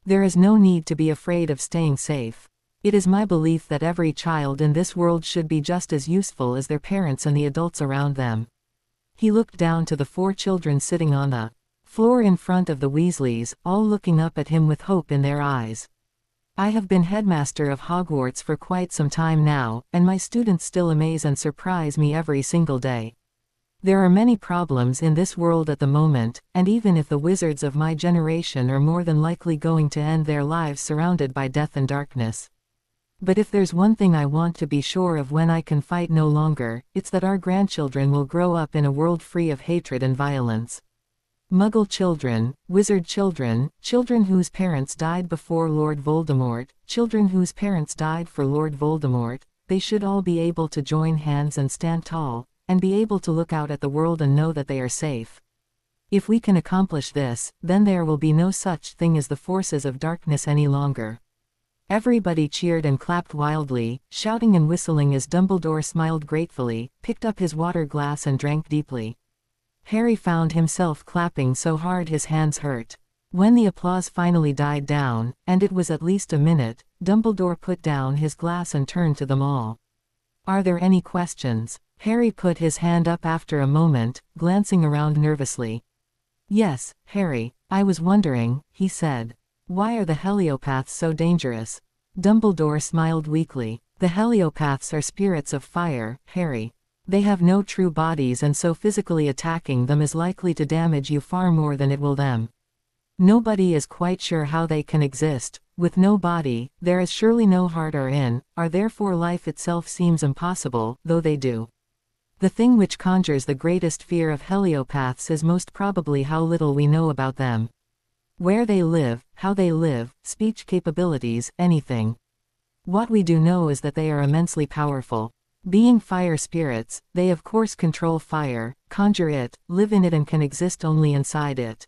There is no need to be afraid of staying safe. It is my belief that every child in this world should be just as useful as their parents and the adults around them. He looked down to the 4 children sitting on the floor in front of the Weasleys, all looking up at him with hope in their eyes. I have been headmaster of Hogwarts for quite some time now, and my students still amaze and surprise me every single day. There are many problems in this world at the moment, and even if the wizards of my generation are more than likely going to end their lives surrounded by death and darkness. But if there's one thing I want to be sure of when I can fight no longer, it's that our grandchildren will grow up in a world free of hatred and violence. Muggle children, wizard children, children whose parents died before Lord Voldemort, children whose parents died for Lord Voldemort, they should all be able to join hands and stand tall, and be able to look out at the world and know that they are safe. If we can accomplish this, then there will be no such thing as the forces of darkness any longer. Everybody cheered and clapped wildly, shouting and whistling as Dumbledore smiled gratefully, picked up his water glass and drank deeply. Harry found himself clapping so hard his hands hurt. When the applause finally died down, and it was at least a minute, Dumbledore put down his glass and turned to them all. "Are there any questions?" Harry put his hand up after a moment, glancing around nervously. "Yes, Harry, I was wondering," he said. "Why are the heliopaths so dangerous?" Dumbledore smiled weakly. "The heliopaths are spirits of fire, Harry. They have no true bodies, and so physically attacking them is likely to damage you far more than it will them. Nobody is quite sure how they can exist. With no body, there is surely no heart or therefore life itself seems impossible, though they do. The thing which conjures the greatest fear of heliopaths is most probably how little we know about them. Where they live, how they live, speech capabilities, anything. What we do know is that they are immensely powerful. Being fire spirits, they of course control fire, conjure it, live in it, and can exist only inside it.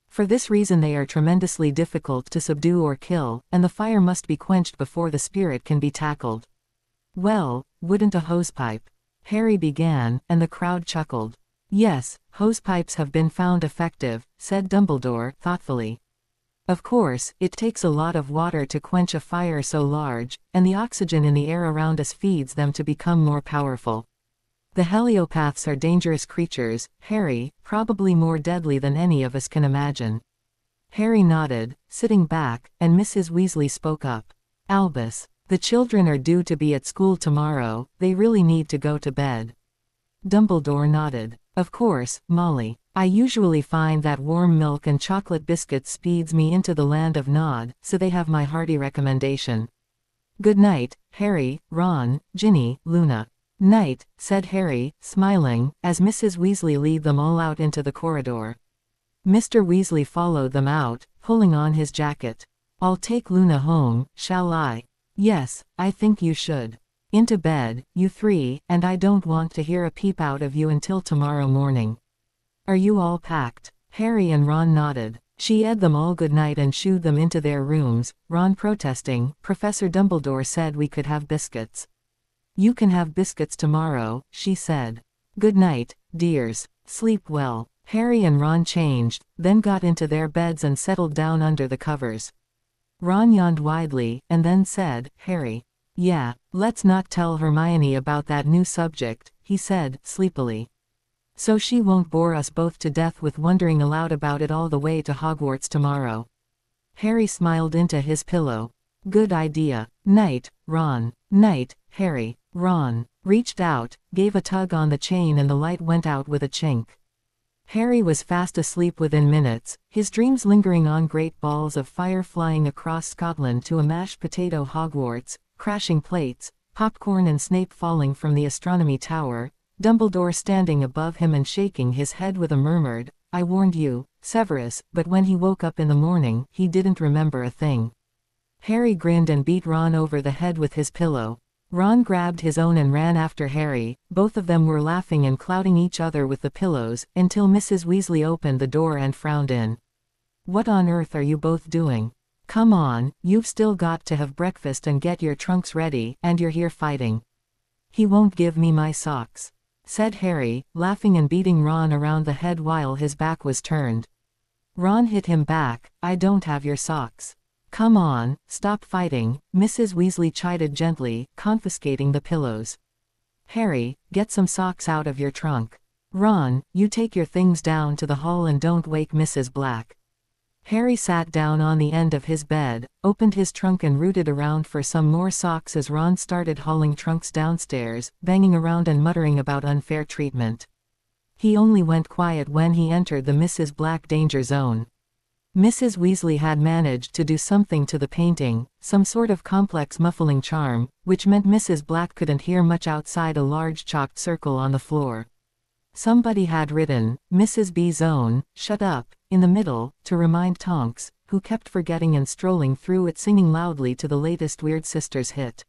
For this reason they are tremendously difficult to subdue or kill, and the fire must be quenched before the spirit can be tackled." "Well, wouldn't a hosepipe?" Harry began, and the crowd chuckled. "Yes, hosepipes have been found effective," said Dumbledore, thoughtfully. "Of course, it takes a lot of water to quench a fire so large, and the oxygen in the air around us feeds them to become more powerful. The heliopaths are dangerous creatures, Harry, probably more deadly than any of us can imagine." Harry nodded, sitting back, and Mrs. Weasley spoke up. "Albus, the children are due to be at school tomorrow, they really need to go to bed." Dumbledore nodded. "Of course, Molly. I usually find that warm milk and chocolate biscuits speeds me into the land of Nod, so they have my hearty recommendation. Good night, Harry, Ron, Ginny, Luna." "Night," said Harry, smiling, as Mrs. Weasley led them all out into the corridor. Mr. Weasley followed them out, pulling on his jacket. "I'll take Luna home, shall I?" "Yes, I think you should. Into bed, you three, and I don't want to hear a peep out of you until tomorrow morning. Are you all packed?" Harry and Ron nodded. She ed them all good night and shooed them into their rooms, Ron protesting. "Professor Dumbledore said we could have biscuits." "You can have biscuits tomorrow," she said. "Good night, dears. Sleep well." Harry and Ron changed, then got into their beds and settled down under the covers. Ron yawned widely, and then said, "Harry. Yeah, let's not tell Hermione about that new subject," he said, sleepily. "So she won't bore us both to death with wondering aloud about it all the way to Hogwarts tomorrow." Harry smiled into his pillow. "Good idea. Night, Ron." "Night, Harry." Ron reached out, gave a tug on the chain, and the light went out with a chink. Harry was fast asleep within minutes, his dreams lingering on great balls of fire flying across Scotland to a mashed potato Hogwarts, crashing plates, popcorn, and Snape falling from the astronomy tower, Dumbledore standing above him and shaking his head with a murmured, "I warned you, Severus," but when he woke up in the morning, he didn't remember a thing. Harry grinned and beat Ron over the head with his pillow. Ron grabbed his own and ran after Harry. Both of them were laughing and clouting each other with the pillows, until Mrs. Weasley opened the door and frowned in. "What on earth are you both doing? Come on, you've still got to have breakfast and get your trunks ready, and you're here fighting." "He won't give me my socks," said Harry, laughing and beating Ron around the head while his back was turned. Ron hit him back. "I don't have your socks." "Come on, stop fighting," Mrs. Weasley chided gently, confiscating the pillows. "Harry, get some socks out of your trunk. Ron, you take your things down to the hall and don't wake Mrs. Black." Harry sat down on the end of his bed, opened his trunk and rooted around for some more socks as Ron started hauling trunks downstairs, banging around and muttering about unfair treatment. He only went quiet when he entered the Mrs. Black danger zone. Mrs. Weasley had managed to do something to the painting, some sort of complex muffling charm, which meant Mrs. Black couldn't hear much outside a large chalked circle on the floor. Somebody had written, Mrs. B's own, shut up, in the middle, to remind Tonks, who kept forgetting and strolling through it singing loudly to the latest Weird Sisters hit.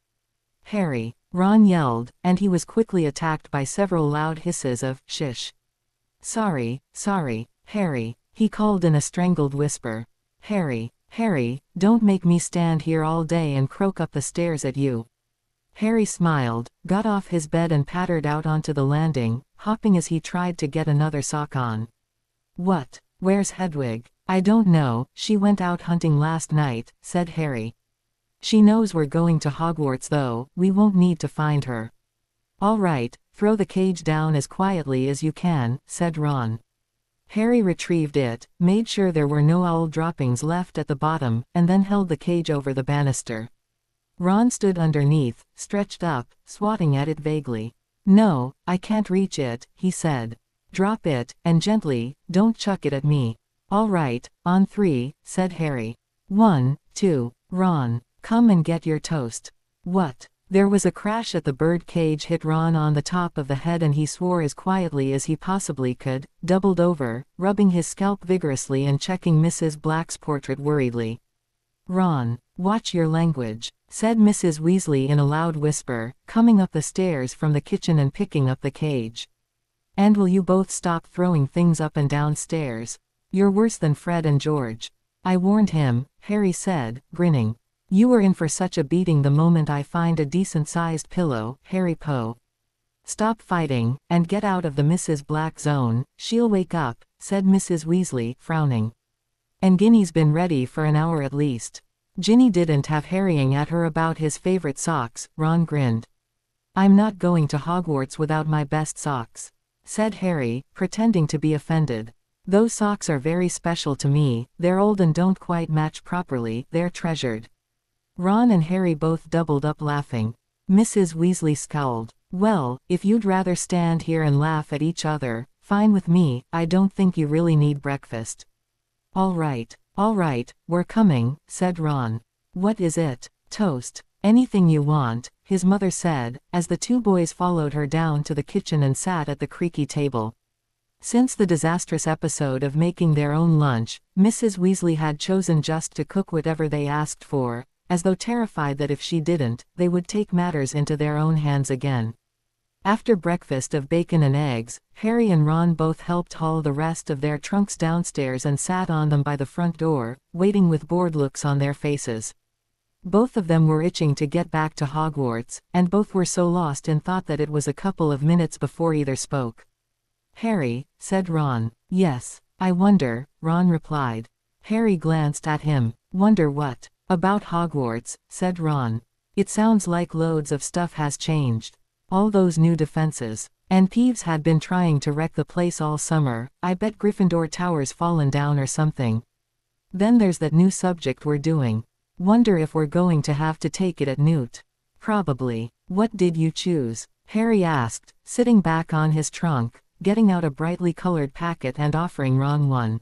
Harry, Ron yelled, and he was quickly attacked by several loud hisses of, shish. Sorry, Harry, he called in a strangled whisper. Harry, don't make me stand here all day and croak up the stairs at you. Harry smiled, got off his bed and pattered out onto the landing, hopping as he tried to get another sock on. What? Where's Hedwig? I don't know, she went out hunting last night, said Harry. She knows we're going to Hogwarts though, we won't need to find her. All right, throw the cage down as quietly as you can, said Ron. Harry retrieved it, made sure there were no owl droppings left at the bottom, and then held the cage over the banister. Ron stood underneath, stretched up, swatting at it vaguely. No, I can't reach it, he said. Drop it, and gently, don't chuck it at me. All right, on 3, said Harry. 1, 2, Ron, come and get your toast. What? There was a crash as the bird cage hit Ron on the top of the head and he swore as quietly as he possibly could, doubled over, rubbing his scalp vigorously and checking Mrs. Black's portrait worriedly. Ron, watch your language, said Mrs. Weasley in a loud whisper, coming up the stairs from the kitchen and picking up the cage. And will you both stop throwing things up and down stairs? You're worse than Fred and George. I warned him, Harry said, grinning. You were in for such a beating the moment I find a decent-sized pillow, Harry Poe. Stop fighting, and get out of the Mrs. Black zone, she'll wake up, said Mrs. Weasley, frowning. And Ginny's been ready for an hour at least. Ginny didn't have harrying at her about his favorite socks, Ron grinned. I'm not going to Hogwarts without my best socks, said Harry, pretending to be offended. Those socks are very special to me, they're old and don't quite match properly, they're treasured. Ron and Harry both doubled up laughing. Mrs. Weasley scowled. Well, if you'd rather stand here and laugh at each other, fine with me, I don't think you really need breakfast. All right, we're coming, said Ron. What is it? Toast. Anything you want, his mother said, as the two boys followed her down to the kitchen and sat at the creaky table. Since the disastrous episode of making their own lunch, Mrs. Weasley had chosen just to cook whatever they asked for, as though terrified that if she didn't, they would take matters into their own hands again. After breakfast of bacon and eggs, Harry and Ron both helped haul the rest of their trunks downstairs and sat on them by the front door, waiting with bored looks on their faces. Both of them were itching to get back to Hogwarts, and both were so lost in thought that it was a couple of minutes before either spoke. Harry, said Ron. Yes, I wonder, Ron replied. Harry glanced at him. Wonder what? About Hogwarts, said Ron. It sounds like loads of stuff has changed. All those new defenses. And Peeves had been trying to wreck the place all summer. I bet Gryffindor Tower's fallen down or something. Then there's that new subject we're doing. Wonder if we're going to have to take it at Newt. Probably. What did you choose? Harry asked, sitting back on his trunk, getting out a brightly colored packet and offering Ron one.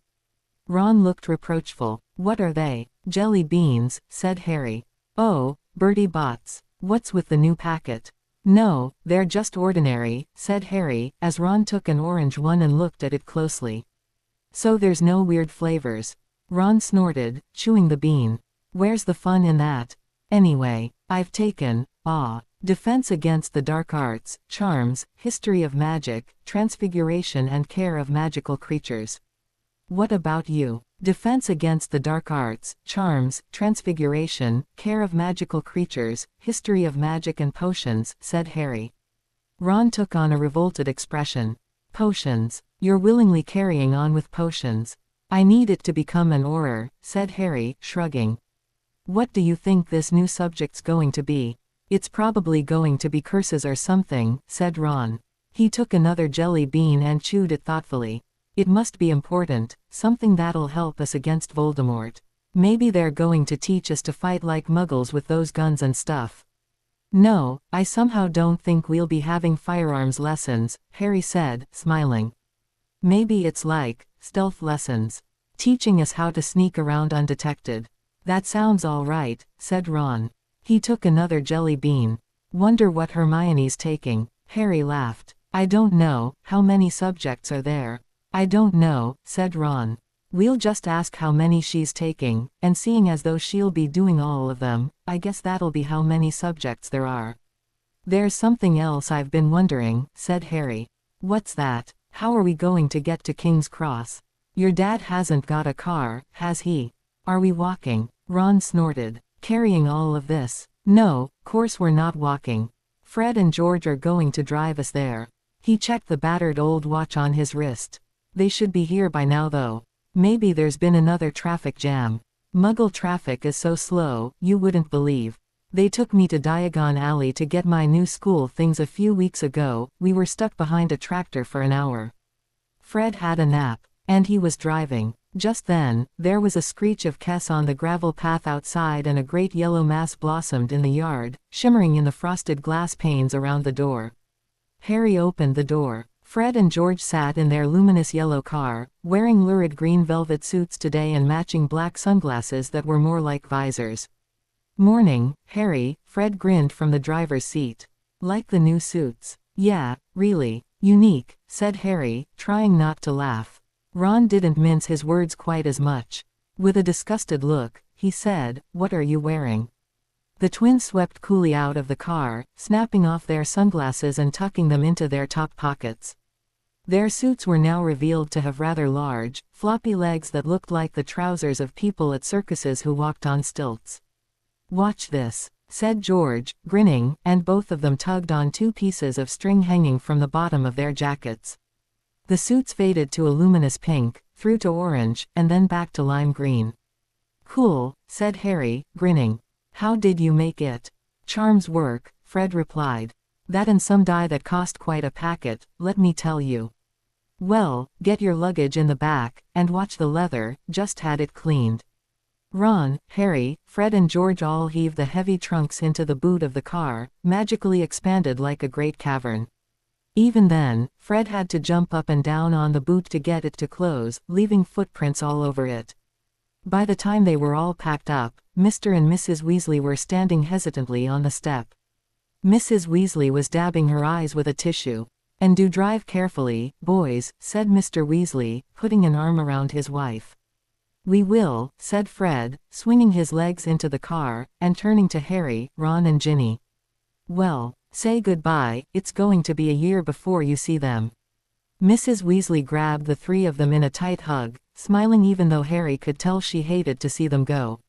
Ron looked reproachful. What are they? Jelly beans, said Harry. Oh, Bertie Bott's. What's with the new packet? No, they're just ordinary, said Harry, as Ron took an orange one and looked at it closely. So there's no weird flavors. Ron snorted, chewing the bean. Where's the fun in that? Anyway, I've taken, Defense Against the Dark Arts, Charms, History of Magic, Transfiguration and Care of Magical Creatures. What about you? Defense Against the Dark Arts, Charms, Transfiguration, Care of Magical Creatures, History of Magic and Potions, said Harry. Ron took on a revolted expression. Potions. You're willingly carrying on with potions. I need it to become an Auror, said Harry, shrugging. What do you think this new subject's going to be? It's probably going to be curses or something, said Ron. He took another jelly bean and chewed it thoughtfully. It must be important, something that'll help us against Voldemort. Maybe they're going to teach us to fight like muggles with those guns and stuff. No, I somehow don't think we'll be having firearms lessons, Harry said, smiling. Maybe it's like stealth lessons. Teaching us how to sneak around undetected. That sounds all right, said Ron. He took another jelly bean. Wonder what Hermione's taking. Harry laughed. I don't know, how many subjects are there? I don't know, said Ron. We'll just ask how many she's taking, and seeing as though she'll be doing all of them, I guess that'll be how many subjects there are. There's something else I've been wondering, said Harry. What's that? How are we going to get to King's Cross? Your dad hasn't got a car, has he? Are we walking? Ron snorted. Carrying all of this? No, course we're not walking. Fred and George are going to drive us there. He checked the battered old watch on his wrist. They should be here by now though. Maybe there's been another traffic jam. Muggle traffic is so slow, you wouldn't believe. They took me to Diagon Alley to get my new school things a few weeks ago. We were stuck behind a tractor for an hour. Fred had a nap, and he was driving. Just then, there was a screech of Kess on the gravel path outside and a great yellow mass blossomed in the yard, shimmering in the frosted glass panes around the door. Harry opened the door. Fred and George sat in their luminous yellow car, wearing lurid green velvet suits today and matching black sunglasses that were more like visors. Morning, Harry, Fred grinned from the driver's seat. Like the new suits? Yeah, really. Unique, said Harry, trying not to laugh. Ron didn't mince his words quite as much. With a disgusted look, he said, "What are you wearing?" The twins swept coolly out of the car, snapping off their sunglasses and tucking them into their top pockets. Their suits were now revealed to have rather large, floppy legs that looked like the trousers of people at circuses who walked on stilts. Watch this, said George, grinning, and both of them tugged on two pieces of string hanging from the bottom of their jackets. The suits faded to a luminous pink, through to orange, and then back to lime green. Cool, said Harry, grinning. How did you make it? Charms work, Fred replied. That and some dye that cost quite a packet, let me tell you. Well, get your luggage in the back, and watch the leather, just had it cleaned. Ron, Harry, Fred and George all heaved the heavy trunks into the boot of the car, magically expanded like a great cavern. Even then, Fred had to jump up and down on the boot to get it to close, leaving footprints all over it. By the time they were all packed up, Mr. and Mrs. Weasley were standing hesitantly on the step. Mrs. Weasley was dabbing her eyes with a tissue. And do drive carefully, boys, said Mr. Weasley, putting an arm around his wife. We will, said Fred, swinging his legs into the car, and turning to Harry, Ron and Ginny. Well, say goodbye, it's going to be a year before you see them. Mrs. Weasley grabbed the three of them in a tight hug, smiling even though Harry could tell she hated to see them go.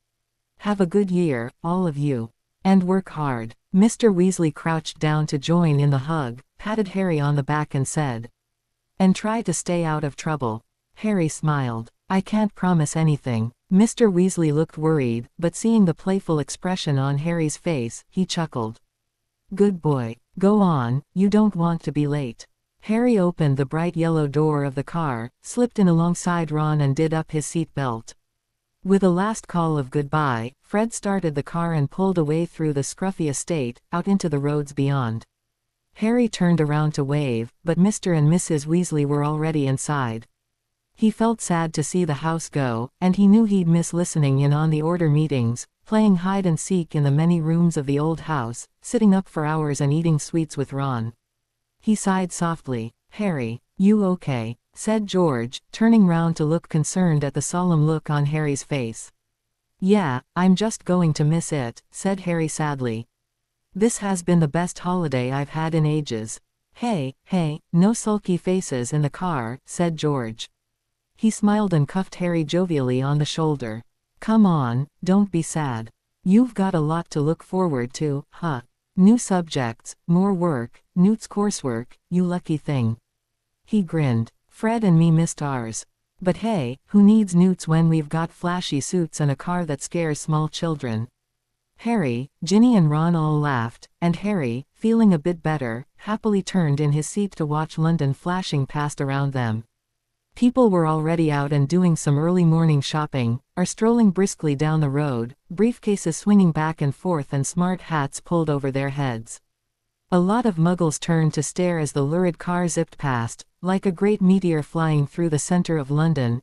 Have a good year, all of you. And work hard. Mr. Weasley crouched down to join in the hug, patted Harry on the back and said. And try to stay out of trouble. Harry smiled. I can't promise anything. Mr. Weasley looked worried, but seeing the playful expression on Harry's face, he chuckled. Good boy. Go on, you don't want to be late. Harry opened the bright yellow door of the car, slipped in alongside Ron and did up his seat belt. With a last call of goodbye, Fred started the car and pulled away through the scruffy estate, out into the roads beyond. Harry turned around to wave, but Mr. and Mrs. Weasley were already inside. He felt sad to see the house go, and he knew he'd miss listening in on the order meetings, playing hide and seek in the many rooms of the old house, sitting up for hours and eating sweets with Ron. He sighed softly. Harry, you okay? Said George, turning round to look concerned at the solemn look on Harry's face. Yeah, I'm just going to miss it, said Harry sadly. This has been the best holiday I've had in ages. Hey, no sulky faces in the car, said George. He smiled and cuffed Harry jovially on the shoulder. Come on, don't be sad. You've got a lot to look forward to, huh? New subjects, more work, Newt's coursework, you lucky thing. He grinned. Fred and me missed ours. But hey, who needs Newts when we've got flashy suits and a car that scares small children? Harry, Ginny and Ron all laughed, and Harry, feeling a bit better, happily turned in his seat to watch London flashing past around them. People were already out and doing some early morning shopping, or strolling briskly down the road, briefcases swinging back and forth and smart hats pulled over their heads. A lot of muggles turned to stare as the lurid car zipped past, like a great meteor flying through the center of London,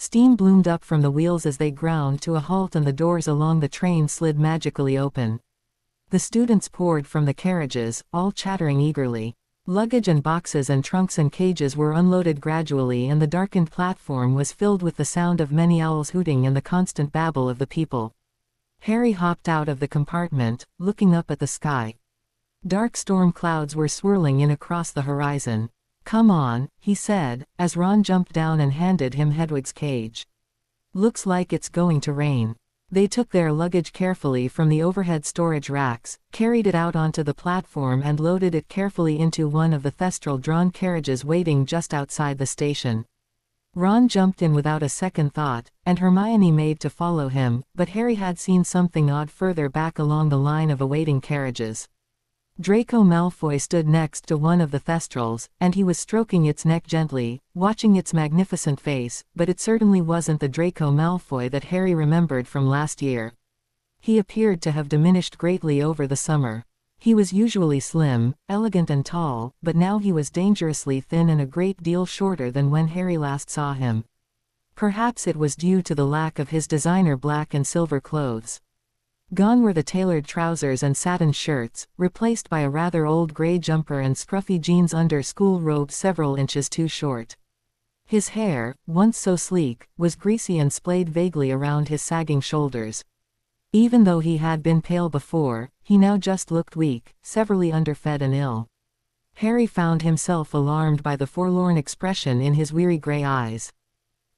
Steam bloomed up from the wheels as they ground to a halt and the doors along the train slid magically open. The students poured from the carriages, all chattering eagerly. Luggage and boxes and trunks and cages were unloaded gradually, and the darkened platform was filled with the sound of many owls hooting and the constant babble of the people. Harry hopped out of the compartment, looking up at the sky. Dark storm clouds were swirling in across the horizon. "Come on," he said, as Ron jumped down and handed him Hedwig's cage. "Looks like it's going to rain." They took their luggage carefully from the overhead storage racks, carried it out onto the platform and loaded it carefully into one of the Thestral-drawn carriages waiting just outside the station. Ron jumped in without a second thought, and Hermione made to follow him, but Harry had seen something odd further back along the line of awaiting carriages. Draco Malfoy stood next to one of the Thestrals, and he was stroking its neck gently, watching its magnificent face, but it certainly wasn't the Draco Malfoy that Harry remembered from last year. He appeared to have diminished greatly over the summer. He was usually slim, elegant and tall, but now he was dangerously thin and a great deal shorter than when Harry last saw him. Perhaps it was due to the lack of his designer black and silver clothes. Gone were the tailored trousers and satin shirts, replaced by a rather old gray jumper and scruffy jeans under school robes several inches too short. His hair, once so sleek, was greasy and splayed vaguely around his sagging shoulders. Even though he had been pale before, he now just looked weak, severely underfed and ill. Harry found himself alarmed by the forlorn expression in his weary gray eyes.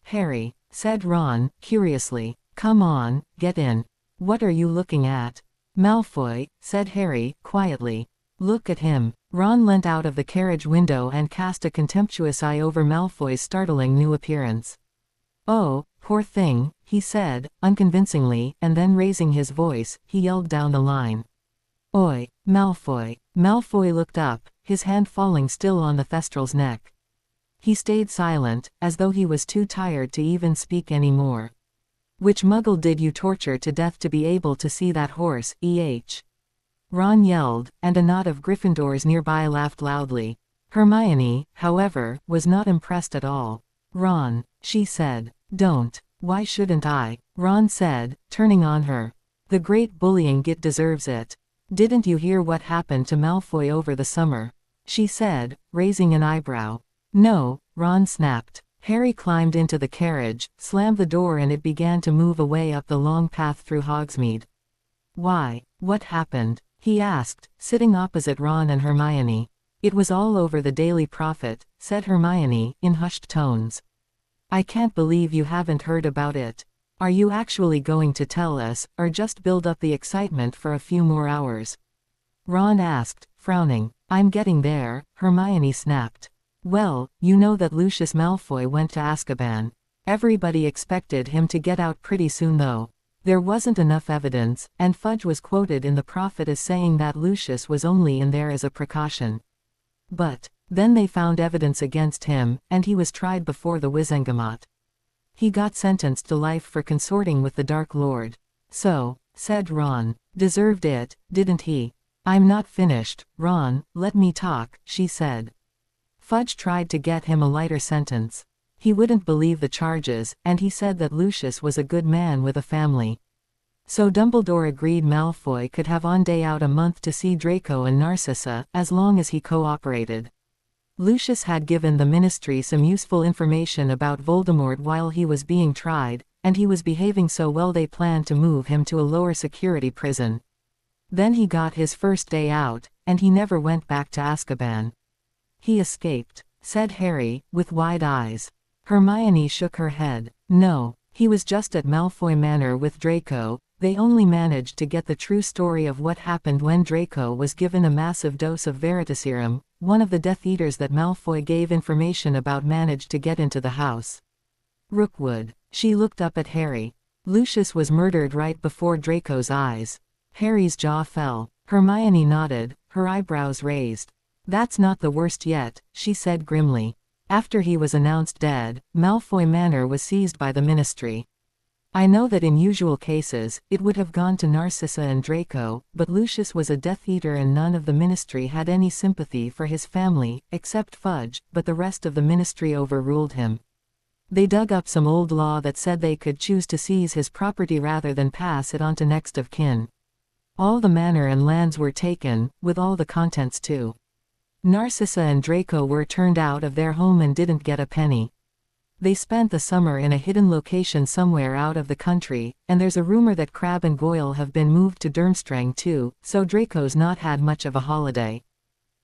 "Harry," said Ron, curiously, "come on, get in. What are you looking at?" "Malfoy," said Harry, quietly. "Look at him." Ron leant out of the carriage window and cast a contemptuous eye over Malfoy's startling new appearance. "Oh, poor thing," he said, unconvincingly, and then raising his voice, he yelled down the line. "Oi, Malfoy." Malfoy looked up, his hand falling still on the Thestral's neck. He stayed silent, as though he was too tired to even speak any more. "Which muggle did you torture to death to be able to see that horse, Ron yelled, and a knot of Gryffindors nearby laughed loudly. Hermione, however, was not impressed at all. "Ron," she said. "Don't." "Why shouldn't I?" Ron said, turning on her. "The great bullying git deserves it. Didn't you hear what happened to Malfoy over the summer?" she said, raising an eyebrow. "No," Ron snapped. Harry climbed into the carriage, slammed the door, and it began to move away up the long path through Hogsmeade. "Why, what happened?" he asked, sitting opposite Ron and Hermione. "It was all over the Daily Prophet," said Hermione, in hushed tones. "I can't believe you haven't heard about it. Are you actually going to tell us, or just build up the excitement for a few more hours?" Ron asked, frowning. "I'm getting there," Hermione snapped. "Well, you know that Lucius Malfoy went to Azkaban. Everybody expected him to get out pretty soon though. There wasn't enough evidence, and Fudge was quoted in the Prophet as saying that Lucius was only in there as a precaution. But then they found evidence against him, and he was tried before the Wizengamot. He got sentenced to life for consorting with the Dark Lord. So," said Ron, "deserved it, didn't he?" "I'm not finished, Ron, let me talk," she said. Fudge tried to get him a lighter sentence. He wouldn't believe the charges, and he said that Lucius was a good man with a family. So Dumbledore agreed Malfoy could have on day out a month to see Draco and Narcissa, as long as he cooperated. Lucius had given the Ministry some useful information about Voldemort while he was being tried, and he was behaving so well they planned to move him to a lower security prison. Then he got his first day out, and he never went back to Azkaban. "He escaped," said Harry, with wide eyes. Hermione shook her head. "No, he was just at Malfoy Manor with Draco. They only managed to get the true story of what happened when Draco was given a massive dose of Veritaserum. One of the Death Eaters that Malfoy gave information about managed to get into the house." "Rookwood." She looked up at Harry. "Lucius was murdered right before Draco's eyes." Harry's jaw fell. Hermione nodded, her eyebrows raised. "That's not the worst yet," she said grimly. "After he was announced dead, Malfoy Manor was seized by the Ministry. I know that in usual cases, it would have gone to Narcissa and Draco, but Lucius was a Death Eater and none of the Ministry had any sympathy for his family, except Fudge, but the rest of the Ministry overruled him. They dug up some old law that said they could choose to seize his property rather than pass it on to next of kin. All the manor and lands were taken, with all the contents too. Narcissa and Draco were turned out of their home and didn't get a penny. They spent the summer in a hidden location somewhere out of the country, and there's a rumor that Crabbe and Goyle have been moved to Durmstrang too, so Draco's not had much of a holiday.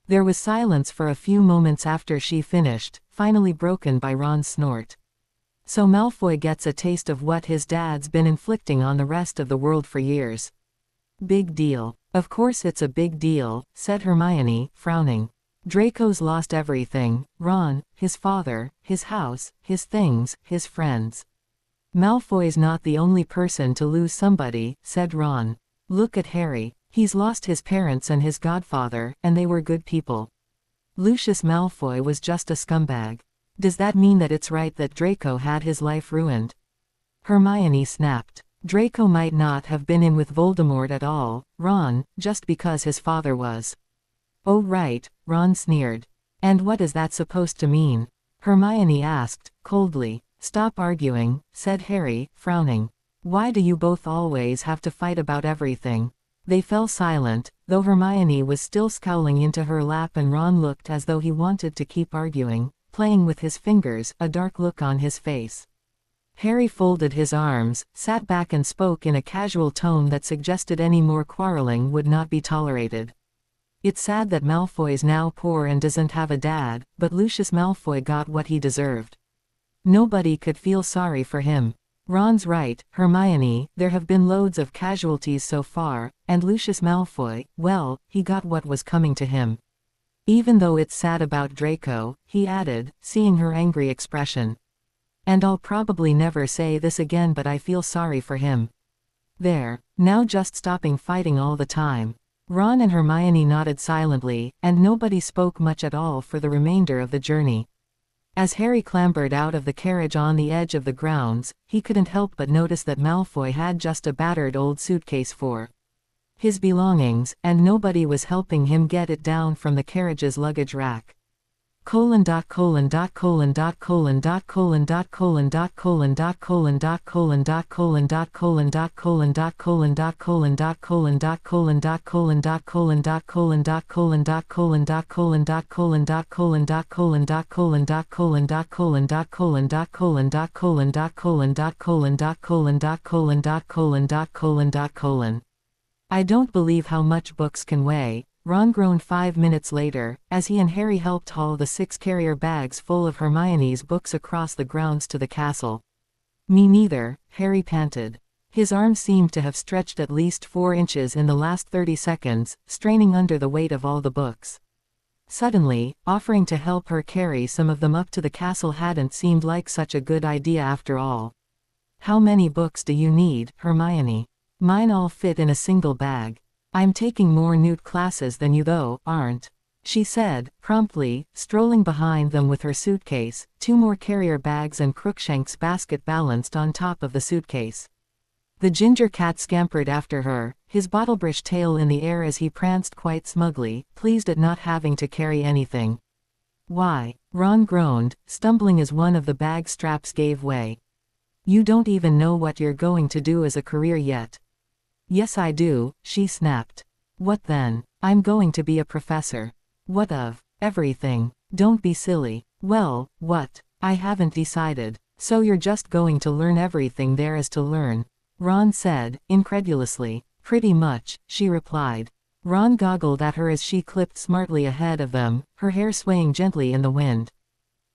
There was silence for a few moments after she finished, finally broken by Ron's snort. So Malfoy gets a taste of what his dad's been inflicting on the rest of the world for years. Big deal. Of course it's a big deal, said Hermione, frowning. Draco's lost everything: Ron, his father, his house, his things, his friends. Malfoy's not the only person to lose somebody, said Ron. Look at Harry. He's lost his parents and his godfather, and they were good people. Lucius Malfoy was just a scumbag. Does that mean that it's right that Draco had his life ruined? Hermione snapped. Draco might not have been in with Voldemort at all, Ron, just because his father was. Oh right, Ron sneered. And what is that supposed to mean? Hermione asked, coldly. Stop arguing, said Harry, frowning. Why do you both always have to fight about everything? They fell silent, though Hermione was still scowling into her lap and Ron looked as though he wanted to keep arguing, playing with his fingers, a dark look on his face. Harry folded his arms, sat back and spoke in a casual tone that suggested any more quarreling would not be tolerated. It's sad that Malfoy's now poor and doesn't have a dad, but Lucius Malfoy got what he deserved. Nobody could feel sorry for him. Ron's right, Hermione, there have been loads of casualties so far, and Lucius Malfoy, well, he got what was coming to him. Even though it's sad about Draco, he added, seeing her angry expression. And I'll probably never say this again, but I feel sorry for him. There, now just stopping fighting all the time. Ron and Hermione nodded silently, and nobody spoke much at all for the remainder of the journey. As Harry clambered out of the carriage on the edge of the grounds, he couldn't help but notice that Malfoy had just a battered old suitcase for his belongings, and nobody was helping him get it down from the carriage's luggage rack. I don't believe how much books can weigh, Ron groaned 5 minutes later, as he and Harry helped haul the 6 carrier bags full of Hermione's books across the grounds to the castle. Me neither, Harry panted. His arms seemed to have stretched at least 4 inches in the last 30 seconds, straining under the weight of all the books. Suddenly, offering to help her carry some of them up to the castle hadn't seemed like such a good idea after all. How many books do you need, Hermione? Mine all fit in a single bag. I'm taking more newt classes than you though, aren't? She said, promptly, strolling behind them with her suitcase, 2 more carrier bags and Crookshank's basket balanced on top of the suitcase. The ginger cat scampered after her, his bottlebrush tail in the air as he pranced quite smugly, pleased at not having to carry anything. Why? Ron groaned, stumbling as one of the bag straps gave way. You don't even know what you're going to do as a career yet. Yes I do, she snapped. What then? I'm going to be a professor. What of? Everything. Don't be silly. Well, what? I haven't decided. So you're just going to learn everything there is to learn? Ron said, incredulously. Pretty much, she replied. Ron goggled at her as she clipped smartly ahead of them, her hair swaying gently in the wind.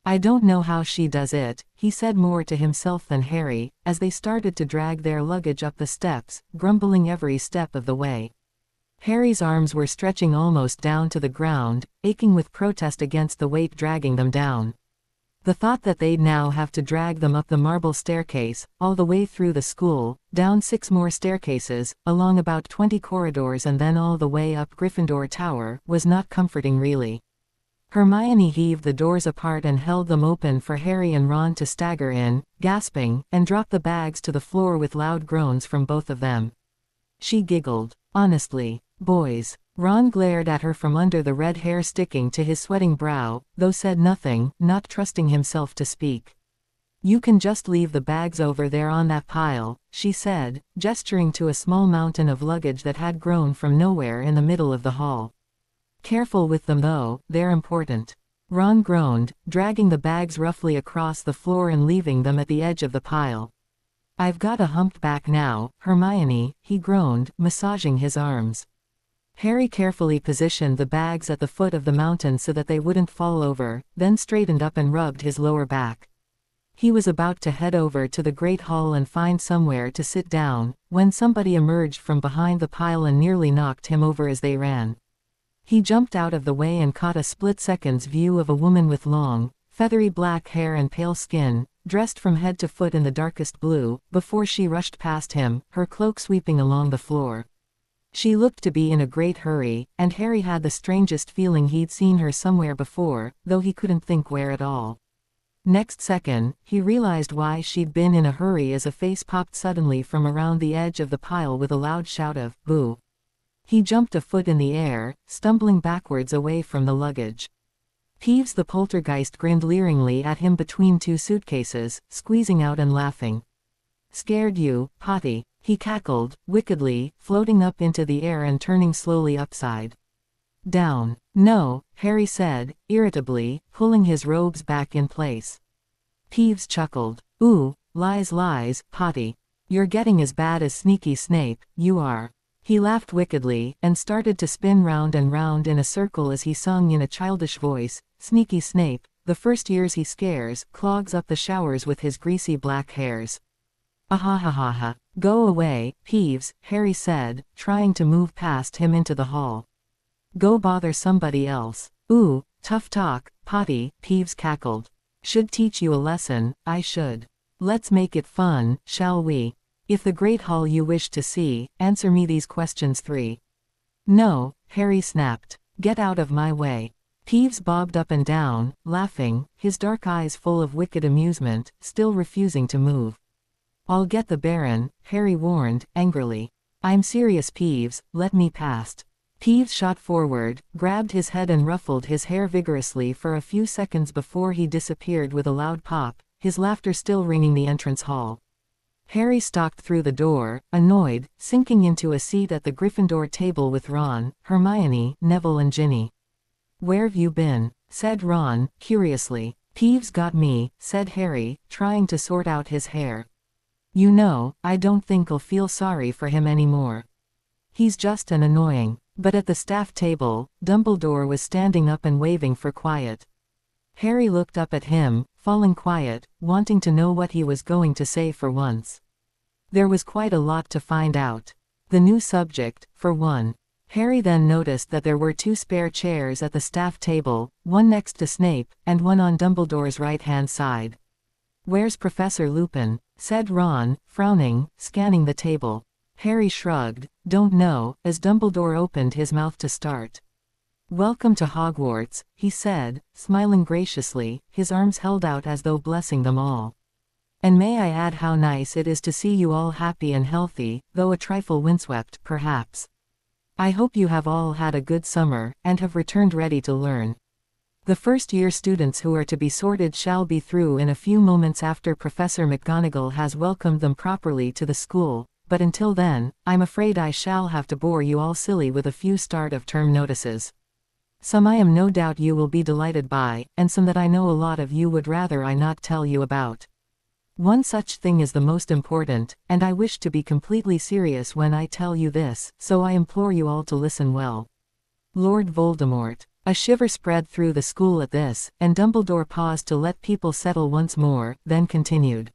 I don't know how she does it, he said more to himself than Harry, as they started to drag their luggage up the steps, grumbling every step of the way. Harry's arms were stretching almost down to the ground, aching with protest against the weight dragging them down. The thought that they'd now have to drag them up the marble staircase, all the way through the school, down 6 more staircases, along about 20 corridors and then all the way up Gryffindor Tower, was not comforting really. Hermione heaved the doors apart and held them open for Harry and Ron to stagger in, gasping, and drop the bags to the floor with loud groans from both of them. She giggled. Honestly, boys. Ron glared at her from under the red hair sticking to his sweating brow, though said nothing, not trusting himself to speak. You can just leave the bags over there on that pile, she said, gesturing to a small mountain of luggage that had grown from nowhere in the middle of the hall. Careful with them though, they're important. Ron groaned, dragging the bags roughly across the floor and leaving them at the edge of the pile. I've got a humped back now, Hermione, he groaned, massaging his arms. Harry carefully positioned the bags at the foot of the mountain so that they wouldn't fall over, then straightened up and rubbed his lower back. He was about to head over to the Great Hall and find somewhere to sit down, when somebody emerged from behind the pile and nearly knocked him over as they ran. He jumped out of the way and caught a split-second's view of a woman with long, feathery black hair and pale skin, dressed from head to foot in the darkest blue, before she rushed past him, her cloak sweeping along the floor. She looked to be in a great hurry, and Harry had the strangest feeling he'd seen her somewhere before, though he couldn't think where at all. Next second, he realized why she'd been in a hurry as a face popped suddenly from around the edge of the pile with a loud shout of, "Boo!" He jumped a foot in the air, stumbling backwards away from the luggage. Peeves the poltergeist grinned leeringly at him between two suitcases, squeezing out and laughing. "Scared you, Potty," he cackled, wickedly, floating up into the air and turning slowly upside down. "No," Harry said, irritably, pulling his robes back in place. Peeves chuckled. "Ooh, lies, Potty. You're getting as bad as Sneaky Snape, you are." He laughed wickedly, and started to spin round and round in a circle as he sung in a childish voice, "Sneaky Snape, the first years he scares, clogs up the showers with his greasy black hairs." "Ahahaha. Go away, Peeves," Harry said, trying to move past him into the hall. "Go bother somebody else." "Ooh, tough talk, Potty," Peeves cackled. "Should teach you a lesson, I should. Let's make it fun, shall we? If the Great Hall you wish to see, answer me these questions 3. "No," Harry snapped. "Get out of my way." Peeves bobbed up and down, laughing, his dark eyes full of wicked amusement, still refusing to move. "I'll get the Baron," Harry warned, angrily. "I'm serious, Peeves, let me past." Peeves shot forward, grabbed his head and ruffled his hair vigorously for a few seconds before he disappeared with a loud pop, his laughter still ringing the entrance hall. Harry stalked through the door, annoyed, sinking into a seat at the Gryffindor table with Ron, Hermione, Neville and Ginny. "Where've you been?" said Ron, curiously. "Peeves got me," said Harry, trying to sort out his hair. "You know, I don't think I'll feel sorry for him anymore. He's just an annoying." But at the staff table, Dumbledore was standing up and waving for quiet. Harry looked up at him, falling quiet, wanting to know what he was going to say for once. There was quite a lot to find out. The new subject, for one. Harry then noticed that there were 2 spare chairs at the staff table, one next to Snape, and one on Dumbledore's right-hand side. "Where's Professor Lupin?" said Ron, frowning, scanning the table. Harry shrugged, "Don't know," as Dumbledore opened his mouth to start. "Welcome to Hogwarts," he said, smiling graciously, his arms held out as though blessing them all. "And may I add how nice it is to see you all happy and healthy, though a trifle windswept, perhaps. I hope you have all had a good summer, and have returned ready to learn. The first-year students who are to be sorted shall be through in a few moments after Professor McGonagall has welcomed them properly to the school. But until then, I'm afraid I shall have to bore you all silly with a few start-of-term notices. Some I am no doubt you will be delighted by, and some that I know a lot of you would rather I not tell you about. One such thing is the most important, and I wish to be completely serious when I tell you this, so I implore you all to listen well. Lord Voldemort." A shiver spread through the school at this, and Dumbledore paused to let people settle once more, then continued.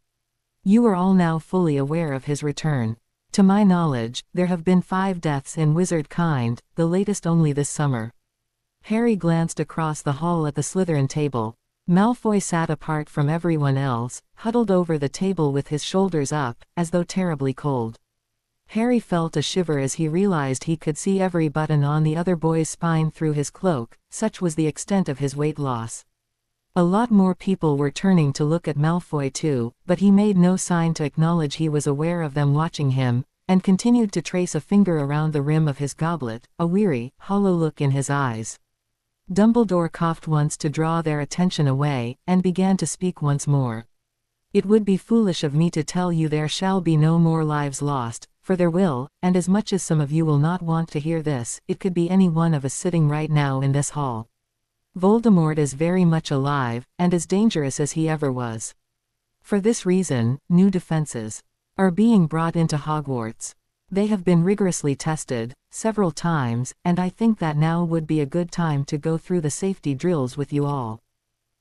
"You are all now fully aware of his return. To my knowledge, there have been 5 deaths in wizard kind, the latest only this summer." Harry glanced across the hall at the Slytherin table. Malfoy sat apart from everyone else, huddled over the table with his shoulders up, as though terribly cold. Harry felt a shiver as he realized he could see every button on the other boy's spine through his cloak, such was the extent of his weight loss. A lot more people were turning to look at Malfoy too, but he made no sign to acknowledge he was aware of them watching him, and continued to trace a finger around the rim of his goblet, a weary, hollow look in his eyes. Dumbledore coughed once to draw their attention away, and began to speak once more. It would be foolish of me to tell you there shall be no more lives lost, for there will, and as much as some of you will not want to hear this, it could be any one of us sitting right now in this hall. Voldemort is very much alive, and as dangerous as he ever was. For this reason, new defenses are being brought into Hogwarts. They have been rigorously tested, several times, and I think that now would be a good time to go through the safety drills with you all.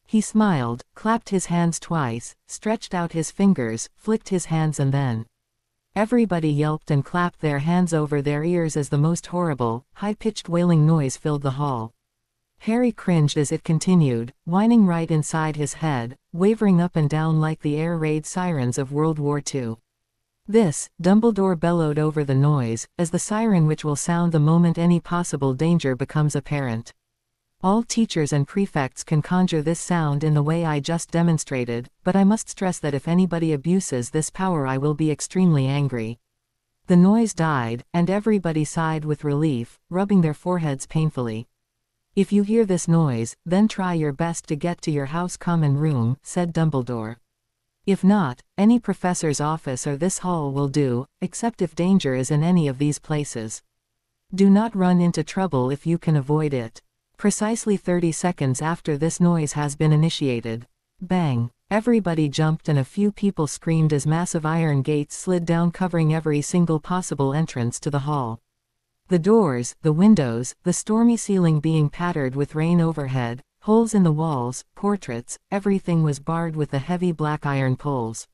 He smiled, clapped his hands twice, stretched out his fingers, flicked his hands and then everybody yelped and clapped their hands over their ears as the most horrible, high-pitched wailing noise filled the hall. Harry cringed as it continued, whining right inside his head, wavering up and down like the air raid sirens of World War II. This, Dumbledore bellowed over the noise, as the siren which will sound the moment any possible danger becomes apparent. All teachers and prefects can conjure this sound in the way I just demonstrated, but I must stress that if anybody abuses this power I will be extremely angry. The noise died, and everybody sighed with relief, rubbing their foreheads painfully. If you hear this noise, then try your best to get to your house common room, said Dumbledore. If not, any professor's office or this hall will do, except if danger is in any of these places. Do not run into trouble if you can avoid it. Precisely 30 seconds after this noise has been initiated. Bang! Everybody jumped and a few people screamed as massive iron gates slid down covering every single possible entrance to the hall. The doors, the windows, the stormy ceiling being pattered with rain overhead, holes in the walls, portraits, everything was barred with the heavy black iron poles.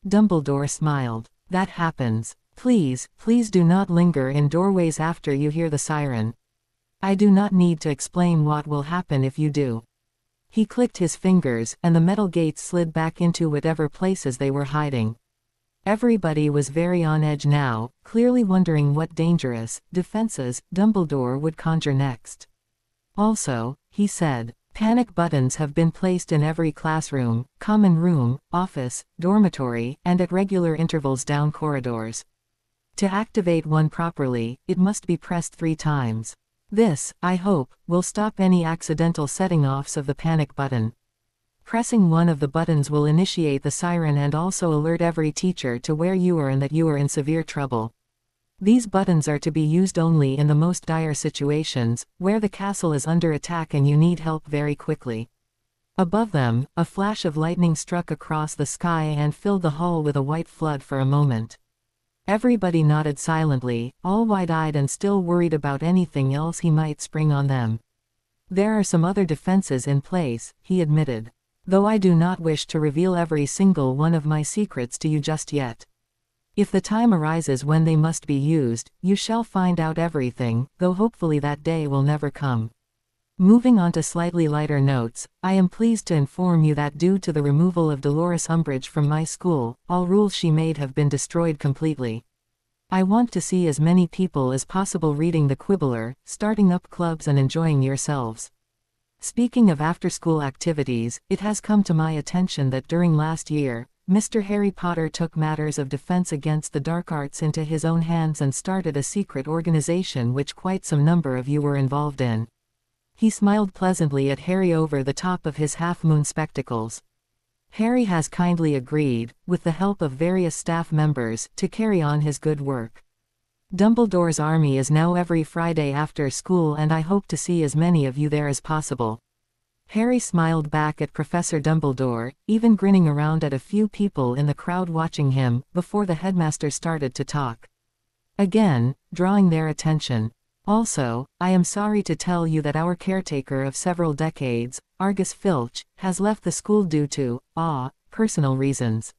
Dumbledore smiled. That happens. Please, please do not linger in doorways after you hear the siren. I do not need to explain what will happen if you do. He clicked his fingers, and the metal gates slid back into whatever places they were hiding. Everybody was very on edge now, clearly wondering what dangerous defenses Dumbledore would conjure next. Also, he said, panic buttons have been placed in every classroom, common room, office, dormitory, and at regular intervals down corridors. To activate one properly, it must be pressed 3 times. This, I hope, will stop any accidental setting-offs of the panic button. Pressing one of the buttons will initiate the siren and also alert every teacher to where you are and that you are in severe trouble. These buttons are to be used only in the most dire situations, where the castle is under attack and you need help very quickly. Above them, a flash of lightning struck across the sky and filled the hall with a white flood for a moment. Everybody nodded silently, all wide-eyed and still worried about anything else he might spring on them. There are some other defenses in place, he admitted. Though I do not wish to reveal every single one of my secrets to you just yet. If the time arises when they must be used, you shall find out everything, though hopefully that day will never come. Moving on to slightly lighter notes, I am pleased to inform you that due to the removal of Dolores Umbridge from my school, all rules she made have been destroyed completely. I want to see as many people as possible reading the Quibbler, starting up clubs and enjoying yourselves. Speaking of after-school activities, it has come to my attention that during last year, Mr. Harry Potter took matters of defense against the dark arts into his own hands and started a secret organization which quite some number of you were involved in. He smiled pleasantly at Harry over the top of his half-moon spectacles. Harry has kindly agreed, with the help of various staff members, to carry on his good work. Dumbledore's army is now every Friday after school and I hope to see as many of you there as possible. Harry smiled back at Professor Dumbledore, even grinning around at a few people in the crowd watching him, before the headmaster started to talk. Again, drawing their attention. Also, I am sorry to tell you that our caretaker of several decades, Argus Filch, has left the school due to, personal reasons.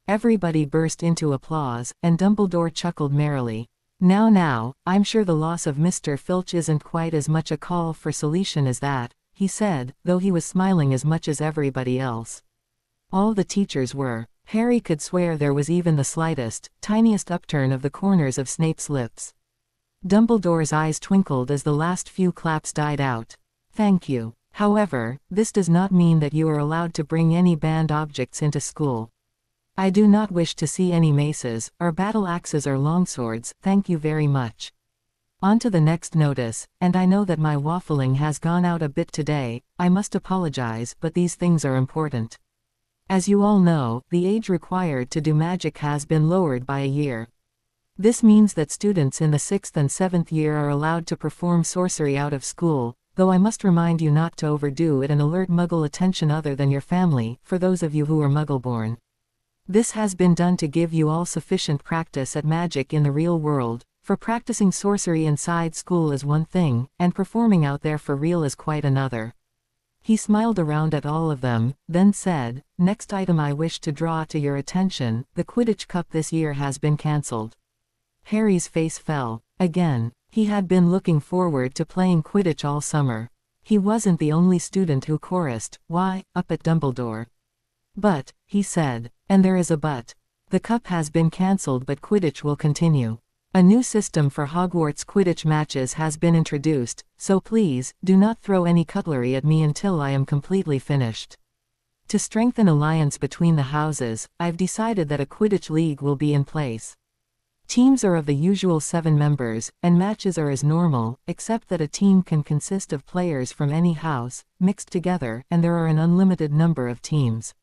Everybody burst into applause, and Dumbledore chuckled merrily. Now, I'm sure the loss of Mr. Filch isn't quite as much a call for solution as that, he said, though he was smiling as much as everybody else. All the teachers were. Harry could swear there was even the slightest, tiniest upturn of the corners of Snape's lips. Dumbledore's eyes twinkled as the last few claps died out. Thank you. However, this does not mean that you are allowed to bring any banned objects into school. I do not wish to see any maces, or battle axes or longswords, thank you very much. On to the next notice, and I know that my waffling has gone out a bit today, I must apologize, but these things are important. As you all know, the age required to do magic has been lowered by a year. This means that students in the 6th and 7th year are allowed to perform sorcery out of school, though I must remind you not to overdo it and alert Muggle attention other than your family, for those of you who are Muggle-born. This has been done to give you all sufficient practice at magic in the real world, for practicing sorcery inside school is one thing, and performing out there for real is quite another. He smiled around at all of them, then said, "Next item I wish to draw to your attention, the Quidditch Cup this year has been cancelled." Harry's face fell. Again, he had been looking forward to playing Quidditch all summer. He wasn't the only student who chorused, "Why?" up at Dumbledore. "But," he said, "and there is a but. The cup has been cancelled but Quidditch will continue. A new system for Hogwarts Quidditch matches has been introduced, so please, do not throw any cutlery at me until I am completely finished. To strengthen alliance between the houses, I've decided that a Quidditch league will be in place. Teams are of the usual 7 members, and matches are as normal, except that a team can consist of players from any house, mixed together, and there are an unlimited number of teams.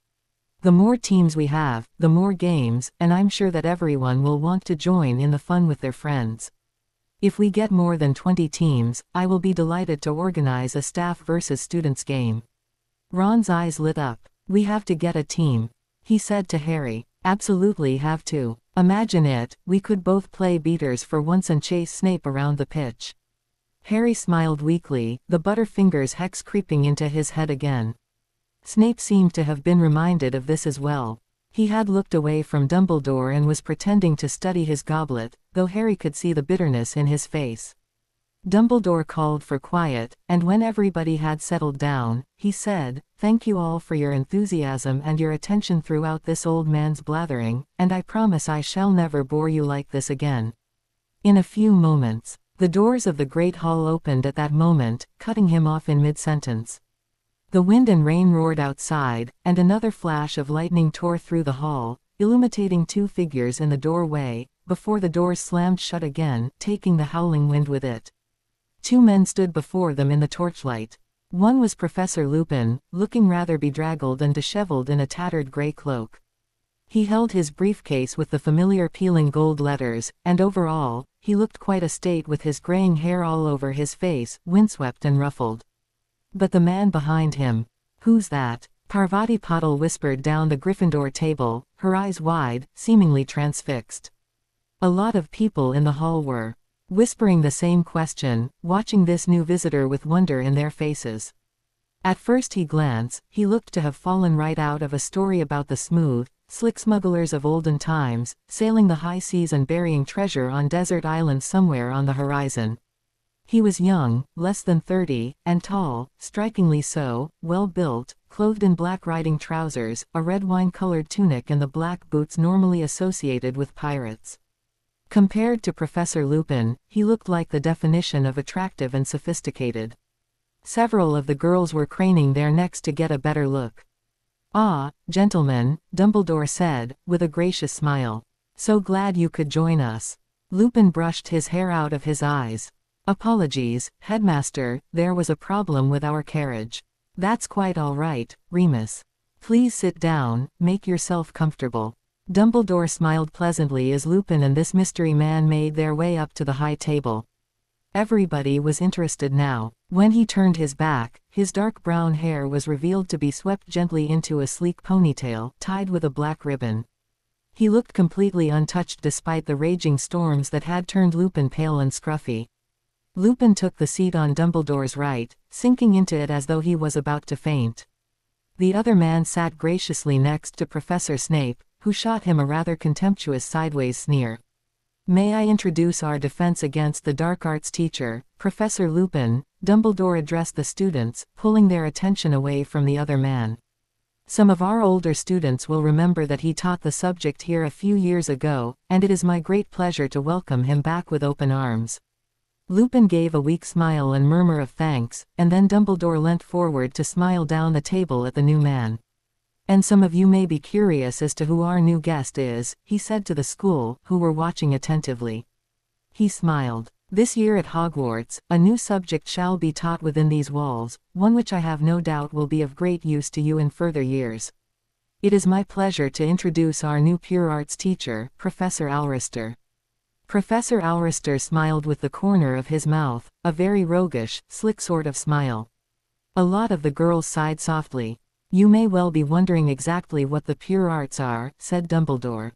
The more teams we have, the more games, and I'm sure that everyone will want to join in the fun with their friends. If we get more than 20 teams, I will be delighted to organize a staff versus students game." Ron's eyes lit up. "We have to get a team," he said to Harry. "Absolutely have to. Imagine it, we could both play beaters for once and chase Snape around the pitch." Harry smiled weakly, the Butterfingers hex creeping into his head again. Snape seemed to have been reminded of this as well. He had looked away from Dumbledore and was pretending to study his goblet, though Harry could see the bitterness in his face. Dumbledore called for quiet, and when everybody had settled down, he said, "Thank you all for your enthusiasm and your attention throughout this old man's blathering, and I promise I shall never bore you like this again." In a few moments, the doors of the Great Hall opened at that moment, cutting him off in mid-sentence. The wind and rain roared outside, and another flash of lightning tore through the hall, illuminating 2 figures in the doorway, before the doors slammed shut again, taking the howling wind with it. 2 men stood before them in the torchlight. One was Professor Lupin, looking rather bedraggled and disheveled in a tattered gray cloak. He held his briefcase with the familiar peeling gold letters, and overall, he looked quite a state with his graying hair all over his face, windswept and ruffled. But the man behind him, "Who's that?" Parvati Patil whispered down the Gryffindor table, her eyes wide, seemingly transfixed. A lot of people in the hall were whispering the same question, watching this new visitor with wonder in their faces. At first he looked to have fallen right out of a story about the smooth, slick smugglers of olden times, sailing the high seas and burying treasure on desert islands somewhere on the horizon. He was young, less than 30, and tall, strikingly so, well-built, clothed in black riding trousers, a red wine-colored tunic and the black boots normally associated with pirates. Compared to Professor Lupin, he looked like the definition of attractive and sophisticated. Several of the girls were craning their necks to get a better look. "Ah, gentlemen," Dumbledore said, with a gracious smile. "So glad you could join us." Lupin brushed his hair out of his eyes. "Apologies, Headmaster, there was a problem with our carriage." "That's quite all right, Remus. Please sit down, make yourself comfortable." Dumbledore smiled pleasantly as Lupin and this mystery man made their way up to the high table. Everybody was interested now. When he turned his back, his dark brown hair was revealed to be swept gently into a sleek ponytail, tied with a black ribbon. He looked completely untouched despite the raging storms that had turned Lupin pale and scruffy. Lupin took the seat on Dumbledore's right, sinking into it as though he was about to faint. The other man sat graciously next to Professor Snape, who shot him a rather contemptuous sideways sneer. "May I introduce our defense against the dark arts teacher, Professor Lupin," Dumbledore addressed the students, pulling their attention away from the other man. "Some of our older students will remember that he taught the subject here a few years ago, and it is my great pleasure to welcome him back with open arms." Lupin gave a weak smile and murmur of thanks, and then Dumbledore leant forward to smile down the table at the new man. "And some of you may be curious as to who our new guest is," he said to the school, who were watching attentively. He smiled. "This year at Hogwarts, a new subject shall be taught within these walls, one which I have no doubt will be of great use to you in further years. It is my pleasure to introduce our new Pure Arts teacher, Professor Alrister. Professor Alrister smiled with the corner of his mouth, a very roguish, slick sort of smile. A lot of the girls sighed softly. You may well be wondering exactly what the Pure Arts are, said Dumbledore.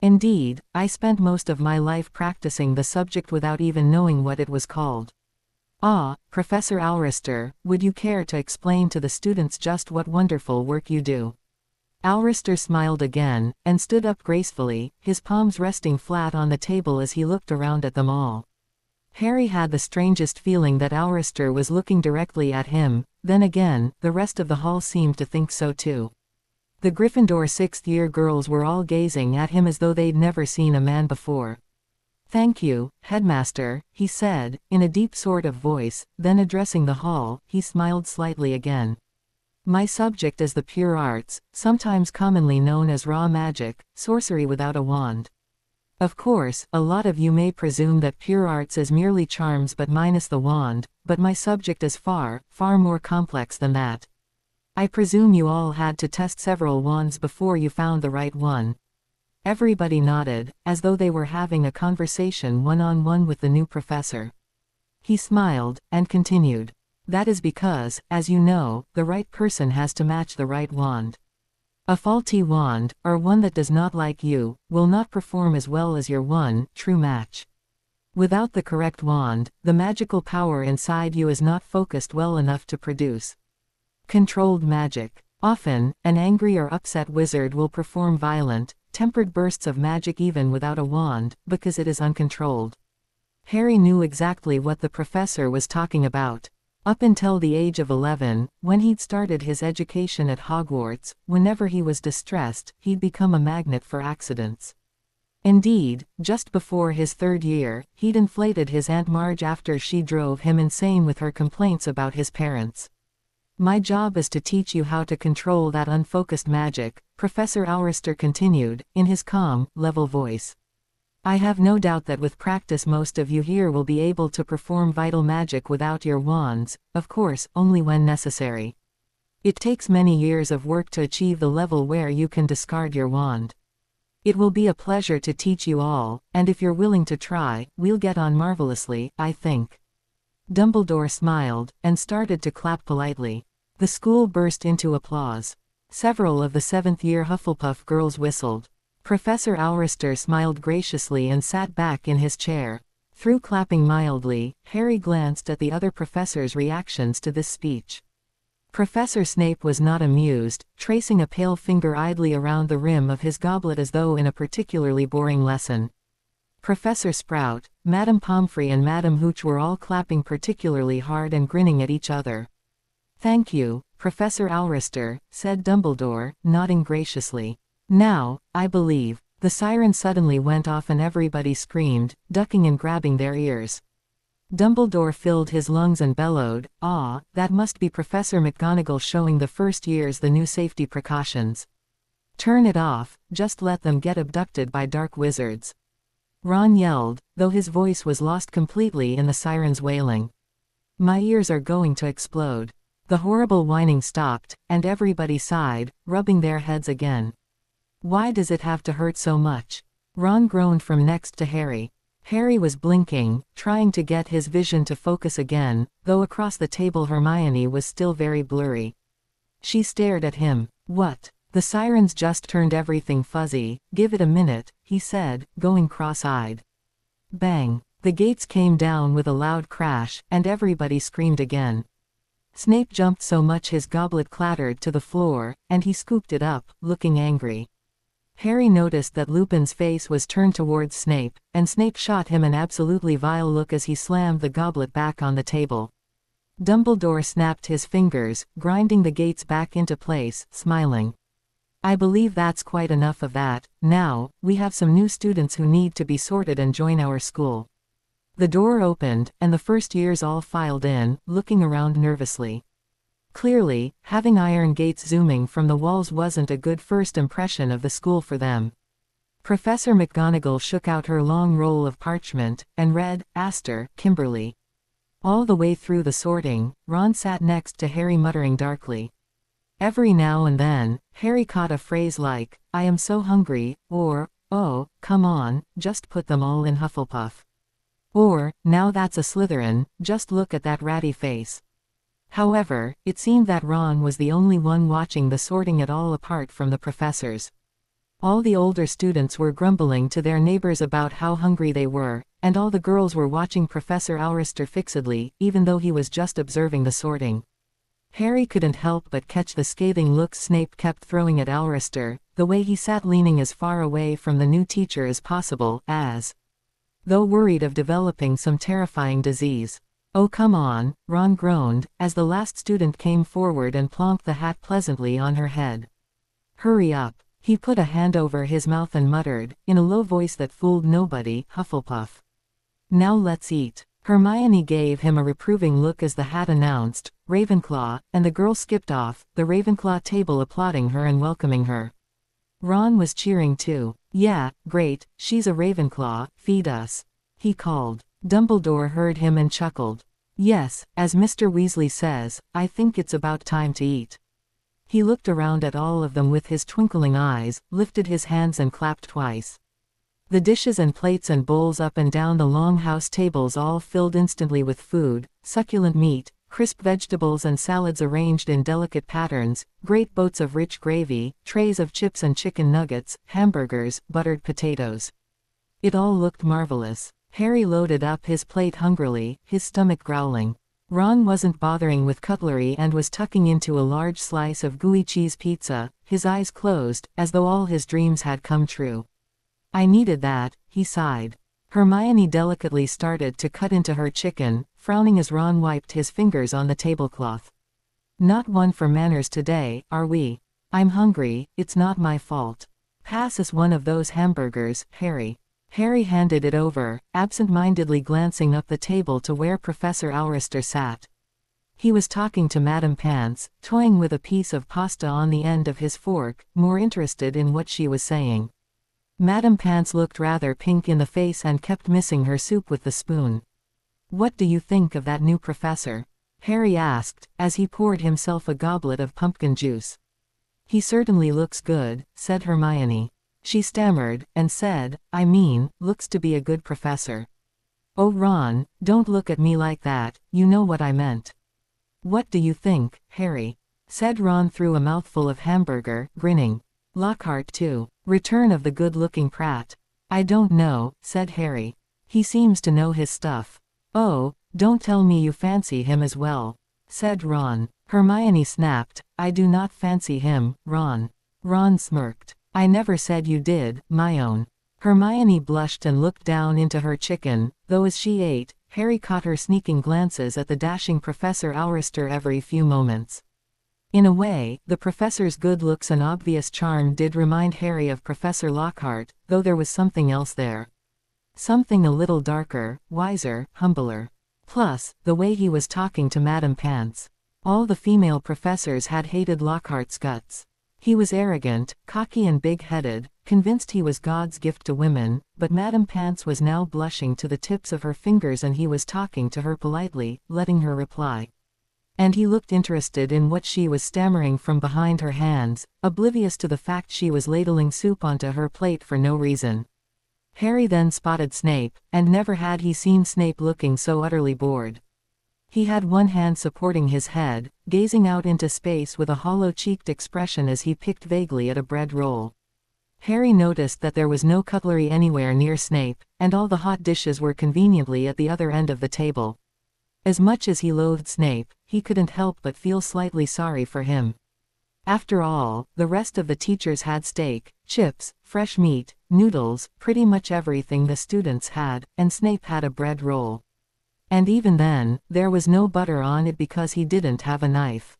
Indeed, I spent most of my life practicing the subject without even knowing what it was called. Ah, Professor Alrister, would you care to explain to the students just what wonderful work you do? Alrister smiled again, and stood up gracefully, his palms resting flat on the table as he looked around at them all. Harry had the strangest feeling that Alrister was looking directly at him. Then again, the rest of the hall seemed to think so too. The Gryffindor sixth-year girls were all gazing at him as though they'd never seen a man before. Thank you, Headmaster, he said, in a deep sort of voice, then addressing the hall, he smiled slightly again. My subject is the Pure Arts, sometimes commonly known as raw magic, sorcery without a wand. Of course, a lot of you may presume that Pure Arts is merely charms but minus the wand, but my subject is far, far more complex than that. I presume you all had to test several wands before you found the right one. Everybody nodded, as though they were having a conversation one-on-one with the new professor. He smiled, and continued. That is because, as you know, the right person has to match the right wand. A faulty wand, or one that does not like you, will not perform as well as your one true match. Without the correct wand, the magical power inside you is not focused well enough to produce controlled magic. Often, an angry or upset wizard will perform violent, tempered bursts of magic even without a wand, because it is uncontrolled. Harry knew exactly what the professor was talking about. Up until the age of 11, when he'd started his education at Hogwarts, whenever he was distressed, he'd become a magnet for accidents. Indeed, just before his third year, he'd inflated his Aunt Marge after she drove him insane with her complaints about his parents. My job is to teach you how to control that unfocused magic, Professor Alrister continued, in his calm, level voice. I have no doubt that with practice most of you here will be able to perform vital magic without your wands, of course, only when necessary. It takes many years of work to achieve the level where you can discard your wand. It will be a pleasure to teach you all, and if you're willing to try, we'll get on marvelously, I think. Dumbledore smiled, and started to clap politely. The school burst into applause. Several of the seventh-year Hufflepuff girls whistled. Professor Alrister smiled graciously and sat back in his chair. Through clapping mildly, Harry glanced at the other professors' reactions to this speech. Professor Snape was not amused, tracing a pale finger idly around the rim of his goblet as though in a particularly boring lesson. Professor Sprout, Madame Pomfrey and Madame Hooch were all clapping particularly hard and grinning at each other. Thank you, Professor Alrister, said Dumbledore, nodding graciously. Now, I believe. The siren suddenly went off and everybody screamed, ducking and grabbing their ears. Dumbledore filled his lungs and bellowed, "Ah, that must be Professor McGonagall showing the first years the new safety precautions. Turn it off, just let them get abducted by dark wizards." Ron yelled, though his voice was lost completely in the siren's wailing. My ears are going to explode. The horrible whining stopped, and everybody sighed, rubbing their heads again. Why does it have to hurt so much? Ron groaned from next to Harry. Harry was blinking, trying to get his vision to focus again, though across the table Hermione was still very blurry. She stared at him. What? The sirens just turned everything fuzzy. Give it a minute, he said, going cross-eyed. Bang! The gates came down with a loud crash, and everybody screamed again. Snape jumped so much his goblet clattered to the floor, and he scooped it up, looking angry. Harry noticed that Lupin's face was turned towards Snape, and Snape shot him an absolutely vile look as he slammed the goblet back on the table. Dumbledore snapped his fingers, grinding the gates back into place, smiling. I believe that's quite enough of that. Now, we have some new students who need to be sorted and join our school. The door opened, and the first years all filed in, looking around nervously. Clearly, having iron gates zooming from the walls wasn't a good first impression of the school for them. Professor McGonagall shook out her long roll of parchment, and read, Aster, Kimberly. All the way through the sorting, Ron sat next to Harry muttering darkly. Every now and then, Harry caught a phrase like, "I am so hungry," or, "Oh, come on, just put them all in Hufflepuff." Or, "Now that's a Slytherin, just look at that ratty face." However, it seemed that Ron was the only one watching the sorting at all apart from the professors. All the older students were grumbling to their neighbors about how hungry they were, and all the girls were watching Professor Aurister fixedly, even though he was just observing the sorting. Harry couldn't help but catch the scathing looks Snape kept throwing at Aurister, the way he sat leaning as far away from the new teacher as possible, as though worried of developing some terrifying disease. "Oh come on," Ron groaned, as the last student came forward and plonked the hat pleasantly on her head. "Hurry up." He put a hand over his mouth and muttered, in a low voice that fooled nobody, "Hufflepuff. Now let's eat." Hermione gave him a reproving look as the hat announced, "Ravenclaw," and the girl skipped off, the Ravenclaw table applauding her and welcoming her. Ron was cheering too. "Yeah, great, she's a Ravenclaw, feed us," he called. Dumbledore heard him and chuckled. "Yes, as Mr. Weasley says, I think it's about time to eat." He looked around at all of them with his twinkling eyes, lifted his hands and clapped twice. The dishes and plates and bowls up and down the long house tables all filled instantly with food, succulent meat, crisp vegetables and salads arranged in delicate patterns, great boats of rich gravy, trays of chips and chicken nuggets, hamburgers, buttered potatoes. It all looked marvelous. Harry loaded up his plate hungrily, his stomach growling. Ron wasn't bothering with cutlery and was tucking into a large slice of gooey cheese pizza, his eyes closed, as though all his dreams had come true. "I needed that," he sighed. Hermione delicately started to cut into her chicken, frowning as Ron wiped his fingers on the tablecloth. "Not one for manners today, are we? I'm hungry, it's not my fault. Pass us one of those hamburgers, Harry." Harry handed it over, absent-mindedly glancing up the table to where Professor Aurister sat. He was talking to Madame Pants, toying with a piece of pasta on the end of his fork, more interested in what she was saying. Madame Pants looked rather pink in the face and kept missing her soup with the spoon. "What do you think of that new professor?" Harry asked, as he poured himself a goblet of pumpkin juice. "He certainly looks good," said Hermione. She stammered, and said, "I mean, looks to be a good professor." "Oh Ron, don't look at me like that, you know what I meant." "What do you think, Harry?" said Ron through a mouthful of hamburger, grinning. "Lockhart too. Return of the good-looking Pratt." "I don't know," said Harry. "He seems to know his stuff." "Oh, don't tell me you fancy him as well," said Ron. Hermione snapped, "I do not fancy him, Ron." Ron smirked. "I never said you did, my own." Hermione blushed and looked down into her chicken, though as she ate, Harry caught her sneaking glances at the dashing Professor Aurister every few moments. In a way, the professor's good looks and obvious charm did remind Harry of Professor Lockhart, though there was something else there. Something a little darker, wiser, humbler. Plus, the way he was talking to Madame Pants. All the female professors had hated Lockhart's guts. He was arrogant, cocky and big-headed, convinced he was God's gift to women, but Madame Pants was now blushing to the tips of her fingers and he was talking to her politely, letting her reply. And he looked interested in what she was stammering from behind her hands, oblivious to the fact she was ladling soup onto her plate for no reason. Harry then spotted Snape, and never had he seen Snape looking so utterly bored. He had one hand supporting his head, gazing out into space with a hollow-cheeked expression as he picked vaguely at a bread roll. Harry noticed that there was no cutlery anywhere near Snape, and all the hot dishes were conveniently at the other end of the table. As much as he loathed Snape, he couldn't help but feel slightly sorry for him. After all, the rest of the teachers had steak, chips, fresh meat, noodles, pretty much everything the students had, and Snape had a bread roll. And even then, there was no butter on it because he didn't have a knife.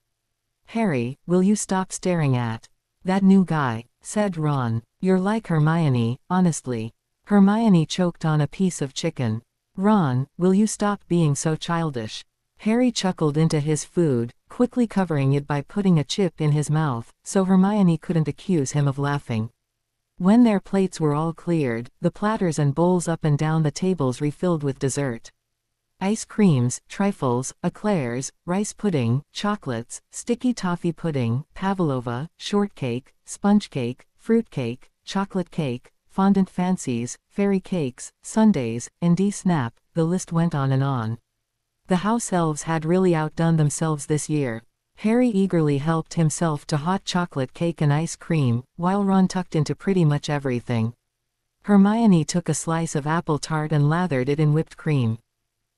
"Harry, will you stop staring at that new guy?" said Ron. "You're like Hermione, honestly." Hermione choked on a piece of chicken. "Ron, will you stop being so childish?" Harry chuckled into his food, quickly covering it by putting a chip in his mouth, so Hermione couldn't accuse him of laughing. When their plates were all cleared, the platters and bowls up and down the tables refilled with dessert. Ice creams, trifles, eclairs, rice pudding, chocolates, sticky toffee pudding, pavlova, shortcake, sponge cake, fruitcake, chocolate cake, fondant fancies, fairy cakes, sundaes, and snap, the list went on and on. The house elves had really outdone themselves this year. Harry eagerly helped himself to hot chocolate cake and ice cream, while Ron tucked into pretty much everything. Hermione took a slice of apple tart and lathered it in whipped cream.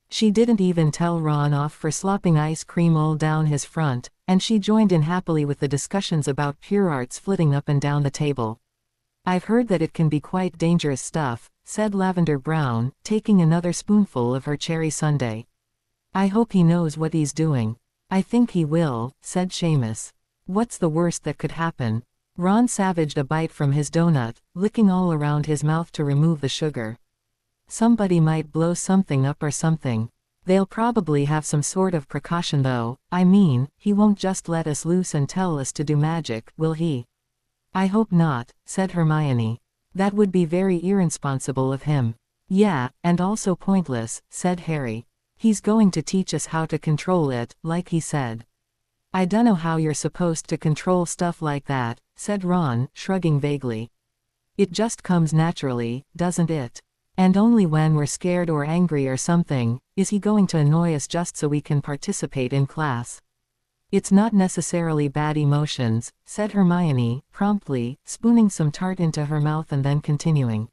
She didn't even tell Ron off for slopping ice cream all down his front, and she joined in happily with the discussions about pure arts flitting up and down the table. "I've heard that it can be quite dangerous stuff," said Lavender Brown, taking another spoonful of her cherry sundae. "I hope he knows what he's doing." "I think he will," said Seamus. "What's the worst that could happen?" Ron savaged a bite from his donut, licking all around his mouth to remove the sugar. "Somebody might blow something up or something. They'll probably have some sort of precaution though. I mean, he won't just let us loose and tell us to do magic, will he?" "I hope not," said Hermione. "That would be very irresponsible of him." "Yeah, and also pointless," said Harry. "He's going to teach us how to control it, like he said." "I dunno how you're supposed to control stuff like that," said Ron, shrugging vaguely. "It just comes naturally, doesn't it? And only when we're scared or angry or something, is he going to annoy us just so we can participate in class." "It's not necessarily bad emotions," said Hermione, promptly, spooning some tart into her mouth and then continuing.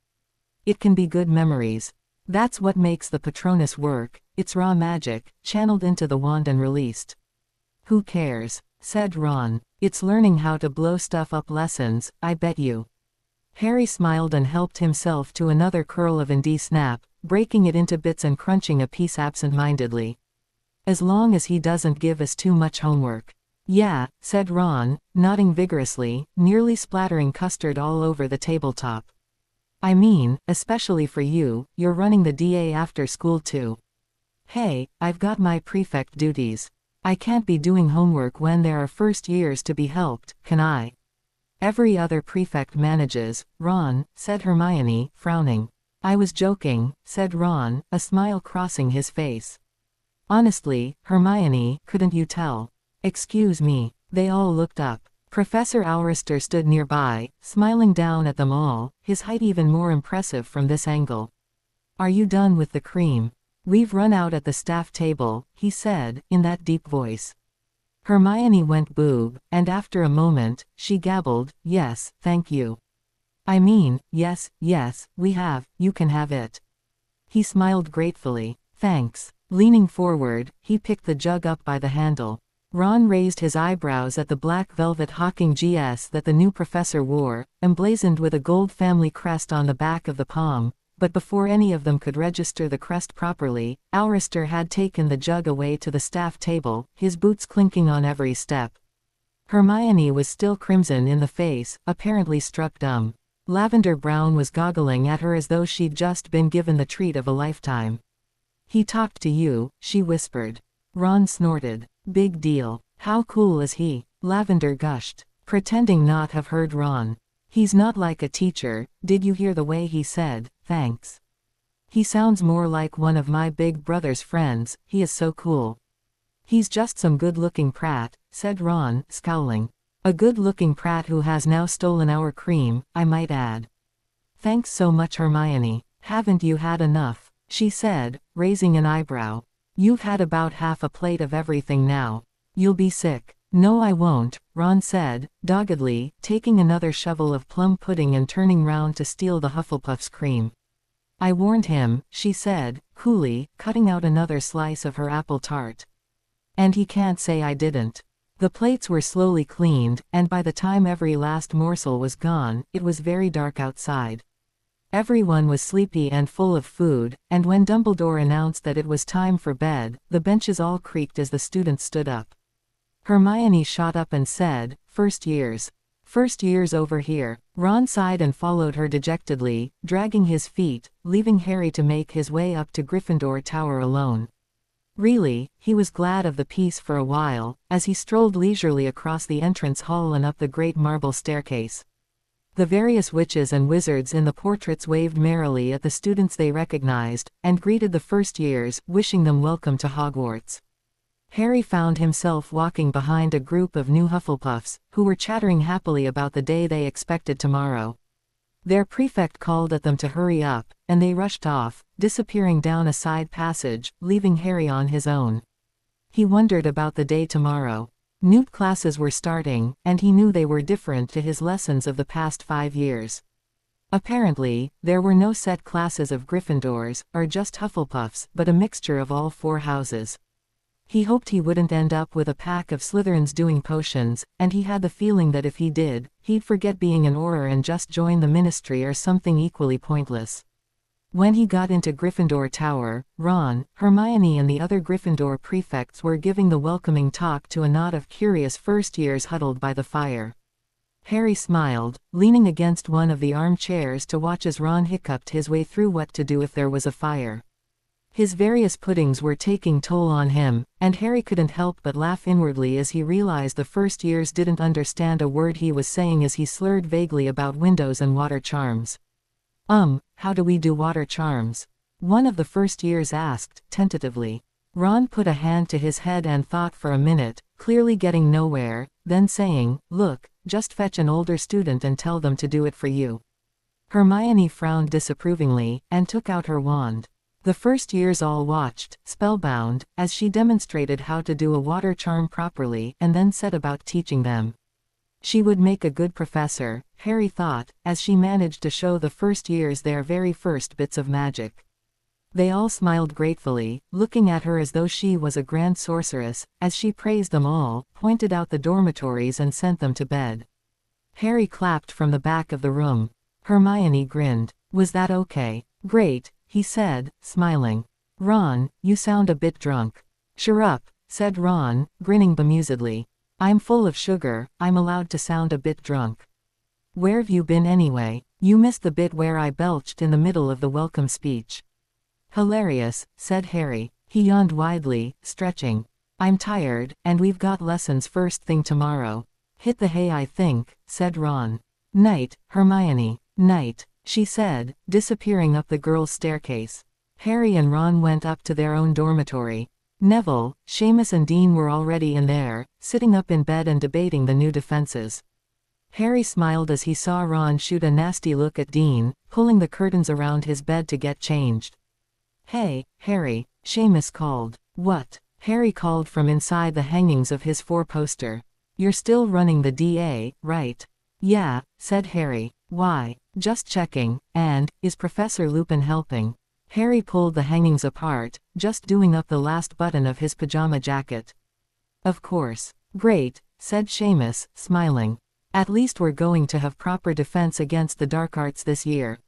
"It can be good memories. That's what makes the Patronus work. It's raw magic, channeled into the wand and released." "Who cares?" said Ron. "It's learning how to blow stuff up lessons, I bet you." Harry smiled and helped himself to another curl of snap, breaking it into bits and crunching a piece absent-mindedly. "As long as he doesn't give us too much homework." "Yeah," said Ron, nodding vigorously, nearly splattering custard all over the tabletop. "I mean, especially for you, you're running the DA after school too." "Hey, I've got my prefect duties. I can't be doing homework when there are first years to be helped, can I?" "Every other prefect manages, Ron," said Hermione, frowning. "I was joking," said Ron, a smile crossing his face. "Honestly, Hermione, couldn't you tell?" "Excuse me." They all looked up. Professor Aurister stood nearby, smiling down at them all, his height even more impressive from this angle. "Are you done with the cream?" "We've run out at the staff table," he said, in that deep voice. Hermione went boob, and after a moment, she gabbled, "Yes, thank you. I mean, yes, we have, you can have it." He smiled gratefully. "Thanks." Leaning forward, he picked the jug up by the handle. Ron raised his eyebrows at the black velvet Hawking GS that the new professor wore, emblazoned with a gold family crest on the back of the palm, but before any of them could register the crest properly, Aurister had taken the jug away to the staff table, his boots clinking on every step. Hermione was still crimson in the face, apparently struck dumb. Lavender Brown was goggling at her as though she'd just been given the treat of a lifetime. "He talked to you," she whispered. Ron snorted. "Big deal. How cool is he?" Lavender gushed, pretending not have heard Ron. "He's not like a teacher. Did you hear the way he said, thanks? He sounds more like one of my big brother's friends, he is so cool." "He's just some good-looking prat," said Ron, scowling. "A good-looking prat who has now stolen our cream, I might add." "Thanks so much, Hermione. Haven't you had enough?" she said, raising an eyebrow. "You've had about half a plate of everything now. You'll be sick." "No, I won't," Ron said, doggedly, taking another shovel of plum pudding and turning round to steal the Hufflepuff's cream. "I warned him," she said, coolly, cutting out another slice of her apple tart. "And he can't say I didn't." The plates were slowly cleaned, and by the time every last morsel was gone, it was very dark outside. Everyone was sleepy and full of food, and when Dumbledore announced that it was time for bed, the benches all creaked as the students stood up. Hermione shot up and said, "First years. First years over here." Ron sighed and followed her dejectedly, dragging his feet, leaving Harry to make his way up to Gryffindor Tower alone. Really, he was glad of the peace for a while, as he strolled leisurely across the entrance hall and up the great marble staircase. The various witches and wizards in the portraits waved merrily at the students they recognized, and greeted the first years, wishing them welcome to Hogwarts. Harry found himself walking behind a group of new Hufflepuffs, who were chattering happily about the day they expected tomorrow. Their prefect called at them to hurry up, and they rushed off, disappearing down a side passage, leaving Harry on his own. He wondered about the day tomorrow. New classes were starting, and he knew they were different to his lessons of the past 5 years. Apparently, there were no set classes of Gryffindors, or just Hufflepuffs, but a mixture of all 4 houses. He hoped he wouldn't end up with a pack of Slytherins doing potions, and he had the feeling that if he did, he'd forget being an Auror and just join the Ministry or something equally pointless. When he got into Gryffindor Tower, Ron, Hermione and the other Gryffindor prefects were giving the welcoming talk to a knot of curious first-years huddled by the fire. Harry smiled, leaning against one of the armchairs to watch as Ron hiccuped his way through what to do if there was a fire. His various puddings were taking toll on him, and Harry couldn't help but laugh inwardly as he realized the first years didn't understand a word he was saying as he slurred vaguely about windows and water charms. How do we do water charms? One of the first years asked, tentatively. Ron put a hand to his head and thought for a minute, clearly getting nowhere, then saying, "Look, just fetch an older student and tell them to do it for you." Hermione frowned disapprovingly, and took out her wand. The first years all watched, spellbound, as she demonstrated how to do a water charm properly and then set about teaching them. She would make a good professor, Harry thought, as she managed to show the first years their very first bits of magic. They all smiled gratefully, looking at her as though she was a grand sorceress, as she praised them all, pointed out the dormitories and sent them to bed. Harry clapped from the back of the room. Hermione grinned. "Was that okay?" "Great," he said, smiling. "Ron, you sound a bit drunk." "Cheer up," said Ron, grinning bemusedly. "I'm full of sugar, I'm allowed to sound a bit drunk." "Where've you been anyway? You missed the bit where I belched in the middle of the welcome speech." "Hilarious," said Harry. He yawned widely, stretching. "I'm tired, and we've got lessons first thing tomorrow." "Hit the hay I think," said Ron. "Night, Hermione, night," she said, disappearing up the girls' staircase. Harry and Ron went up to their own dormitory. Neville, Seamus and Dean were already in there, sitting up in bed and debating the new defenses. Harry smiled as he saw Ron shoot a nasty look at Dean, pulling the curtains around his bed to get changed. "Hey, Harry," Seamus called. "What?" Harry called from inside the hangings of his 4-poster. "You're still running the DA, right?" "Yeah," said Harry. "Why?" "Just checking, and, is Professor Lupin helping?" Harry pulled the hangings apart, just doing up the last button of his pajama jacket. "Of course." "Great," said Seamus, smiling. "At least we're going to have proper defense against the dark arts this year."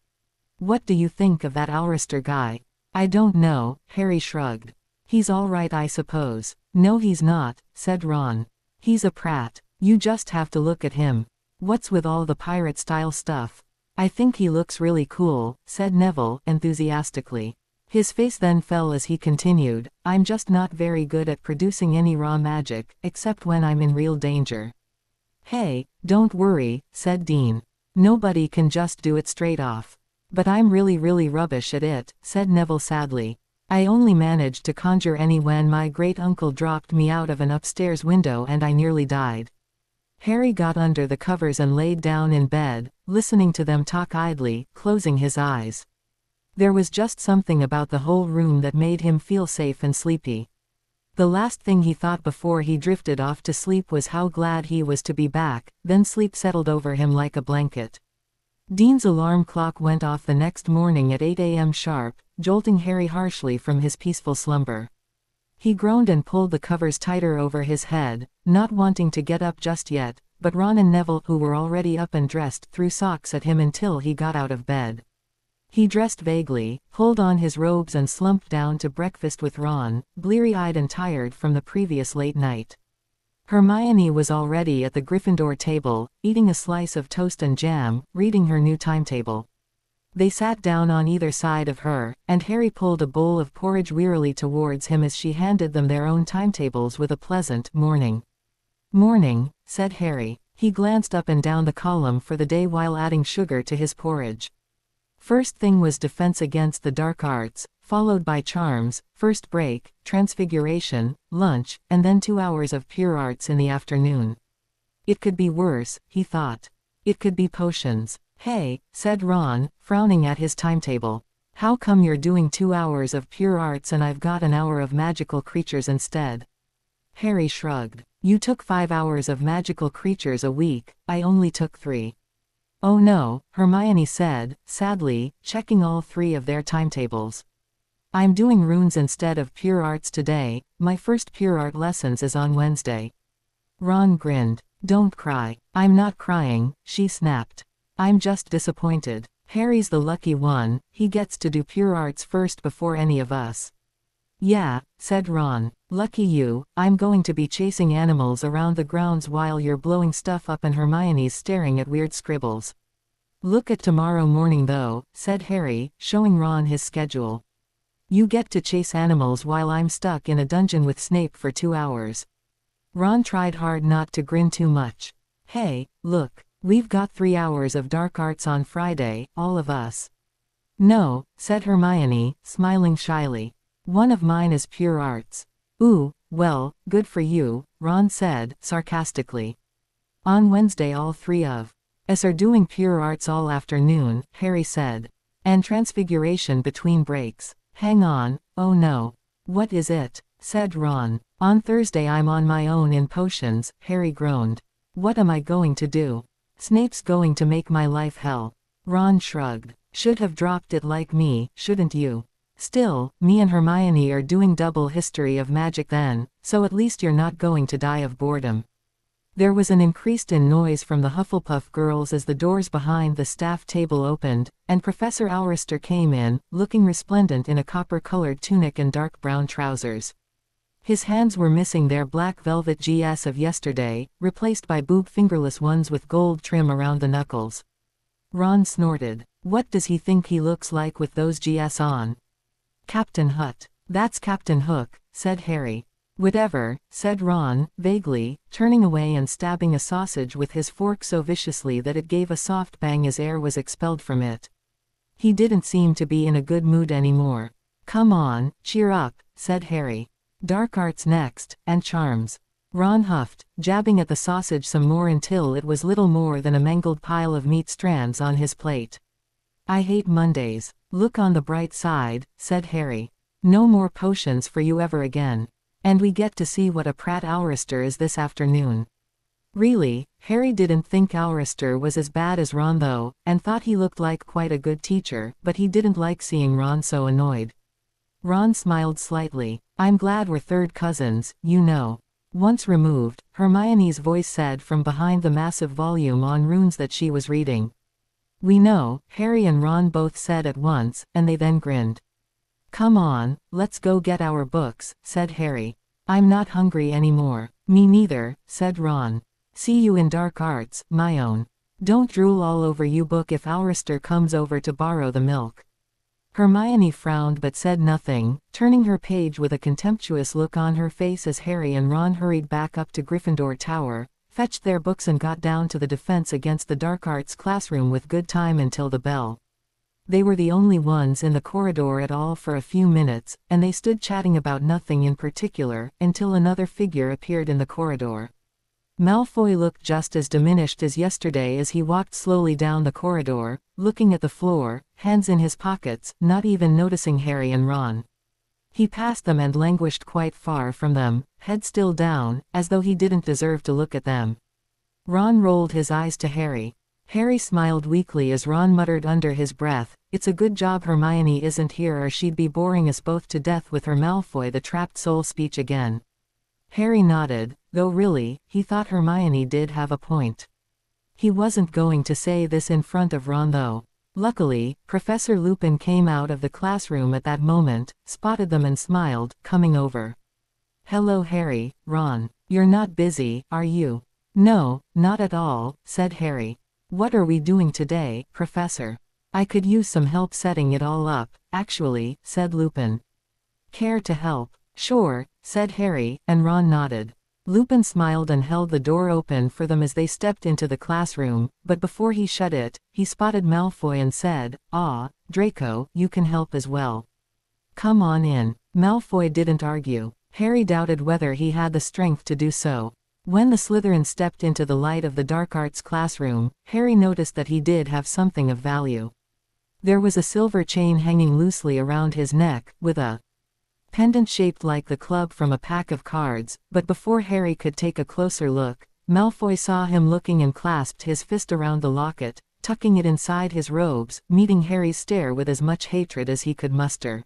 "What do you think of that Alrister guy?" "I don't know," Harry shrugged. "He's all right I suppose." "No he's not," said Ron. "He's a prat. You just have to look at him. What's with all the pirate-style stuff?" "I think he looks really cool," said Neville, enthusiastically. His face then fell as he continued, "I'm just not very good at producing any raw magic, except when I'm in real danger." "Hey, don't worry," said Dean. "Nobody can just do it straight off." "But I'm really rubbish at it," said Neville sadly. "I only managed to conjure any when my great-uncle dropped me out of an upstairs window and I nearly died." Harry got under the covers and laid down in bed, listening to them talk idly, closing his eyes. There was just something about the whole room that made him feel safe and sleepy. The last thing he thought before he drifted off to sleep was how glad he was to be back, then sleep settled over him like a blanket. Dean's alarm clock went off the next morning at 8 a.m. sharp, jolting Harry harshly from his peaceful slumber. He groaned and pulled the covers tighter over his head, not wanting to get up just yet, but Ron and Neville, who were already up and dressed, threw socks at him until he got out of bed. He dressed vaguely, pulled on his robes and slumped down to breakfast with Ron, bleary-eyed and tired from the previous late night. Hermione was already at the Gryffindor table, eating a slice of toast and jam, reading her new timetable. They sat down on either side of her, and Harry pulled a bowl of porridge wearily towards him as she handed them their own timetables with a pleasant "morning." "Morning," said Harry. He glanced up and down the column for the day while adding sugar to his porridge. First thing was defense against the dark arts, followed by charms, first break, transfiguration, lunch, and then 2 hours of pure arts in the afternoon. It could be worse, he thought. It could be potions. Hey, said Ron, frowning at his timetable. How come you're doing 2 hours of pure arts and I've got an hour of magical creatures instead? Harry shrugged. You took 5 hours of magical creatures a week, I only took 3. Oh no, Hermione said, sadly, checking all 3 of their timetables. I'm doing runes instead of pure arts today, my first pure art lessons is on Wednesday. Ron grinned. Don't cry. I'm not crying, she snapped. I'm just disappointed. Harry's the lucky one, he gets to do pure arts first before any of us. Yeah, said Ron. Lucky you, I'm going to be chasing animals around the grounds while you're blowing stuff up and Hermione's staring at weird scribbles. Look at tomorrow morning though, said Harry, showing Ron his schedule. You get to chase animals while I'm stuck in a dungeon with Snape for 2 hours. Ron tried hard not to grin too much. Hey, look, we've got 3 hours of dark arts on Friday, all of us. No, said Hermione, smiling shyly. One of mine is pure arts. Ooh, well, good for you, Ron said, sarcastically. On Wednesday all 3 of us are doing pure arts all afternoon, Harry said. And transfiguration between breaks. Hang on, oh no. What is it? Said Ron. On Thursday I'm on my own in potions, Harry groaned. What am I going to do? Snape's going to make my life hell. Ron shrugged. Should have dropped it like me, shouldn't you? Still, me and Hermione are doing double history of magic then, so at least you're not going to die of boredom. There was an increase in noise from the Hufflepuff girls as the doors behind the staff table opened, and Professor Aurister came in, looking resplendent in a copper-colored tunic and dark brown trousers. His hands were missing their black velvet GS of yesterday, replaced by boob-fingerless ones with gold trim around the knuckles. Ron snorted. What does he think he looks like with those GS on? Captain Hut. That's Captain Hook, said Harry. Whatever, said Ron, vaguely, turning away and stabbing a sausage with his fork so viciously that it gave a soft bang as air was expelled from it. He didn't seem to be in a good mood anymore. Come on, cheer up, said Harry. Dark arts next, and charms. Ron huffed, jabbing at the sausage some more until it was little more than a mangled pile of meat strands on his plate. I hate Mondays. Look on the bright side, said Harry. No more potions for you ever again. And we get to see what a Prat Aurister is this afternoon. Really, Harry didn't think Aurister was as bad as Ron though, and thought he looked like quite a good teacher, but he didn't like seeing Ron so annoyed. Ron smiled slightly. I'm glad we're third cousins, you know. Once removed, Hermione's voice said from behind the massive volume on runes that she was reading. We know, Harry and Ron both said at once, and they then grinned. Come on, let's go get our books, said Harry. I'm not hungry anymore. Me neither, said Ron. See you in dark arts, my own. Don't drool all over you book if Aurister comes over to borrow the milk. Hermione frowned but said nothing, turning her page with a contemptuous look on her face as Harry and Ron hurried back up to Gryffindor Tower, fetched their books and got down to the defense against the dark arts classroom with good time until the bell. They were the only ones in the corridor at all for a few minutes, and they stood chatting about nothing in particular, until another figure appeared in the corridor. Malfoy looked just as diminished as yesterday as he walked slowly down the corridor, looking at the floor, hands in his pockets, not even noticing Harry and Ron. He passed them and languished quite far from them, head still down, as though he didn't deserve to look at them. Ron rolled his eyes to Harry. Harry smiled weakly as Ron muttered under his breath, "It's a good job Hermione isn't here or she'd be boring us both to death with her Malfoy the trapped soul speech again." Harry nodded, though really, he thought Hermione did have a point. He wasn't going to say this in front of Ron though. Luckily, Professor Lupin came out of the classroom at that moment, spotted them and smiled, coming over. "Hello Harry, Ron. You're not busy, are you?" "No, not at all," said Harry. "What are we doing today, Professor?" "I could use some help setting it all up, actually," said Lupin. "Care to help?" "Sure," said Harry, and Ron nodded. Lupin smiled and held the door open for them as they stepped into the classroom, but before he shut it, he spotted Malfoy and said, "Ah, Draco, you can help as well. Come on in." Malfoy didn't argue. Harry doubted whether he had the strength to do so. When the Slytherin stepped into the light of the dark arts classroom, Harry noticed that he did have something of value. There was a silver chain hanging loosely around his neck, with a pendant shaped like the club from a pack of cards, but before Harry could take a closer look, Malfoy saw him looking and clasped his fist around the locket, tucking it inside his robes, meeting Harry's stare with as much hatred as he could muster.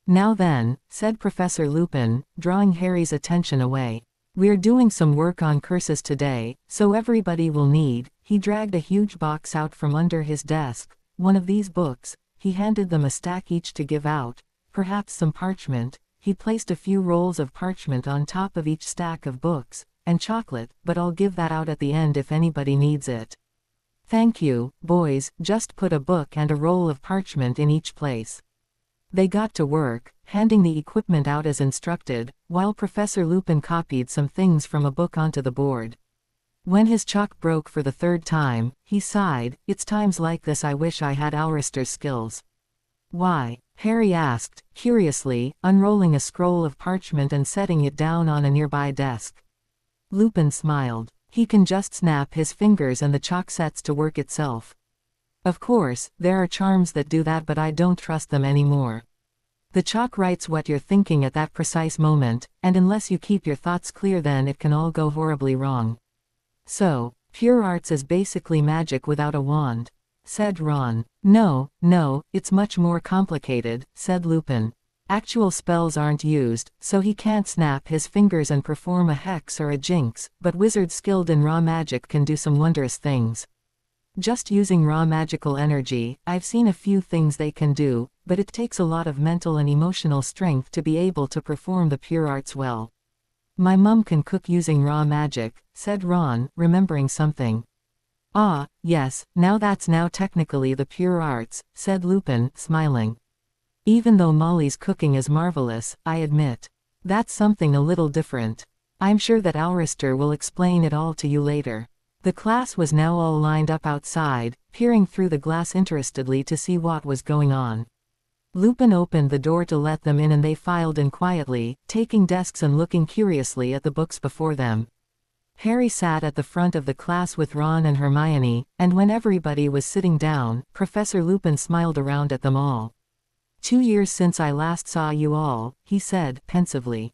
"Now then," said Professor Lupin, drawing Harry's attention away. "We're doing some work on curses today, so everybody will need." He dragged a huge box out from under his desk. "One of these books." He handed them a stack each to give out. "Perhaps some parchment." He placed a few rolls of parchment on top of each stack of books, "and chocolate, but I'll give that out at the end if anybody needs it." "Thank you, boys, just put a book and a roll of parchment in each place." They got to work, handing the equipment out as instructed, while Professor Lupin copied some things from a book onto the board. When his chalk broke for the third time, he sighed, "It's times like this I wish I had Aurister's skills." "Why?" Harry asked, curiously, unrolling a scroll of parchment and setting it down on a nearby desk. Lupin smiled. "He can just snap his fingers and the chalk sets to work itself. Of course, there are charms that do that, but I don't trust them anymore. The chalk writes what you're thinking at that precise moment, and unless you keep your thoughts clear, then it can all go horribly wrong." "So, pure arts is basically magic without a wand," said Ron. No, it's much more complicated," said Lupin. "Actual spells aren't used, so he can't snap his fingers and perform a hex or a jinx, but wizards skilled in raw magic can do some wondrous things. Just using raw magical energy, I've seen a few things they can do, but it takes a lot of mental and emotional strength to be able to perform the pure arts well." "My mum can cook using raw magic," said Ron, remembering something. "Ah, yes, that's now technically the pure arts," said Lupin, smiling. "Even though Molly's cooking is marvelous, I admit. That's something a little different. I'm sure that Aurister will explain it all to you later." The class was now all lined up outside, peering through the glass interestedly to see what was going on. Lupin opened the door to let them in and they filed in quietly, taking desks and looking curiously at the books before them. Harry sat at the front of the class with Ron and Hermione, and when everybody was sitting down, Professor Lupin smiled around at them all. "2 years since I last saw you all," he said, pensively.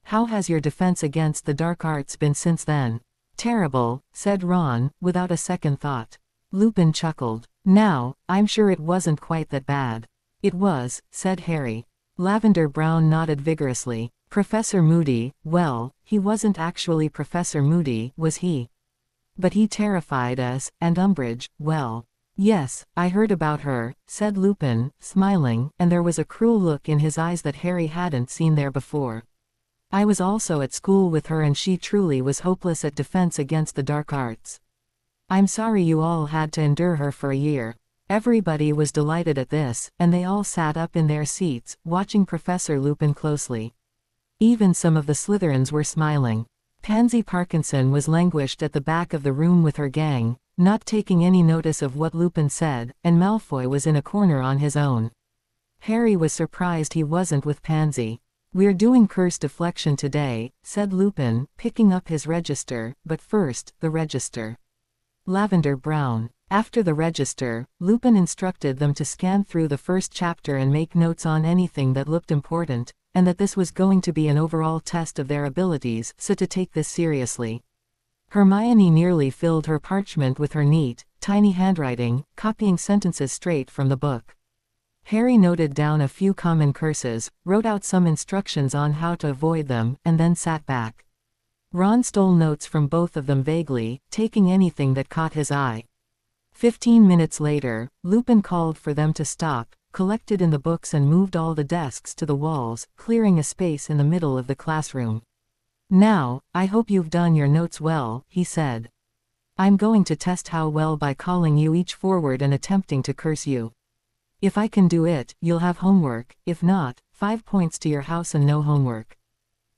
"How has your defense against the dark arts been since then?" "Terrible," said Ron, without a second thought. Lupin chuckled. "Now, I'm sure it wasn't quite that bad." "It was," said Harry. Lavender Brown nodded vigorously. "Professor Moody, well, he wasn't actually Professor Moody, was he? But he terrified us, and Umbridge, well." "Yes, I heard about her," said Lupin, smiling, and there was a cruel look in his eyes that Harry hadn't seen there before. "I was also at school with her and she truly was hopeless at defense against the dark arts. I'm sorry you all had to endure her for a year." Everybody was delighted at this, and they all sat up in their seats, watching Professor Lupin closely. Even some of the Slytherins were smiling. Pansy Parkinson was languished at the back of the room with her gang, not taking any notice of what Lupin said, and Malfoy was in a corner on his own. Harry was surprised he wasn't with Pansy. "We're doing curse deflection today," said Lupin, picking up his register, "but first, the register." Lavender Brown. After the register, Lupin instructed them to scan through the first chapter and make notes on anything that looked important, and that this was going to be an overall test of their abilities, so to take this seriously. Hermione nearly filled her parchment with her neat, tiny handwriting, copying sentences straight from the book. Harry noted down a few common curses, wrote out some instructions on how to avoid them, and then sat back. Ron stole notes from both of them vaguely, taking anything that caught his eye. 15 minutes later, Lupin called for them to stop, collected in the books and moved all the desks to the walls, clearing a space in the middle of the classroom. "Now, I hope you've done your notes well," he said. "I'm going to test how well by calling you each forward and attempting to curse you. If I can do it, you'll have homework, if not, 5 points to your house and no homework."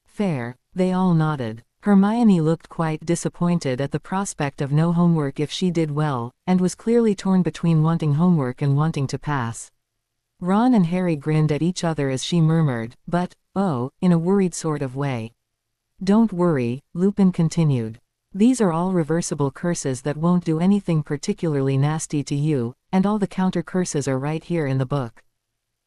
"Fair." They all nodded. Hermione looked quite disappointed at the prospect of no homework if she did well, and was clearly torn between wanting homework and wanting to pass. Ron and Harry grinned at each other as she murmured, but, oh, in a worried sort of way. Don't worry, Lupin continued. These are all reversible curses that won't do anything particularly nasty to you, and all the counter curses are right here in the book.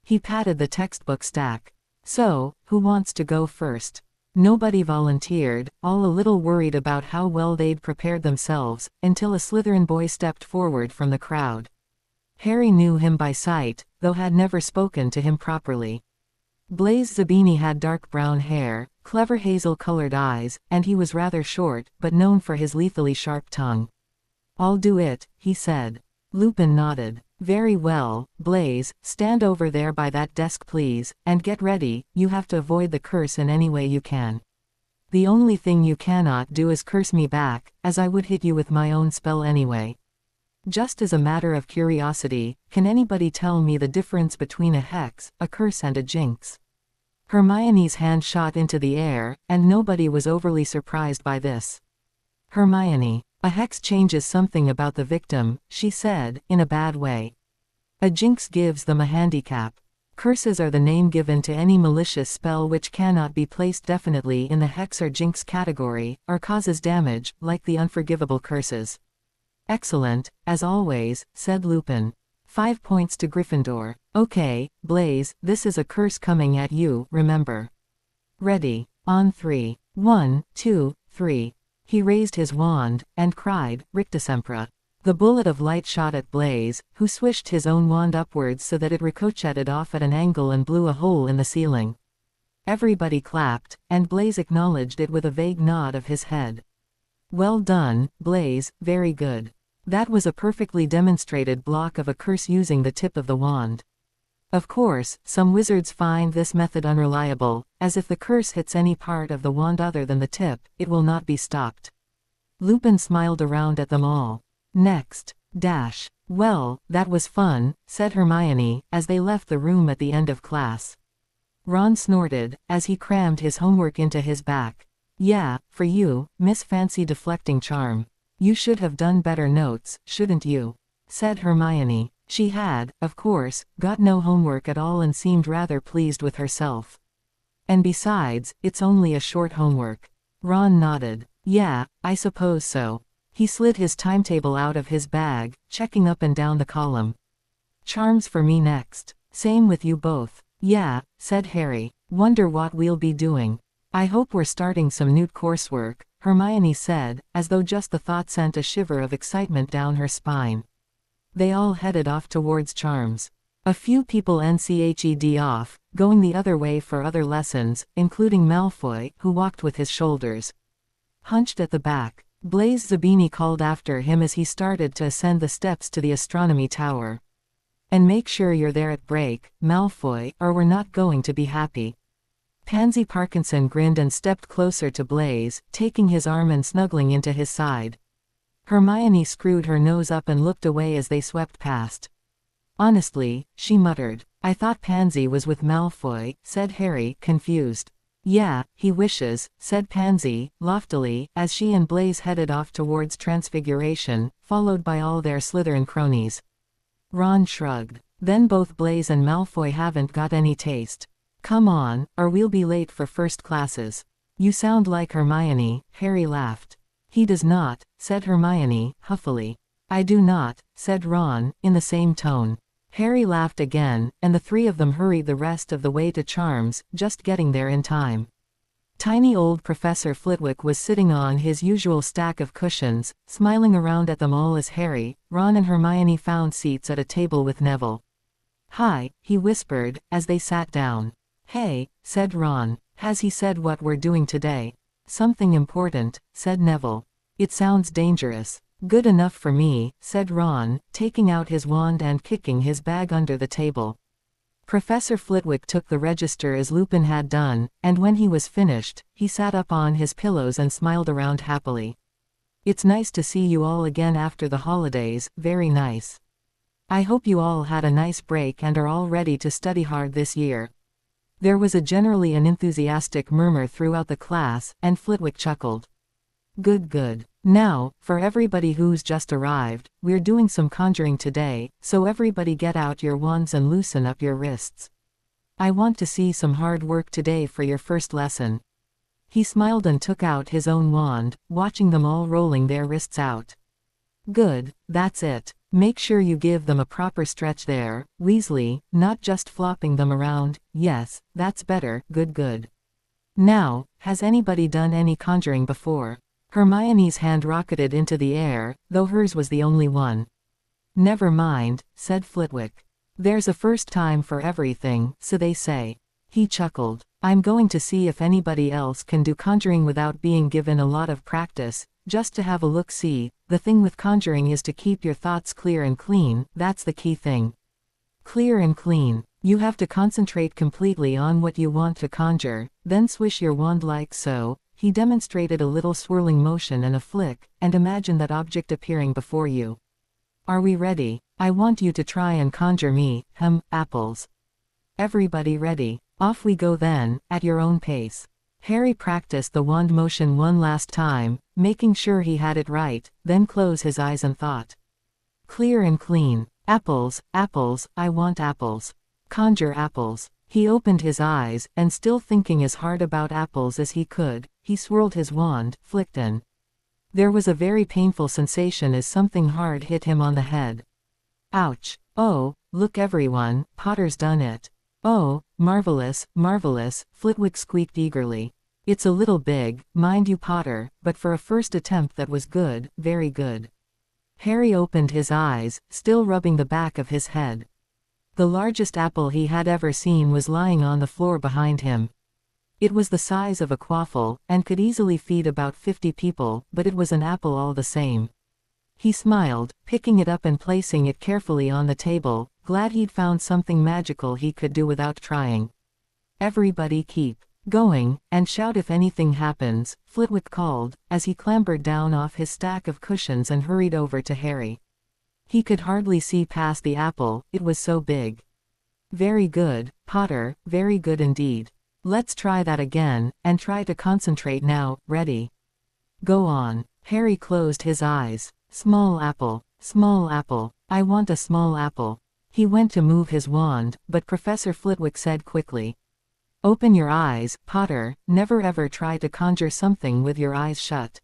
He patted the textbook stack. So, who wants to go first? Nobody volunteered, all a little worried about how well they'd prepared themselves, until a Slytherin boy stepped forward from the crowd. Harry knew him by sight, though had never spoken to him properly. Blaise Zabini had dark brown hair, clever hazel-colored eyes, and he was rather short, but known for his lethally sharp tongue. "I'll do it," he said. Lupin nodded. "Very well, Blaise, stand over there by that desk please, and get ready, you have to avoid the curse in any way you can. The only thing you cannot do is curse me back, as I would hit you with my own spell anyway. Just as a matter of curiosity, can anybody tell me the difference between a hex, a curse and a jinx?" Hermione's hand shot into the air, and nobody was overly surprised by this. Hermione, a hex changes something about the victim, she said, in a bad way. A jinx gives them a handicap. Curses are the name given to any malicious spell which cannot be placed definitely in the hex or jinx category, or causes damage, like the unforgivable curses. "Excellent, as always," said Lupin. 5 points to Gryffindor. "Okay, Blaise, this is a curse coming at you, remember. Ready, on 3. 1, 2, 3. He raised his wand, and cried, Rictusempra. The bullet of light shot at Blaise, who swished his own wand upwards so that it ricocheted off at an angle and blew a hole in the ceiling. Everybody clapped, and Blaise acknowledged it with a vague nod of his head. "Well done, Blaise, very good. That was a perfectly demonstrated block of a curse using the tip of the wand. Of course, some wizards find this method unreliable, as if the curse hits any part of the wand other than the tip, it will not be stopped." Lupin smiled around at them all. "Next. Dash. Well, that was fun," said Hermione, as they left the room at the end of class. Ron snorted, as he crammed his homework into his back. "Yeah, for you, Miss Fancy Deflecting Charm. You should have done better notes, shouldn't you?" said Hermione. She had, of course, got no homework at all and seemed rather pleased with herself. "And besides, it's only a short homework." Ron nodded. "Yeah, I suppose so." He slid his timetable out of his bag, checking up and down the column. "Charms for me next. Same with you both." "Yeah," said Harry. "Wonder what we'll be doing. I hope we're starting some new coursework," Hermione said, as though just the thought sent a shiver of excitement down her spine. They all headed off towards Charms. A few people nched off, going the other way for other lessons, including Malfoy, who walked with his shoulders hunched at the back. Blaise Zabini called after him as he started to ascend the steps to the astronomy tower. "And make sure you're there at break, Malfoy, or we're not going to be happy." Pansy Parkinson grinned and stepped closer to Blaise, taking his arm and snuggling into his side. Hermione screwed her nose up and looked away as they swept past. "Honestly," she muttered, "I thought Pansy was with Malfoy," said Harry, confused. "Yeah, he wishes," said Pansy, loftily, as she and Blaise headed off towards Transfiguration, followed by all their Slytherin cronies. Ron shrugged. "Then both Blaise and Malfoy haven't got any taste. Come on, or we'll be late for first classes." "You sound like Hermione," Harry laughed. "He does not," said Hermione, huffily. "I do not," said Ron, in the same tone. Harry laughed again, and the three of them hurried the rest of the way to Charms, just getting there in time. Tiny old Professor Flitwick was sitting on his usual stack of cushions, smiling around at them all as Harry, Ron and Hermione found seats at a table with Neville. "Hi," he whispered, as they sat down. "Hey," said Ron, "has he said what we're doing today?" "Something important," said Neville. "It sounds dangerous." "Good enough for me," said Ron, taking out his wand and kicking his bag under the table. Professor Flitwick took the register as Lupin had done, and when he was finished, he sat up on his pillows and smiled around happily. "It's nice to see you all again after the holidays, very nice. I hope you all had a nice break and are all ready to study hard this year." There was a generally an enthusiastic murmur throughout the class, and Flitwick chuckled. Good, good. Now, for everybody who's just arrived, we're doing some conjuring today, so everybody get out your wands and loosen up your wrists. I want to see some hard work today for your first lesson. He smiled and took out his own wand, watching them all rolling their wrists out. Good, that's it. Make sure you give them a proper stretch there, Weasley, not just flopping them around. Yes, that's better, good, good. Now, has anybody done any conjuring before? Hermione's hand rocketed into the air, though hers was the only one. Never mind, said Flitwick. There's a first time for everything, so they say. He chuckled. I'm going to see if anybody else can do conjuring without being given a lot of practice, just to have a look-see. The thing with conjuring is to keep your thoughts clear and clean, that's the key thing. Clear and clean. You have to concentrate completely on what you want to conjure, then swish your wand like so. He demonstrated a little swirling motion and a flick, and imagine that object appearing before you. Are we ready? I want you to try and conjure me, apples. Everybody ready? Off we go then, at your own pace. Harry practiced the wand motion one last time, making sure he had it right, then closed his eyes and thought. Clear and clean. Apples, apples, I want apples. Conjure apples. He opened his eyes, and still thinking as hard about apples as he could, he swirled his wand, flicked and there was a very painful sensation as something hard hit him on the head. Ouch. Oh, look everyone, Potter's done it. Oh, marvelous, marvelous, Flitwick squeaked eagerly. It's a little big, mind you Potter, but for a first attempt that was good, very good. Harry opened his eyes, still rubbing the back of his head. The largest apple he had ever seen was lying on the floor behind him. It was the size of a quaffle, and could easily feed about 50 people, but it was an apple all the same. He smiled, picking it up and placing it carefully on the table, glad he'd found something magical he could do without trying. Everybody keep going, and shout if anything happens, Flitwick called, as he clambered down off his stack of cushions and hurried over to Harry. He could hardly see past the apple, it was so big. Very good, Potter, very good indeed. Let's try that again, and try to concentrate now. Ready? Go on. Harry closed his eyes. Small apple, I want a small apple. He went to move his wand, but Professor Flitwick said quickly. Open your eyes, Potter, never ever try to conjure something with your eyes shut.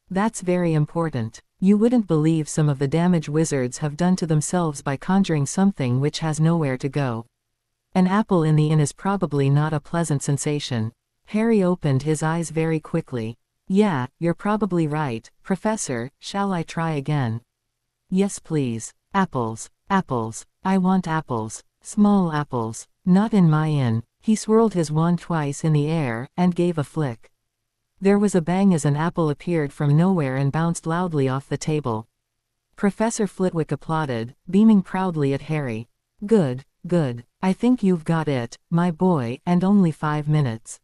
That's very important. You wouldn't believe some of the damage wizards have done to themselves by conjuring something which has nowhere to go. An apple in the inn is probably not a pleasant sensation. Harry opened his eyes very quickly. Yeah, you're probably right, Professor, shall I try again? Yes please. Apples, apples, I want apples. Small apples. Not in my inn. He swirled his wand twice in the air, and gave a flick. There was a bang as an apple appeared from nowhere and bounced loudly off the table. Professor Flitwick applauded, beaming proudly at Harry. Good, good. I think you've got it, my boy, and only 5 minutes.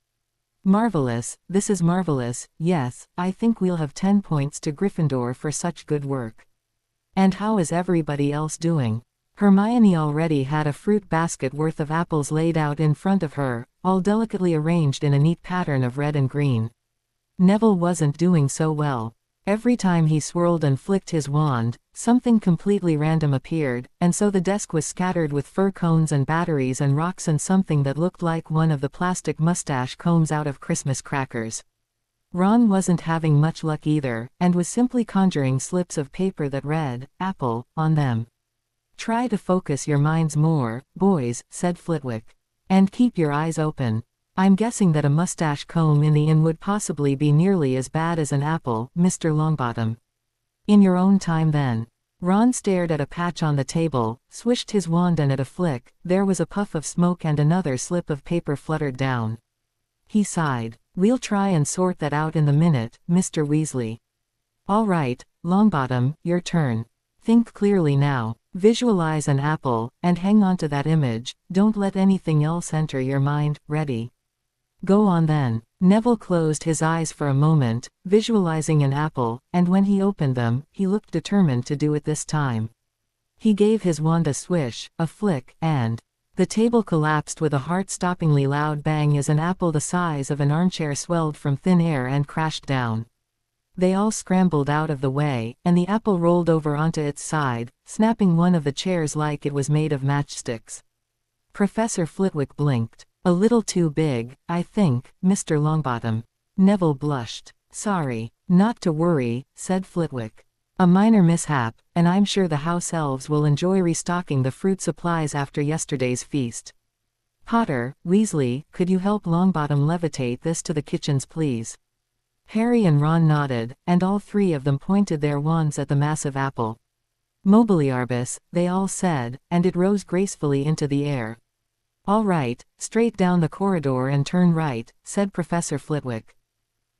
Marvelous, this is marvelous. Yes, I think we'll have 10 points to Gryffindor for such good work. And how is everybody else doing? Hermione already had a fruit basket worth of apples laid out in front of her, all delicately arranged in a neat pattern of red and green. Neville wasn't doing so well. Every time he swirled and flicked his wand, something completely random appeared, and so the desk was scattered with fir cones and batteries and rocks and something that looked like one of the plastic mustache combs out of Christmas crackers. Ron wasn't having much luck either, and was simply conjuring slips of paper that read, "Apple," on them. Try to focus your minds more, boys, said Flitwick. And keep your eyes open. I'm guessing that a mustache comb in the inn would possibly be nearly as bad as an apple, Mr. Longbottom. In your own time then. Ron stared at a patch on the table, swished his wand and at a flick, there was a puff of smoke and another slip of paper fluttered down. He sighed. We'll try and sort that out in the minute, Mr. Weasley. All right, Longbottom, your turn. Think clearly now. Visualize an apple, and hang on to that image, don't let anything else enter your mind. Ready? Go on then. Neville closed his eyes for a moment, visualizing an apple, and when he opened them, he looked determined to do it this time. He gave his wand a swish, a flick, and The table collapsed with a heart-stoppingly loud bang as an apple the size of an armchair swelled from thin air and crashed down. They all scrambled out of the way, and the apple rolled over onto its side, snapping one of the chairs like it was made of matchsticks. Professor Flitwick blinked. A little too big, I think, Mr. Longbottom. Neville blushed. Sorry. Not to worry, said Flitwick. A minor mishap, and I'm sure the house elves will enjoy restocking the fruit supplies after yesterday's feast. Potter, Weasley, could you help Longbottom levitate this to the kitchens please? Harry and Ron nodded, and all three of them pointed their wands at the massive apple. Mobiliarbus, they all said, and it rose gracefully into the air. All right, straight down the corridor and turn right, said Professor Flitwick.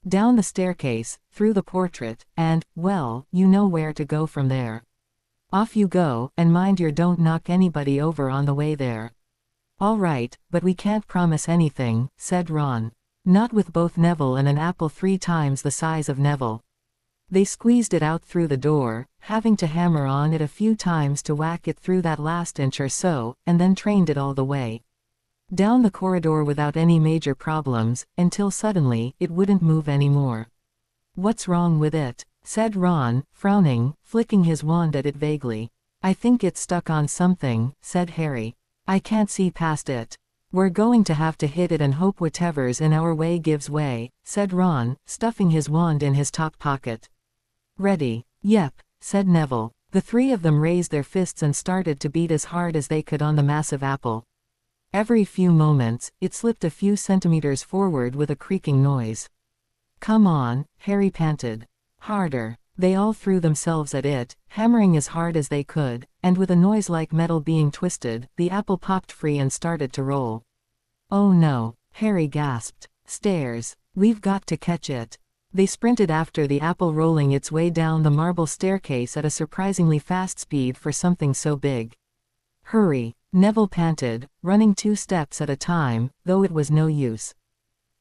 Down the staircase, through the portrait, and, well, you know where to go from there. Off you go, and mind you don't knock anybody over on the way there. All right, but we can't promise anything, said Ron. Not with both Neville and an apple 3 times the size of Neville. They squeezed it out through the door, having to hammer on it a few times to whack it through that last inch or so, and then trained it all the way down the corridor without any major problems, until suddenly, it wouldn't move anymore. What's wrong with it? Said Ron, frowning, flicking his wand at it vaguely. I think it's stuck on something, said Harry. I can't see past it. We're going to have to hit it and hope whatever's in our way gives way, said Ron, stuffing his wand in his top pocket. Ready? Yep, said Neville. The 3 of them raised their fists and started to beat as hard as they could on the massive apple. Every few moments, it slipped a few centimeters forward with a creaking noise. Come on, Harry panted. Harder. They all threw themselves at it, hammering as hard as they could, and with a noise like metal being twisted, the apple popped free and started to roll. Oh no, Harry gasped. Stairs. We've got to catch it. They sprinted after the apple rolling its way down the marble staircase at a surprisingly fast speed for something so big. Hurry, Neville panted, running 2 steps at a time, though it was no use.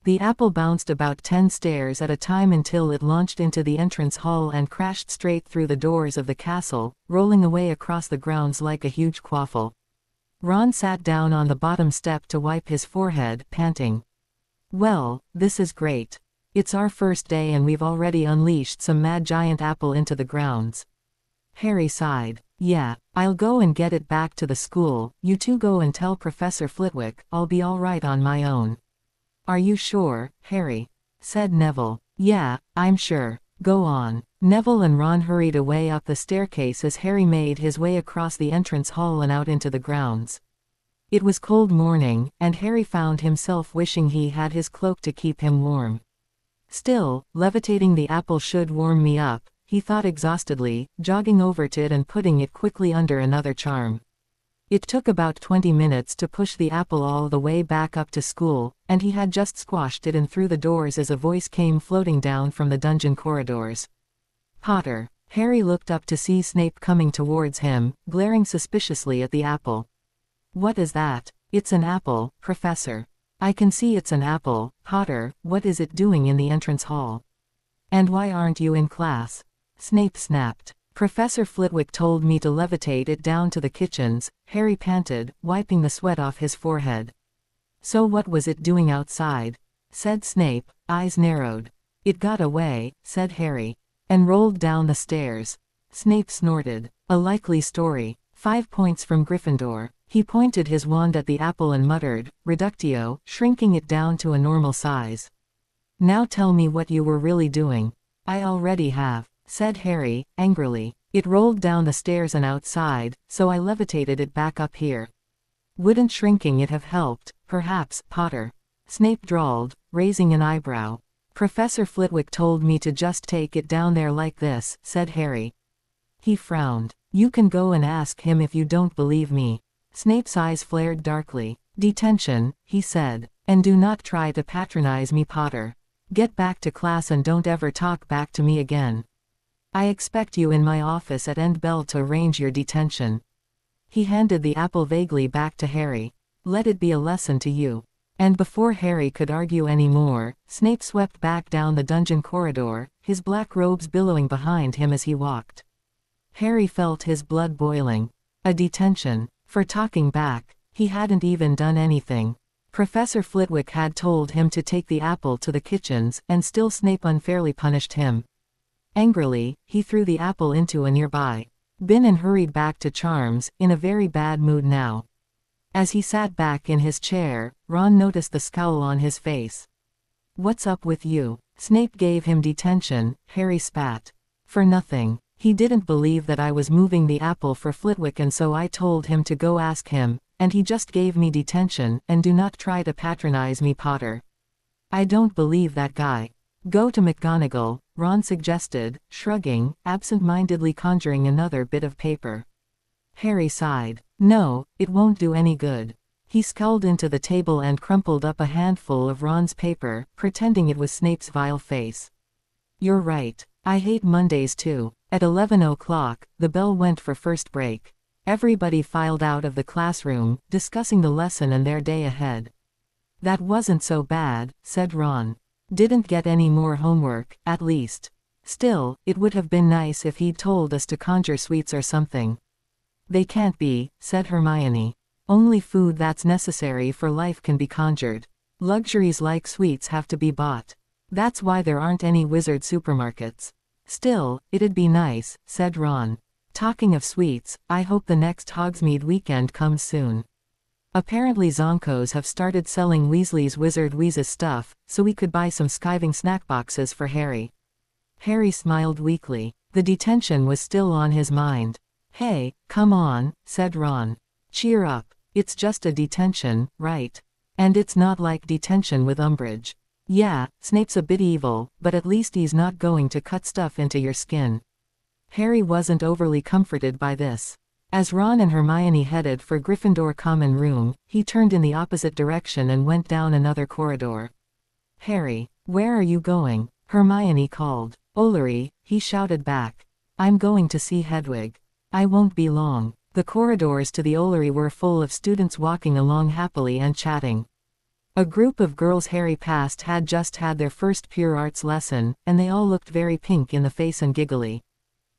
The apple bounced about 10 stairs at a time until it launched into the entrance hall and crashed straight through the doors of the castle, rolling away across the grounds like a huge quaffle. Ron sat down on the bottom step to wipe his forehead, panting. Well, this is great. It's our first day and we've already unleashed some mad giant apple into the grounds. Harry sighed. Yeah, I'll go and get it back to the school, you 2 go and tell Professor Flitwick, I'll be all right on my own. Are you sure, Harry? Said Neville. Yeah, I'm sure. Go on. Neville and Ron hurried away up the staircase as Harry made his way across the entrance hall and out into the grounds. It was cold morning, and Harry found himself wishing he had his cloak to keep him warm. Still, levitating the apple should warm me up, he thought exhaustedly, jogging over to it and putting it quickly under another charm. It took about 20 minutes to push the apple all the way back up to school, and he had just squashed it in through the doors as a voice came floating down from the dungeon corridors. Potter. Harry looked up to see Snape coming towards him, glaring suspiciously at the apple. What is that? It's an apple, Professor. I can see it's an apple. Potter, what is it doing in the entrance hall? And why aren't you in class? Snape snapped. Professor Flitwick told me to levitate it down to the kitchens, Harry panted, wiping the sweat off his forehead. So what was it doing outside? Said Snape, eyes narrowed. It got away, said Harry. And rolled down the stairs. Snape snorted. A likely story. 5 points from Gryffindor. He pointed his wand at the apple and muttered, Reductio, shrinking it down to a normal size. Now tell me what you were really doing. I already have, said Harry, angrily. It rolled down the stairs and outside, so I levitated it back up here. Wouldn't shrinking it have helped, perhaps, Potter? Snape drawled, raising an eyebrow. Professor Flitwick told me to just take it down there like this, said Harry. He frowned. You can go and ask him if you don't believe me. Snape's eyes flared darkly. Detention, he said. And do not try to patronize me, Potter. Get back to class and don't ever talk back to me again. I expect you in my office at End Bell to arrange your detention. He handed the apple vaguely back to Harry. Let it be a lesson to you. And before Harry could argue any more, Snape swept back down the dungeon corridor, his black robes billowing behind him as he walked. Harry felt his blood boiling. A detention. For talking back. He hadn't even done anything. Professor Flitwick had told him to take the apple to the kitchens, and still Snape unfairly punished him. Angrily, he threw the apple into a nearby bin and hurried back to Charms, in a very bad mood now. As he sat back in his chair, Ron noticed the scowl on his face. "What's up with you?" Snape gave him detention, Harry spat. "For nothing. He didn't believe that I was moving the apple for Flitwick, and so I told him to go ask him, and he just gave me detention. And do not try to patronize me, Potter. I don't believe that guy." "Go to McGonagall," Ron suggested, shrugging, absent-mindedly conjuring another bit of paper. Harry sighed. "No, it won't do any good." He scowled into the table and crumpled up a handful of Ron's paper, pretending it was Snape's vile face. "You're right. I hate Mondays too." At 11 o'clock, the bell went for first break. Everybody filed out of the classroom, discussing the lesson and their day ahead. "That wasn't so bad," said Ron. "Didn't get any more homework, at least. Still, it would have been nice if he'd told us to conjure sweets or something." "They can't be," said Hermione. "Only food that's necessary for life can be conjured. Luxuries like sweets have to be bought. That's why there aren't any wizard supermarkets." "Still, it'd be nice," said Ron. "Talking of sweets, I hope the next Hogsmeade weekend comes soon. Apparently Zonkos have started selling Weasley's Wizard Wheezes stuff, so we could buy some skiving snack boxes for Harry." Harry smiled weakly. The detention was still on his mind. "Hey, come on," said Ron. "Cheer up. It's just a detention, right? And it's not like detention with Umbridge. Yeah, Snape's a bit evil, but at least he's not going to cut stuff into your skin." Harry wasn't overly comforted by this. As Ron and Hermione headed for Gryffindor Common Room, he turned in the opposite direction and went down another corridor. "Harry, where are you going?" Hermione called. "Ullery," he shouted back. "I'm going to see Hedwig. I won't be long." The corridors to the Ullery were full of students walking along happily and chatting. A group of girls Harry passed had just had their first pure arts lesson, and they all looked very pink in the face and giggly.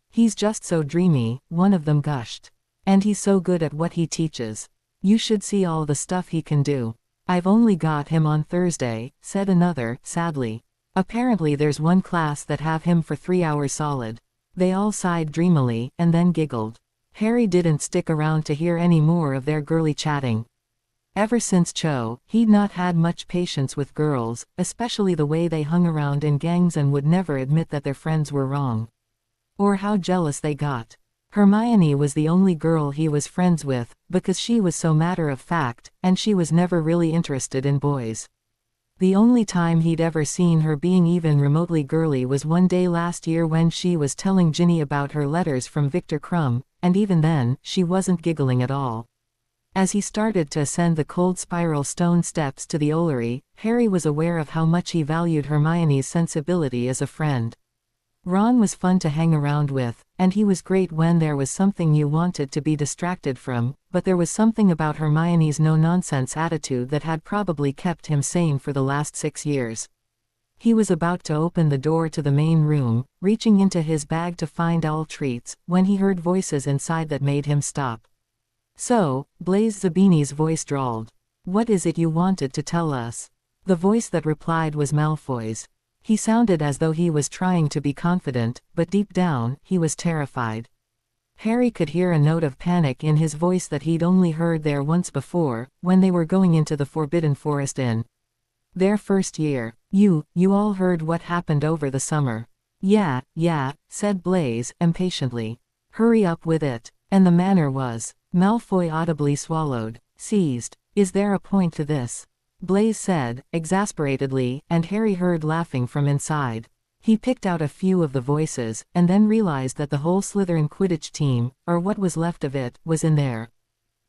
"He's just so dreamy," one of them gushed. "And he's so good at what he teaches. You should see all the stuff he can do." "I've only got him on Thursday," said another, sadly. "Apparently there's one class that have him for 3 hours solid." They all sighed dreamily, and then giggled. Harry didn't stick around to hear any more of their girly chatting. Ever since Cho, he'd not had much patience with girls, especially the way they hung around in gangs and would never admit that their friends were wrong. Or how jealous they got. Hermione was the only girl he was friends with, because she was so matter-of-fact, and she was never really interested in boys. The only time he'd ever seen her being even remotely girly was one day last year when she was telling Ginny about her letters from Victor Crumb, and even then, she wasn't giggling at all. As he started to ascend the cold spiral stone steps to the Ullery, Harry was aware of how much he valued Hermione's sensibility as a friend. Ron was fun to hang around with, and he was great when there was something you wanted to be distracted from, but there was something about Hermione's no-nonsense attitude that had probably kept him sane for the last 6 years. He was about to open the door to the main room, reaching into his bag to find all treats, when he heard voices inside that made him stop. "So," Blaise Zabini's voice drawled. "What is it you wanted to tell us?" The voice that replied was Malfoy's. He sounded as though he was trying to be confident, but deep down, he was terrified. Harry could hear a note of panic in his voice that he'd only heard there once before, when they were going into the Forbidden Forest Inn. Their first year. You all heard what happened over the summer." Yeah, said Blaise, impatiently. "Hurry up with it." And the manner was. Malfoy audibly swallowed. "Seized. Is there a point to this?" Blaise said, exasperatedly, and Harry heard laughing from inside. He picked out a few of the voices, and then realized that the whole Slytherin Quidditch team, or what was left of it, was in there.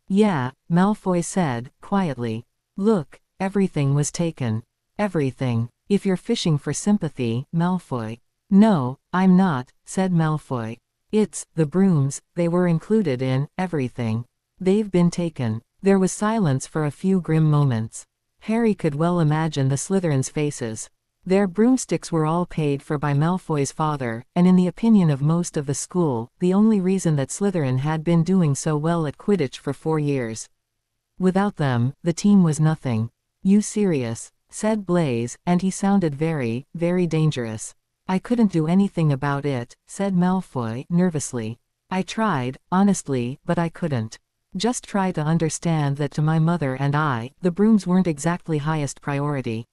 "Yeah," Malfoy said, quietly. "Look, everything was taken. Everything. If you're fishing for sympathy, Malfoy." "No, I'm not," said Malfoy. "It's, the brooms, they were included in, everything. They've been taken." There was silence for a few grim moments. Harry could well imagine the Slytherins' faces. Their broomsticks were all paid for by Malfoy's father, and in the opinion of most of the school, the only reason that Slytherin had been doing so well at Quidditch for 4 years. Without them, the team was nothing. You serious? Said Blaise, and he sounded very, very dangerous. I couldn't do anything about it, said Malfoy, nervously. I tried, honestly, but I couldn't. Just try to understand that to my mother and I, the brooms weren't exactly highest priority.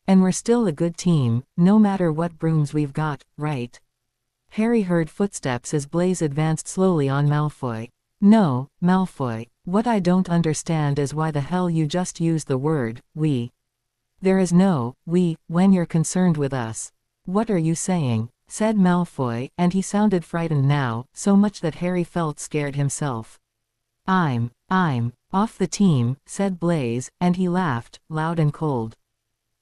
And we're still a good team, no matter what brooms we've got, right? Harry heard footsteps as Blaise advanced slowly on Malfoy. No, Malfoy, what I don't understand is why the hell you just used the word, we. There is no, we, when you're concerned with us. What are you saying? Said Malfoy, and he sounded frightened now, so much that Harry felt scared himself. I'm off the team, said Blaise, and he laughed, loud and cold.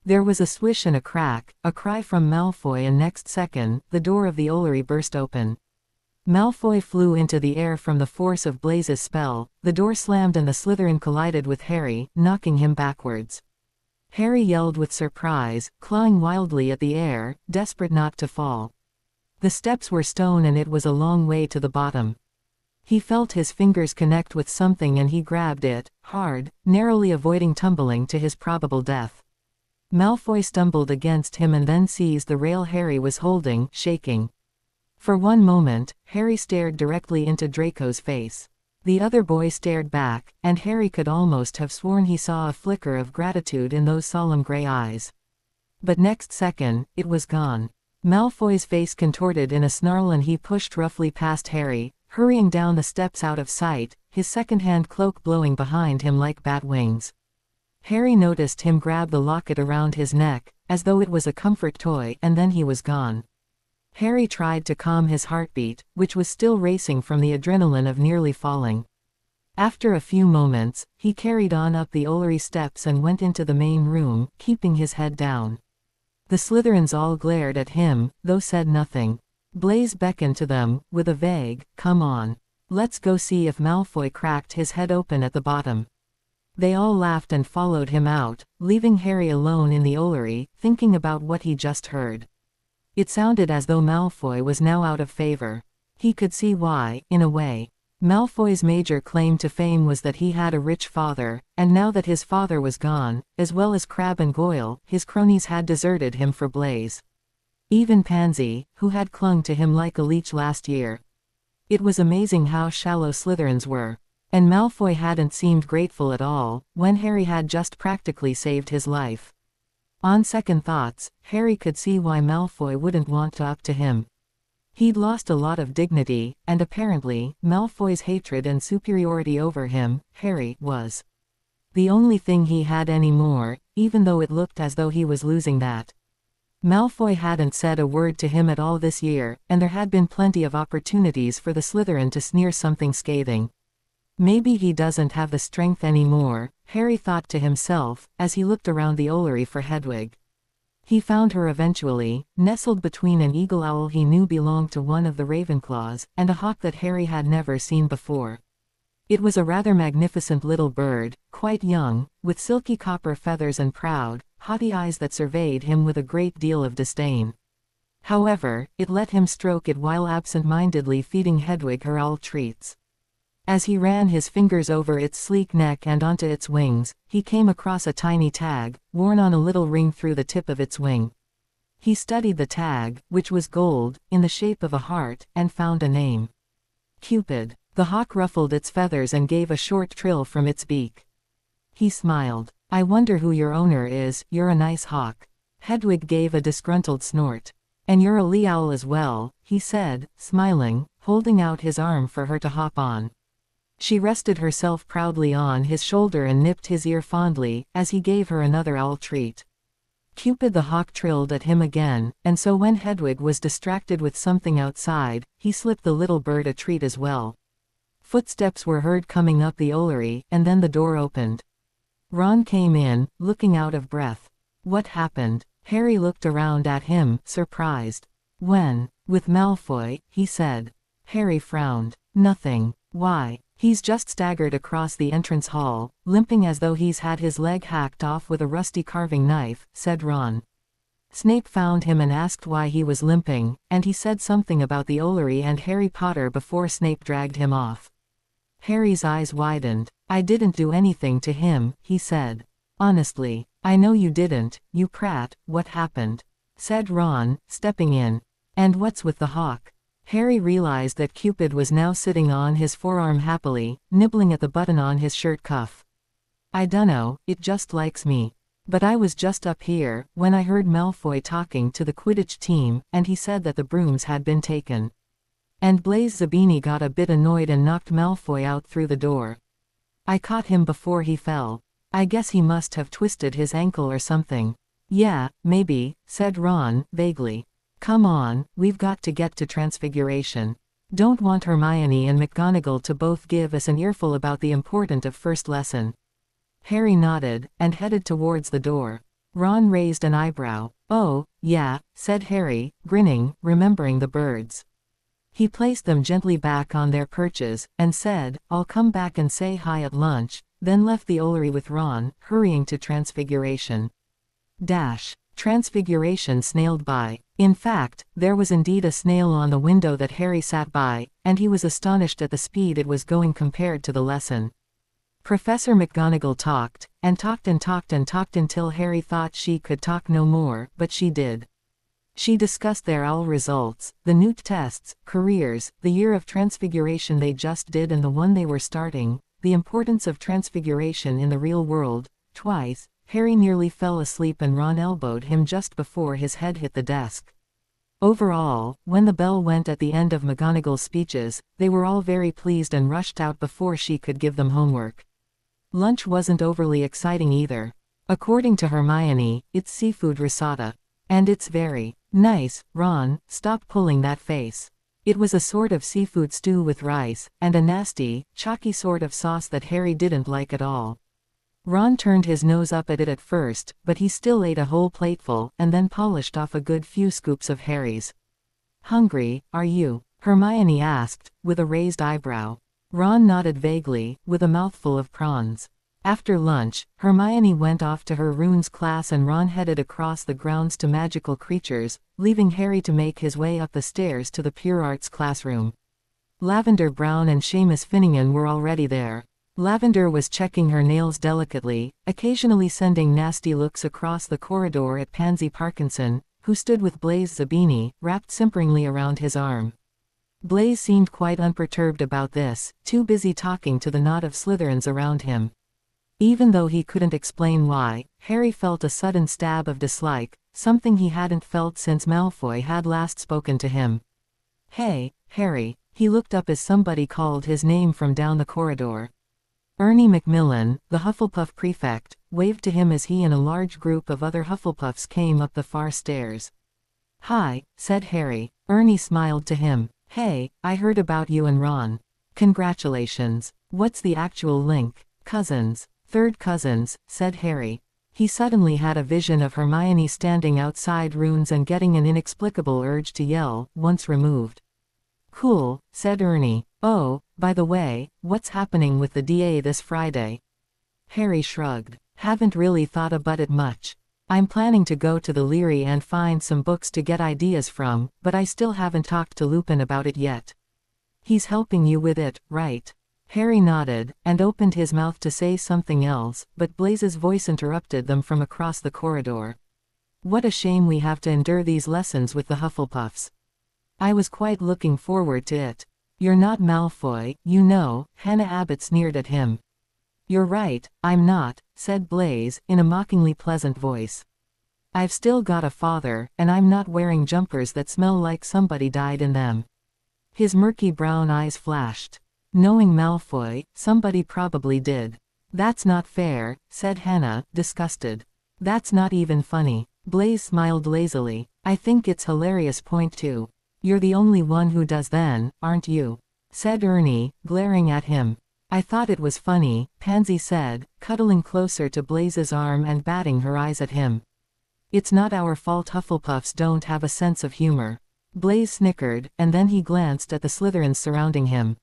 There was a swish and a crack, a cry from Malfoy, and next second, the door of the Ollery burst open. Malfoy flew into the air from the force of Blaise's spell, the door slammed and the Slytherin collided with Harry, knocking him backwards. Harry yelled with surprise, clawing wildly at the air, desperate not to fall. The steps were stone and it was a long way to the bottom. He felt his fingers connect with something and he grabbed it, hard, narrowly avoiding tumbling to his probable death. Malfoy stumbled against him and then seized the rail Harry was holding, shaking. For one moment, Harry stared directly into Draco's face. The other boy stared back, and Harry could almost have sworn he saw a flicker of gratitude in those solemn gray eyes. But next second, it was gone. Malfoy's face contorted in a snarl and he pushed roughly past Harry, hurrying down the steps out of sight, his second-hand cloak blowing behind him like bat wings. Harry noticed him grab the locket around his neck, as though it was a comfort toy, and then he was gone. Harry tried to calm his heartbeat, which was still racing from the adrenaline of nearly falling. After a few moments, he carried on up the Ollery steps and went into the main room, keeping his head down. The Slytherins all glared at him, though said nothing. Blaise beckoned to them, with a vague, "Come on. Let's go see if Malfoy cracked his head open at the bottom." They all laughed and followed him out, leaving Harry alone in the Ollery, thinking about what he just heard. It sounded as though Malfoy was now out of favor. He could see why, in a way. Malfoy's major claim to fame was that he had a rich father, and now that his father was gone, as well as Crabbe and Goyle, his cronies had deserted him for Blaise. Even Pansy, who had clung to him like a leech last year. It was amazing how shallow Slytherins were. And Malfoy hadn't seemed grateful at all, when Harry had just practically saved his life. On second thoughts, Harry could see why Malfoy wouldn't want to up to him. He'd lost a lot of dignity, and apparently, Malfoy's hatred and superiority over him, Harry, was the only thing he had anymore, even though it looked as though he was losing that. Malfoy hadn't said a word to him at all this year, and there had been plenty of opportunities for the Slytherin to sneer something scathing. Maybe he doesn't have the strength anymore, Harry thought to himself, as he looked around the Ollery for Hedwig. He found her eventually, nestled between an eagle owl he knew belonged to one of the Ravenclaws, and a hawk that Harry had never seen before. It was a rather magnificent little bird, quite young, with silky copper feathers and proud, haughty eyes that surveyed him with a great deal of disdain. However, it let him stroke it while absent-mindedly feeding Hedwig her owl treats. As he ran his fingers over its sleek neck and onto its wings, he came across a tiny tag, worn on a little ring through the tip of its wing. He studied the tag, which was gold, in the shape of a heart, and found a name. Cupid. The hawk ruffled its feathers and gave a short trill from its beak. He smiled. "I wonder who your owner is, you're a nice hawk." Hedwig gave a disgruntled snort. "And you're a lee owl as well," he said, smiling, holding out his arm for her to hop on. She rested herself proudly on his shoulder and nipped his ear fondly, as he gave her another owl treat. Cupid the hawk trilled at him again, and so when Hedwig was distracted with something outside, he slipped the little bird a treat as well. Footsteps were heard coming up the Ollery, and then the door opened. Ron came in, looking out of breath. What happened? Harry looked around at him, surprised. With Malfoy, he said. Harry frowned. Nothing. Why? He's just staggered across the entrance hall, limping as though he's had his leg hacked off with a rusty carving knife, said Ron. Snape found him and asked why he was limping, and he said something about the Ollery and Harry Potter before Snape dragged him off. Harry's eyes widened. I didn't do anything to him, he said. Honestly, I know you didn't, you prat, what happened? Said Ron, stepping in. And what's with the hawk? Harry realized that Cupid was now sitting on his forearm happily, nibbling at the button on his shirt cuff. I dunno, it just likes me. But I was just up here, when I heard Malfoy talking to the Quidditch team, and he said that the brooms had been taken. And Blaise Zabini got a bit annoyed and knocked Malfoy out through the door. I caught him before he fell. I guess he must have twisted his ankle or something. Yeah, maybe, said Ron, vaguely. Come on, we've got to get to Transfiguration. Don't want Hermione and McGonagall to both give us an earful about the importance of first lesson. Harry nodded, and headed towards the door. Ron raised an eyebrow. Oh, yeah, said Harry, grinning, remembering the birds. He placed them gently back on their perches, and said, I'll come back and say hi at lunch, then left the Ollery with Ron, hurrying to Transfiguration. Transfiguration snailed by. In fact, there was indeed a snail on the window that Harry sat by, and he was astonished at the speed it was going compared to the lesson. Professor McGonagall talked, and talked and talked and talked until Harry thought she could talk no more, but she did. She discussed their OWL results, the NEWT tests, careers, the year of Transfiguration they just did and the one they were starting, the importance of Transfiguration in the real world. Twice, Harry nearly fell asleep and Ron elbowed him just before his head hit the desk. Overall, when the bell went at the end of McGonagall's speeches, they were all very pleased and rushed out before she could give them homework. Lunch wasn't overly exciting either. According to Hermione, it's seafood risotto. And it's very nice. Ron, stop pulling that face. It was a sort of seafood stew with rice, and a nasty, chalky sort of sauce that Harry didn't like at all. Ron turned his nose up at it at first, but he still ate a whole plateful, and then polished off a good few scoops of Harry's. Hungry, are you? Hermione asked, with a raised eyebrow. Ron nodded vaguely, with a mouthful of prawns. After lunch, Hermione went off to her runes class and Ron headed across the grounds to magical creatures, leaving Harry to make his way up the stairs to the pure arts classroom. Lavender Brown and Seamus Finnegan were already there. Lavender was checking her nails delicately, occasionally sending nasty looks across the corridor at Pansy Parkinson, who stood with Blaise Zabini, wrapped simperingly around his arm. Blaise seemed quite unperturbed about this, too busy talking to the knot of Slytherins around him. Even though he couldn't explain why, Harry felt a sudden stab of dislike, something he hadn't felt since Malfoy had last spoken to him. Hey, Harry, he looked up as somebody called his name from down the corridor. Ernie Macmillan, the Hufflepuff prefect, waved to him as he and a large group of other Hufflepuffs came up the far stairs. Hi, said Harry. Ernie smiled to him. Hey, I heard about you and Ron. Congratulations. What's the actual link? Cousins. Third cousins, said Harry. He suddenly had a vision of Hermione standing outside runes and getting an inexplicable urge to yell, once removed. Cool, said Ernie. Oh, by the way, what's happening with the DA this Friday? Harry shrugged. Haven't really thought about it much. I'm planning to go to the Leary and find some books to get ideas from, but I still haven't talked to Lupin about it yet. He's helping you with it, right? Harry nodded, and opened his mouth to say something else, but Blaise's voice interrupted them from across the corridor. What a shame we have to endure these lessons with the Hufflepuffs. I was quite looking forward to it. You're not Malfoy, you know, Hannah Abbott sneered at him. You're right, I'm not, said Blaise, in a mockingly pleasant voice. I've still got a father, and I'm not wearing jumpers that smell like somebody died in them. His murky brown eyes flashed. Knowing Malfoy, somebody probably did. That's not fair, said Hannah, disgusted. That's not even funny. Blaise smiled lazily. I think it's hilarious. Point 2. You're the only one who does then, aren't you? Said Ernie, glaring at him. I thought it was funny, Pansy said, cuddling closer to Blaise's arm and batting her eyes at him. It's not our fault Hufflepuffs don't have a sense of humor. Blaise snickered, and then he glanced at the Slytherins surrounding him.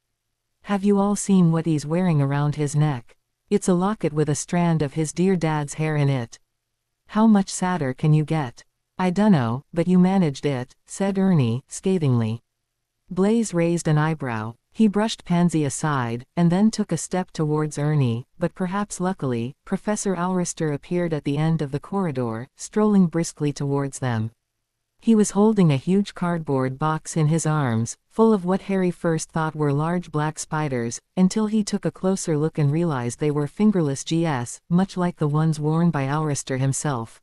Have you all seen what he's wearing around his neck? It's a locket with a strand of his dear dad's hair in it. How much sadder can you get? I dunno, but you managed it, said Ernie, scathingly. Blaise raised an eyebrow. He brushed Pansy aside, and then took a step towards Ernie, but perhaps luckily, Professor Alrister appeared at the end of the corridor, strolling briskly towards them. He was holding a huge cardboard box in his arms, full of what Harry first thought were large black spiders, until he took a closer look and realized they were fingerless GS, much like the ones worn by Alrister himself.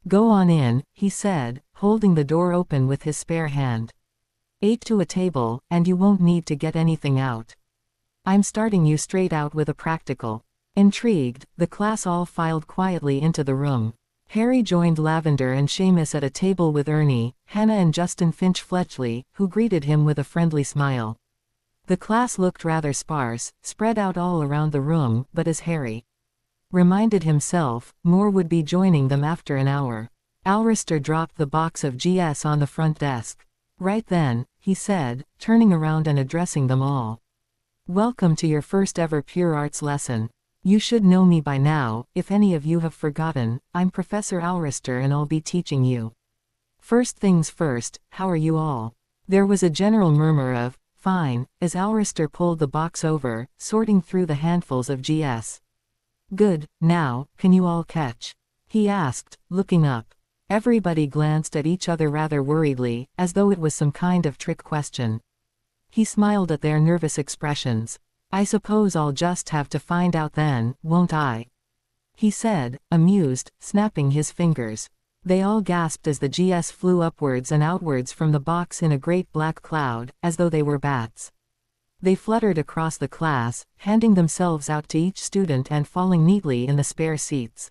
"Go on in," he said, holding the door open with his spare hand. "8 to a table, and you won't need to get anything out. I'm starting you straight out with a practical." Intrigued, the class all filed quietly into the room. Harry joined Lavender and Seamus at a table with Ernie, Hannah and Justin Finch-Fletchley, who greeted him with a friendly smile. The class looked rather sparse, spread out all around the room, but as Harry reminded himself, more would be joining them after an hour. Alrister dropped the box of GS on the front desk. "Right then," he said, turning around and addressing them all. "Welcome to your first ever Pure Arts lesson. You should know me by now. If any of you have forgotten, I'm Professor Alrister and I'll be teaching you. First things first, how are you all?" There was a general murmur of, "Fine," as Alrister pulled the box over, sorting through the handfuls of GS. "Good, now, can you all catch?" he asked, looking up. Everybody glanced at each other rather worriedly, as though it was some kind of trick question. He smiled at their nervous expressions. "I suppose I'll just have to find out then, won't I?" he said, amused, snapping his fingers. They all gasped as the GS flew upwards and outwards from the box in a great black cloud, as though they were bats. They fluttered across the class, handing themselves out to each student and falling neatly in the spare seats.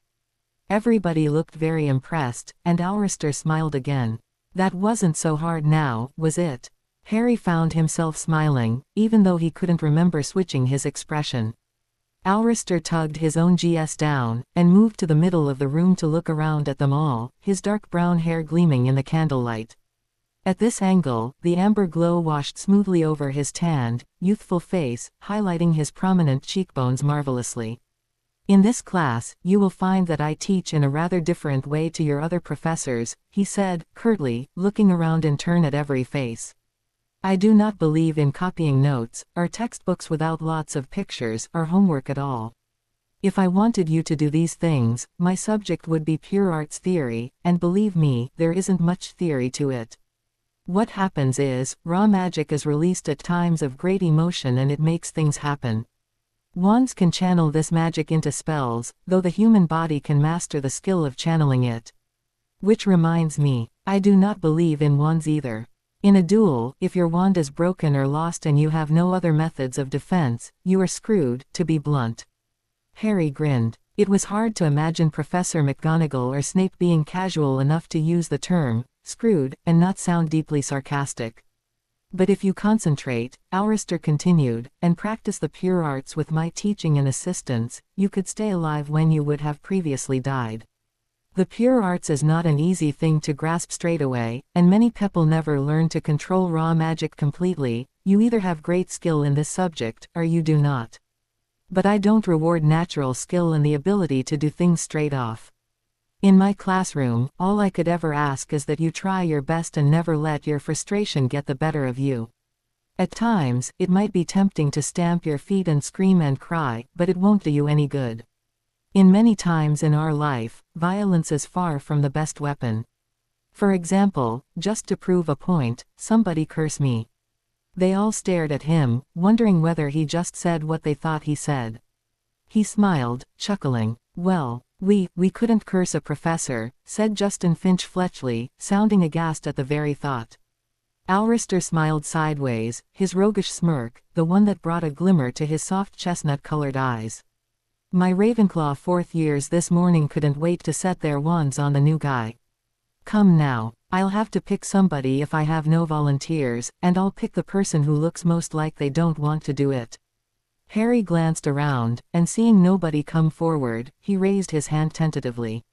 Everybody looked very impressed, and Alrister smiled again. That wasn't so hard now, was it? Harry found himself smiling, even though he couldn't remember switching his expression. Alrister tugged his own GS down, and moved to the middle of the room to look around at them all, his dark brown hair gleaming in the candlelight. At this angle, the amber glow washed smoothly over his tanned, youthful face, highlighting his prominent cheekbones marvelously. "In this class, you will find that I teach in a rather different way to your other professors," he said, curtly, looking around in turn at every face. "I do not believe in copying notes, or textbooks without lots of pictures, or homework at all. If I wanted you to do these things, my subject would be pure arts theory, and believe me, there isn't much theory to it. What happens is, raw magic is released at times of great emotion and it makes things happen. Wands can channel this magic into spells, though the human body can master the skill of channeling it. Which reminds me, I do not believe in wands either. In a duel, if your wand is broken or lost and you have no other methods of defense, you are screwed, to be blunt." Harry grinned. It was hard to imagine Professor McGonagall or Snape being casual enough to use the term, screwed, and not sound deeply sarcastic. "But if you concentrate," Alrister continued, "and practice the pure arts with my teaching and assistance, you could stay alive when you would have previously died. The pure arts is not an easy thing to grasp straight away, and many people never learn to control raw magic completely. You either have great skill in this subject, or you do not. But I don't reward natural skill and the ability to do things straight off. In my classroom, all I could ever ask is that you try your best and never let your frustration get the better of you. At times, it might be tempting to stamp your feet and scream and cry, but it won't do you any good. In many times in our life, violence is far from the best weapon. For example, just to prove a point, somebody curse me." They all stared at him, wondering whether he just said what they thought he said. He smiled, chuckling. "Well, we couldn't curse a professor," said Justin Finch-Fletchley, sounding aghast at the very thought. Alrister smiled sideways, his roguish smirk, the one that brought a glimmer to his soft chestnut-colored eyes. "My Ravenclaw fourth years this morning couldn't wait to set their wands on the new guy. Come now, I'll have to pick somebody if I have no volunteers, and I'll pick the person who looks most like they don't want to do it." Harry glanced around, and seeing nobody come forward, he raised his hand tentatively.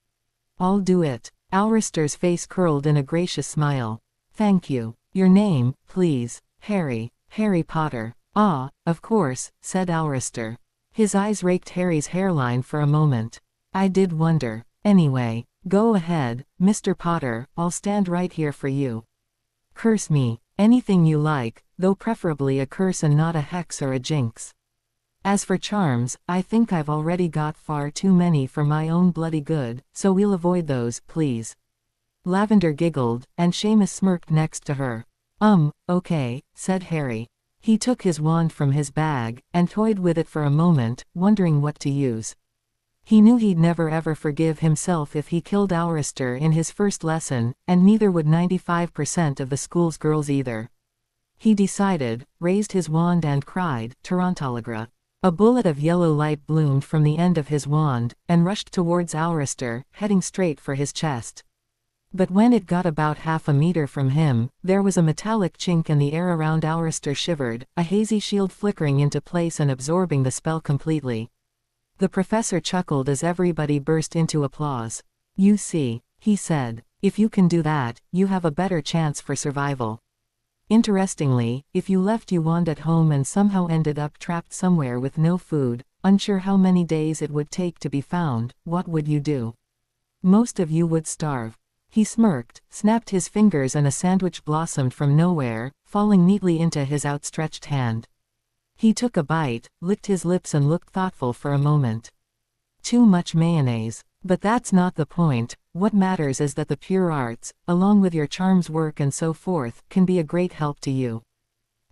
"I'll do it." Alrister's face curled in a gracious smile. "Thank you. Your name, please." Harry Potter." "Ah, of course," said Alrister. His eyes raked Harry's hairline for a moment. "I did wonder. Anyway, go ahead, Mr. Potter, I'll stand right here for you." "Curse me." Anything you like, though preferably a curse and not a hex or a jinx. As for charms, I think I've already got far too many for my own bloody good, so we'll avoid those, please. Lavender giggled, and Seamus smirked next to her. Okay, said Harry. He took his wand from his bag, and toyed with it for a moment, wondering what to use. He knew he'd never ever forgive himself if he killed Aurister in his first lesson, and neither would 95% of the school's girls either. He decided, raised his wand and cried, Tarantalagra. A bullet of yellow light bloomed from the end of his wand, and rushed towards Aurister, heading straight for his chest. But when it got about half a meter from him, there was a metallic chink and the air around Aurister shivered, a hazy shield flickering into place and absorbing the spell completely. The professor chuckled as everybody burst into applause. You see, he said, if you can do that, you have a better chance for survival. Interestingly, if you left your wand at home and somehow ended up trapped somewhere with no food, unsure how many days it would take to be found, what would you do? Most of you would starve. He smirked, snapped his fingers and a sandwich blossomed from nowhere, falling neatly into his outstretched hand. He took a bite, licked his lips and looked thoughtful for a moment. Too much mayonnaise. But that's not the point. What matters is that the pure arts, along with your charms work and so forth, can be a great help to you.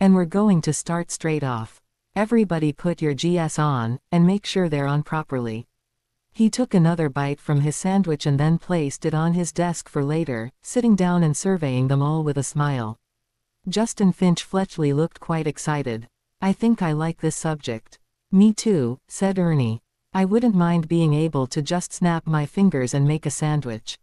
And we're going to start straight off. Everybody put your GS on, and make sure they're on properly. He took another bite from his sandwich and then placed it on his desk for later, sitting down and surveying them all with a smile. Justin Finch-Fletchley looked quite excited. I think I like this subject. Me too, said Ernie. I wouldn't mind being able to just snap my fingers and make a sandwich.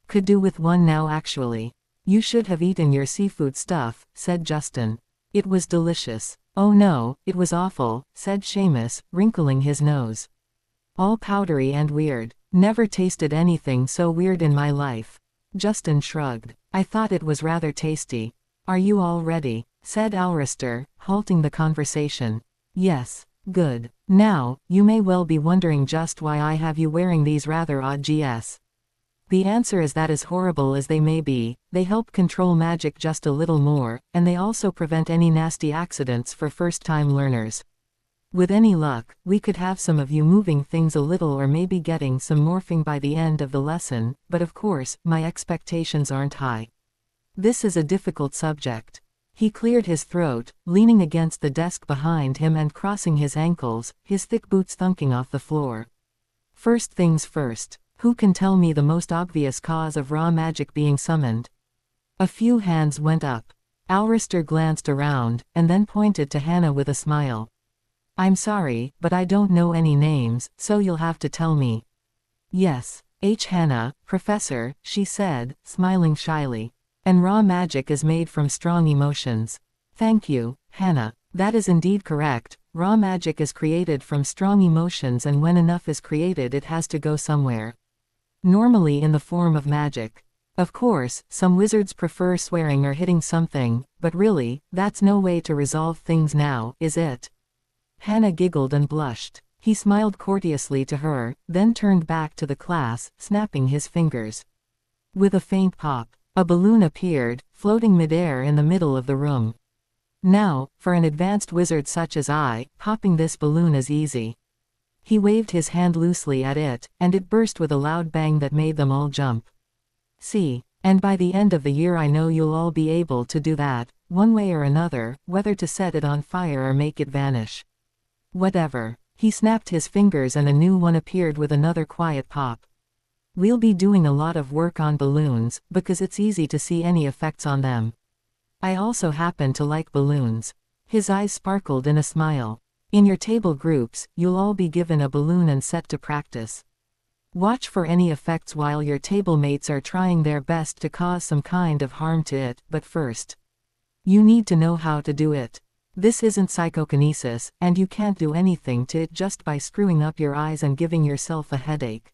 Could do with one now actually. You should have eaten your seafood stuff, said Justin. It was delicious. Oh no, it was awful, said Seamus, wrinkling his nose. All powdery and weird. Never tasted anything so weird in my life. Justin shrugged. I thought it was rather tasty. Are you all ready? Said Aurister, halting the conversation. Yes. Good. Now, you may well be wondering just why I have you wearing these rather odd GS. The answer is that as horrible as they may be, they help control magic just a little more, and they also prevent any nasty accidents for first-time learners. With any luck, we could have some of you moving things a little or maybe getting some morphing by the end of the lesson, but of course, my expectations aren't high. This is a difficult subject. He cleared his throat, leaning against the desk behind him and crossing his ankles, his thick boots thunking off the floor. First things first, who can tell me the most obvious cause of raw magic being summoned? A few hands went up. Aurister glanced around, and then pointed to Hannah with a smile. I'm sorry, but I don't know any names, so you'll have to tell me. Yes, Hannah, Professor, she said, smiling shyly. And raw magic is made from strong emotions. Thank you, Hannah. That is indeed correct. Raw magic is created from strong emotions, and when enough is created it has to go somewhere. Normally in the form of magic. Of course, some wizards prefer swearing or hitting something, but really, that's no way to resolve things now, is it? Hannah giggled and blushed. He smiled courteously to her, then turned back to the class, snapping his fingers. With a faint pop, a balloon appeared, floating midair in the middle of the room. Now, for an advanced wizard such as I, popping this balloon is easy. He waved his hand loosely at it, and it burst with a loud bang that made them all jump. See, and by the end of the year I know you'll all be able to do that, one way or another, whether to set it on fire or make it vanish. Whatever. He snapped his fingers and a new one appeared with another quiet pop. We'll be doing a lot of work on balloons, because it's easy to see any effects on them. I also happen to like balloons. His eyes sparkled in a smile. In your table groups, you'll all be given a balloon and set to practice. Watch for any effects while your table mates are trying their best to cause some kind of harm to it, but first, you need to know how to do it. This isn't psychokinesis, and you can't do anything to it just by screwing up your eyes and giving yourself a headache.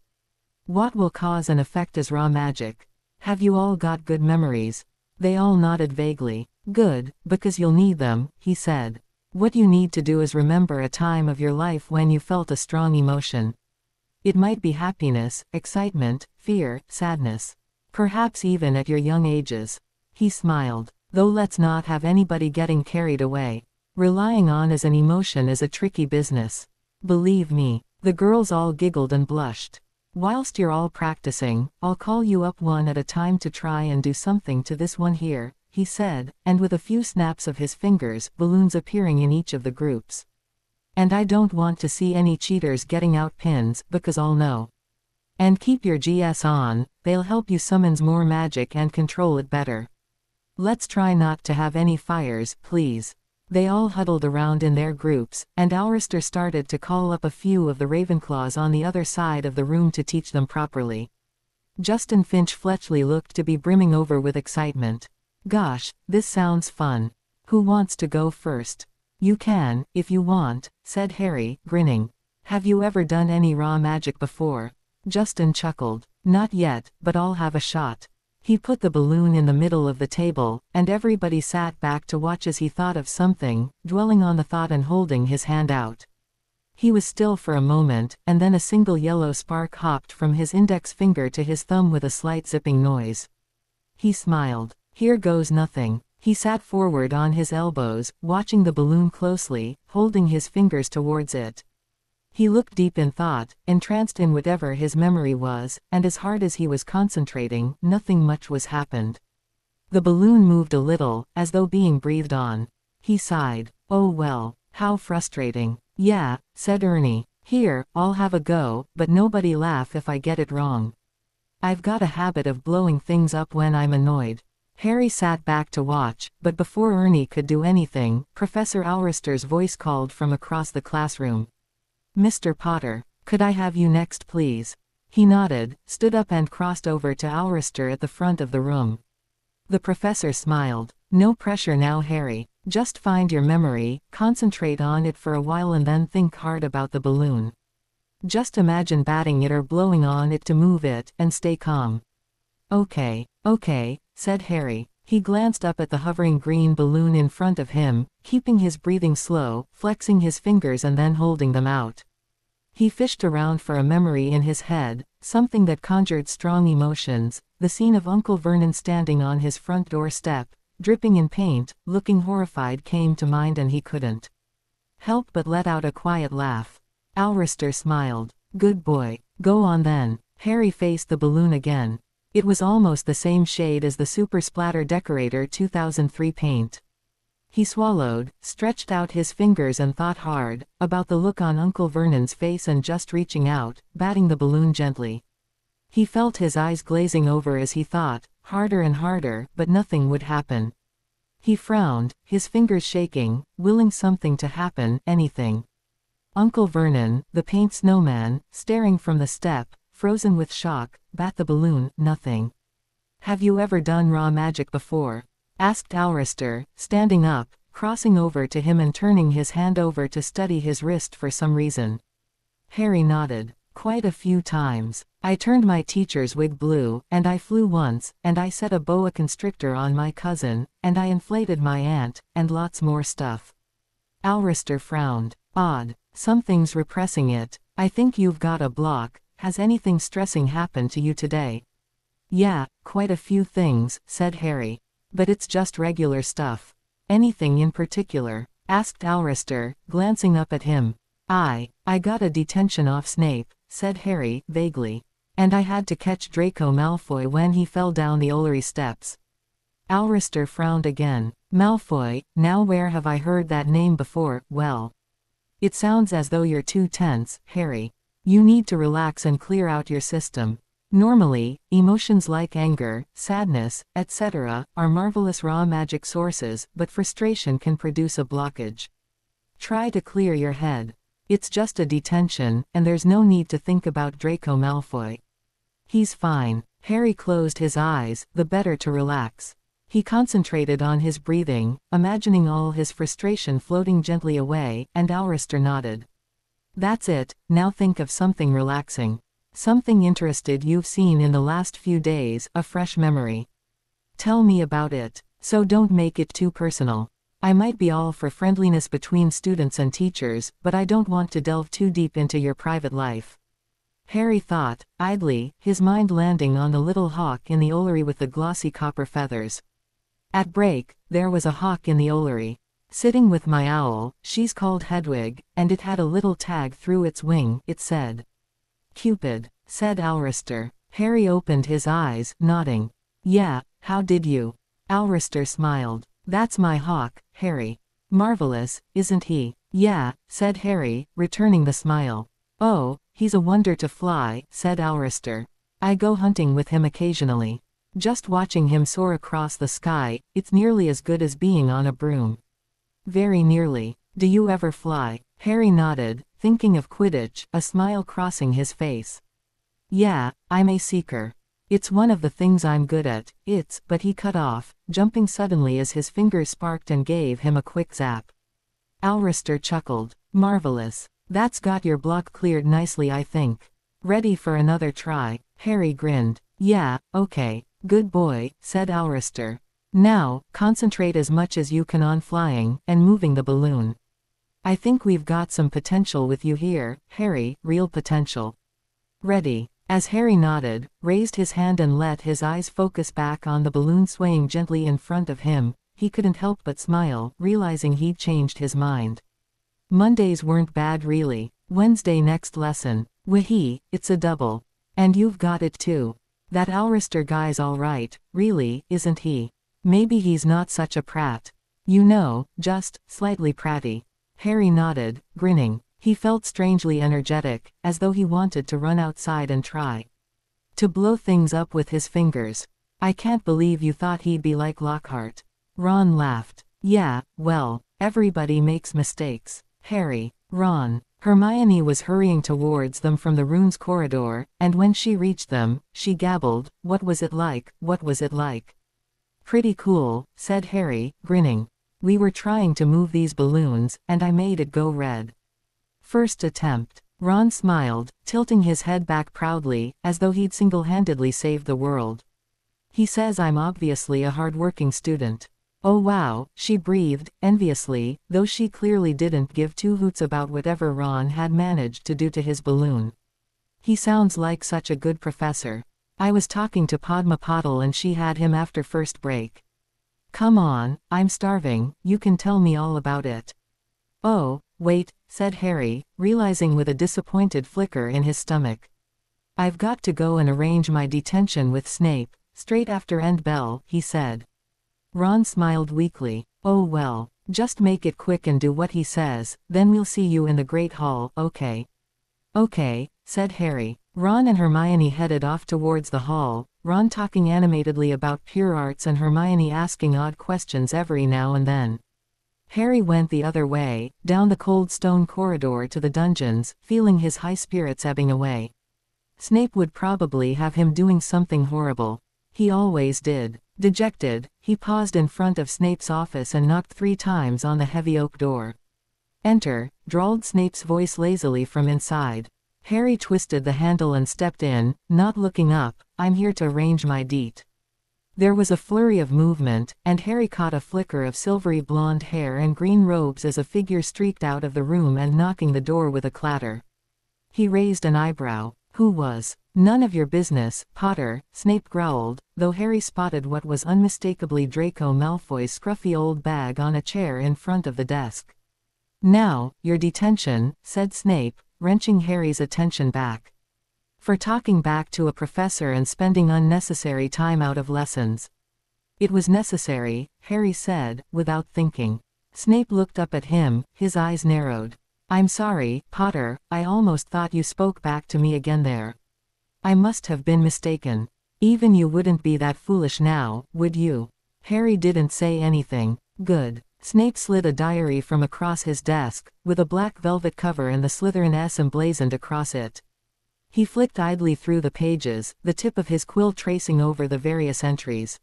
What will cause an effect is raw magic. Have you all got good memories? They all nodded vaguely. Good, because you'll need them, he said. What you need to do is remember a time of your life when you felt a strong emotion. It might be happiness, excitement, fear, sadness. Perhaps even at your young ages. He smiled. Though let's not have anybody getting carried away. Relying on as an emotion is a tricky business. Believe me. The girls all giggled and blushed. Whilst you're all practicing, I'll call you up one at a time to try and do something to this one here, he said, and with a few snaps of his fingers, balloons appearing in each of the groups. And I don't want to see any cheaters getting out pins, because I'll know. And keep your GS on, they'll help you summons more magic and control it better. Let's try not to have any fires, please. They all huddled around in their groups, and Alrister started to call up a few of the Ravenclaws on the other side of the room to teach them properly. Justin Finch Fletchley looked to be brimming over with excitement. Gosh, this sounds fun. Who wants to go first? You can, if you want, said Harry, grinning. Have you ever done any raw magic before? Justin chuckled. Not yet, but I'll have a shot. He put the balloon in the middle of the table, and everybody sat back to watch as he thought of something, dwelling on the thought and holding his hand out. He was still for a moment, and then a single yellow spark hopped from his index finger to his thumb with a slight zipping noise. He smiled. Here goes nothing. He sat forward on his elbows, watching the balloon closely, holding his fingers towards it. He looked deep in thought, entranced in whatever his memory was, and as hard as he was concentrating, nothing much was happened. The balloon moved a little, as though being breathed on. He sighed. Oh well, how frustrating. Yeah, said Ernie. Here, I'll have a go, but nobody laugh if I get it wrong. I've got a habit of blowing things up when I'm annoyed. Harry sat back to watch, but before Ernie could do anything, Professor Alrister's voice called from across the classroom. Mr. Potter, could I have you next please? He nodded, stood up and crossed over to Alrister at the front of the room. The professor smiled. No pressure now, Harry. Just find your memory, concentrate on it for a while and then think hard about the balloon. Just imagine batting it or blowing on it to move it, and stay calm. Okay, said Harry. He glanced up at the hovering green balloon in front of him, keeping his breathing slow, flexing his fingers and then holding them out. He fished around for a memory in his head, something that conjured strong emotions. The scene of Uncle Vernon standing on his front doorstep, dripping in paint, looking horrified came to mind and he couldn't help but let out a quiet laugh. Alrister smiled. Good boy. Go on then. Harry faced the balloon again. It was almost the same shade as the Super Splatter Decorator 2003 paint. He swallowed, stretched out his fingers and thought hard, about the look on Uncle Vernon's face and just reaching out, batting the balloon gently. He felt his eyes glazing over as he thought, harder and harder, but nothing would happen. He frowned, his fingers shaking, willing something to happen, anything. Uncle Vernon, the paint snowman, staring from the step, frozen with shock, bat the balloon, nothing. Have you ever done raw magic before? Asked Alrister, standing up, crossing over to him and turning his hand over to study his wrist for some reason. Harry nodded. Quite a few times. I turned my teacher's wig blue, and I flew once, and I set a boa constrictor on my cousin, and I inflated my aunt, and lots more stuff. Alrister frowned. Odd. Something's repressing it. I think you've got a block. Has anything stressing happened to you today? Yeah, quite a few things, said Harry. But it's just regular stuff. Anything in particular? Asked Alrister, glancing up at him. I got a detention off Snape, said Harry, vaguely. And I had to catch Draco Malfoy when he fell down the Ollery steps. Alrister frowned again. Malfoy, now where have I heard that name before? Well. It sounds as though you're too tense, Harry. You need to relax and clear out your system. Normally, emotions like anger, sadness, etc., are marvelous raw magic sources, but frustration can produce a blockage. Try to clear your head. It's just a detention, and there's no need to think about Draco Malfoy. He's fine. Harry closed his eyes, the better to relax. He concentrated on his breathing, imagining all his frustration floating gently away, and Alrister nodded. That's it, now think of something relaxing. Something interested you've seen in the last few days, a fresh memory. Tell me about it. So don't make it too personal. I might be all for friendliness between students and teachers, but I don't want to delve too deep into your private life. Harry thought, idly, his mind landing on the little hawk in the Ollery with the glossy copper feathers. At break, there was a hawk in the owlery. Sitting with my owl, she's called Hedwig, and it had a little tag through its wing, it said. Cupid, said Alrister. Harry opened his eyes, nodding. Yeah, how did you? Alrister smiled. That's my hawk, Harry. Marvelous, isn't he? Yeah, said Harry, returning the smile. Oh, he's a wonder to fly, said Alrister. I go hunting with him occasionally. Just watching him soar across the sky, it's nearly as good as being on a broom. Very nearly. Do you ever fly? Harry nodded, thinking of Quidditch, a smile crossing his face. Yeah, I'm a seeker. It's one of the things I'm good at, but he cut off, jumping suddenly as his fingers sparked and gave him a quick zap. Alrister chuckled. Marvelous. That's got your block cleared nicely, I think. Ready for another try? Harry grinned. Yeah, okay. Good boy, said Alrister. Now, concentrate as much as you can on flying, and moving the balloon. I think we've got some potential with you here, Harry, real potential. Ready. As Harry nodded, raised his hand and let his eyes focus back on the balloon swaying gently in front of him, he couldn't help but smile, realizing he'd changed his mind. Mondays weren't bad really. Wednesday next lesson. Wahee, it's a double. And you've got it too. That Alrister guy's alright, really, isn't he? Maybe he's not such a prat. You know, just, slightly pratty. Harry nodded, grinning. He felt strangely energetic, as though he wanted to run outside and try to blow things up with his fingers. I can't believe you thought he'd be like Lockhart. Ron laughed. Yeah, well, everybody makes mistakes. Harry, Ron. Hermione was hurrying towards them from the runes corridor, and when she reached them, she gabbled, what was it like, what was it like? Pretty cool, said Harry, grinning. We were trying to move these balloons, and I made it go red. First attempt. Ron smiled, tilting his head back proudly, as though he'd single-handedly saved the world. He says I'm obviously a hard-working student. Oh wow, she breathed, enviously, though she clearly didn't give two hoots about whatever Ron had managed to do to his balloon. He sounds like such a good professor. I was talking to Padma Patil and she had him after first break. Come on, I'm starving, you can tell me all about it. Oh, wait, said Harry, realizing with a disappointed flicker in his stomach. I've got to go and arrange my detention with Snape, straight after end bell, he said. Ron smiled weakly. Oh well, just make it quick and do what he says, then we'll see you in the Great Hall, okay? Okay, said Harry. Ron and Hermione headed off towards the hall, Ron talking animatedly about pure arts and Hermione asking odd questions every now and then. Harry went the other way, down the cold stone corridor to the dungeons, feeling his high spirits ebbing away. Snape would probably have him doing something horrible. He always did. Dejected, he paused in front of Snape's office and knocked 3 times on the heavy oak door. Enter, drawled Snape's voice lazily from inside. Harry twisted the handle and stepped in, not looking up. I'm here to arrange my deet. There was a flurry of movement, and Harry caught a flicker of silvery blonde hair and green robes as a figure streaked out of the room and knocking the door with a clatter. He raised an eyebrow. Who was? None of your business, Potter, Snape growled, though Harry spotted what was unmistakably Draco Malfoy's scruffy old bag on a chair in front of the desk. Now, your detention, said Snape, wrenching Harry's attention back. For talking back to a professor and spending unnecessary time out of lessons. It was necessary, Harry said, without thinking. Snape looked up at him, his eyes narrowed. I'm sorry, Potter, I almost thought you spoke back to me again there. I must have been mistaken. Even you wouldn't be that foolish now, would you? Harry didn't say anything. Good. Snape slid a diary from across his desk, with a black velvet cover and the Slytherin S emblazoned across it. He flicked idly through the pages, the tip of his quill tracing over the various entries.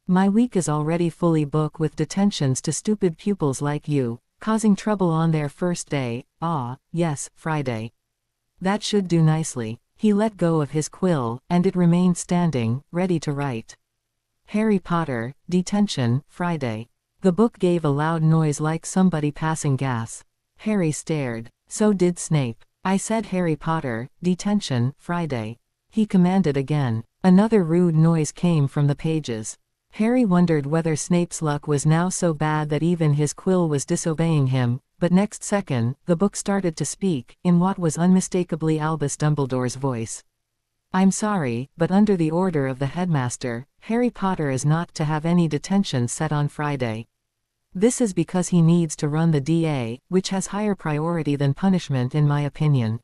My week is already fully booked with detentions to stupid pupils like you, causing trouble on their first day. Ah, yes, Friday. That should do nicely. He let go of his quill, and it remained standing, ready to write. Harry Potter, detention, Friday. The book gave a loud noise like somebody passing gas. Harry stared. So did Snape. I said Harry Potter, detention, Friday. He commanded again. Another rude noise came from the pages. Harry wondered whether Snape's luck was now so bad that even his quill was disobeying him, but next second, the book started to speak, in what was unmistakably Albus Dumbledore's voice. I'm sorry, but under the order of the headmaster, Harry Potter is not to have any detention set on Friday. This is because he needs to run the DA, which has higher priority than punishment in my opinion.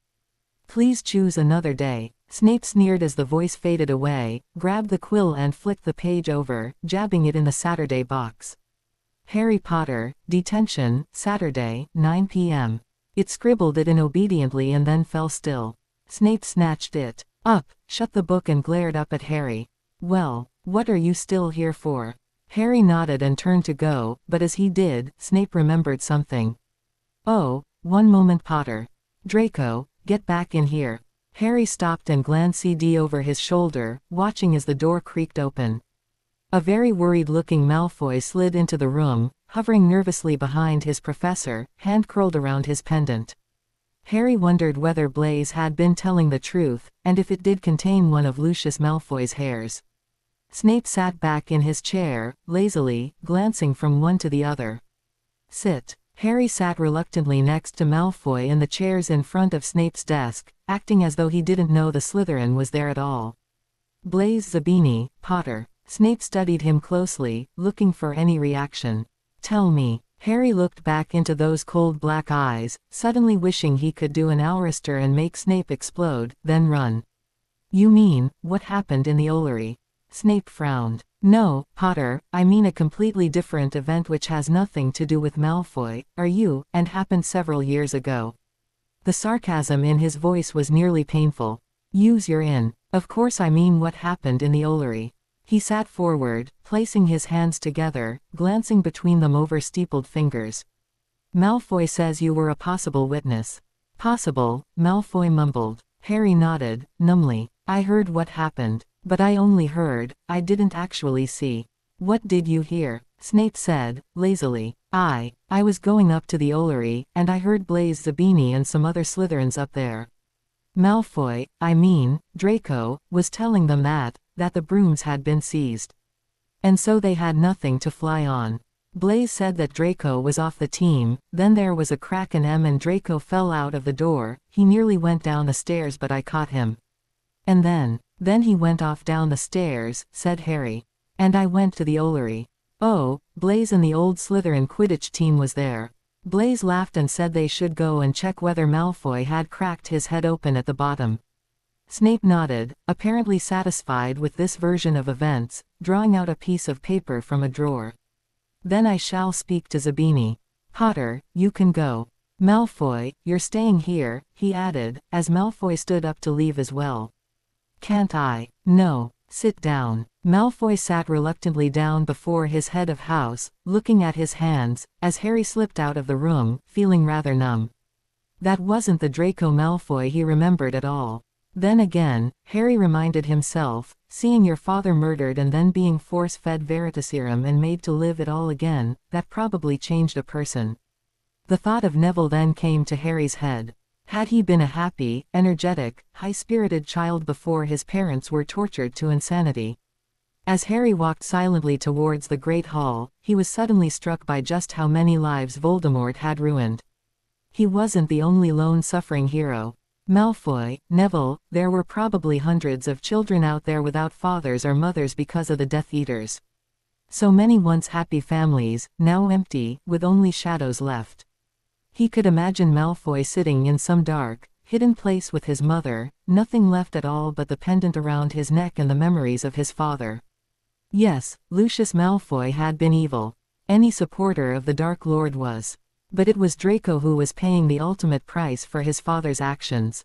Please choose another day. Snape sneered as the voice faded away, grabbed the quill and flicked the page over, jabbing it in the Saturday box. Harry Potter, detention, Saturday, 9 p.m. It scribbled it in obediently and then fell still. Snape snatched it up, shut the book and glared up at Harry. Well, what are you still here for? Harry nodded and turned to go, but as he did, Snape remembered something. Oh, one moment, Potter. Draco, get back in here. Harry stopped and glanced over his shoulder, watching as the door creaked open. A very worried-looking Malfoy slid into the room, hovering nervously behind his professor, hand curled around his pendant. Harry wondered whether Blaise had been telling the truth, and if it did contain one of Lucius Malfoy's hairs. Snape sat back in his chair, lazily, glancing from one to the other. Sit. Harry sat reluctantly next to Malfoy in the chairs in front of Snape's desk, acting as though he didn't know the Slytherin was there at all. Blaise Zabini, Potter. Snape studied him closely, looking for any reaction. Tell me. Harry looked back into those cold black eyes, suddenly wishing he could do an Aurister and make Snape explode, then run. You mean, what happened in the Ollery? Snape frowned. No, Potter, I mean a completely different event which has nothing to do with Malfoy, and happened several years ago. The sarcasm in his voice was nearly painful. Use your in. Of course I mean what happened in the Ollery. He sat forward, placing his hands together, glancing between them over steepled fingers. Malfoy says you were a possible witness. Possible, Malfoy mumbled. Harry nodded, numbly. I heard what happened. But I only heard, I didn't actually see. What did you hear? Snape said, lazily. I was going up to the Ollery, and I heard Blaise Zabini and some other Slytherins up there. Malfoy, Draco, was telling them that the brooms had been seized. And so they had nothing to fly on. Blaise said that Draco was off the team, then there was a crack in and Draco fell out of the door, he nearly went down the stairs but I caught him. And then he went off down the stairs, said Harry. And I went to the Ollery. Oh, Blaise and the old Slytherin Quidditch team was there. Blaise laughed and said they should go and check whether Malfoy had cracked his head open at the bottom. Snape nodded, apparently satisfied with this version of events, drawing out a piece of paper from a drawer. Then I shall speak to Zabini. Potter, you can go. Malfoy, you're staying here, he added, as Malfoy stood up to leave as well. Can't I? No. Sit down. Malfoy sat reluctantly down before his head of house, looking at his hands, as Harry slipped out of the room, feeling rather numb. That wasn't the Draco Malfoy he remembered at all. Then again, Harry reminded himself, seeing your father murdered and then being force-fed Veritaserum and made to live it all again, that probably changed a person. The thought of Neville then came to Harry's head. Had he been a happy, energetic, high-spirited child before his parents were tortured to insanity? As Harry walked silently towards the Great Hall, he was suddenly struck by just how many lives Voldemort had ruined. He wasn't the only lone suffering hero. Malfoy, Neville, there were probably hundreds of children out there without fathers or mothers because of the Death Eaters. So many once happy families, now empty, with only shadows left. He could imagine Malfoy sitting in some dark, hidden place with his mother, nothing left at all but the pendant around his neck and the memories of his father. Yes, Lucius Malfoy had been evil. Any supporter of the Dark Lord was. But it was Draco who was paying the ultimate price for his father's actions.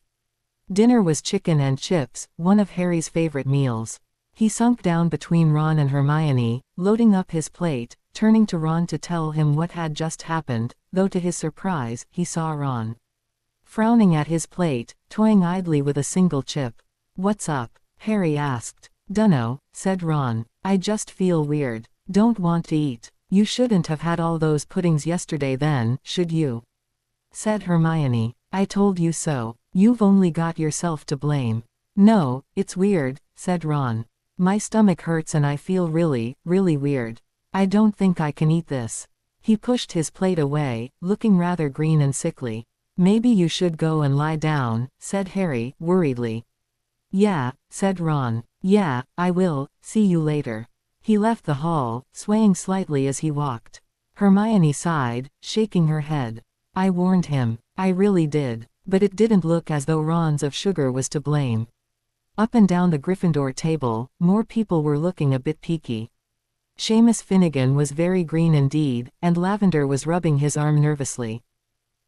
Dinner was chicken and chips, one of Harry's favorite meals. He sunk down between Ron and Hermione, loading up his plate, turning to Ron to tell him what had just happened, though to his surprise, he saw Ron frowning at his plate, toying idly with a single chip. What's up? Harry asked. Dunno, said Ron. I just feel weird. Don't want to eat. You shouldn't have had all those puddings yesterday then, should you? Said Hermione. I told you so. You've only got yourself to blame. No, it's weird, said Ron. My stomach hurts and I feel really, really weird. I don't think I can eat this. He pushed his plate away, looking rather green and sickly. Maybe you should go and lie down, said Harry, worriedly. Yeah, said Ron. Yeah, I will, see you later. He left the hall, swaying slightly as he walked. Hermione sighed, shaking her head. I warned him. I really did. But it didn't look as though Ron's of sugar was to blame. Up and down the Gryffindor table, more people were looking a bit peaky. Seamus Finnegan was very green indeed, and Lavender was rubbing his arm nervously.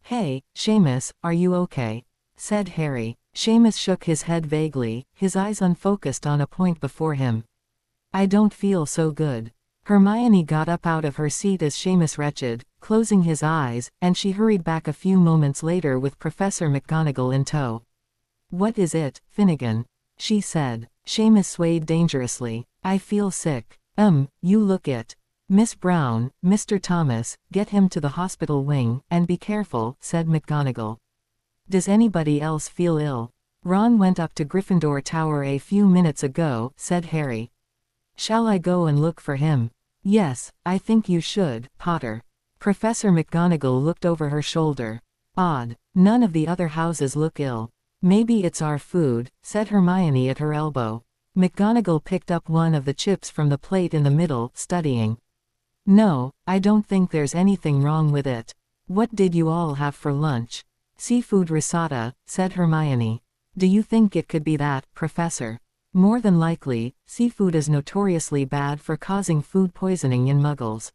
Hey, Seamus, are you okay? Said Harry. Seamus shook his head vaguely, his eyes unfocused on a point before him. I don't feel so good. Hermione got up out of her seat as Seamus retched, closing his eyes, and she hurried back a few moments later with Professor McGonagall in tow. What is it, Finnegan? She said. Seamus swayed dangerously. I feel sick. You look it. Miss Brown, Mr. Thomas, get him to the hospital wing, and be careful, said McGonagall. Does anybody else feel ill? Ron went up to Gryffindor Tower a few minutes ago, said Harry. Shall I go and look for him? Yes, I think you should, Potter. Professor McGonagall looked over her shoulder. Odd. None of the other houses look ill. Maybe it's our food, said Hermione at her elbow. McGonagall picked up one of the chips from the plate in the middle, studying. No, I don't think there's anything wrong with it. What did you all have for lunch? Seafood risotto, said Hermione. Do you think it could be that, Professor? More than likely, seafood is notoriously bad for causing food poisoning in Muggles.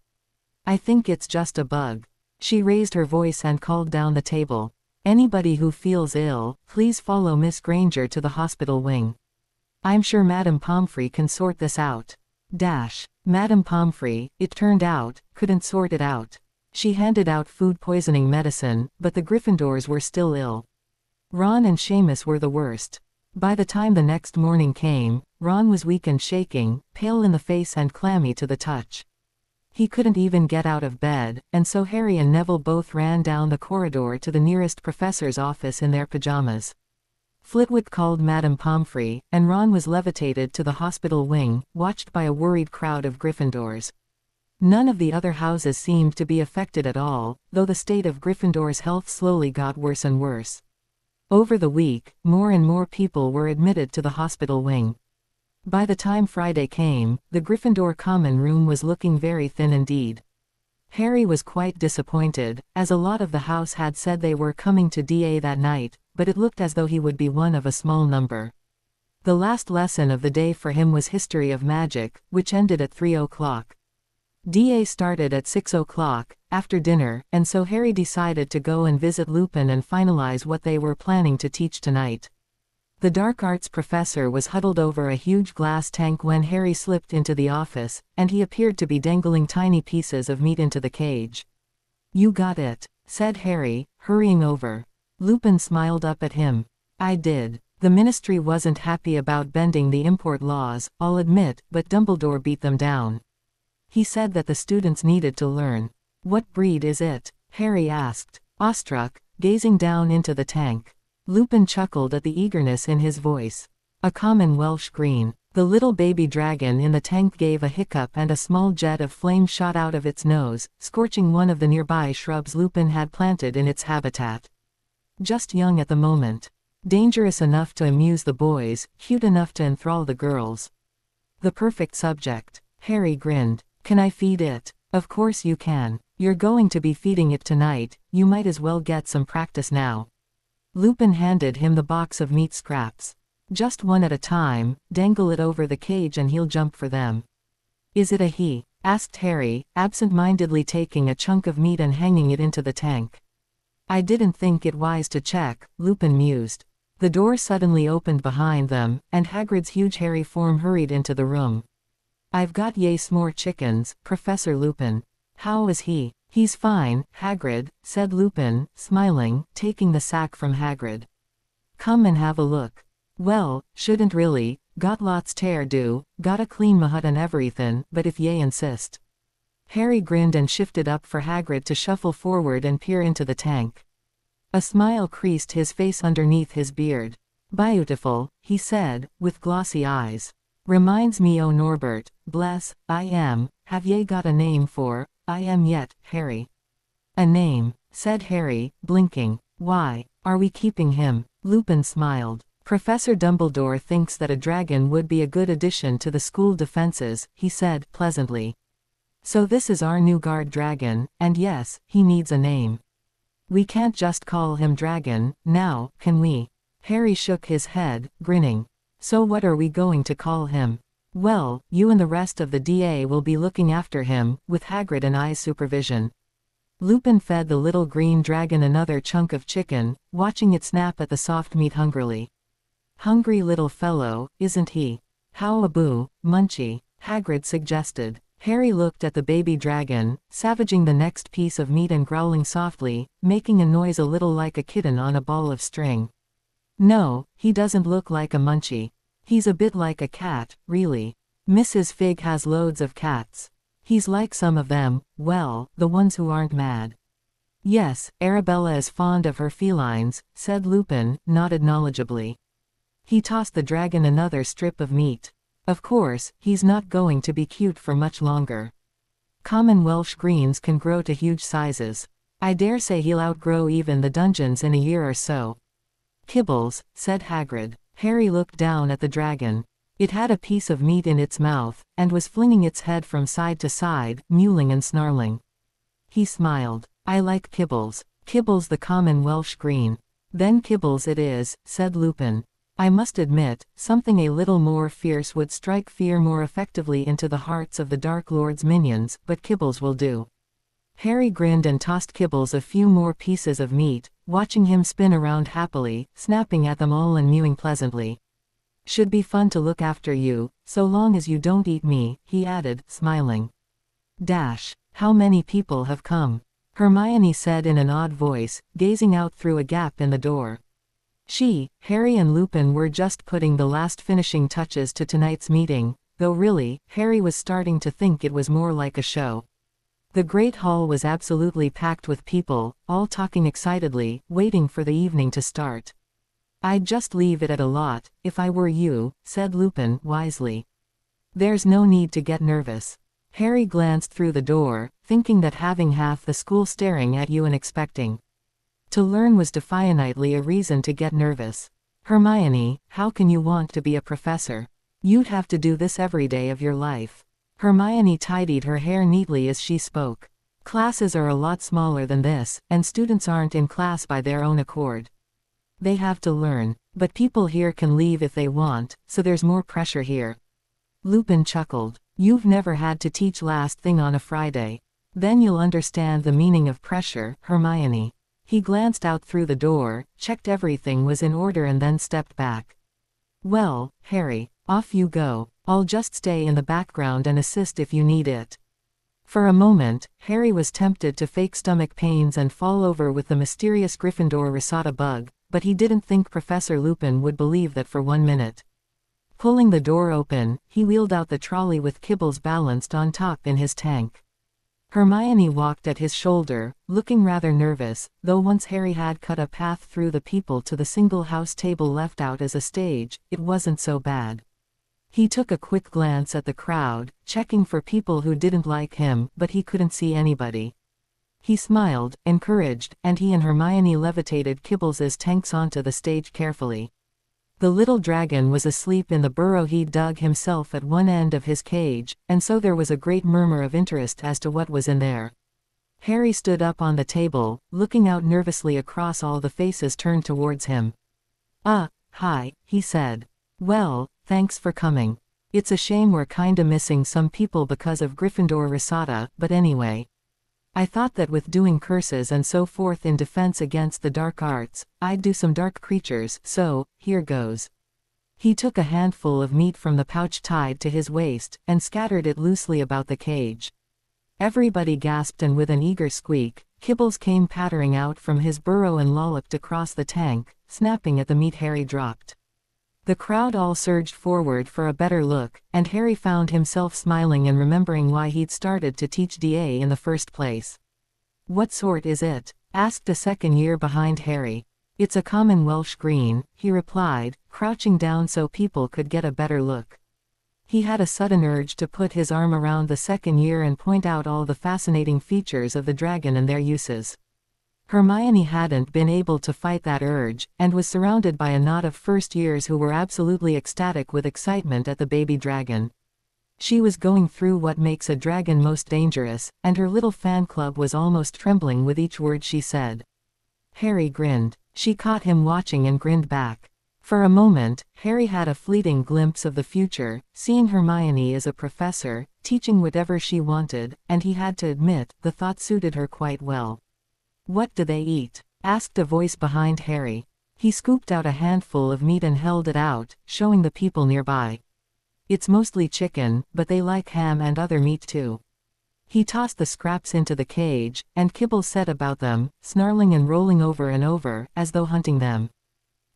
I think it's just a bug. She raised her voice and called down the table. Anybody who feels ill, please follow Miss Granger to the hospital wing. I'm sure Madame Pomfrey can sort this out. Madame Pomfrey, it turned out, couldn't sort it out. She handed out food poisoning medicine, but the Gryffindors were still ill. Ron and Seamus were the worst. By the time the next morning came, Ron was weak and shaking, pale in the face and clammy to the touch. He couldn't even get out of bed, and so Harry and Neville both ran down the corridor to the nearest professor's office in their pajamas. Flitwick called Madame Pomfrey, and Ron was levitated to the hospital wing, watched by a worried crowd of Gryffindors. None of the other houses seemed to be affected at all, though the state of Gryffindor's health slowly got worse and worse. Over the week, more and more people were admitted to the hospital wing. By the time Friday came, the Gryffindor common room was looking very thin indeed. Harry was quite disappointed, as a lot of the house had said they were coming to DA that night, but it looked as though he would be one of a small number. The last lesson of the day for him was History of Magic, which ended at 3 o'clock. DA started at 6 o'clock, after dinner, and so Harry decided to go and visit Lupin and finalize what they were planning to teach tonight. The dark arts professor was huddled over a huge glass tank when Harry slipped into the office, and he appeared to be dangling tiny pieces of meat into the cage. You got it, said Harry, hurrying over. Lupin smiled up at him. I did. The ministry wasn't happy about bending the import laws, I'll admit, but Dumbledore beat them down. He said that the students needed to learn. What breed is it? Harry asked, awestruck, gazing down into the tank. Lupin chuckled at the eagerness in his voice. A common Welsh green. The little baby dragon in the tank gave a hiccup and a small jet of flame shot out of its nose, scorching one of the nearby shrubs Lupin had planted in its habitat. Just young at the moment. Dangerous enough to amuse the boys, cute enough to enthrall the girls. The perfect subject. Harry grinned. Can I feed it? Of course you can. You're going to be feeding it tonight, you might as well get some practice now. Lupin handed him the box of meat scraps. Just one at a time, dangle it over the cage and he'll jump for them. Is it a he? Asked Harry, absent-mindedly taking a chunk of meat and hanging it into the tank. I didn't think it wise to check, Lupin mused. The door suddenly opened behind them, and Hagrid's huge hairy form hurried into the room. I've got more chickens, Professor Lupin. How is he? He's fine, Hagrid, said Lupin, smiling, taking the sack from Hagrid. Come and have a look. Well, shouldn't really, got lots to do, gotta clean my hut and everythin', but if ye insist. Harry grinned and shifted up for Hagrid to shuffle forward and peer into the tank. A smile creased his face underneath his beard. Beautiful, he said, with glossy eyes. Reminds me o' Norbert, bless, I am, have ye got a name for, I am yet, Harry? A name, said Harry, blinking. Why, are we keeping him? Lupin smiled. Professor Dumbledore thinks that a dragon would be a good addition to the school defenses, he said, pleasantly. So this is our new guard dragon, and yes, he needs a name. We can't just call him Dragon, now, can we? Harry shook his head, grinning. So what are we going to call him? Well, you and the rest of the DA will be looking after him, with Hagrid and I's supervision. Lupin fed the little green dragon another chunk of chicken, watching it snap at the soft meat hungrily. Hungry little fellow, isn't he? How a boo, Munchie, Hagrid suggested. Harry looked at the baby dragon, savaging the next piece of meat and growling softly, making a noise a little like a kitten on a ball of string. No, he doesn't look like a Munchie. He's a bit like a cat, really. Mrs. Fig has loads of cats. He's like some of them, well, the ones who aren't mad. Yes, Arabella is fond of her felines, said Lupin, nodded knowledgeably. He tossed the dragon another strip of meat. Of course, he's not going to be cute for much longer. Common Welsh greens can grow to huge sizes. I dare say he'll outgrow even the dungeons in a year or so. Kibbles, said Hagrid. Harry looked down at the dragon. It had a piece of meat in its mouth, and was flinging its head from side to side, mewling and snarling. He smiled. I like Kibbles. Kibbles the common Welsh green. Then Kibbles it is, said Lupin. I must admit, something a little more fierce would strike fear more effectively into the hearts of the Dark Lord's minions, but Kibbles will do. Harry grinned and tossed Kibbles a few more pieces of meat, watching him spin around happily, snapping at them all and mewing pleasantly. Should be fun to look after you, so long as you don't eat me, he added, smiling. Dash. How many people have come? Hermione said in an odd voice, gazing out through a gap in the door. Harry and Lupin were just putting the last finishing touches to tonight's meeting, though really, Harry was starting to think it was more like a show. The Great Hall was absolutely packed with people, all talking excitedly, waiting for the evening to start. I'd just leave it at a lot, if I were you, said Lupin, wisely. There's no need to get nervous. Harry glanced through the door, thinking that having half the school staring at you and expecting to learn was defiantly a reason to get nervous. Hermione, how can you want to be a professor? You'd have to do this every day of your life. Hermione tidied her hair neatly as she spoke. Classes are a lot smaller than this, and students aren't in class by their own accord. They have to learn, but people here can leave if they want, so there's more pressure here. Lupin chuckled. You've never had to teach last thing on a Friday. Then you'll understand the meaning of pressure, Hermione. He glanced out through the door, checked everything was in order and then stepped back. Well, Harry, off you go. I'll just stay in the background and assist if you need it. For a moment, Harry was tempted to fake stomach pains and fall over with the mysterious Gryffindor risata bug, but he didn't think Professor Lupin would believe that for 1 minute. Pulling the door open, he wheeled out the trolley with Kibbles balanced on top in his tank. Hermione walked at his shoulder, looking rather nervous, though once Harry had cut a path through the people to the single house table left out as a stage, it wasn't so bad. He took a quick glance at the crowd, checking for people who didn't like him, but he couldn't see anybody. He smiled, encouraged, and he and Hermione levitated Kibbles' tanks onto the stage carefully. The little dragon was asleep in the burrow he'd dug himself at one end of his cage, and so there was a great murmur of interest as to what was in there. Harry stood up on the table, looking out nervously across all the faces turned towards him. Hi, he said. Well, thanks for coming. It's a shame we're kinda missing some people because of Gryffindor risata, but anyway. I thought that with doing curses and so forth in defense against the dark arts, I'd do some dark creatures, so, here goes. He took a handful of meat from the pouch tied to his waist, and scattered it loosely about the cage. Everybody gasped, and with an eager squeak, Kibbles came pattering out from his burrow and lolloped across the tank, snapping at the meat Harry dropped. The crowd all surged forward for a better look, and Harry found himself smiling and remembering why he'd started to teach DA in the first place. What sort is it? Asked a second year behind Harry. It's a common Welsh green, he replied, crouching down so people could get a better look. He had a sudden urge to put his arm around the second year and point out all the fascinating features of the dragon and their uses. Hermione hadn't been able to fight that urge, and was surrounded by a knot of first years who were absolutely ecstatic with excitement at the baby dragon. She was going through what makes a dragon most dangerous, and her little fan club was almost trembling with each word she said. Harry grinned. She caught him watching and grinned back. For a moment, Harry had a fleeting glimpse of the future, seeing Hermione as a professor, teaching whatever she wanted, and he had to admit, the thought suited her quite well. "What do they eat?" asked a voice behind Harry. He scooped out a handful of meat and held it out, showing the people nearby. "It's mostly chicken, but they like ham and other meat too." He tossed the scraps into the cage, and Kibble set about them, snarling and rolling over and over, as though hunting them.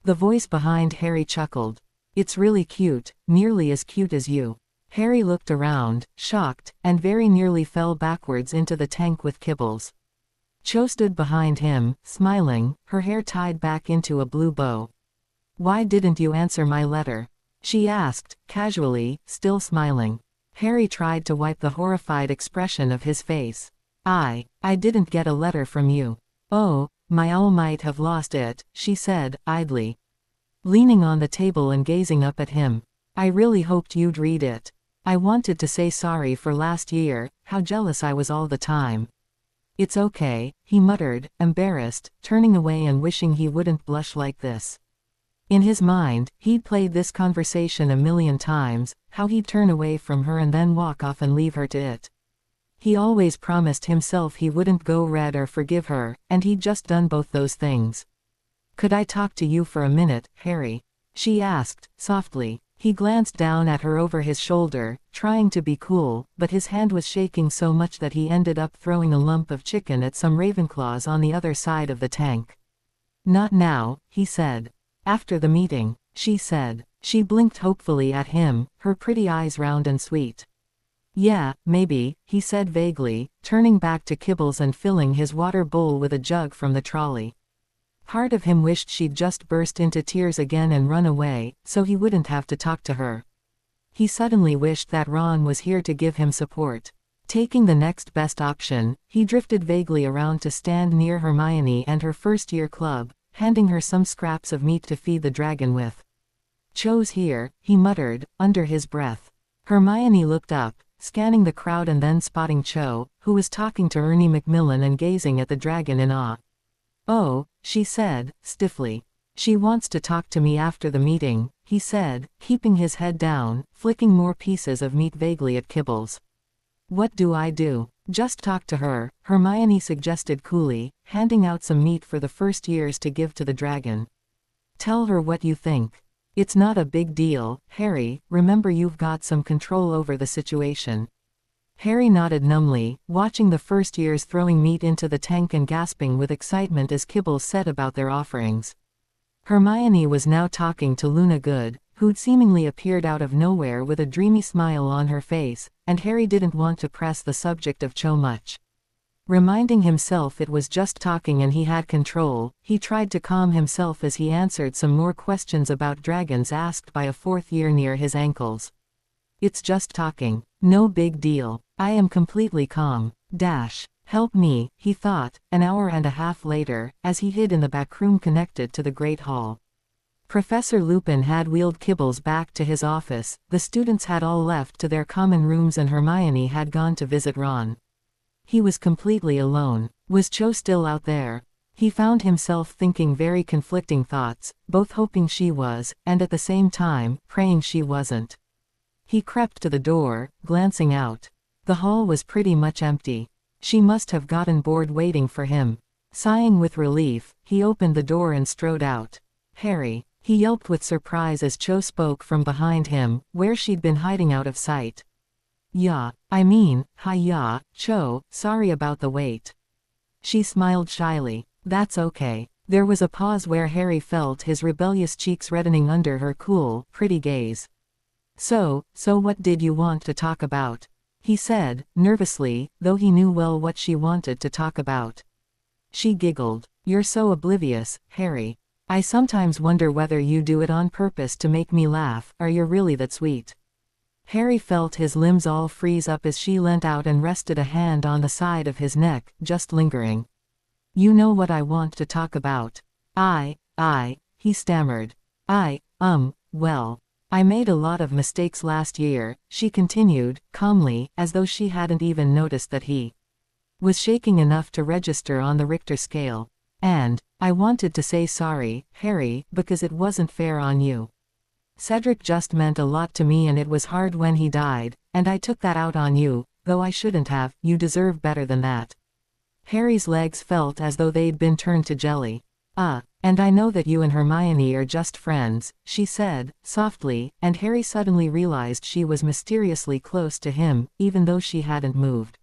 The voice behind Harry chuckled. "It's really cute, nearly as cute as you." Harry looked around, shocked, and very nearly fell backwards into the tank with Kibbles. Cho stood behind him, smiling, her hair tied back into a blue bow. "Why didn't you answer my letter?" she asked, casually, still smiling. Harry tried to wipe the horrified expression of his face. I didn't get a letter from you." "Oh, my owl might have lost it," she said, idly. Leaning on the table and gazing up at him. "I really hoped you'd read it. I wanted to say sorry for last year, how jealous I was all the time." "It's okay," he muttered, embarrassed, turning away and wishing he wouldn't blush like this. In his mind, he'd played this conversation a million times, how he'd turn away from her and then walk off and leave her to it. He always promised himself he wouldn't go red or forgive her, and he'd just done both those things. "Could I talk to you for a minute, Harry?" she asked, softly. He glanced down at her over his shoulder, trying to be cool, but his hand was shaking so much that he ended up throwing a lump of chicken at some Ravenclaws on the other side of the tank. "Not now," he said. "After the meeting," she said. She blinked hopefully at him, her pretty eyes round and sweet. "Yeah, maybe," he said vaguely, turning back to Kibbles and filling his water bowl with a jug from the trolley. Part of him wished she'd just burst into tears again and run away, so he wouldn't have to talk to her. He suddenly wished that Ron was here to give him support. Taking the next best option, he drifted vaguely around to stand near Hermione and her first-year club, handing her some scraps of meat to feed the dragon with. "Cho's here," he muttered, under his breath. Hermione looked up, scanning the crowd and then spotting Cho, who was talking to Ernie Macmillan and gazing at the dragon in awe. "Oh," she said, stiffly. "She wants to talk to me after the meeting," he said, keeping his head down, flicking more pieces of meat vaguely at Kibbles. "What do I do?" "Just talk to her," Hermione suggested coolly, handing out some meat for the first years to give to the dragon. "Tell her what you think. It's not a big deal, Harry, remember you've got some control over the situation." Harry nodded numbly, watching the first years throwing meat into the tank and gasping with excitement as Kibbles said about their offerings. Hermione was now talking to Luna Good, who'd seemingly appeared out of nowhere with a dreamy smile on her face, and Harry didn't want to press the subject of Cho much. Reminding himself it was just talking and he had control, he tried to calm himself as he answered some more questions about dragons asked by a fourth year near his ankles. "It's just talking. No big deal. I am completely calm. Help me," he thought, an hour and a half later, as he hid in the back room connected to the Great Hall. Professor Lupin had wheeled Kibbles back to his office, the students had all left to their common rooms and Hermione had gone to visit Ron. He was completely alone. Was Cho still out there? He found himself thinking very conflicting thoughts, both hoping she was, and at the same time, praying she wasn't. He crept to the door, glancing out. The hall was pretty much empty. She must have gotten bored waiting for him. Sighing with relief, he opened the door and strode out. "Harry," he yelped with surprise as Cho spoke from behind him, where she'd been hiding out of sight. Hi, Cho, sorry about the wait." She smiled shyly. "That's okay." There was a pause where Harry felt his rebellious cheeks reddening under her cool, pretty gaze. So what did you want to talk about?" he said, nervously, though he knew well what she wanted to talk about. She giggled. "You're so oblivious, Harry. I sometimes wonder whether you do it on purpose to make me laugh, or you're really that sweet." Harry felt his limbs all freeze up as she leant out and rested a hand on the side of his neck, just lingering. "You know what I want to talk about." He stammered. Well. I made a lot of mistakes last year," she continued, calmly, as though she hadn't even noticed that he was shaking enough to register on the Richter scale. "And I wanted to say sorry, Harry, because it wasn't fair on you. Cedric just meant a lot to me and it was hard when he died, and I took that out on you, though I shouldn't have. You deserve better than that." Harry's legs felt as though they'd been turned to jelly. And I know that you and Hermione are just friends," she said, softly, and Harry suddenly realized she was mysteriously close to him, even though she hadn't moved.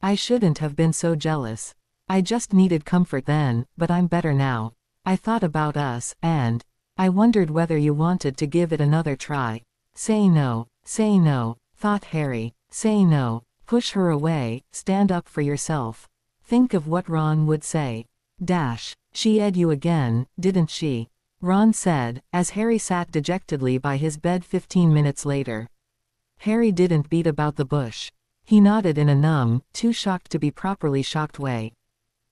"I shouldn't have been so jealous. I just needed comfort then, but I'm better now. I thought about us, and I wondered whether you wanted to give it another try." Say no, thought Harry. Say no. Push her away, stand up for yourself. Think of what Ron would say. She ed you again, didn't she? Ron said, as Harry sat dejectedly by his bed 15 minutes later. Harry didn't beat about the bush. He nodded in a numb, too shocked to be properly shocked way.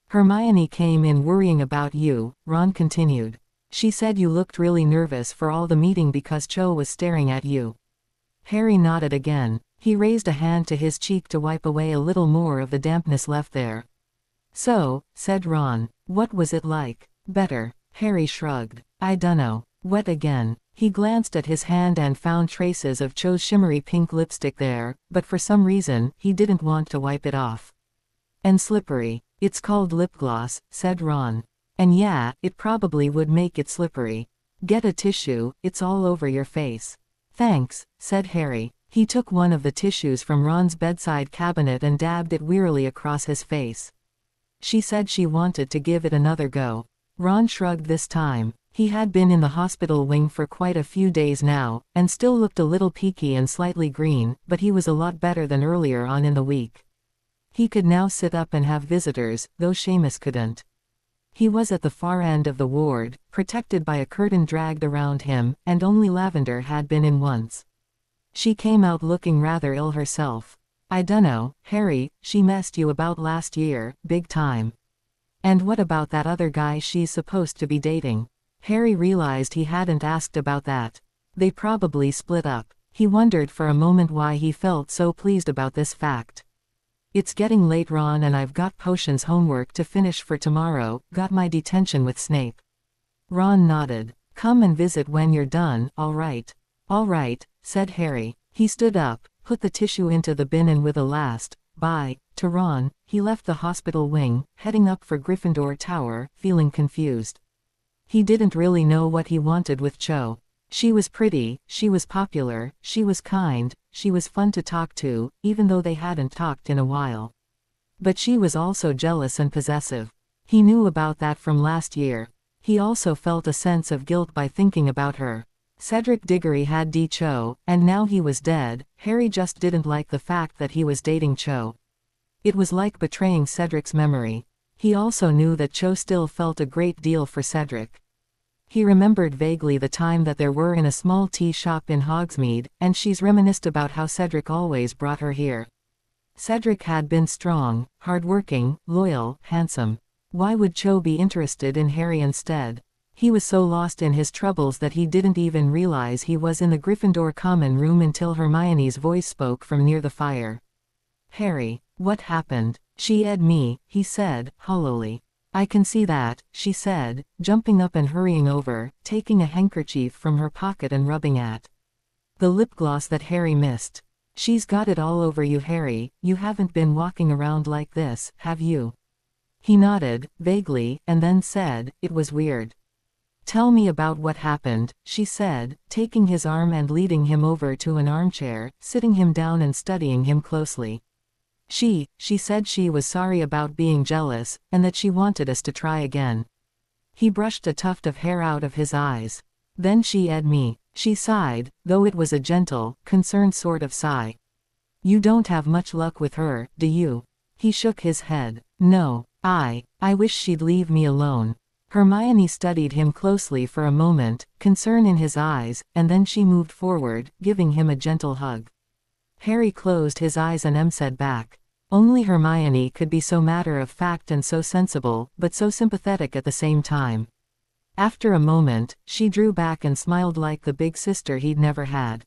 "Hermione came in worrying about you," Ron continued. "She said you looked really nervous for all the meeting because Cho was staring at you." Harry nodded again. He raised a hand to his cheek to wipe away a little more of the dampness left there. "So," said Ron, "what was it like?" "Better." Harry shrugged. "I dunno." Wet again. He glanced at his hand and found traces of Cho's shimmery pink lipstick there, but for some reason, he didn't want to wipe it off. "And slippery. It's called lip gloss," said Ron. "And yeah, it probably would make it slippery. Get a tissue, it's all over your face." "Thanks," said Harry. He took one of the tissues from Ron's bedside cabinet and dabbed it wearily across his face. She said she wanted to give it another go. Ron shrugged this time. He had been in the hospital wing for quite a few days now, and still looked a little peaky and slightly green, but he was a lot better than earlier on in the week. He could now sit up and have visitors, though Seamus couldn't. He was at the far end of the ward, protected by a curtain dragged around him, and only Lavender had been in once. She came out looking rather ill herself. "I dunno, Harry, she messed you about last year, big time. And what about that other guy she's supposed to be dating?" Harry realized he hadn't asked about that. They probably split up. He wondered for a moment why he felt so pleased about this fact. "It's getting late, Ron, and I've got potions homework to finish for tomorrow. Got my detention with Snape." Ron nodded. "Come and visit when you're done, all right?" "All right," said Harry. He stood up, put the tissue into the bin, and with a last bye to Ron, he left the hospital wing, heading up for Gryffindor Tower, feeling confused. He didn't really know what he wanted with Cho. She was pretty, she was popular, she was kind, she was fun to talk to, even though they hadn't talked in a while. But she was also jealous and possessive. He knew about that from last year. He also felt a sense of guilt by thinking about her. Cedric Diggory had Cho, and now he was dead. Harry just didn't like the fact that he was dating Cho. It was like betraying Cedric's memory. He also knew that Cho still felt a great deal for Cedric. He remembered vaguely the time that there were in a small tea shop in Hogsmeade, and she's reminisced about how Cedric always brought her here. Cedric had been strong, hardworking, loyal, handsome. Why would Cho be interested in Harry instead? He was so lost in his troubles that he didn't even realize he was in the Gryffindor common room until Hermione's voice spoke from near the fire. "Harry, what happened?" "She ed me," he said, hollowly. "I can see that," she said, jumping up and hurrying over, taking a handkerchief from her pocket and rubbing at the lip gloss that Harry missed. "She's got it all over you, Harry. You haven't been walking around like this, have you?" He nodded, vaguely, and then said, "It was weird." "Tell me about what happened," she said, taking his arm and leading him over to an armchair, sitting him down and studying him closely. She said she was sorry about being jealous, and that she wanted us to try again." He brushed a tuft of hair out of his eyes. "Then she ed me." She sighed, though it was a gentle, concerned sort of sigh. "You don't have much luck with her, do you?" He shook his head. "No. I wish she'd leave me alone." Hermione studied him closely for a moment, concern in his eyes, and then she moved forward, giving him a gentle hug. Harry closed his eyes and said back. Only Hermione could be so matter-of-fact and so sensible, but so sympathetic at the same time. After a moment, she drew back and smiled like the big sister he'd never had.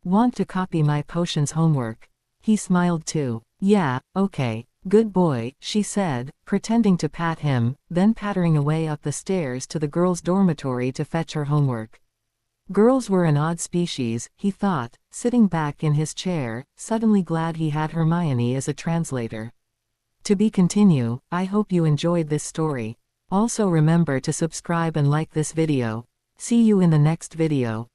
Want to copy my potions homework? He smiled too. Yeah, okay. Good boy, she said, pretending to pat him, then pattering away up the stairs to the girls' dormitory to fetch her homework. Girls were an odd species, he thought, sitting back in his chair, suddenly glad he had Hermione as a translator. To be continue. I hope you enjoyed this story. Also remember to subscribe and like this video. See you in the next video.